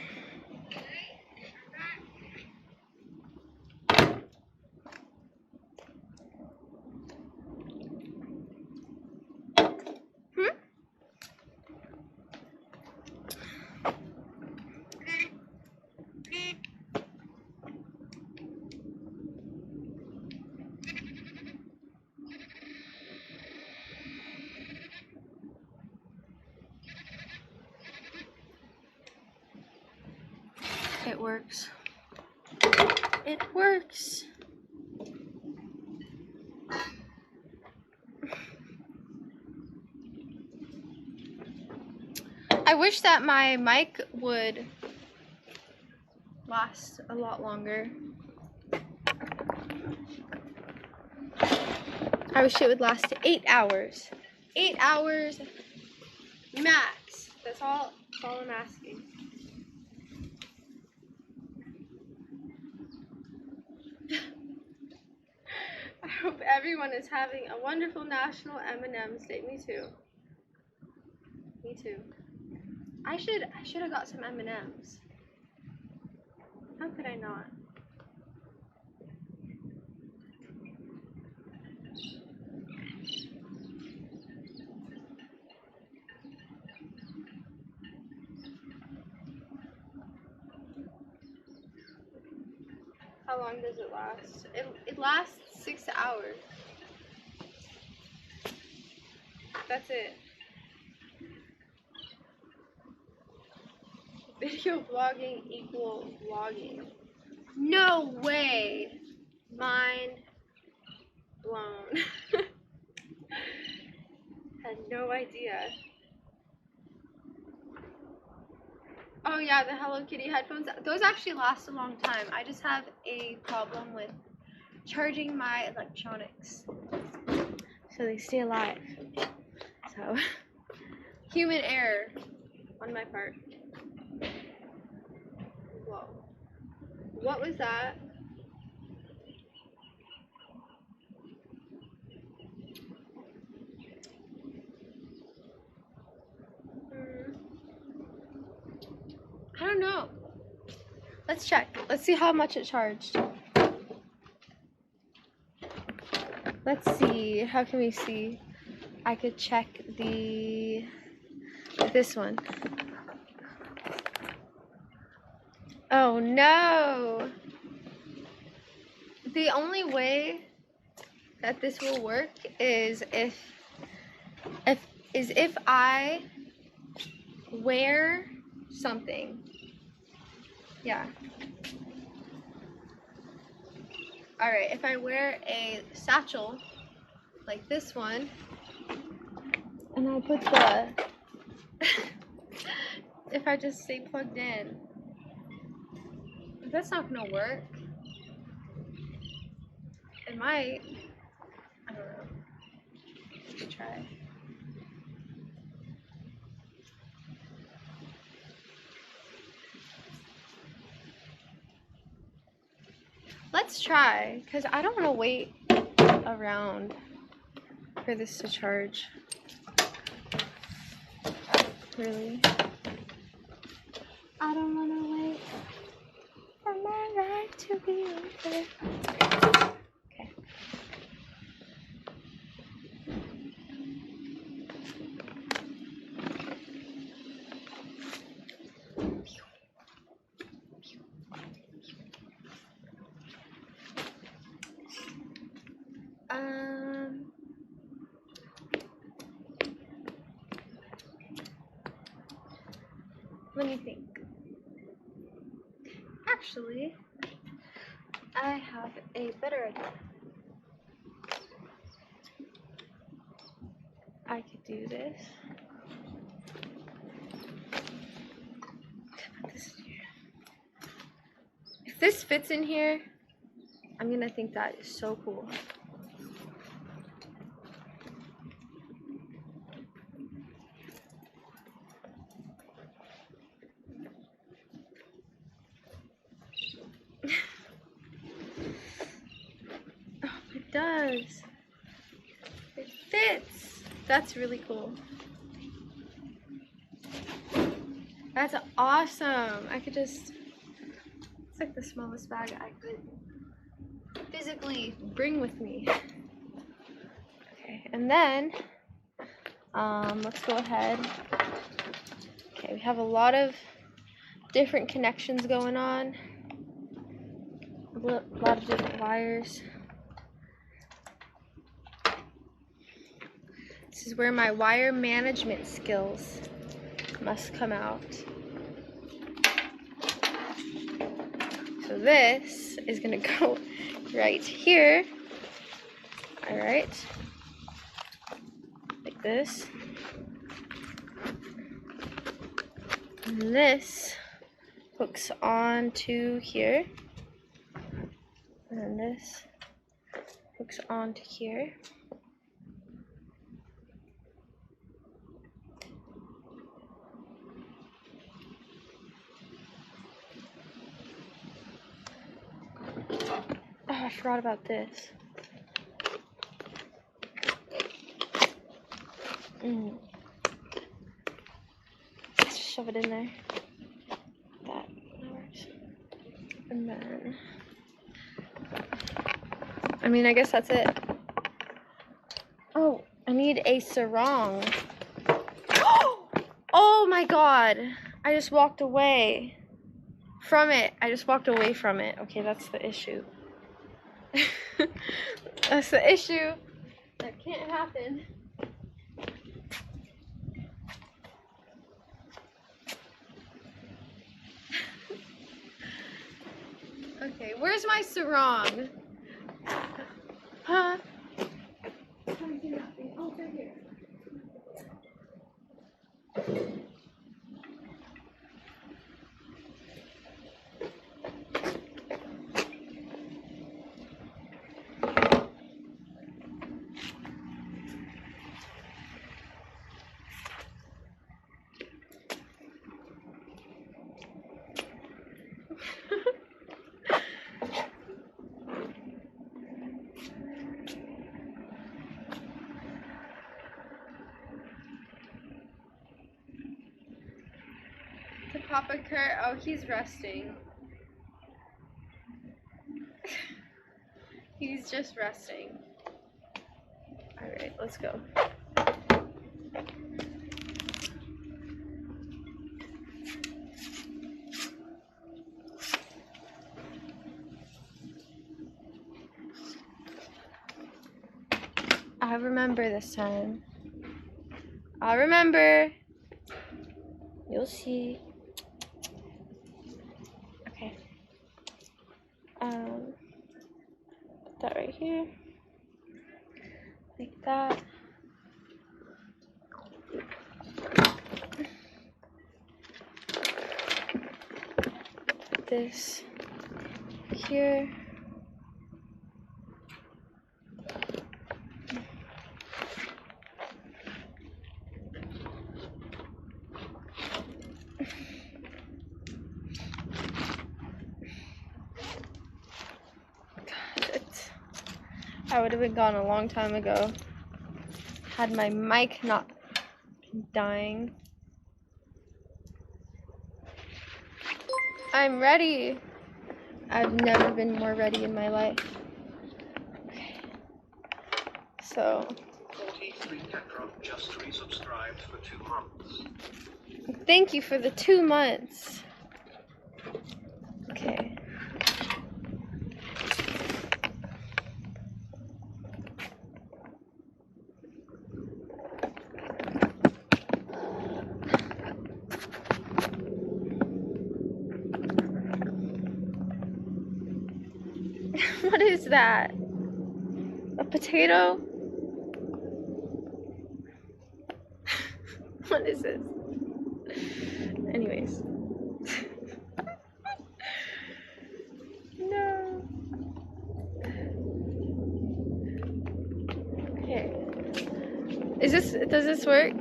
It works. It works. I wish that my mic would last a lot longer. I wish it would last 8 hours. 8 hours max. That's all I'm asking. I hope everyone is having a wonderful National M&M's Day. Me too. Me too. I should have got some M&M's. How could I not? How long does it last? It lasts 6 hours. That's it. Video vlogging equal vlogging. No way! Mind blown. Had no idea. Oh yeah, the Hello Kitty headphones. Those actually last a long time. I just have a problem with charging my electronics. So they stay alive. So, human error on my part. Whoa. What was that? I don't know. Let's check. Let's see how much it charged. Let's see. How can we see? I could check this one. Oh no. The only way that this will work is if I wear something. Yeah. Alright, if I wear a satchel like this one and I put the if I just stay plugged in, that's not gonna work. It might. I don't know. Let's try. Let's try, because I don't want to wait around for this to charge. Really. I don't want to wait for my ride to be over. Okay. Let me think. Actually, I have a better idea. I could do this. Put this in here. If this fits in here, I'm gonna think that is so cool. It does. It fits. That's really cool. That's awesome. I could just, it's like the smallest bag I could physically bring with me. Okay, and then, let's go ahead. Okay, we have a lot of different connections going on. A lot of different wires. This is where my wire management skills must come out. So this is gonna go right here. All right, like this. And this hooks onto here. And then this hooks onto here. Oh, I forgot about this. Let's just shove it in there. That works. And then, I mean, I guess that's it. Oh, I need a sarong. Oh my god! I just walked away. from it. I just walked away from it. Okay, that's the issue. That's the issue. That can't happen. Okay, where's my sarong? Huh? Oh, it's right here. To Papa Kurt, oh, he's resting. He's just resting. Alright, let's go. I'll remember this time. I'll remember. You'll see. Okay. Put that right here. Like that. Put this here. I would have been gone a long time ago had my mic not been dying. I'm ready. I've never been more ready in my life. Okay. So 43 Catron just resubscribed for 2 months. thank you for the 2 months. Okay. What is that? A potato? What is this? Anyways. No. Okay. Does this work?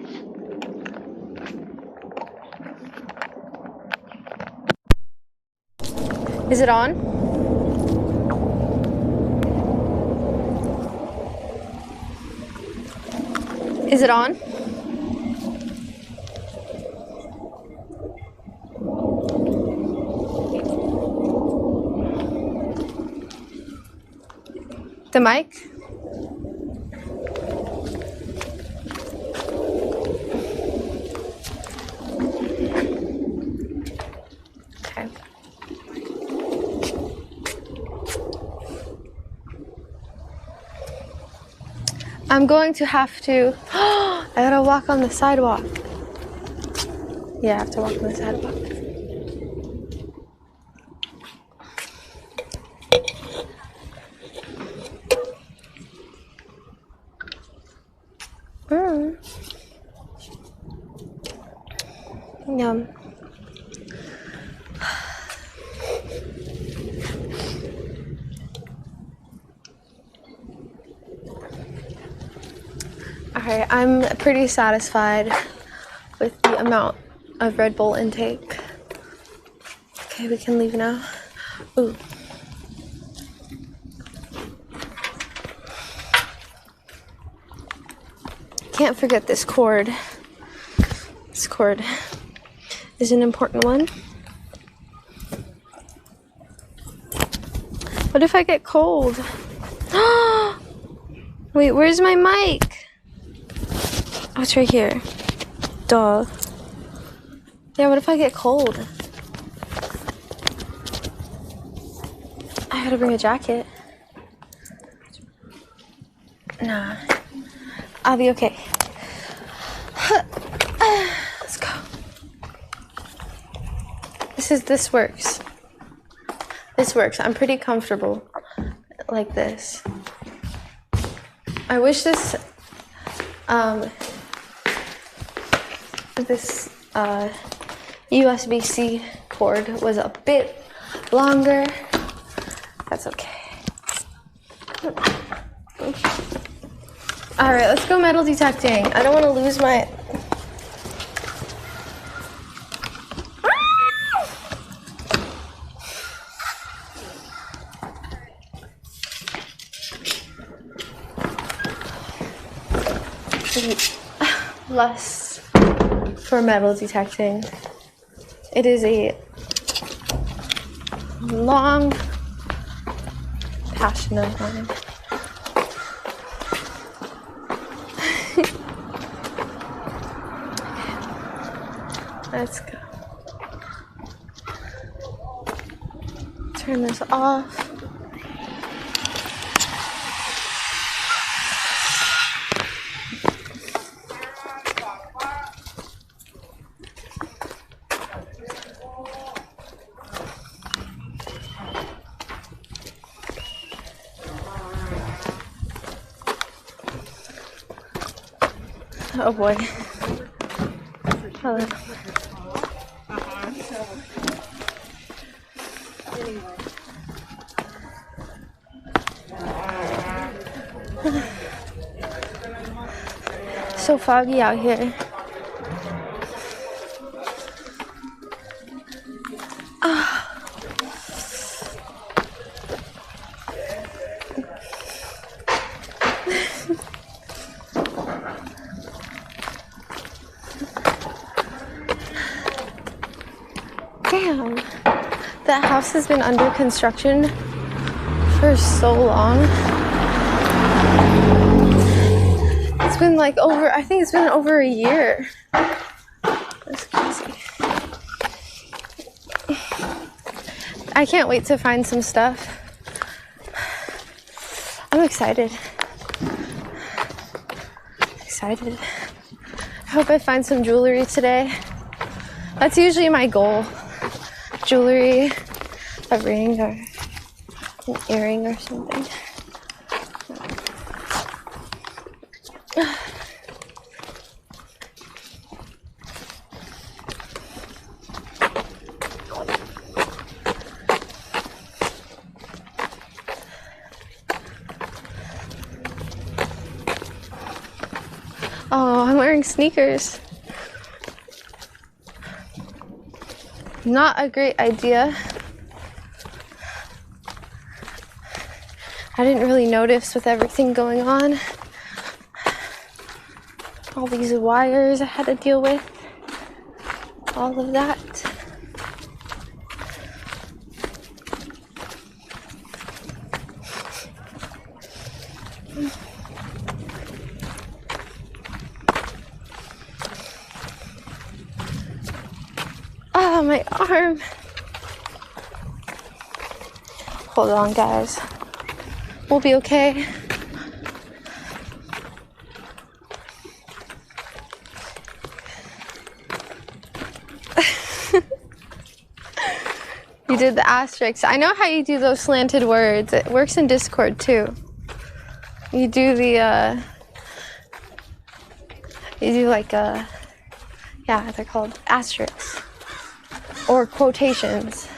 Is it on? Is it on? The mic? Okay. I'm going to have to. I gotta walk on the sidewalk. Yeah, I have to walk on the sidewalk. Yum. Alright, I'm pretty satisfied with the amount of Red Bull intake. Okay, we can leave now. Ooh. Can't forget this cord. This cord is an important one. What if I get cold? Wait, where's my mic? Oh, it's right here. Duh. Yeah, what if I get cold? I gotta bring a jacket. Nah, I'll be okay. Let's go. This works. This works. I'm pretty comfortable like this. I wish this USB-C cord was a bit longer. That's okay. All right, let's go metal detecting. I don't want to lose my... Lust for metal detecting. It is a long passion of mine. Let's go. Turn this off. Oh boy. Hello. So foggy out here. Damn, that house has been under construction for so long. It's been like I think it's been over a year. That's crazy. I can't wait to find some stuff. I'm excited. Excited. I hope I find some jewelry today. That's usually my goal. Jewelry, a ring, or an earring or something. Oh, I'm wearing sneakers. Not a great idea. I didn't really notice with everything going on. All these wires I had to deal with. All of that. Oh, my arm. Hold on, guys. We'll be okay. You did the asterisks. I know how you do those slanted words. It works in Discord too. You do the, yeah, they're called asterisks. Or quotations.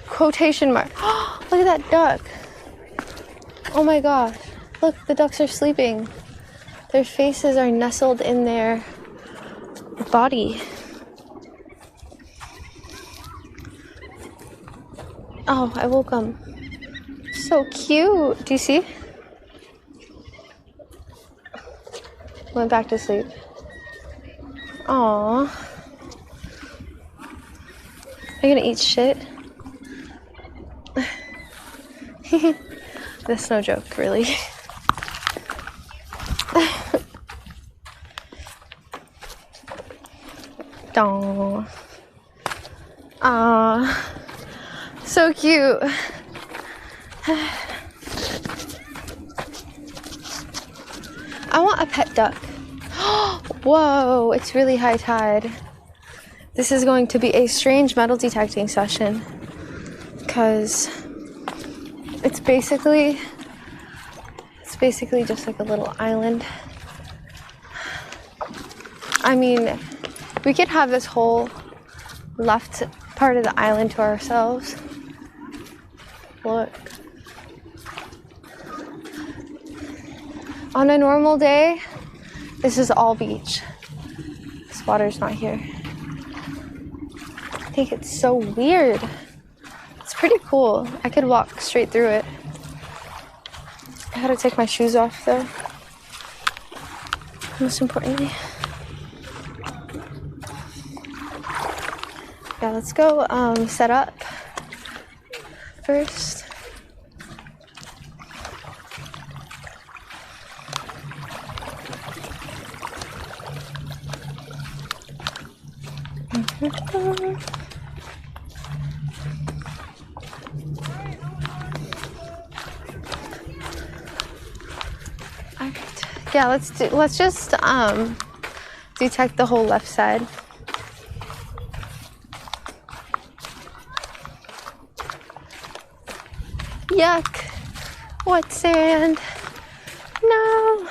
Quotation mark. Oh, look at that duck. Oh my gosh. Look, the ducks are sleeping. Their faces are nestled in their body. Oh, I woke them. So cute. Do you see? Went back to sleep. Aww. Are you gonna eat shit? That's no joke, really. Dong. So cute. I want a pet duck. Whoa, it's really high tide. This is going to be a strange metal detecting session because it's basically just like a little island. I mean, we could have this whole left part of the island to ourselves. Look. On a normal day, this is all beach. This water's not here. I think it's so weird. It's pretty cool. I could walk straight through it. I gotta take my shoes off though. Most importantly. Yeah, let's go set up first. Alright. Yeah, let's just detect the whole left side. Yuck. What sand? No.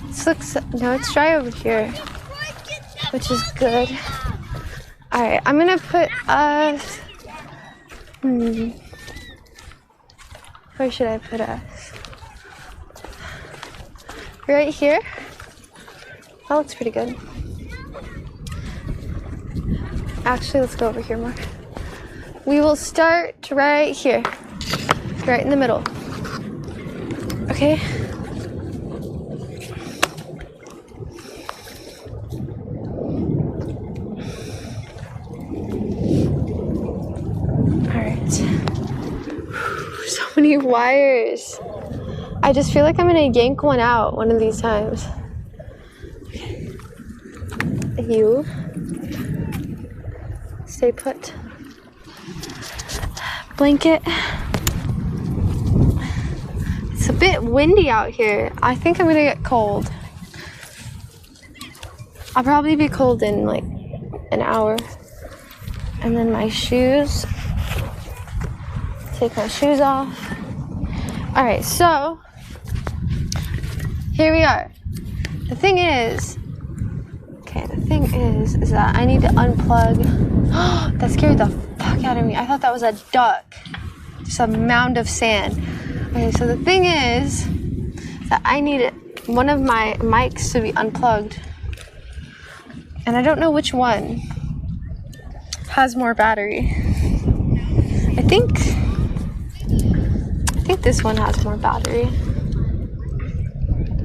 This looks, no, it's dry over here, which is good. Alright, I'm gonna put us, where should I put us? Right here? That looks pretty good. Actually, let's go over here more. We will start right here, right in the middle. Okay? Alright. So many wires. I just feel like I'm gonna yank one out one of these times. You. Stay put. Blanket. It's a bit windy out here. I think I'm gonna get cold. I'll probably be cold in like an hour. And then my shoes. Take my shoes off. Alright, so here we are. The thing is that I need to unplug. That scared the fuck out of me. I thought that was a duck. Just a mound of sand. Okay, so the thing is that I need one of my mics to be unplugged. And I don't know which one has more battery. I think this one has more battery.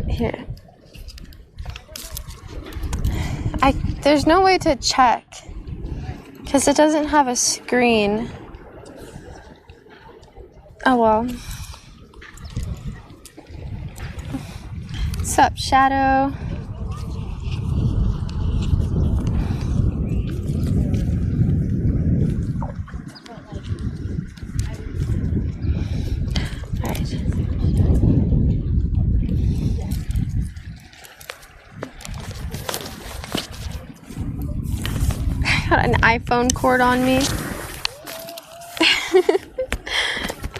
Here. There's no way to check because it doesn't have a screen. Oh well. What's up, Shadow? Got an iPhone cord on me.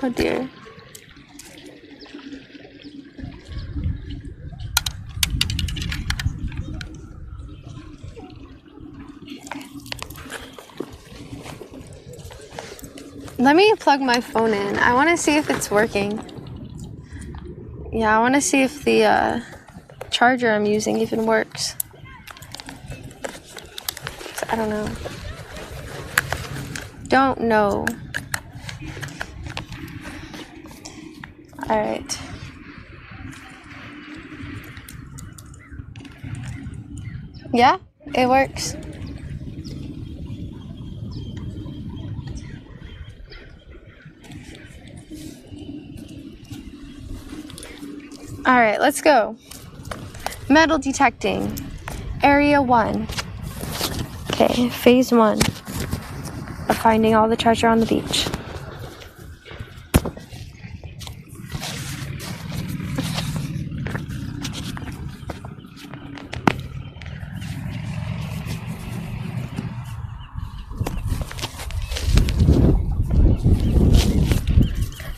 Oh dear. Let me plug my phone in. I want to see if it's working. Yeah, I want to see if the charger I'm using even works. I don't know. Don't know. All right. Yeah, it works. All right, let's go. Metal detecting. Area 1. Okay, phase 1 of finding all the treasure on the beach.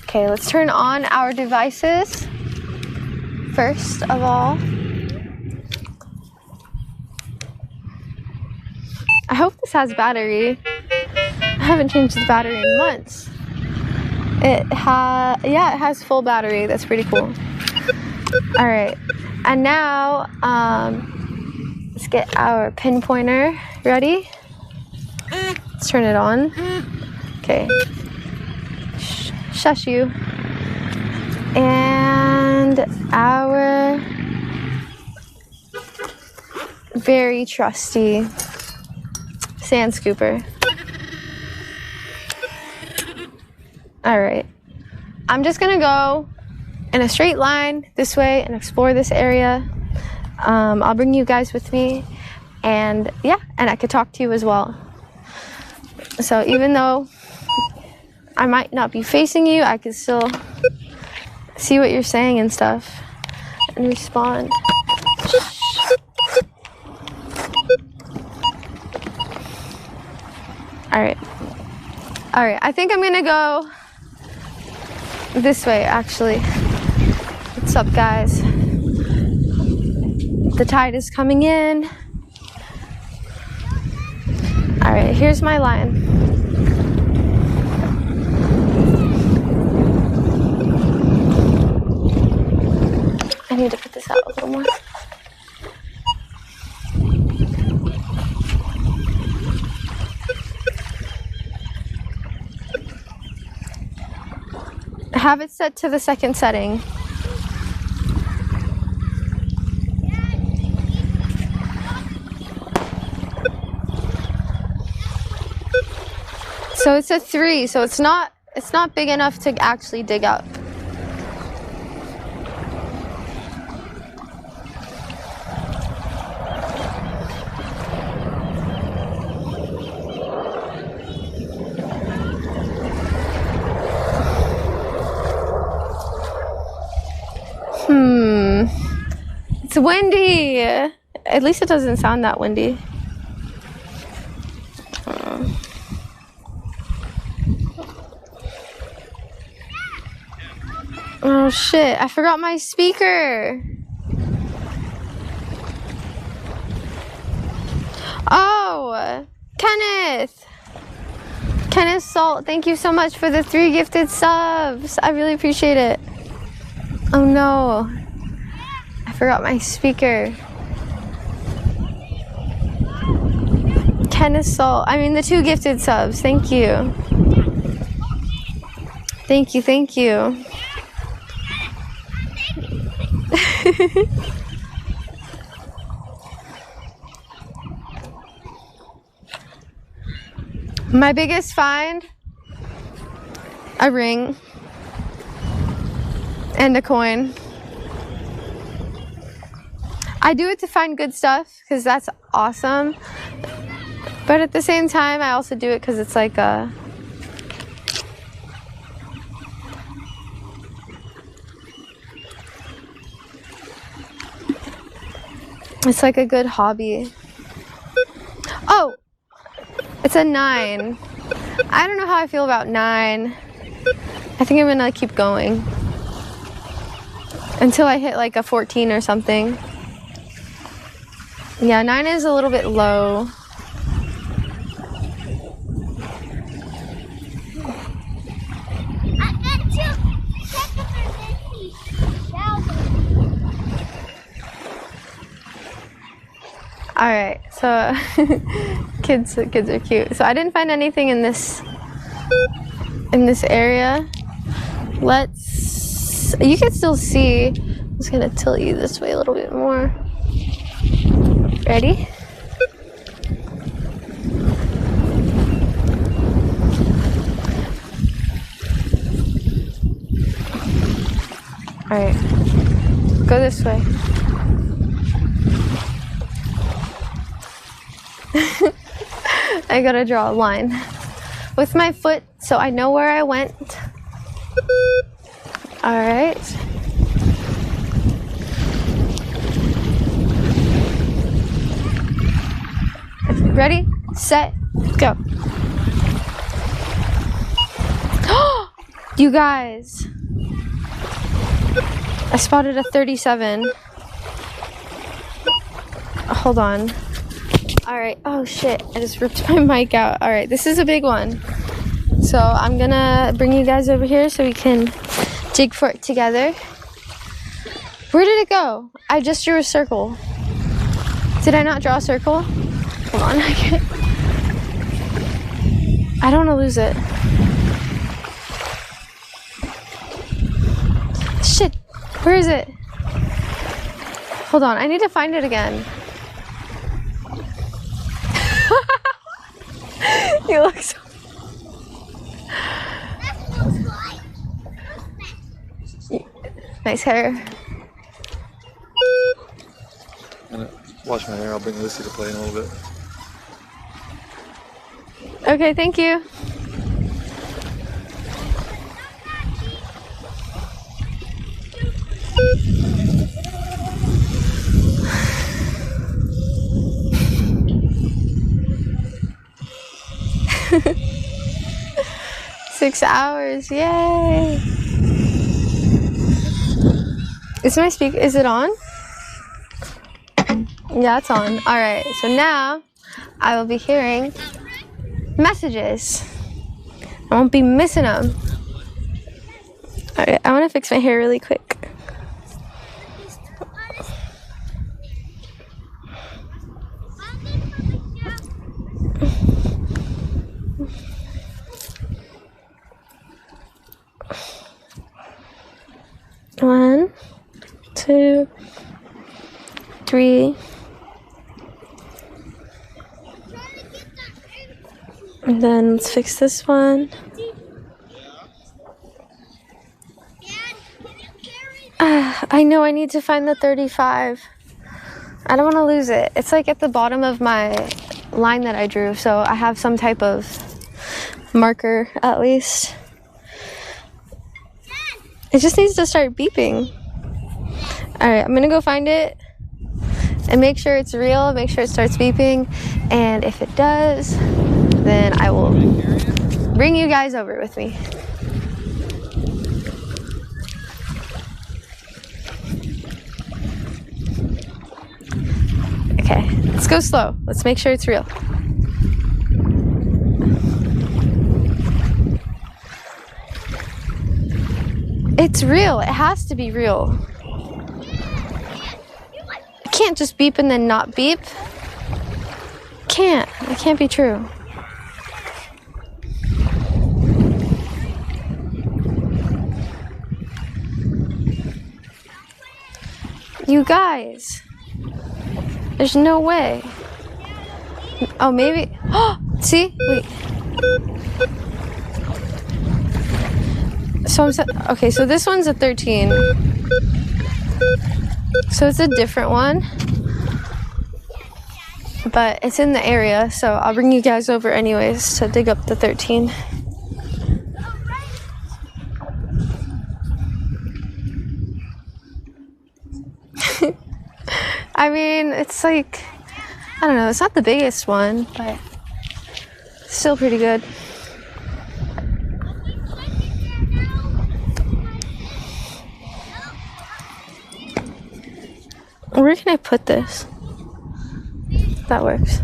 Okay, let's turn on our devices first of all. I hope this has battery. I haven't changed the battery in months. It has full battery. That's pretty cool. All right, and now let's get our pinpointer ready. Let's turn it on. Okay. Shush you. And our very trusty sand scooper. All right. I'm just gonna go in a straight line this way and explore this area. I'll bring you guys with me, and yeah, and I could talk to you as well. So even though I might not be facing you, I can still see what you're saying and stuff and respond. All right, I think I'm gonna go this way actually. What's up, guys? The tide is coming in. All right, here's my line. I need to put this out a little more. Have it set to the second setting. So it's a 3, so it's not big enough to actually dig up. It's windy. At least it doesn't sound that windy. Oh shit, I forgot my speaker. Oh, Kenneth Salt, thank you so much for the 3 gifted subs. I really appreciate it. Oh no, I forgot my speaker. Kenneth Salt, the 2 gifted subs, thank you. Thank you. My biggest find, a ring and a coin. I do it to find good stuff because that's awesome, but at the same time I also do it because it's like a good hobby. Oh, it's a 9. I don't know how I feel about 9. I think I'm gonna keep going until I hit like a 14 or something. Yeah, 9 is a little bit low. All right, so kids are cute. So I didn't find anything in this area. You can still see. I'm just gonna tilt you this way a little bit more. Ready? All right, go this way. I gotta draw a line with my foot so I know where I went. All right. Ready, set, go. You guys, I spotted a 37. Hold on. All right. Oh shit, I just ripped my mic out. All right, this is a big one. So I'm gonna bring you guys over here so we can dig for it together. Where did it go? I just drew a circle. Did I not draw a circle? Hold on, I can't. I don't want to lose it. Shit, where is it? Hold on, I need to find it again. You look so... Nice hair. I'm gonna wash my hair. I'll bring Lucy to play in a little bit. Okay, thank you. Six hours, yay! Is my speaker, is it on? Yeah, it's on. All right, so now I will be hearing messages. I won't be missing them. All right, I want to fix my hair really quick. One, two, three. And then let's fix this one. I know I need to find the 35. I don't want to lose it. It's like at the bottom of my line that I drew, so I have some type of marker at least. It just needs to start beeping. Alright, I'm gonna go find it and make sure it's real, make sure it starts beeping, and if it does, then I will bring you guys over with me. Okay, let's go slow. Let's make sure it's real. It's real. It has to be real. I can't just beep and then not beep. Can't. It can't be true. You guys. There's no way. Oh, maybe. Oh, see? Wait. So okay, so this one's a 13. So it's a different one. But it's in the area, so I'll bring you guys over anyways to dig up the 13. I mean, it's like, I don't know, it's not the biggest one, but still pretty good. Where can I put this? That works.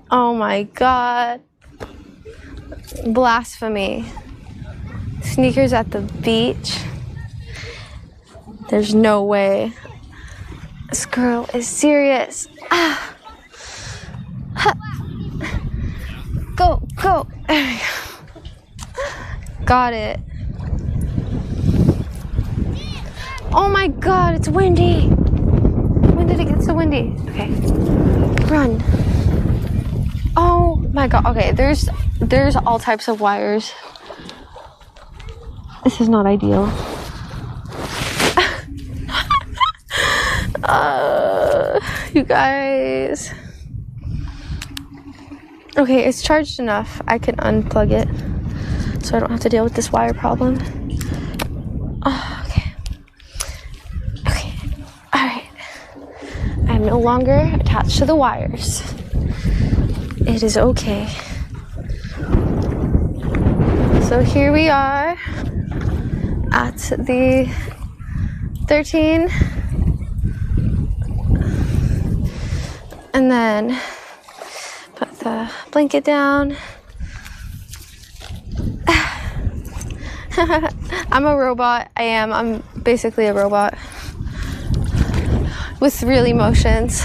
Oh my god. Blasphemy. Sneakers at the beach. There's no way. This girl is serious. Ah. Ha. Go, go. There we go. Got it. Oh my god, it's windy. When did it get so windy? Okay. Run. Oh my god. Okay, there's there's all types of wires. This is not ideal. You guys. Okay, it's charged enough. I can unplug it so I don't have to deal with this wire problem. Oh, okay. Okay. Alright. I'm no longer attached to the wires. It is okay. So here we are at the 13. And then put the blanket down. I'm a robot. I am. I'm basically a robot with real emotions.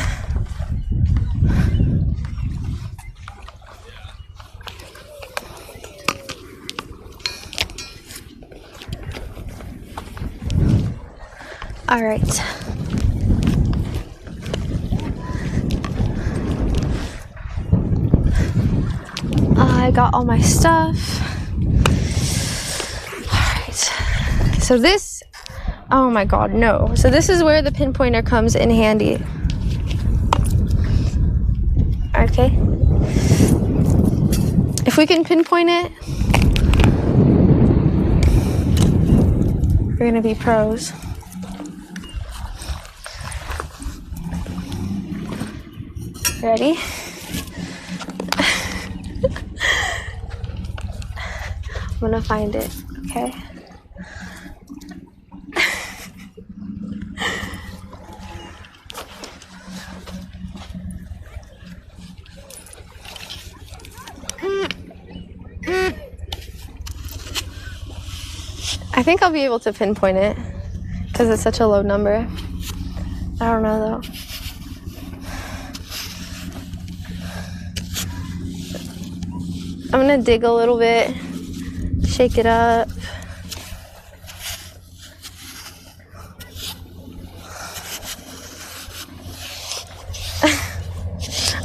All right. I got all my stuff. Alright. So this, oh my god, no. So this is where the pinpointer comes in handy. Okay. If we can pinpoint it, we're gonna be pros. Ready? I'm gonna find it, okay? I think I'll be able to pinpoint it because it's such a low number. I don't know though. I'm gonna dig a little bit. Shake it up.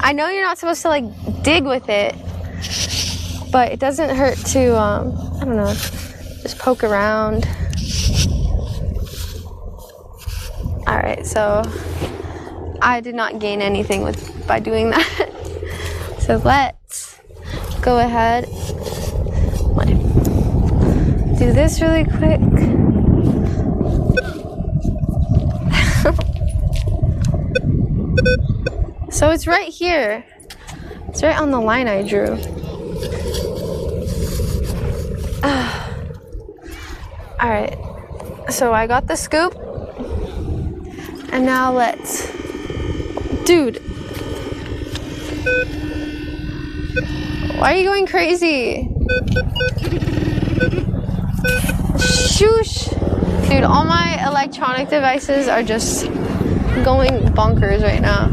I know you're not supposed to like dig with it, but it doesn't hurt to, I don't know, just poke around. All right, so I did not gain anything by doing that. So let's go ahead. Do this really quick. So it's right here. It's right on the line I drew. All right. So I got the scoop. And now let's... Dude. Why are you going crazy? Shoosh! Dude, all my electronic devices are just going bonkers right now.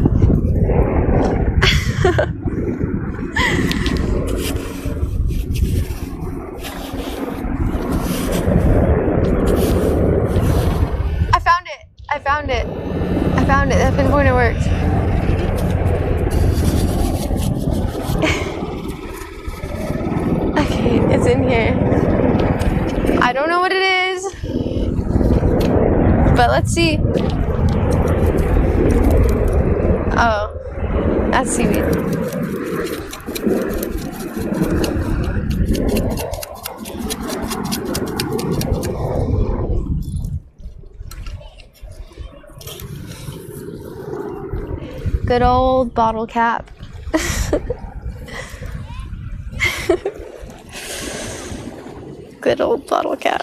I found it! I found it! I found it! That pinpointer worked. Okay, it's in here. I don't know what it is, but let's see. Oh, that's seaweed. Good old bottle cap. Good old bottle cap.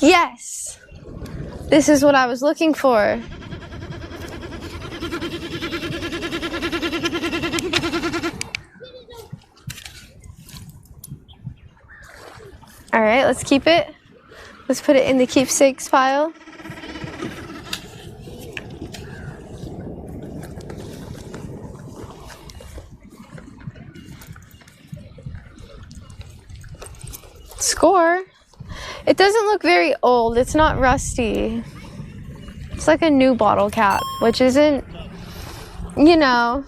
Yes! This is what I was looking for. Alright, let's keep it. Let's put it in the keepsakes pile. Score. It doesn't look very old. It's not rusty. It's like a new bottle cap, which isn't, you know,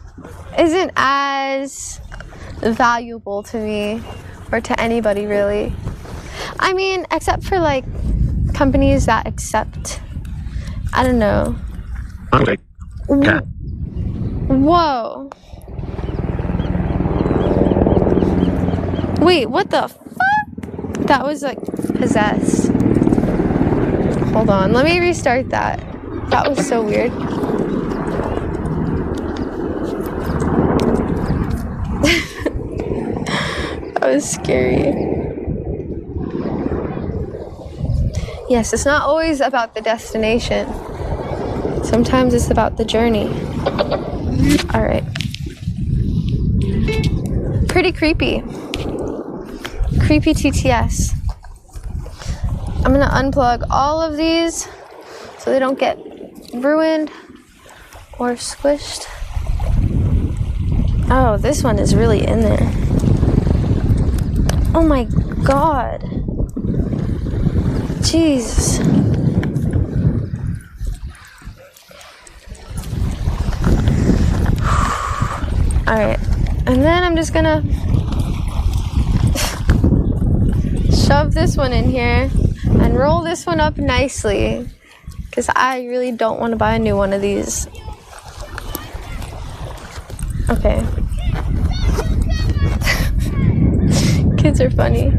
isn't as valuable to me or to anybody really. I mean, except for like companies that accept, I don't know. Okay. Cat. Whoa. Wait, what the fuck? That was like possessed. Hold on, let me restart that. That was so weird. That was scary. Yes, it's not always about the destination. Sometimes it's about the journey. All right. Pretty creepy. Creepy TTS. I'm gonna unplug all of these so they don't get ruined or squished. Oh, this one is really in there. Oh my god. Jeez. Alright, and then I'm just gonna shove this one in here and roll this one up nicely because I really don't want to buy a new one of these. Okay. Kids are funny.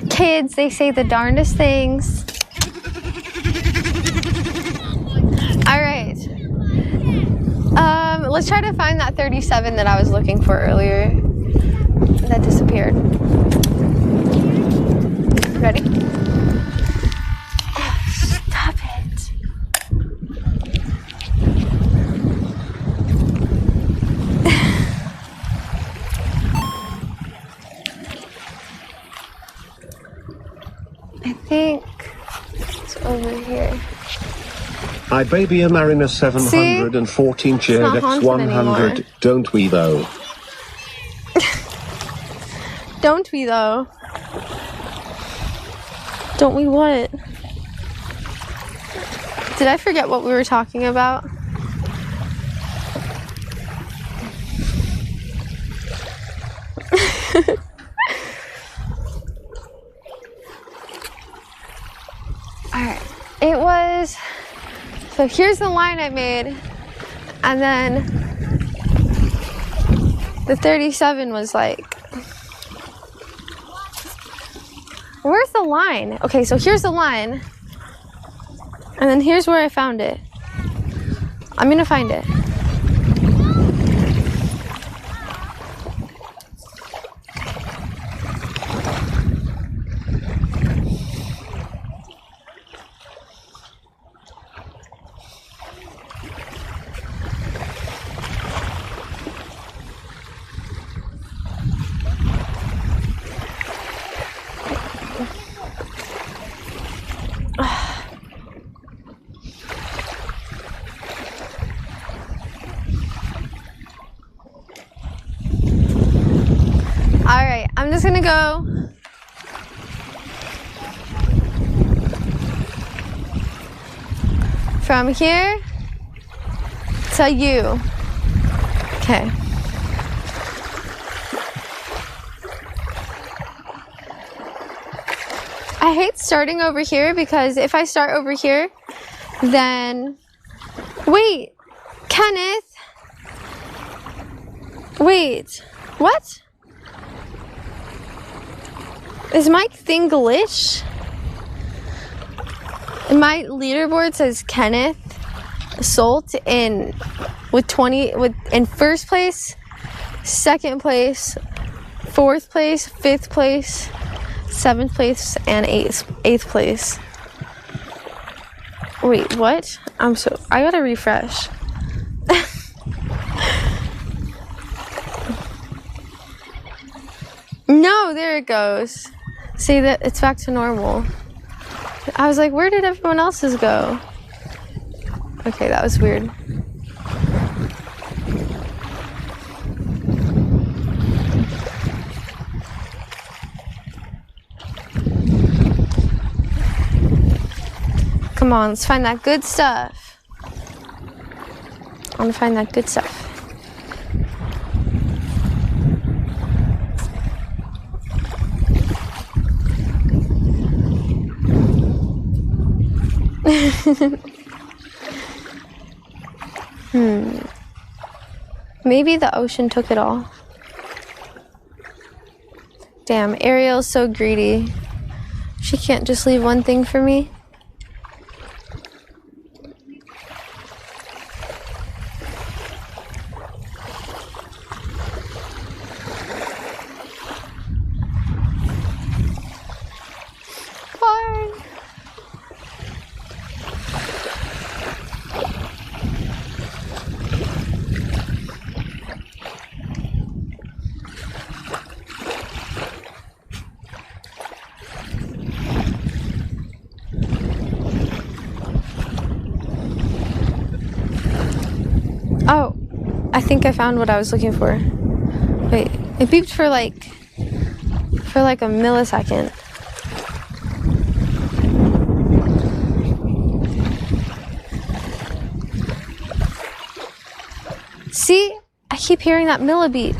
Kids, they say the darndest things. Alright. Let's try to find that 37 that I was looking for earlier. That disappeared. Ready? Oh, stop it. I think it's over here. IBabyRainbow 714 cheered not X haunted 100. anymore. Don't we though? Don't we though? Don't we what? Did I forget what we were talking about? Alright. It was... So here's the line I made. And then... the 37 was like... Where's the line? Okay, so here's the line. And then here's where I found it. I'm gonna find it. Alright, I'm just gonna go from here to you. Okay. I hate starting over here because if I start over here, then... Wait! Kenneth! Wait. What? Is my thing glitched? My leaderboard says Kenneth Salt in first place, second place, fourth place, fifth place, seventh place, and eighth place. Wait, what? I gotta refresh. No, there it goes. See that it's back to normal. I was like, where did everyone else's go? Okay, that was weird. Come on, let's find that good stuff. I want to find that good stuff. Maybe the ocean took it all. Damn, Ariel's so greedy. She can't just leave one thing for me. Bye. Oh, I think I found what I was looking for. Wait, it beeped for like a millisecond. See, I keep hearing that millibeat,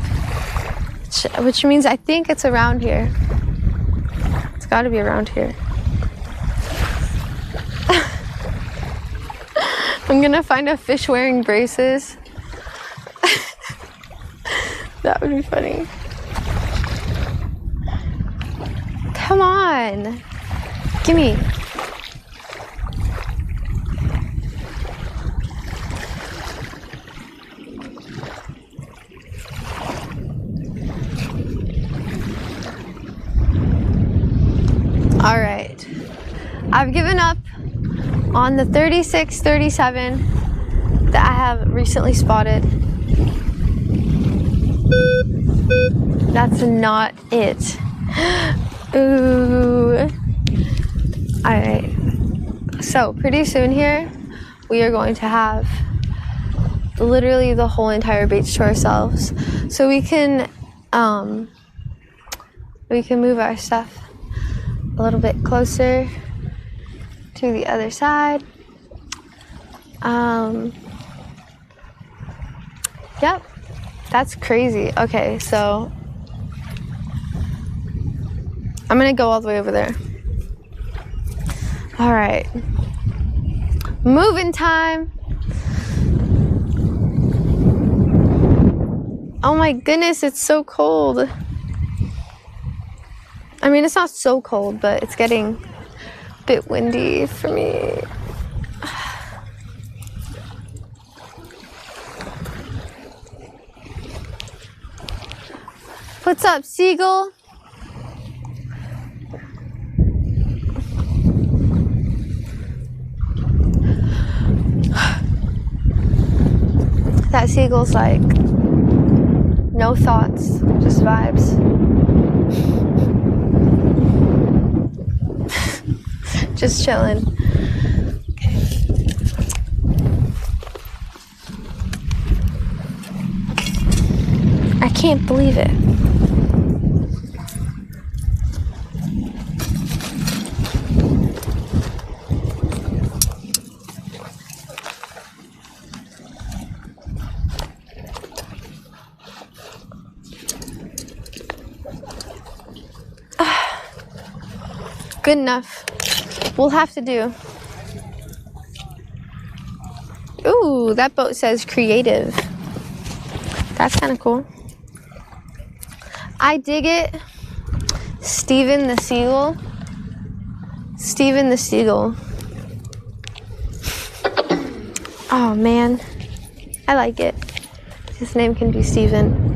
which means I think it's around here. It's got to be around here. I'm gonna find a fish wearing braces. That would be funny. Come on. Gimme. All right. I've given up on the 36, 37 that I have recently spotted. That's not it. Ooh. Alright. So, pretty soon here, we are going to have literally the whole entire beach to ourselves. So we can move our stuff a little bit closer to the other side. Yep. That's crazy. Okay, so I'm gonna go all the way over there. All right, moving time. Oh my goodness, it's so cold. I mean, it's not so cold, but it's getting a bit windy for me. What's up, Seagull? That seagull's like, no thoughts, just vibes. Just chilling. I can't believe it. Good enough. We'll have to do. Ooh, that boat says creative. That's kind of cool. I dig it. Steven the Seagull. Steven the Seagull. Oh man, I like it. His name can be Steven.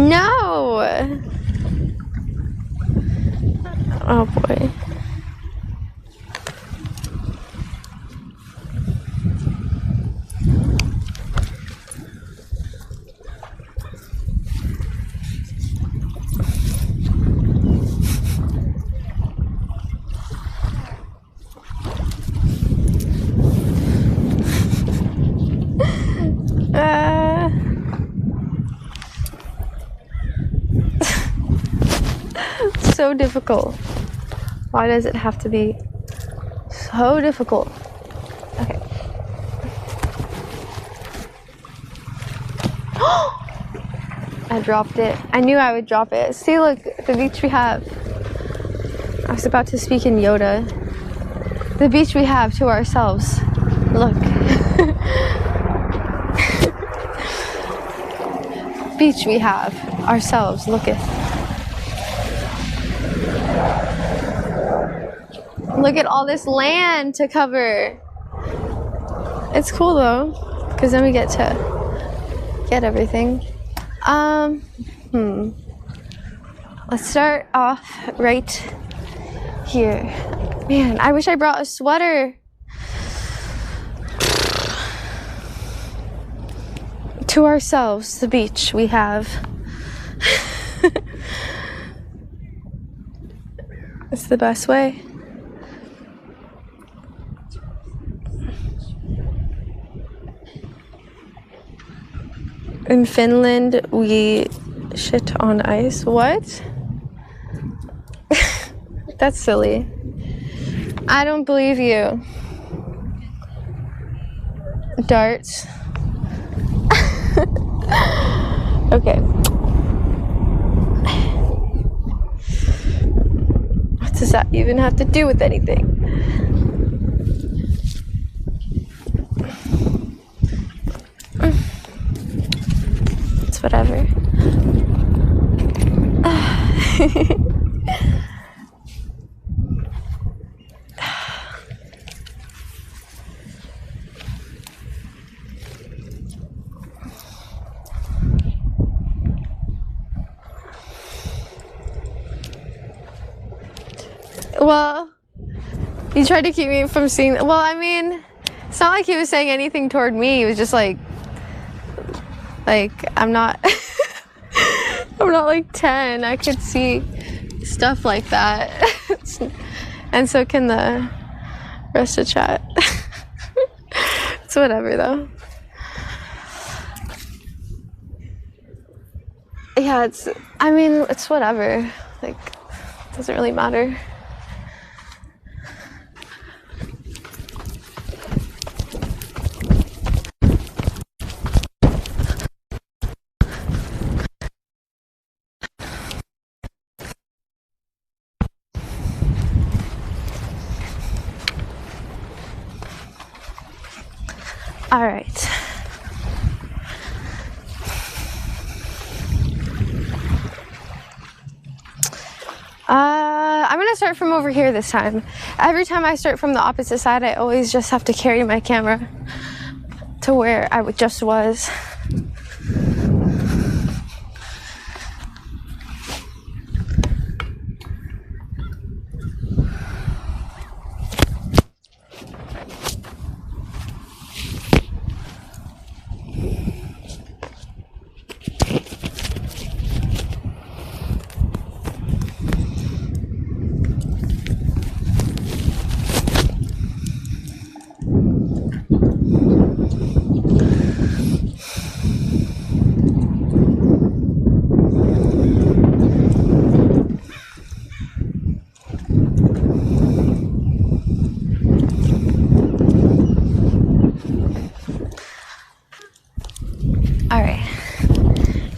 No! Oh boy. So difficult. Why does it have to be so difficult? Okay. I dropped it. I knew I would drop it. See, look, the beach we have. I was about to speak in Yoda. The beach we have to ourselves. Look. Beach we have ourselves. Look at. Look at all this land to cover. It's cool though, because then we get to get everything. Let's start off right here. Man, I wish I brought a sweater. To ourselves, the beach we have. It's the best way. In Finland, we shit on ice. What? That's silly. I don't believe you. Darts. Okay. What does that even have to do with anything? It's whatever. Well, you tried to keep me from seeing. Well, I mean, it's not like he was saying anything toward me. He was just like I'm not I'm not like 10. I could see stuff like that. And so can the rest of chat. It's whatever though. Yeah, it's whatever. Like, it doesn't really matter. All right. I'm gonna start from over here this time. Every time I start from the opposite side, I always just have to carry my camera to where I just was.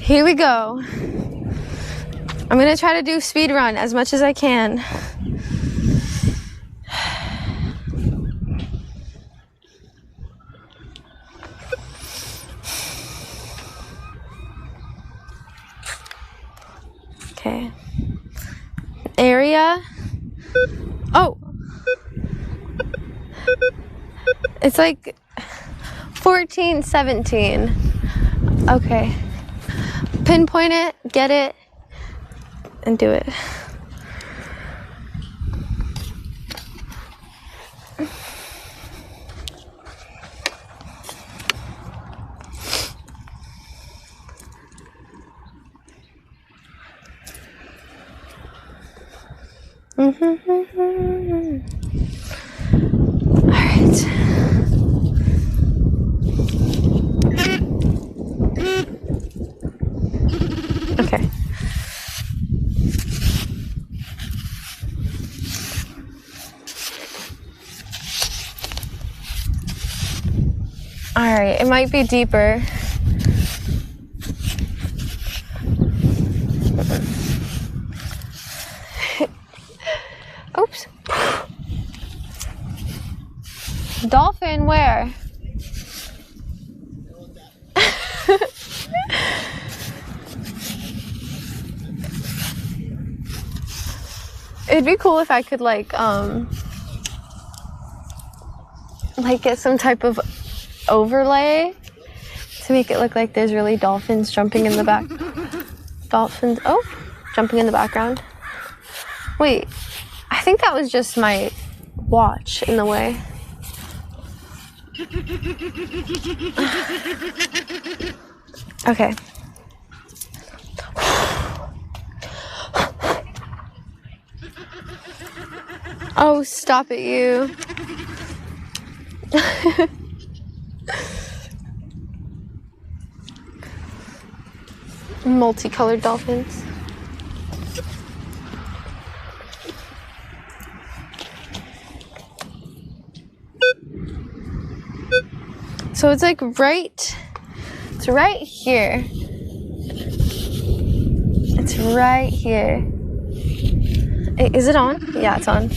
Here we go. I'm gonna try to do speed run as much as I can. Okay. Area. Oh! It's like 14, 17. Okay. Pinpoint it, get it, and do it. All right. Okay. All right, it might be deeper. Oops. Dolphin, where? It'd be cool if I could like get some type of overlay to make it look like there's really dolphins jumping in the back. Dolphins, oh, jumping in the background. Wait, I think that was just my watch in the way. Okay. Oh, stop it, you. Multicolored dolphins. So it's like it's right here. It's right here. Is it on? Yeah, it's on.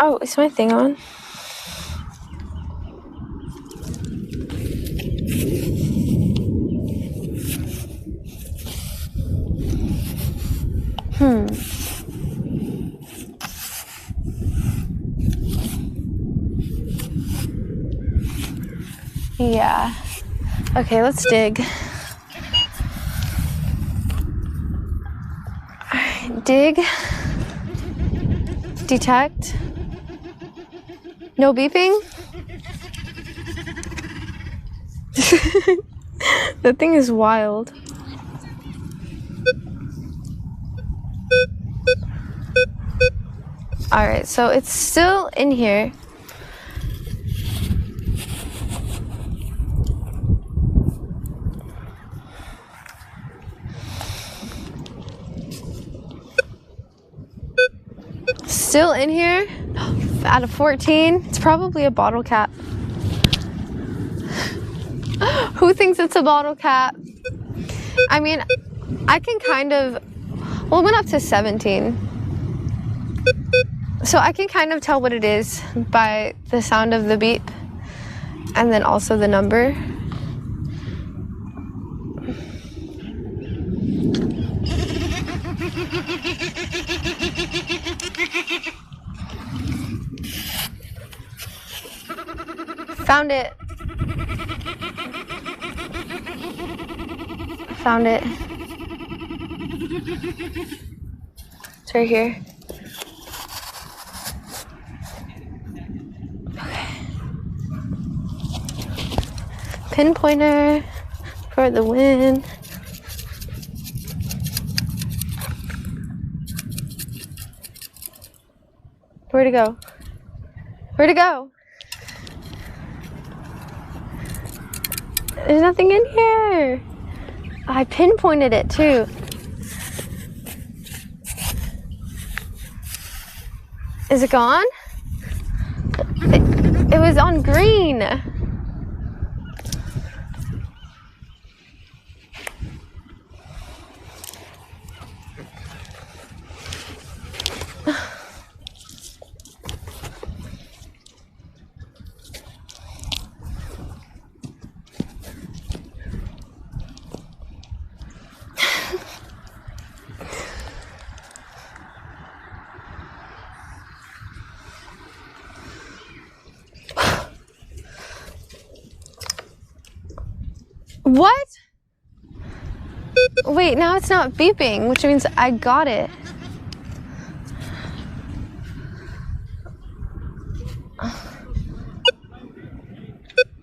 Oh, is my thing on? Yeah. Okay, let's dig. Dig. Detect. No beeping? That thing is wild. Alright, so it's still in here. Still in here. Out of 14, it's probably a bottle cap. Who thinks it's a bottle cap? I mean, I can kind of, well, it went up to 17. So I can kind of tell what it is by the sound of the beep and then also the number. Found it. Found it. It's right here. Okay. Pinpointer for the win. Where'd it go? Where'd it go? There's nothing in here. I pinpointed it too. Is it gone? It was on green. What? Wait, now it's not beeping, which means I got it.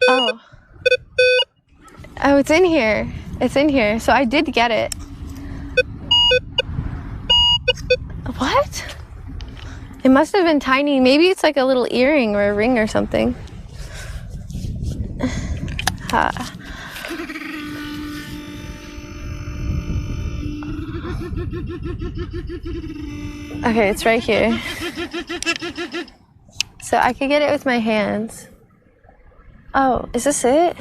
Oh. Oh, it's in here. It's in here. So I did get it. What? It must have been tiny. Maybe it's like a little earring or a ring or something. Okay, it's right here. So I could get it with my hands. Oh, is this it?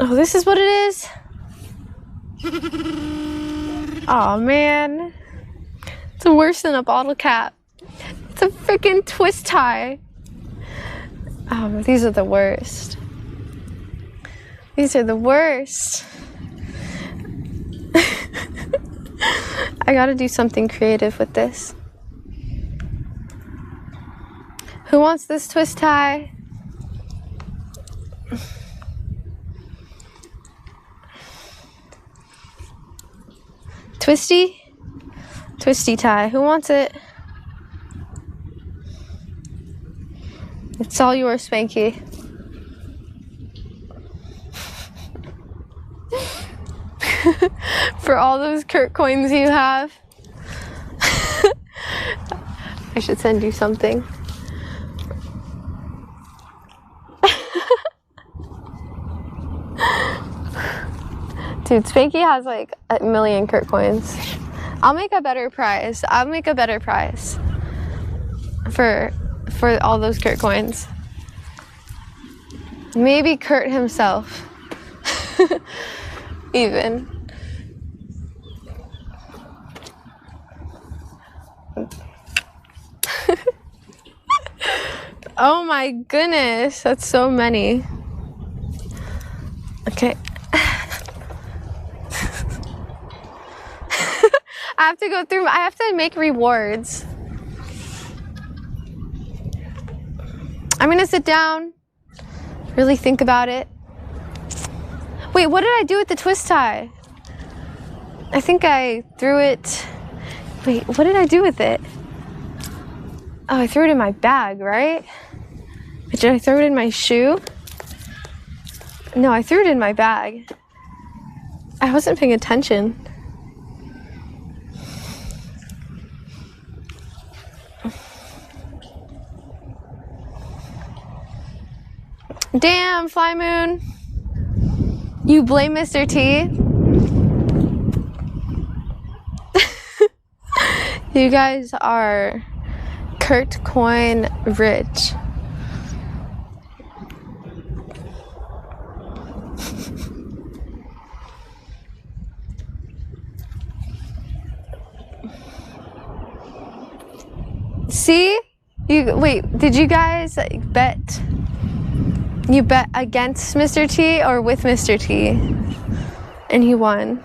Oh, this is what it is? Oh man. It's worse than a bottle cap. It's a freaking twist tie. Oh, these are the worst. These are the worst. I gotta do something creative with this. Who wants this twist tie? Twisty? Twisty tie. Who wants it? It's all yours, Spanky. For all those Kurt coins you have. I should send you something. Dude, Spanky has like 1,000,000 Kurt coins. I'll make a better prize. I'll make a better prize for all those Kurt coins. Maybe Kurt himself. Even. Oh my goodness, that's so many. Okay. I have to go through, I have to make rewards. I'm gonna sit down, really think about it. Wait, what did I do with the twist tie? I think I threw it. Wait, what did I do with it? Oh, I threw it in my bag, right? Did I throw it in my shoe? No, I threw it in my bag. I wasn't paying attention. Damn, Fly Moon. You blame Mr. T? You guys are Kurt coin rich. See? Wait, did you guys bet? You bet against Mr. T or with Mr. T? And he won.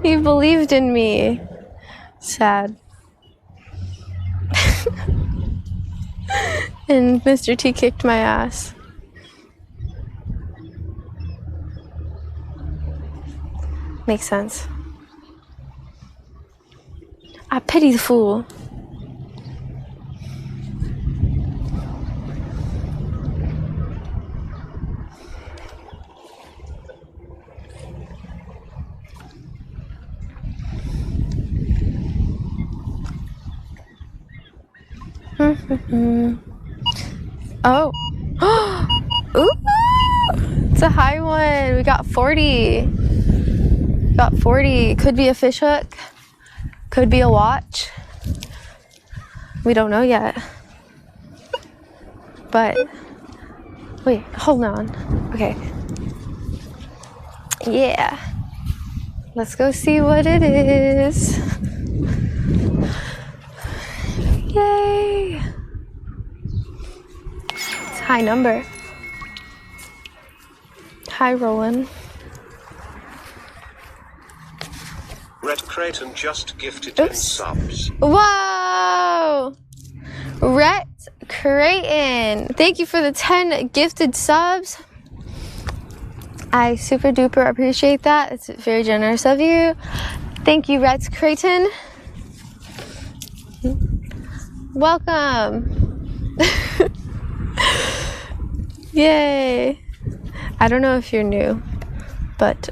You believed in me. Sad. And Mr. T kicked my ass. Makes sense. I pity the fool. Oh. Ooh. It's a high one. We got 40. Got 40. Could be a fish hook. Could be a watch. We don't know yet. But wait, hold on. Okay. Yeah. Let's go see what it is. Yay! It's a high number. Hi, Roland. Red Creighton just gifted 10 Oops. subs. Whoa! Rhett Creighton, thank you for the 10 gifted subs. I super duper appreciate that. It's very generous of you. Thank you, Rhett Creighton. Welcome. Yay. I don't know if you're new, but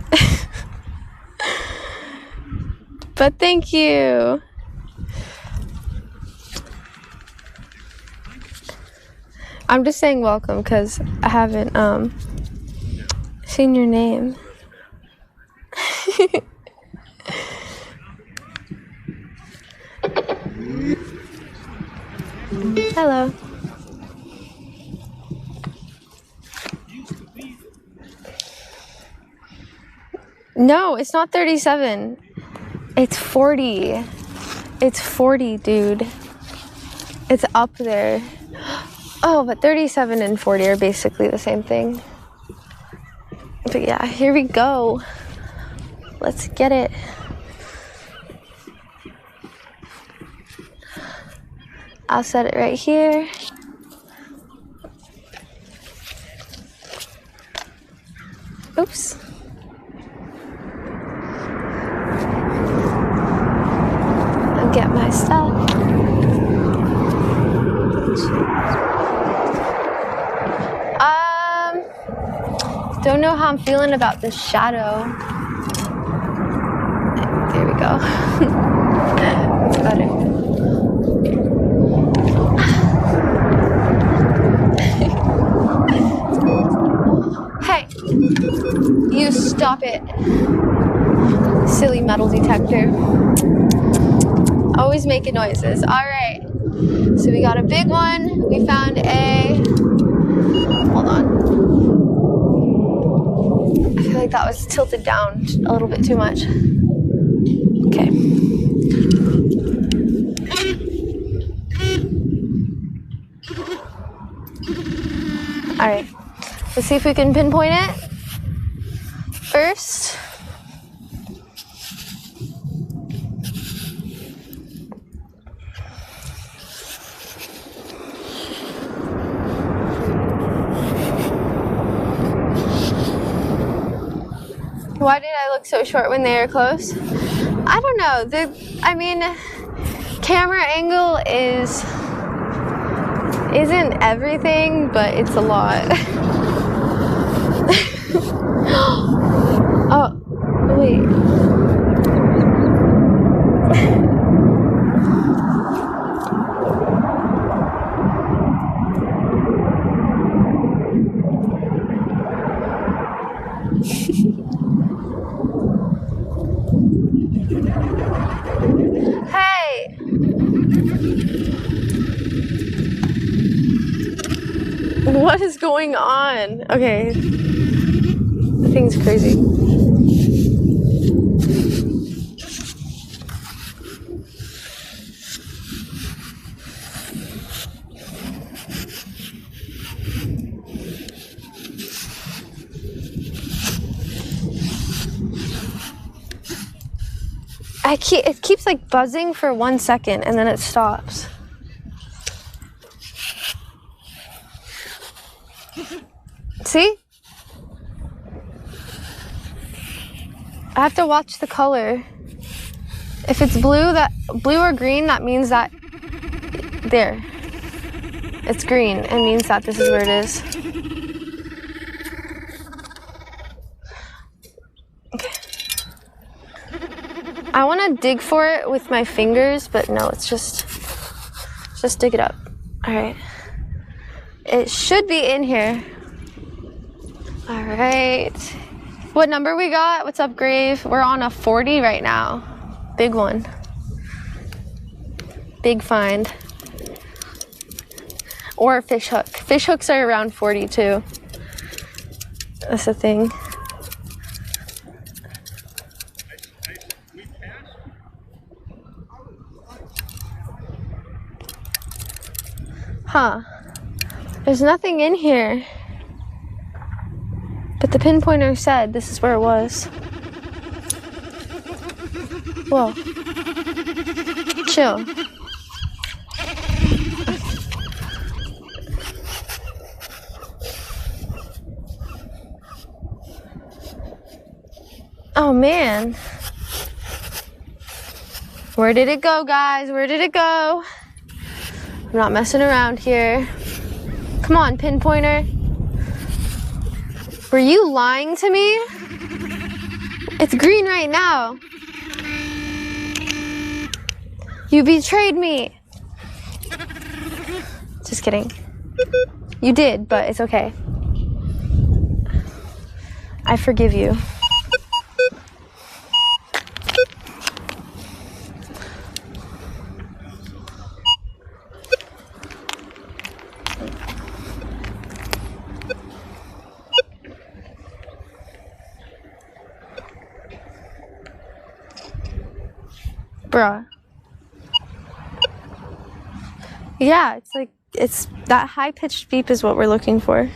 but thank you. I'm just saying welcome because I haven't seen your name. Hello. No, it's not 37. It's 40. It's 40, dude. It's up there. Oh, but 37 and 40 are basically the same thing. But yeah, here we go. Let's get it. I'll set it right here. Oops. I'll get my stuff. Don't know how I'm feeling about this shadow. There we go. It's better. Hey, you stop it. Silly metal detector. Always making noises. All right. So we got a big one. We found a, hold on. I feel like that was tilted down a little bit too much. Okay. All right. Let's see if we can pinpoint it first. Why did I look so short when they were close? I don't know. Camera angle isn't everything, but it's a lot. Oh, wait. Hey! What is going on? Okay. The thing's crazy. It keeps like buzzing for 1 second and then it stops. See? I have to watch the color. If it's blue or green, that means that there. It's green. It means that this is where it is. Okay. I want to dig for it with my fingers, but no, it's just dig it up. All right. It should be in here. All right. What number we got? What's up, Grave? We're on a 40 right now. Big one. Big find. Or a fish hook. Fish hooks are around 40 too. That's the thing. Huh. There's nothing in here. But the pinpointer said this is where it was. Whoa. Chill. Oh man. Where did it go, guys? Where did it go? I'm not messing around here. Come on, pinpointer. Were you lying to me? It's green right now. You betrayed me. Just kidding. You did, but it's okay. I forgive you. Bruh. Yeah, it's like, it's that high-pitched beep is what we're looking for.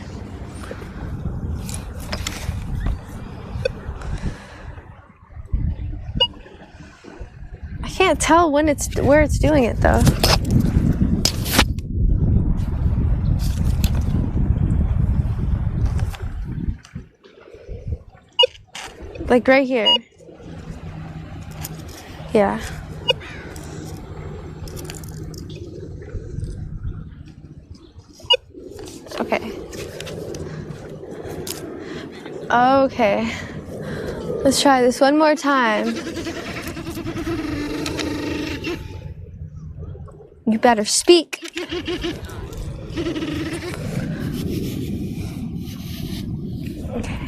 I can't tell when where it's doing it though. Like right here. Yeah. Okay. Okay. Let's try this one more time. You better speak. Okay.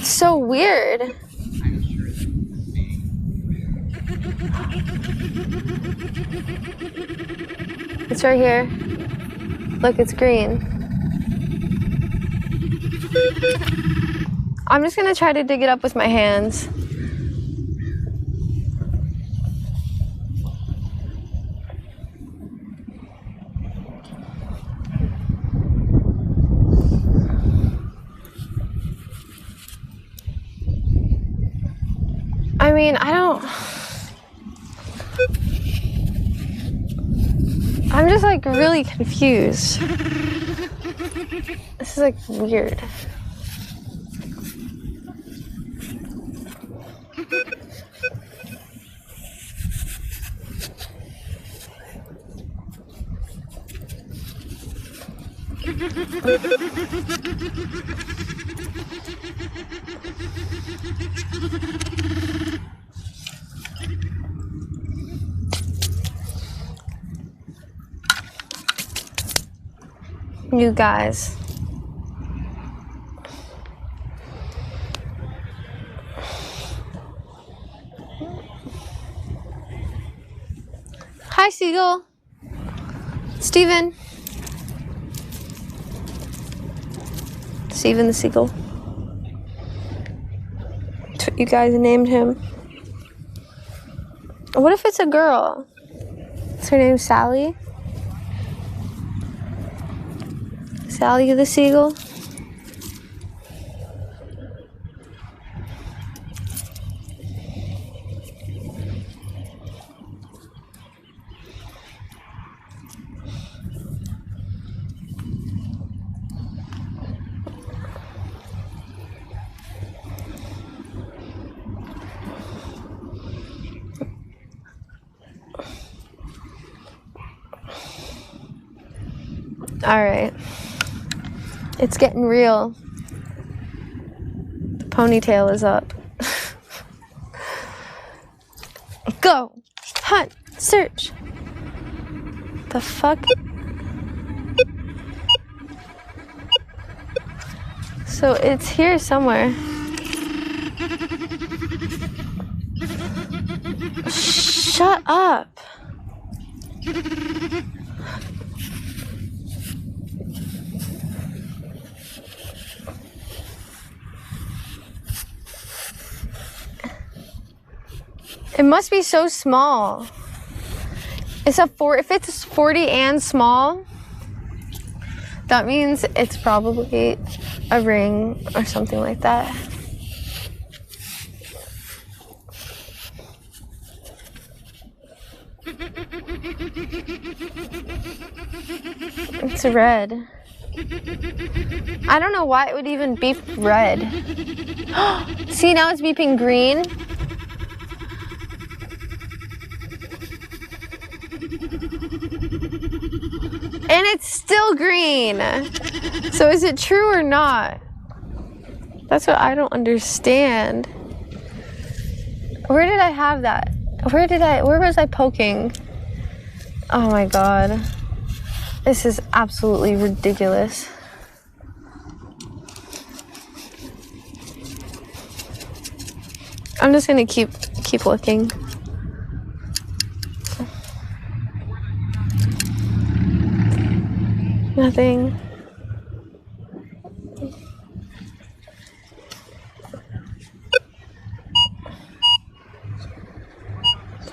So weird. It's right here. Look, it's green. I'm just gonna try to dig it up with my hands. I mean, I'm just like really confused. This is like weird. You guys. Hi, Seagull. Steven. Steven the Seagull. That's what you guys named him. What if it's a girl? Is her name Sally? Sally the Seagull? All right. It's getting real. The ponytail is up. Go! Hunt! Search! The fuck? So it's here somewhere. Shut up! It must be so small. If it's 40 and small, that means it's probably a ring or something like that. It's red. I don't know why it would even beep red. See, now it's beeping green. And it's still green. So is it true or not? That's what I don't understand. Where did I have that? Where was I poking? Oh my god. This is absolutely ridiculous. I'm just gonna keep looking. Nothing.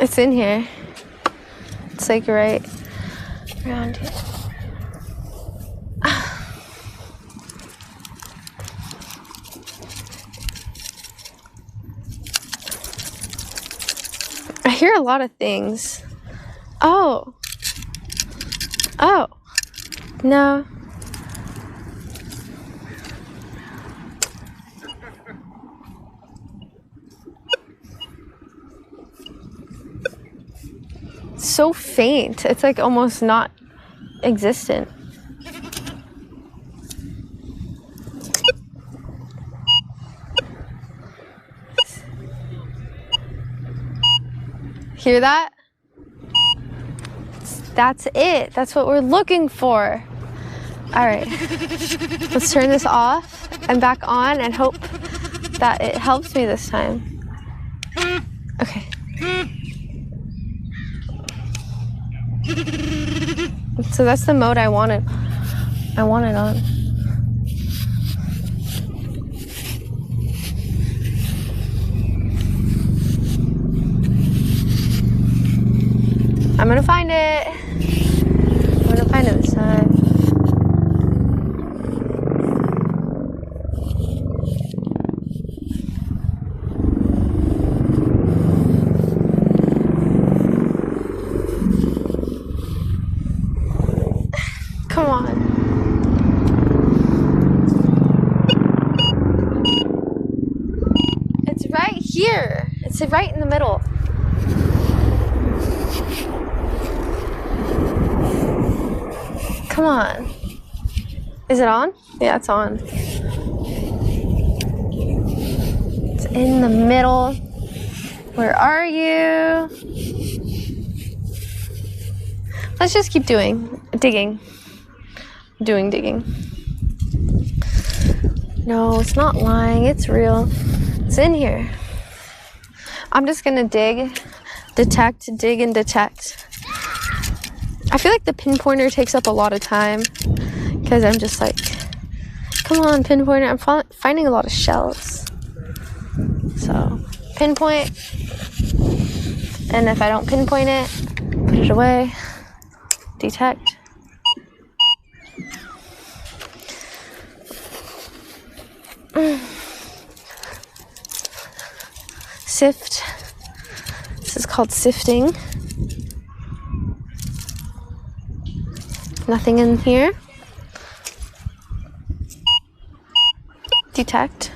It's in here. It's like right around here. I hear a lot of things. Oh. Oh. No. So faint. It's like almost not existent. Hear that? That's it. That's what we're looking for. All right. Let's turn this off and back on and hope that it helps me this time. Okay. So that's the mode I wanted. I want it on. I'm gonna find it. I'm gonna find it this time. Come on. It's right here. It's right in the middle. Come on. Is it on? Yeah, it's on. It's in the middle. Where are you? Let's just keep digging. Digging. No, it's not lying. It's real. It's in here. I'm just gonna dig, detect, dig and detect. I feel like the pinpointer takes up a lot of time because I'm just like, come on, pinpointer. I'm finding a lot of shells. So, pinpoint. And if I don't pinpoint it, put it away. Detect. Sift. This is called sifting. Nothing in here. Detect.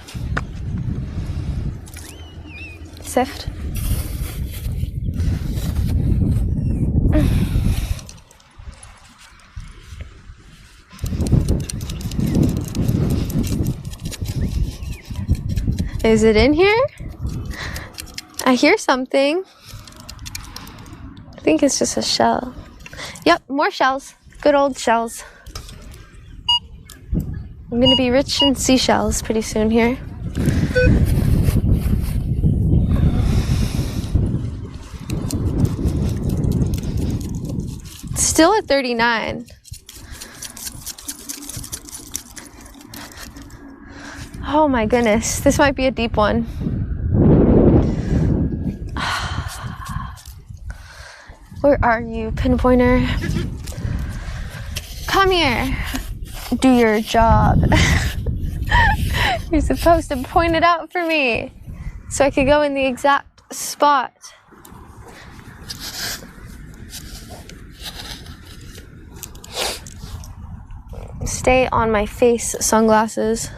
Sift. Is it in here? I hear something. I think it's just a shell. Yep, more shells. Good old shells. I'm gonna be rich in seashells pretty soon here. Still at 39. Oh my goodness, this might be a deep one. Where are you, pinpointer? Come here. Do your job. You're supposed to point it out for me so I could go in the exact spot. Stay on my face, sunglasses.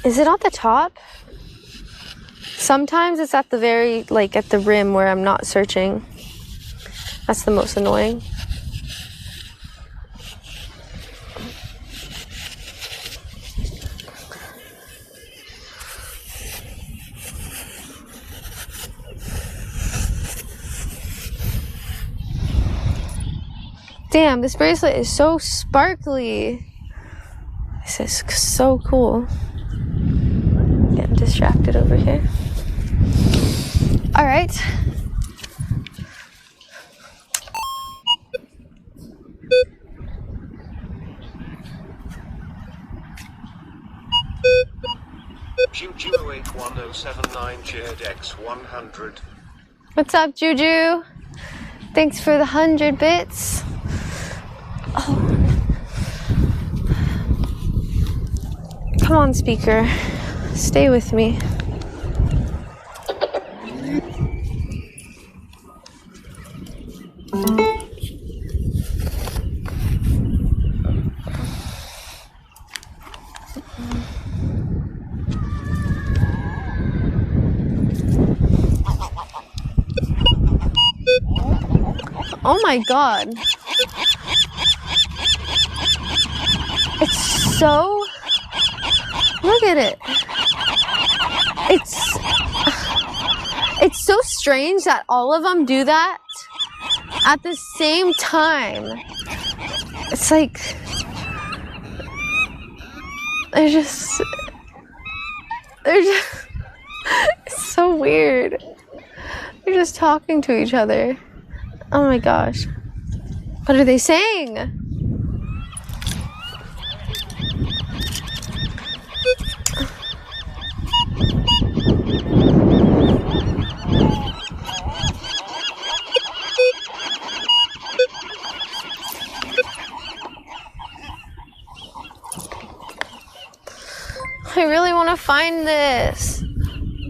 Is it on the top? Sometimes it's at the very, like at the rim where I'm not searching. That's the most annoying. Damn, this bracelet is so sparkly. This is so cool. Getting distracted over here. All right. Juju 81079 cheered X100. What's up, Juju? Thanks for the 100 bits. Oh. Come on, speaker. Stay with me. Oh my god. It's so... Look at it. It's so strange that all of them do that at the same time. It's like... They're just... It's so weird. They're just talking to each other. Oh my gosh. What are they saying? I really want to find this.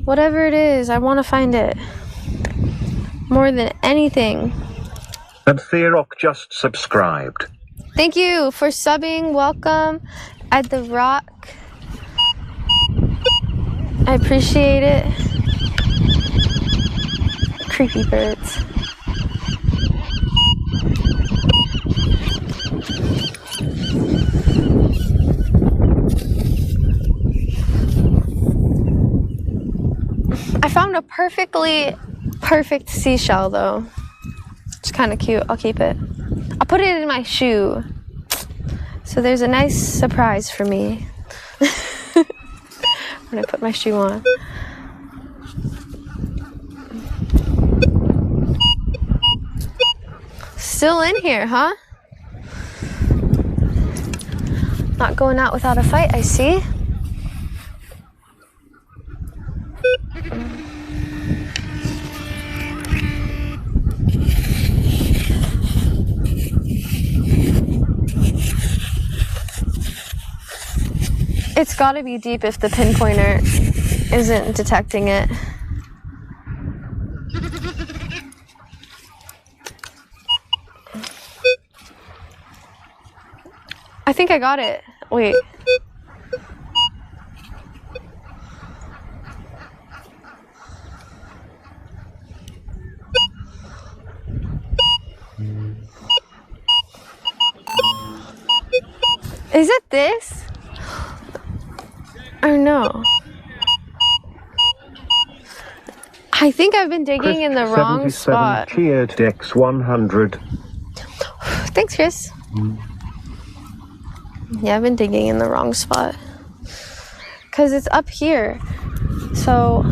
Whatever it is, I want to find it. More than anything. And Therock just subscribed. Thank you for subbing. Welcome at the Rock. I appreciate it. Creepy birds. I found a perfect seashell though. It's kind of cute. I'll keep it. I'll put it in my shoe. So there's a nice surprise for me when I put my shoe on. Still in here, huh? Not going out without a fight, I see. It's gotta be deep if the pinpointer isn't detecting it. I think I got it. Wait. Is it this? Or no? I think I've been digging in the wrong spot. Cheered X100. Thanks, Chris. Yeah, I've been digging in the wrong spot. Because it's up here. So...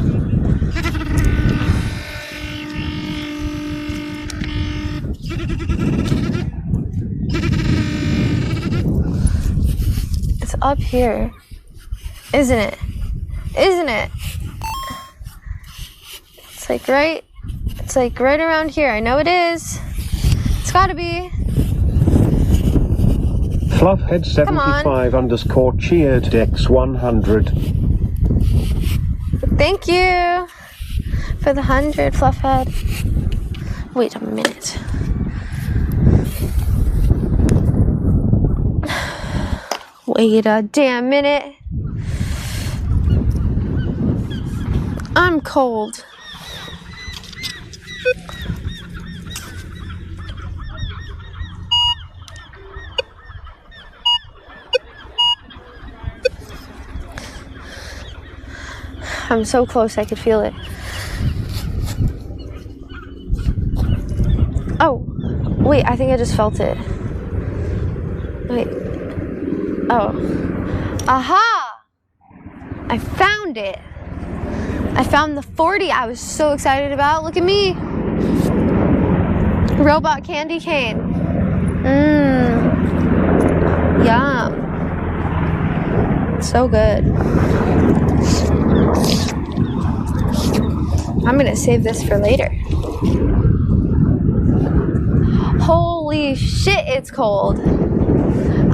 It's up here. Isn't it? Isn't it? It's like right around here. I know it is. It's gotta be. Fluffhead75 _ cheered X100. Thank you for the 100, Fluffhead. Wait a minute. Wait a damn minute. I'm cold. I'm so close, I could feel it. Oh, wait, I think I just felt it. Wait. Oh. Aha! I found it. I found the 40 I was so excited about. Look at me. Robot candy cane. Mmm. Yum. So good. I'm gonna save this for later. Holy shit, it's cold.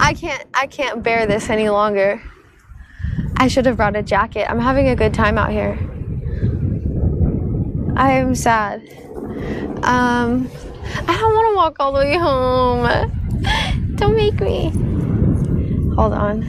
I can't bear this any longer. I should have brought a jacket. I'm having a good time out here. I am sad. I don't want to walk all the way home. Don't make me. Hold on.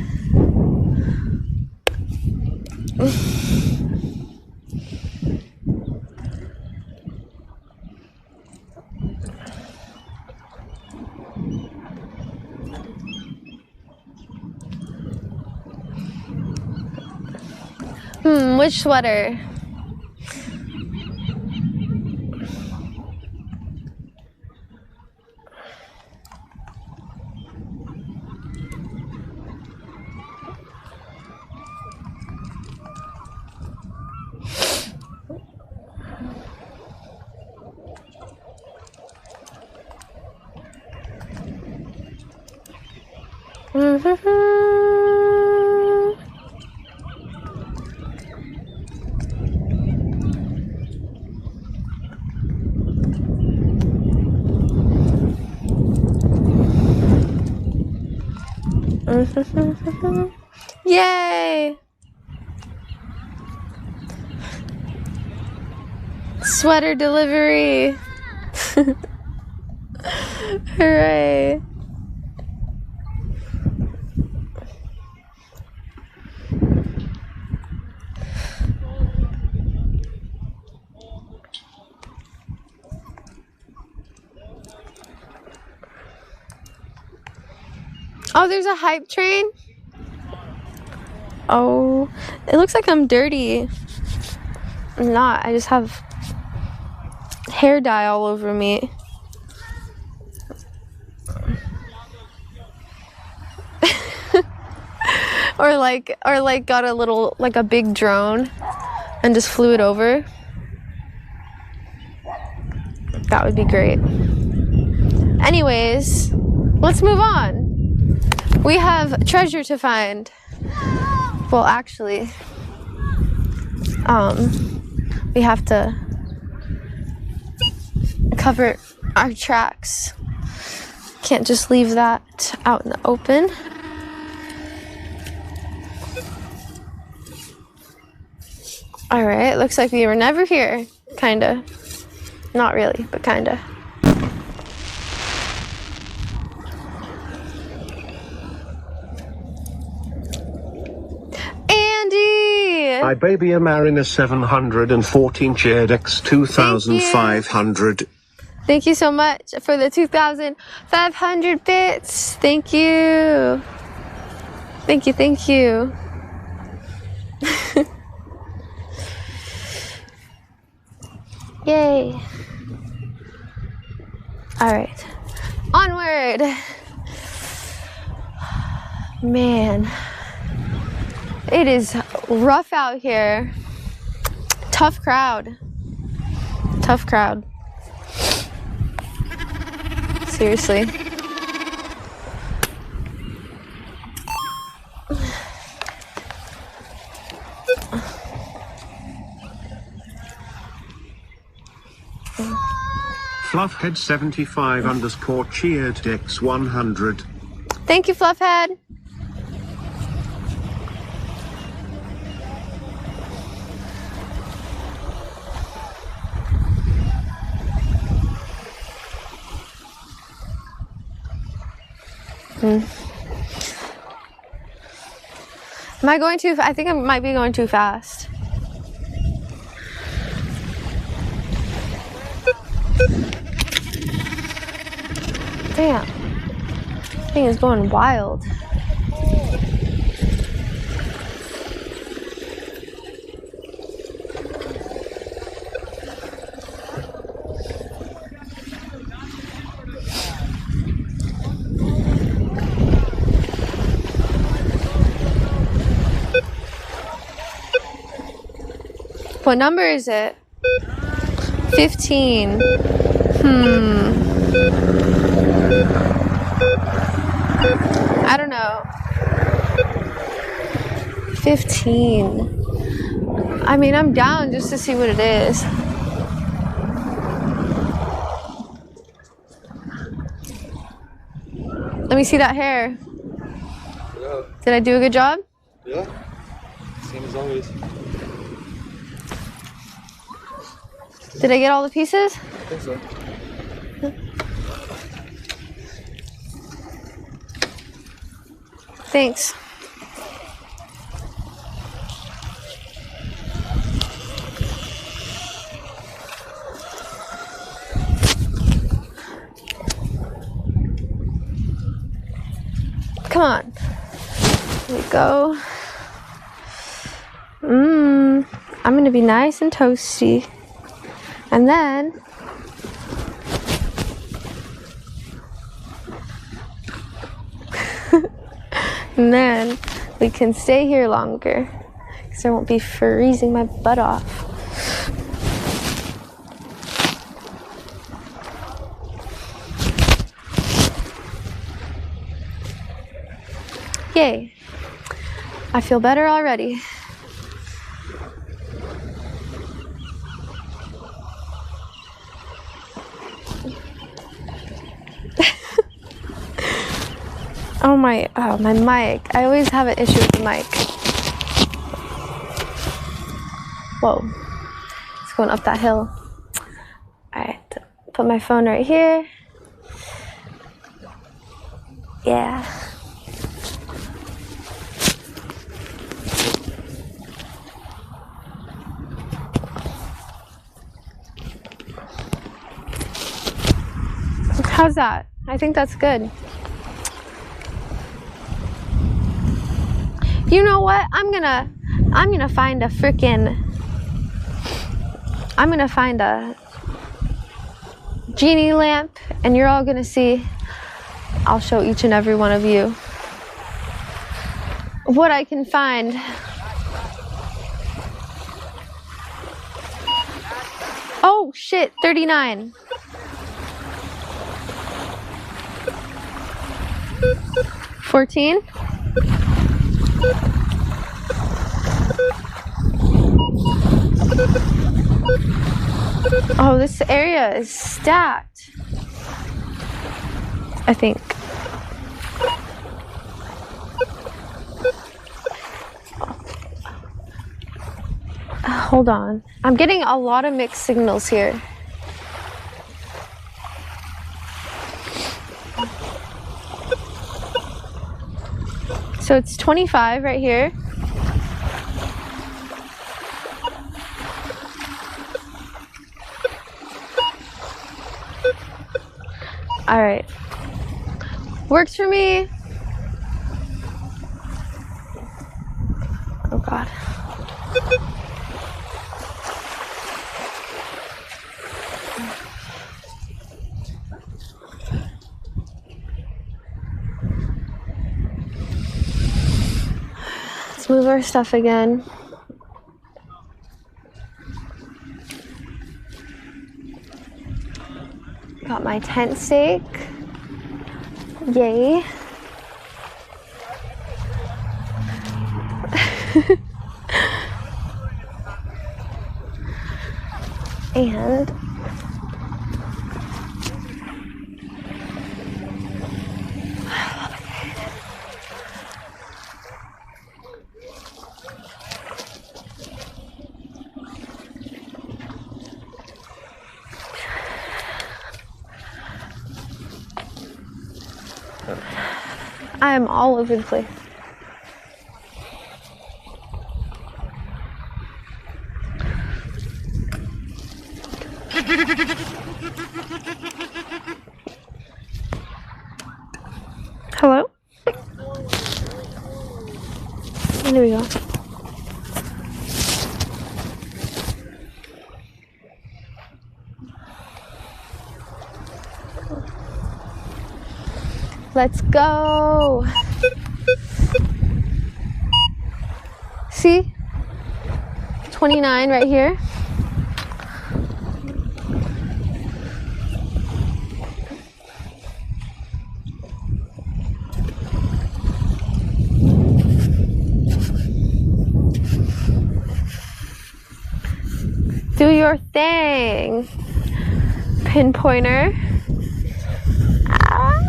Which sweater? Yay! Sweater delivery! Hooray! Oh, there's a hype train? Oh, it looks like I'm dirty. I'm not. I just have hair dye all over me. or like got a little, like a big drone and just flew it over. That would be great. Anyways, let's move on. We have treasure to find. Well, actually, we have to cover our tracks. Can't just leave that out in the open. All right, looks like we were never here. Kinda. Not really, but kinda. IBaby Marina 714 shared X 2500. Thank you so much for the 2,500 bits. Thank you. Thank you, thank you. Yay. All right. Onward. Man. It is rough out here. Tough crowd. Tough crowd. Seriously. Fluffhead 75 _ cheered X 100. Thank you, Fluffhead. Am I going too? I think I might be going too fast. Damn. This thing is going wild. What number is it? 15. I don't know. 15. I mean, I'm down just to see what it is. Let me see that hair. Yeah. Did I do a good job? Yeah. Same as always. Did I get all the pieces? I think so. Thanks. Come on. Here we go. I'm gonna be nice and toasty. And then we can stay here longer because I won't be freezing my butt off. Yay. I feel better already. Oh my mic. I always have an issue with the mic. Whoa. It's going up that hill. Alright, put my phone right here. Yeah. How's that? I think that's good. You know what? I'm gonna find a genie lamp, and you're all gonna see. I'll show each and every one of you what I can find. Oh shit, 39. $14. Oh, this area is stacked. I think. Hold on. I'm getting a lot of mixed signals here. So it's 25 right here. All right. Works for me. Oh God. Let's move our stuff again. Got my tent stake. Yay. And I am all over the place. There we go. Let's go. See? 29 right here. Do your thing, pinpointer. Ah.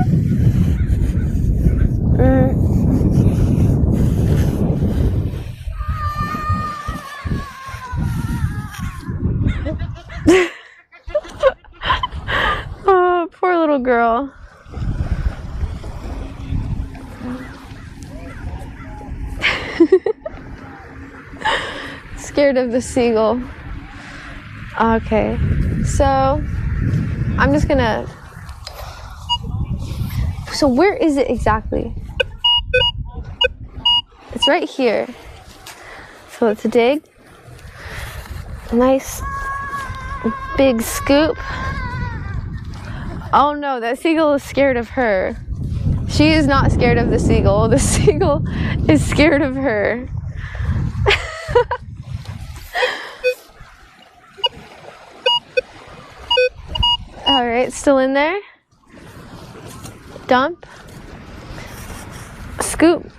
Oh, poor little girl. Scared of the seagull. Okay, so I'm just gonna. So where is it exactly? It's right here. So let's dig. A nice big scoop. Oh no, that seagull is scared of her. She is not scared of the seagull. The seagull is scared of her. All right, still in there. Dump. Scoop.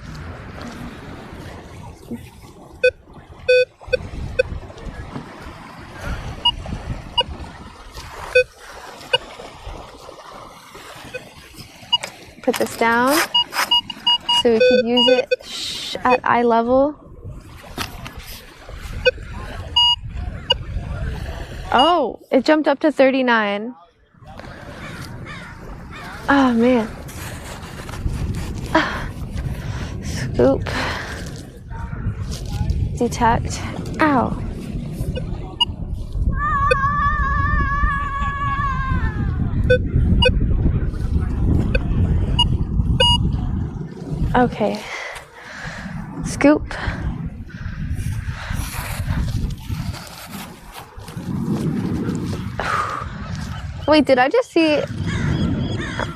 Put this down so we could use it at eye level. Oh, it jumped up to 39. Oh man. Scoop. Detect. Ow. Okay. Scoop. Wait, did I just see?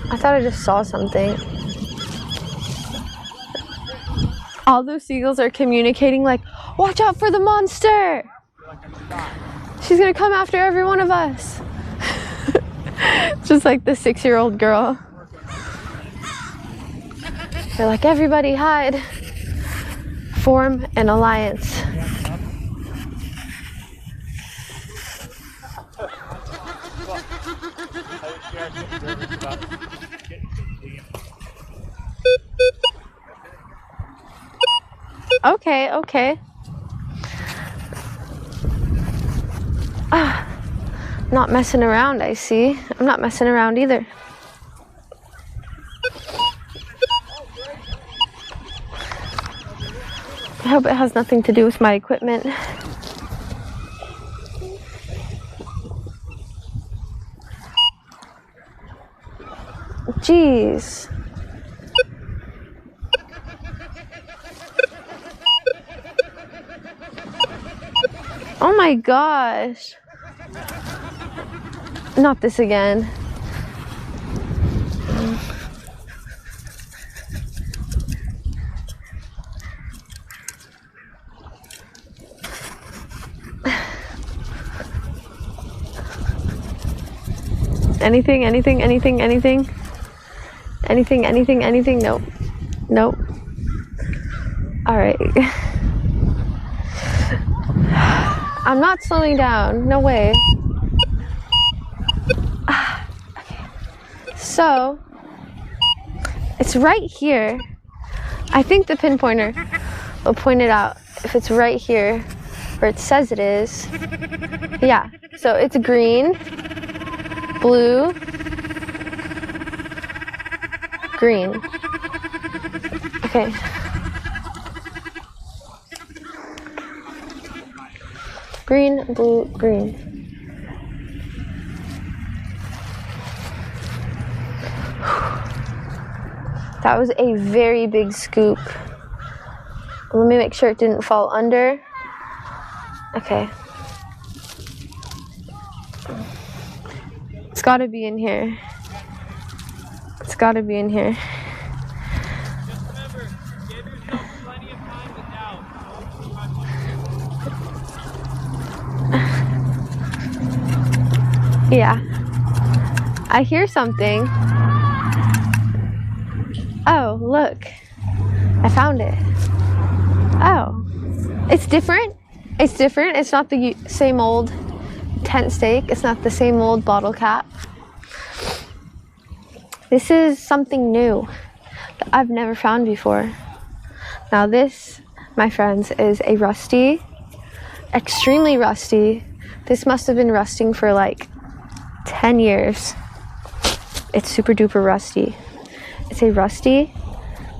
I thought I just saw something. All those seagulls are communicating like, watch out for the monster! She's gonna come after every one of us. Just like the 6-year-old girl. They're like, everybody hide. Form an alliance. Okay, okay. Not messing around, I see. I'm not messing around either. I hope it has nothing to do with my equipment. Jeez. Oh my gosh. Not this again. Anything, anything, anything, anything? Anything, anything, anything? Nope. Nope. Alright. I'm not slowing down. No way. Okay. So, it's right here. I think the pinpointer will point it out if it's right here where it says it is. Yeah. So it's green, blue, green. Okay. Green, blue, green. That was a very big scoop. Let me make sure it didn't fall under. Okay. It's gotta be in here. It's gotta be in here. Yeah. I hear something. Oh, look. I found it. Oh. It's different. It's different. It's not the same old tent stake. It's not the same old bottle cap. This is something new that I've never found before. Now this, my friends, is a rusty, extremely rusty. This must have been rusting for like 10 years. It's super duper rusty. It's a rusty.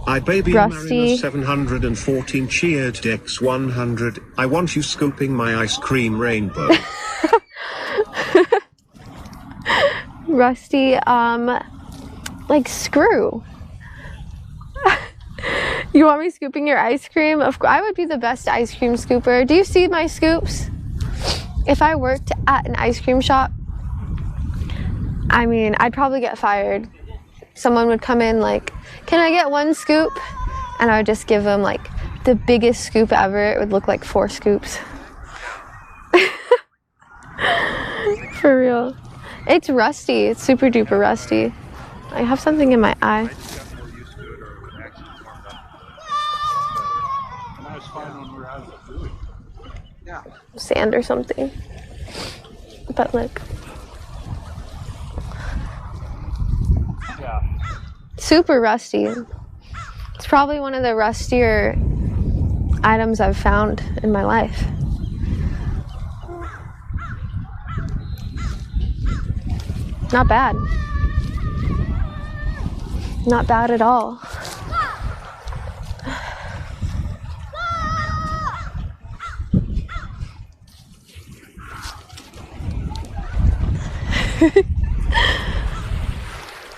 IBabyRainbow 714 cheered X100. I want you scooping my ice cream rainbow. Rusty, like screw. You want me scooping your ice cream? I would be the best ice cream scooper. Do you see my scoops? If I worked at an ice cream shop, I mean, I'd probably get fired. Someone would come in like, can I get one scoop? And I would just give them like the biggest scoop ever. It would look like 4 scoops. For real. It's rusty. It's super duper rusty. I have something in my eye. Sand or something. But look. Super rusty. It's probably one of the rustier items I've found in my life. Not bad. Not bad at all.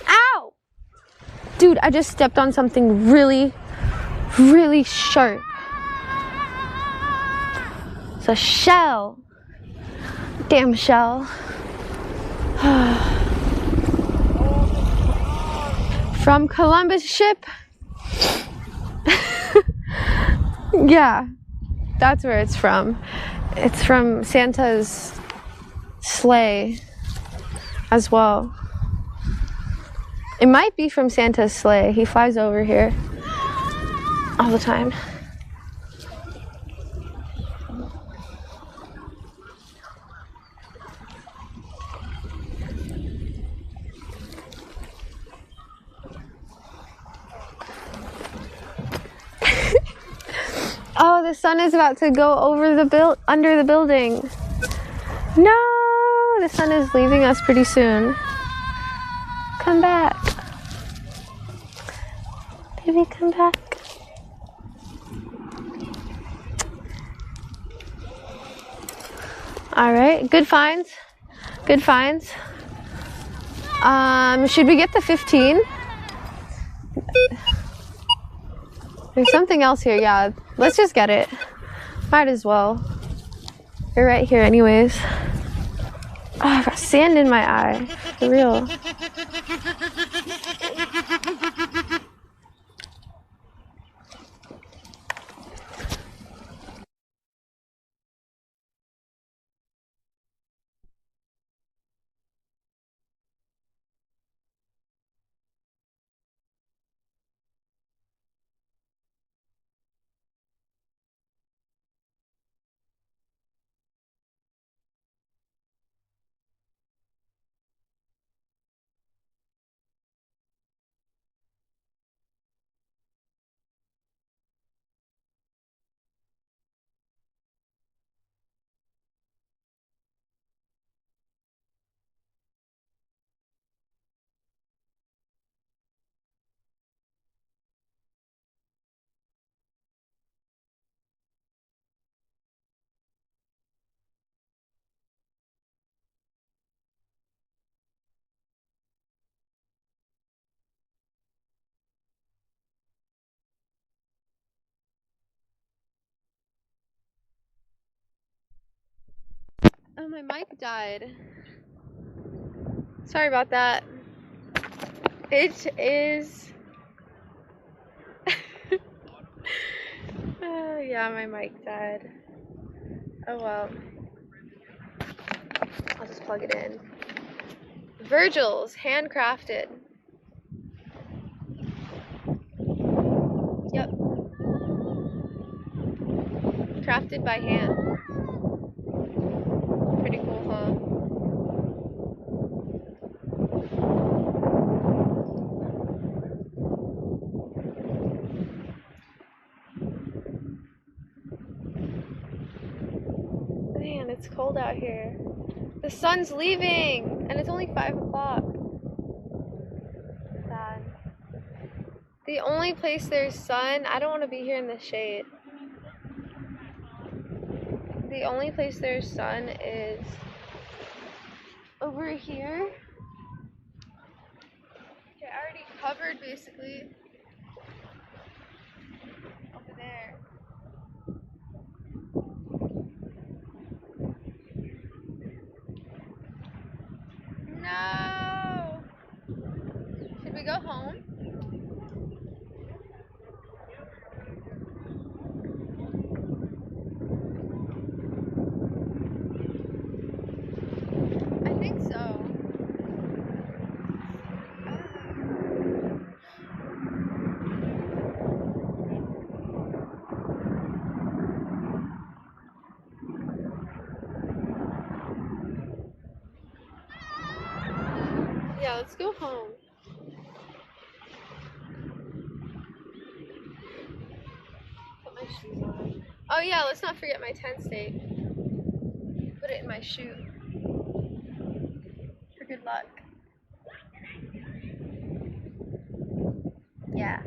Ow! Dude, I just stepped on something really, really sharp. It's a shell. Damn shell. From Columbus ship? Yeah, that's where it's from. It's from Santa's sleigh as well. It might be from Santa's sleigh. He flies over here all the time. Oh, the sun is about to go over the under the building. No, the sun is leaving us pretty soon. Come back. Baby, come back. All right, good finds. Good finds. Should we get the 15? There's something else here, yeah. Let's just get it. Might as well. You're right here anyways. Oh, I got sand in my eye. For real. Oh, my mic died. Sorry about that. It is... yeah, my mic died. Oh well. I'll just plug it in. Virgil's, handcrafted. Yep. Crafted by hand. Pretty cool, huh? Man, it's cold out here. The sun's leaving, and it's only 5 o'clock. Sad. The only place there's sun, I don't want to be here in the shade. The only place there's sun is over here. Okay, I already covered basically. Over there. No! Should we go home? I think so. I don't know. Yeah, let's go home. Put my shoes on. Oh yeah, let's not forget my tent stake. Put it in my shoe. For good luck. Yeah.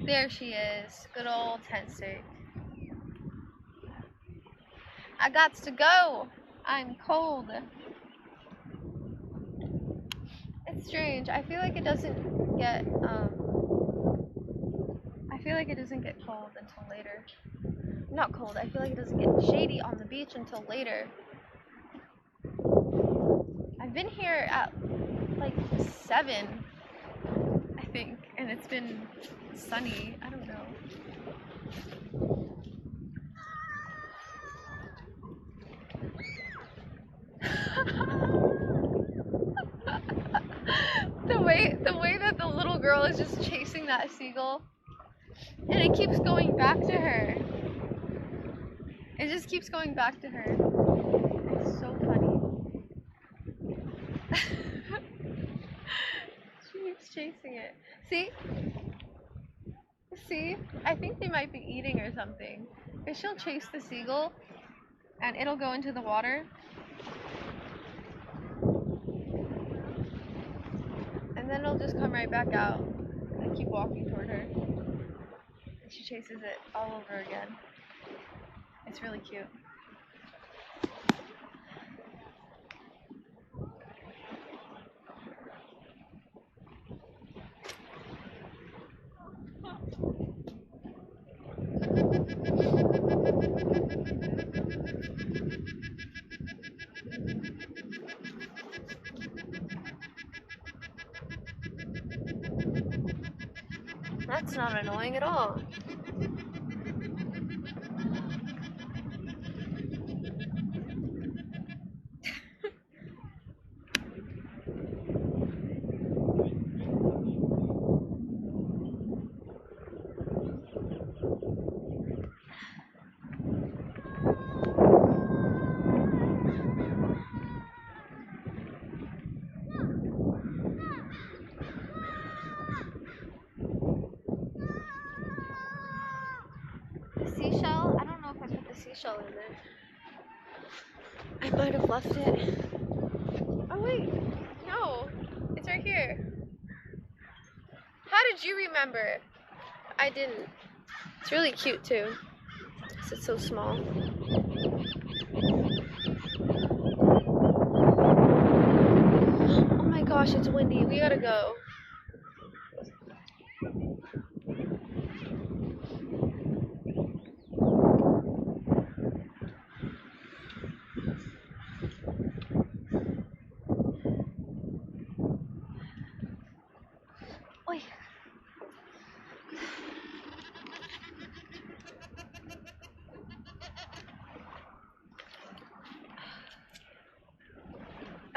There she is. Good old tent stake. I got to go. I'm cold. It's strange. I feel like it doesn't get cold until later. Not cold. I feel like it doesn't get shady on the beach until later. I've been here at like 7, I think, and it's been sunny. I don't know. the way that the little girl is just chasing that seagull, and it keeps going back to her. It just keeps going back to her. It's so funny. She keeps chasing it. See? See? I think they might be eating or something. Because she'll chase the seagull, and it'll go into the water. And then it'll just come right back out and keep walking toward her. And she chases it all over again. It's really cute. That's not annoying at all. Seashell? I don't know if I put the seashell in there. I might have left it. Oh wait, no, it's right here. How did you remember? I didn't. It's really cute too. It's so small. Oh my gosh, it's windy. We gotta go.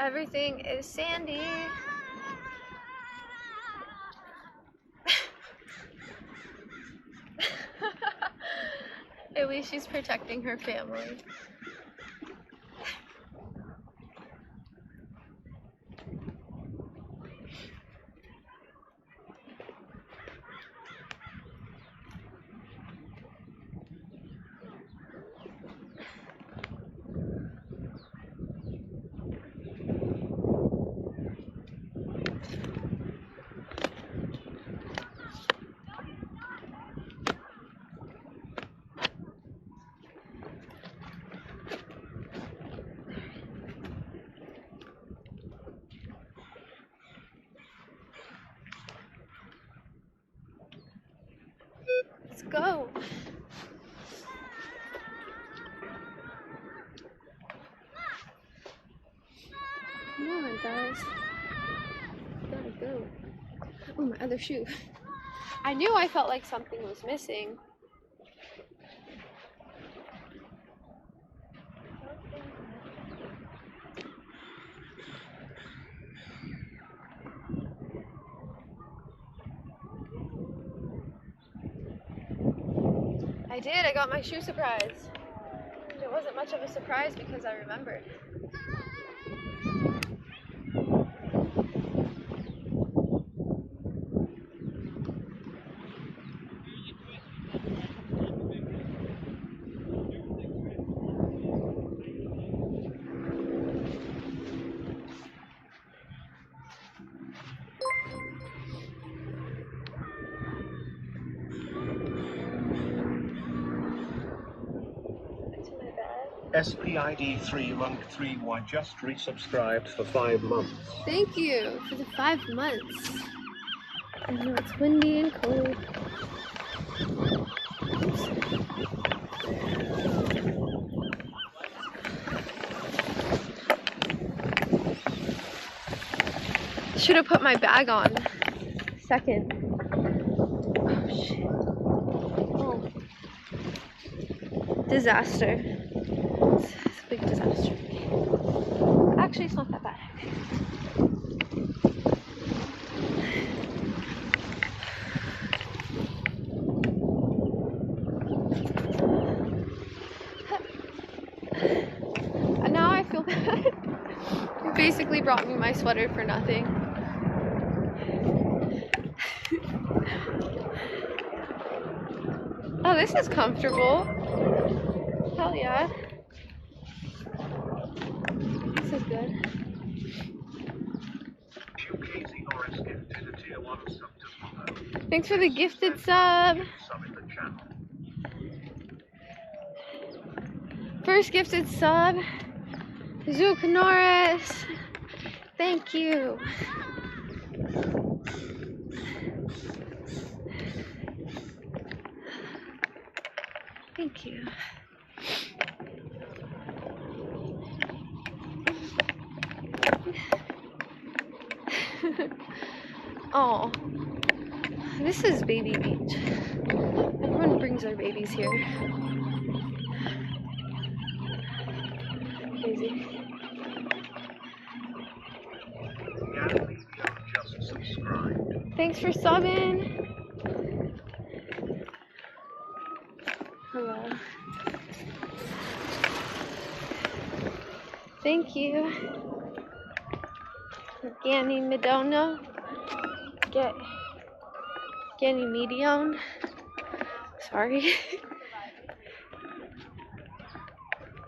Everything is sandy. At least she's protecting her family. Let's go. Come on, guys. Gotta go. Oh, my other shoe. I knew I felt like something was missing. I did. I got my shoe surprise. It wasn't much of a surprise because I remembered. SPID3monk3Y just resubscribed for 5 months. Thank you for the 5 months. I know it's windy and cold. Should have put my bag on. Second. Oh shit. Oh. Disaster. It's a big disaster. Actually, it's not that bad. And now I feel bad. You basically brought me my sweater for nothing. Oh, this is comfortable. Hell yeah. This is good. Thanks for the gifted sub. First gifted sub. Zook Norris. Thank you. Thank you. Oh, this is Baby Beach. Everyone brings their babies here. Crazy. Thanks for subbing. Hello. Thank you. Ganny Medona. Ganny Medion. Sorry.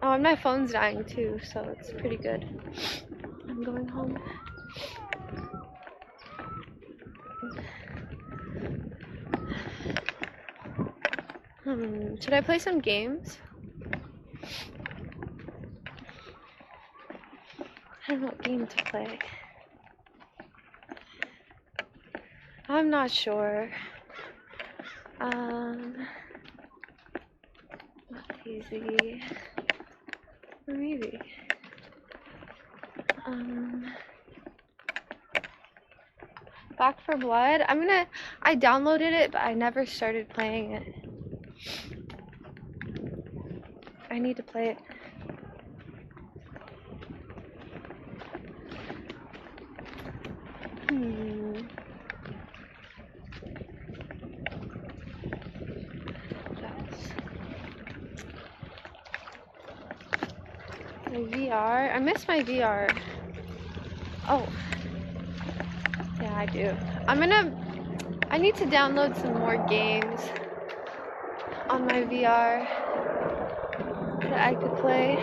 Oh, and my phone's dying too, so it's pretty good. I'm going home. Should I play some games? I don't know what game to play. I'm not sure. Easy. Or maybe. Back 4 Blood. I downloaded it, but I never started playing it. I need to play it. My VR. I miss my VR. Oh. Yeah, I do. I need to download some more games on my VR that I could play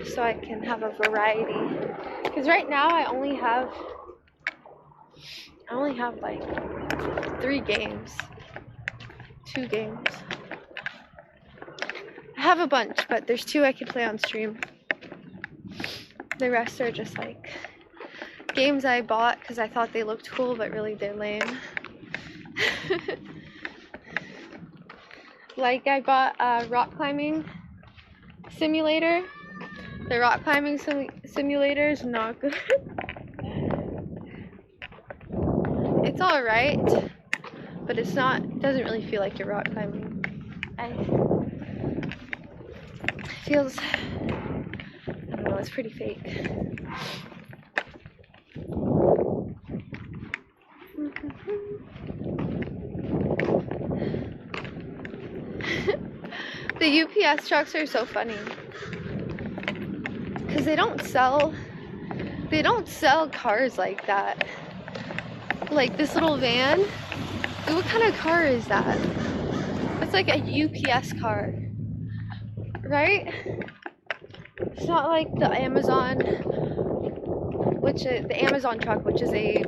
so I can have a variety. Because right now I only have like 3 games. 2 games. I have a bunch, but there's 2 I could play on stream. The rest are just like games I bought because I thought they looked cool, but really they're lame. Like I bought a rock climbing simulator. The rock climbing simulator is not good. It's alright, but it doesn't really feel like you're rock climbing. It feels, I don't know, it's pretty fake. The UPS trucks are so funny because they don't sell cars like that. Like this little van. What kind of car is that? It's like a UPS car, right? It's not like the Amazon truck, which is a,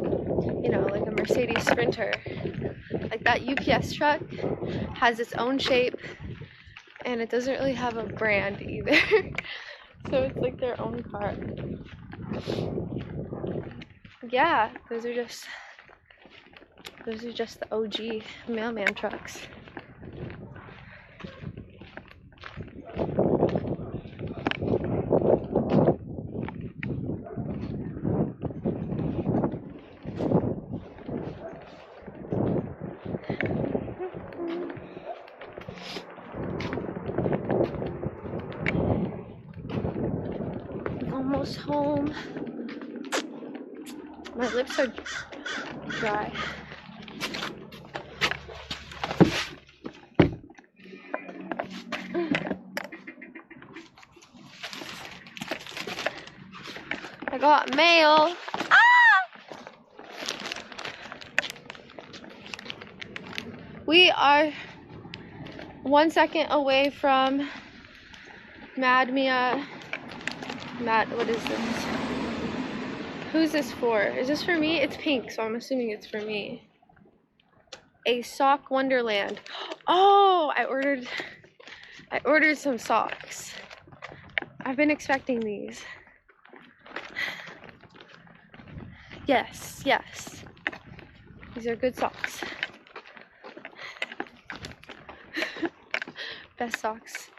you know, like a Mercedes Sprinter. Like that UPS truck has its own shape and it doesn't really have a brand either. So it's like their own car. Yeah, those are just the OG mailman trucks. Almost home. My lips are dry. I got mail. We are 1 second away from Mad, what is this? Who's this for? Is this for me? It's pink, so I'm assuming it's for me. A sock wonderland. Oh, I ordered some socks. I've been expecting these. Yes. These are good socks. Best socks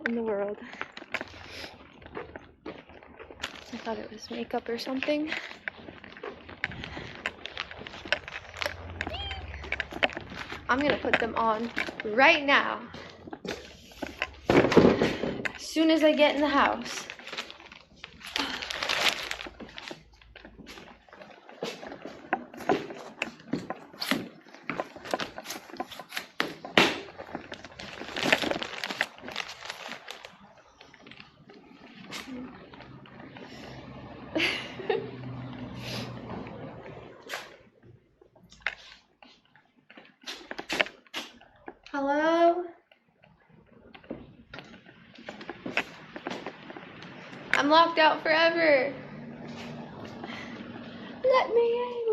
in the world. I thought it was makeup or something. I'm gonna put them on right now. As soon as I get in the house. Hello? I'm locked out forever. Let me in.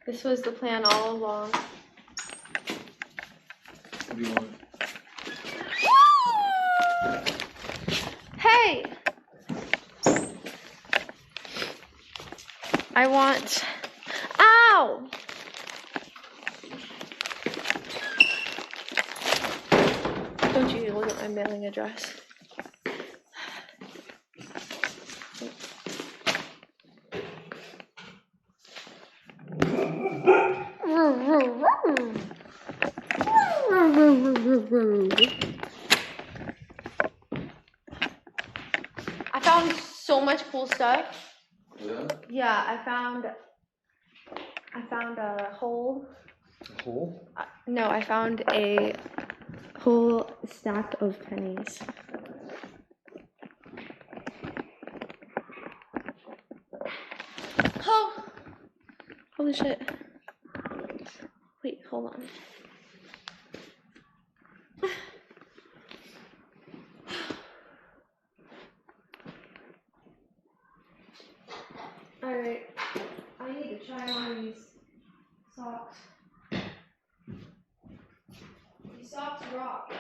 This was the plan all along. What do you want? Hey! I want... Ow! Don't you look at my mailing address. I found so much cool stuff. Yeah. Yeah, I found a whole. Cool. No, I found a whole stack of pennies. Oh! Holy shit. Wait, hold on. Alright, I need to try on these socks. These socks rock.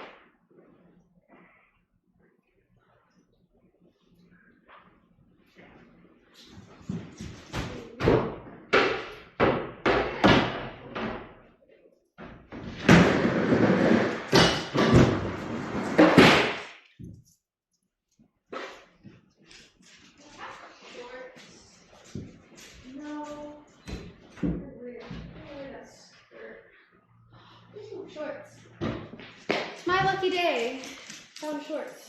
No. Weird. Ooh, shorts. It's my lucky day. Found shorts.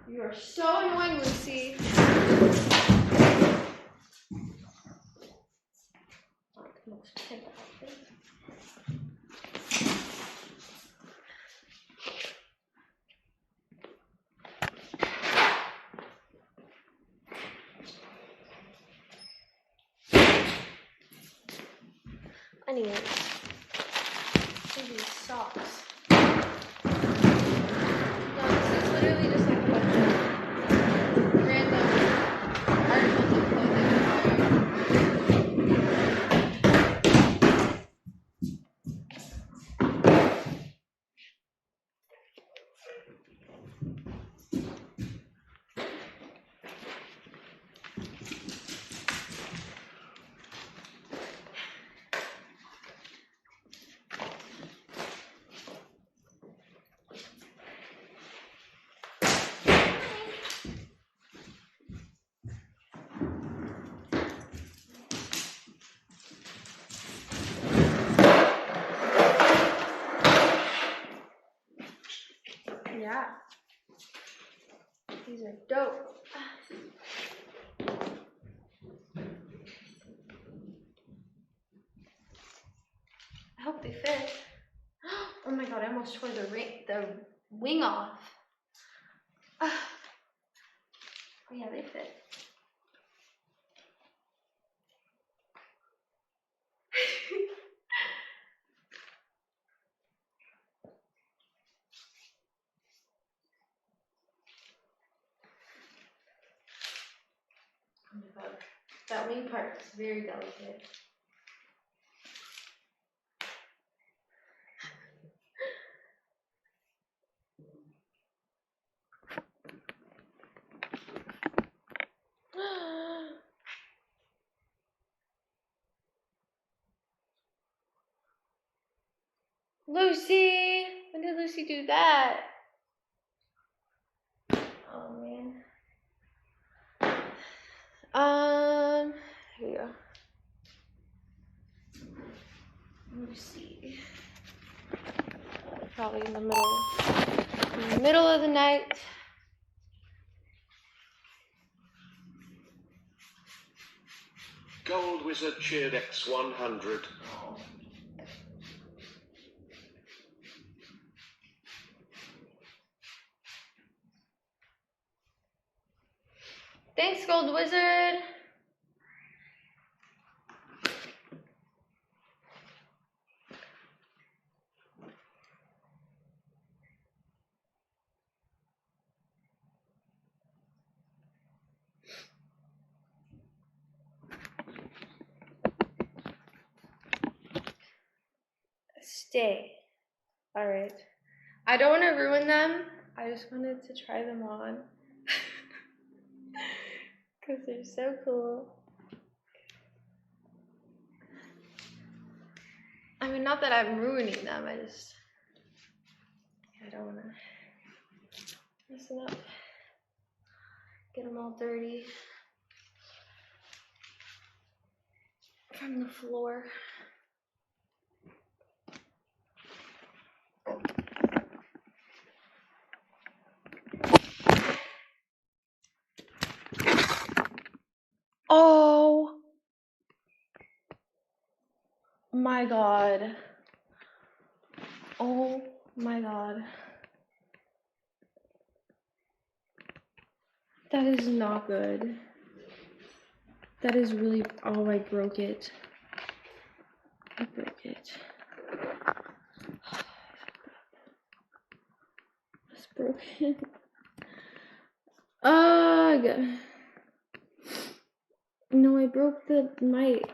You are so annoying, Lucy. Anyways, these socks. No, this is literally just like a bunch of random articles of clothing. Yeah. These are dope. I hope they fit. Oh my god, I almost tore the wing off. Oh yeah, they fit. Oh my god, that wing part is very delicate. Lucy! When did Lucy do that? Oh man. Here we go. Let me see. Probably in the middle of the night. Gold Wizard cheered X100. Thanks, Gold Wizard. Stay. All right. I don't want to ruin them. I just wanted to try them on. Because they're so cool. I mean, not that I'm ruining them. I don't want to. Messing up. Get them all dirty from the floor. Oh my god. Oh my god. That is not good. That is really, oh, I broke it. I broke it. It's broken. Ugh. No, I broke the mic.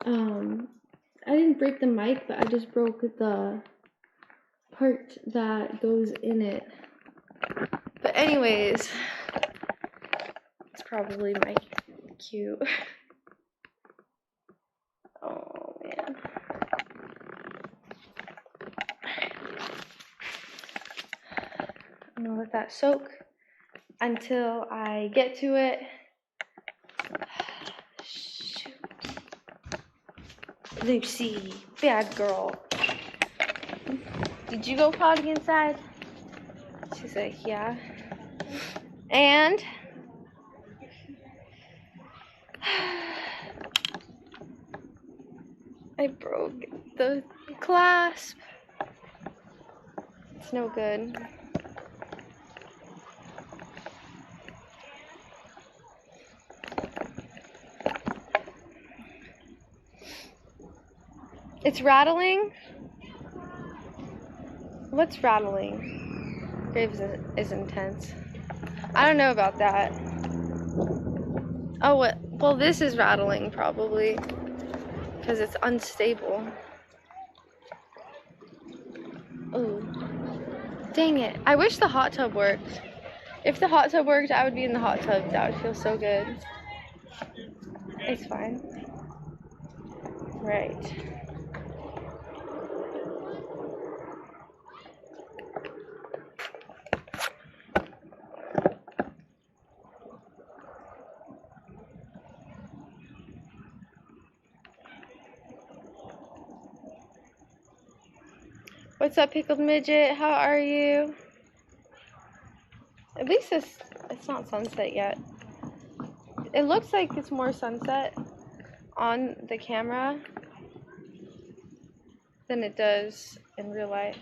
I didn't break the mic, but I just broke the part that goes in it. But anyways, it's probably my cue. Oh man. I'm gonna let that soak until I get to it. Shoot. Lucy, bad girl. Did you go potty inside? She's like, yeah. And I broke the clasp. It's no good. It's rattling. What's rattling? Graves is intense. I don't know about that. Oh, what? Well, this is rattling probably because it's unstable. Oh, dang it. I wish the hot tub worked. If the hot tub worked, I would be in the hot tub. That would feel so good. It's fine. Right. What's up, pickled midget? How are you? At least it's not sunset yet. It looks like it's more sunset on the camera than it does in real life.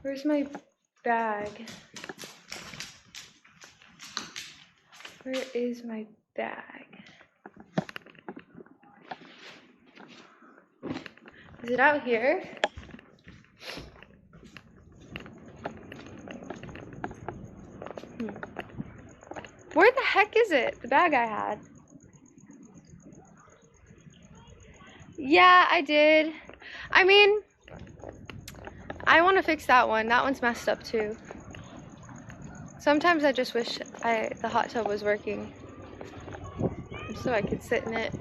Where's my bag? Where is my bag? Is it out here? Where the heck is it? The bag I had. Yeah, I did. I mean, I want to fix that one. That one's messed up too. Sometimes I just wish the hot tub was working so I could sit in it.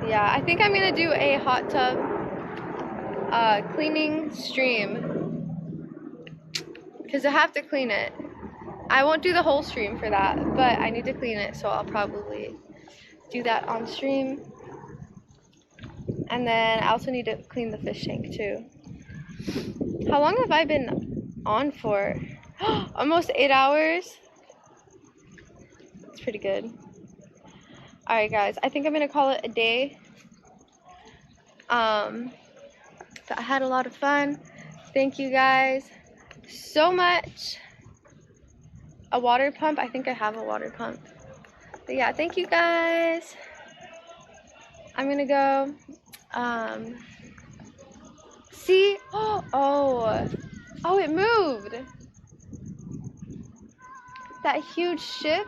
Yeah, I think I'm gonna do a hot tub cleaning stream because I have to clean it. I won't do the whole stream for that, but I need to clean it, so I'll probably do that on stream. And then I also need to clean the fish tank too. How long have I been on for? Almost 8 hours. It's pretty good. Alright guys, I think I'm gonna call it a day. But I had a lot of fun. Thank you guys so much. A water pump? I think I have a water pump. But yeah, thank you guys. I'm gonna go. See? Oh, it moved. That huge ship.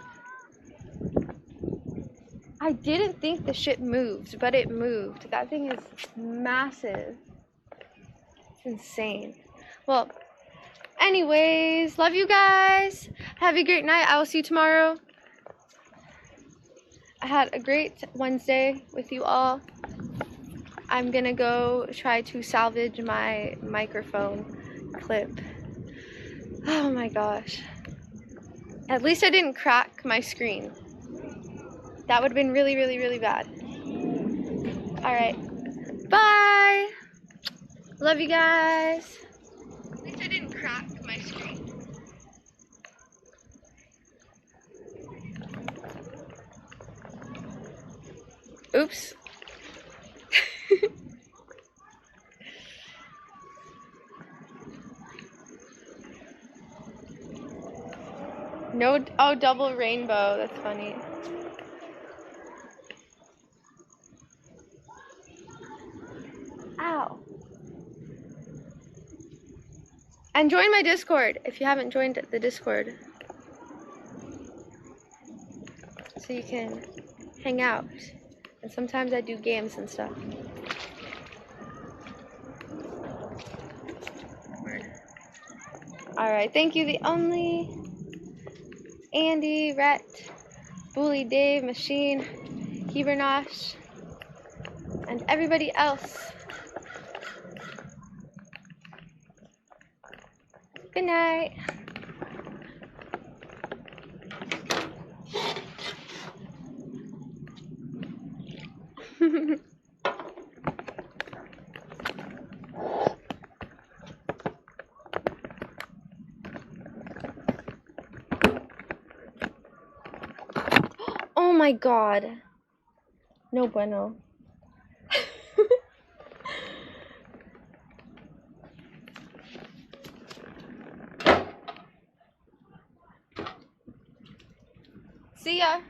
I didn't think the ship moved, but it moved. That thing is massive. It's insane. Well, anyways, love you guys. Have a great night. I will see you tomorrow. I had a great Wednesday with you all. I'm gonna go try to salvage my microphone clip. Oh my gosh. At least I didn't crack my screen. That would have been really, really, really bad. Alright. Bye! Love you guys. At least I didn't crack my screen. Oops. No, oh, double rainbow. That's funny. Ow. And join my Discord if you haven't joined the Discord. So you can hang out. And sometimes I do games and stuff. Alright, thank you, the only. Andy, Rhett, Bully, Dave, Machine, Hebernosh, and everybody else. Good night. Oh my god. No bueno. See ya.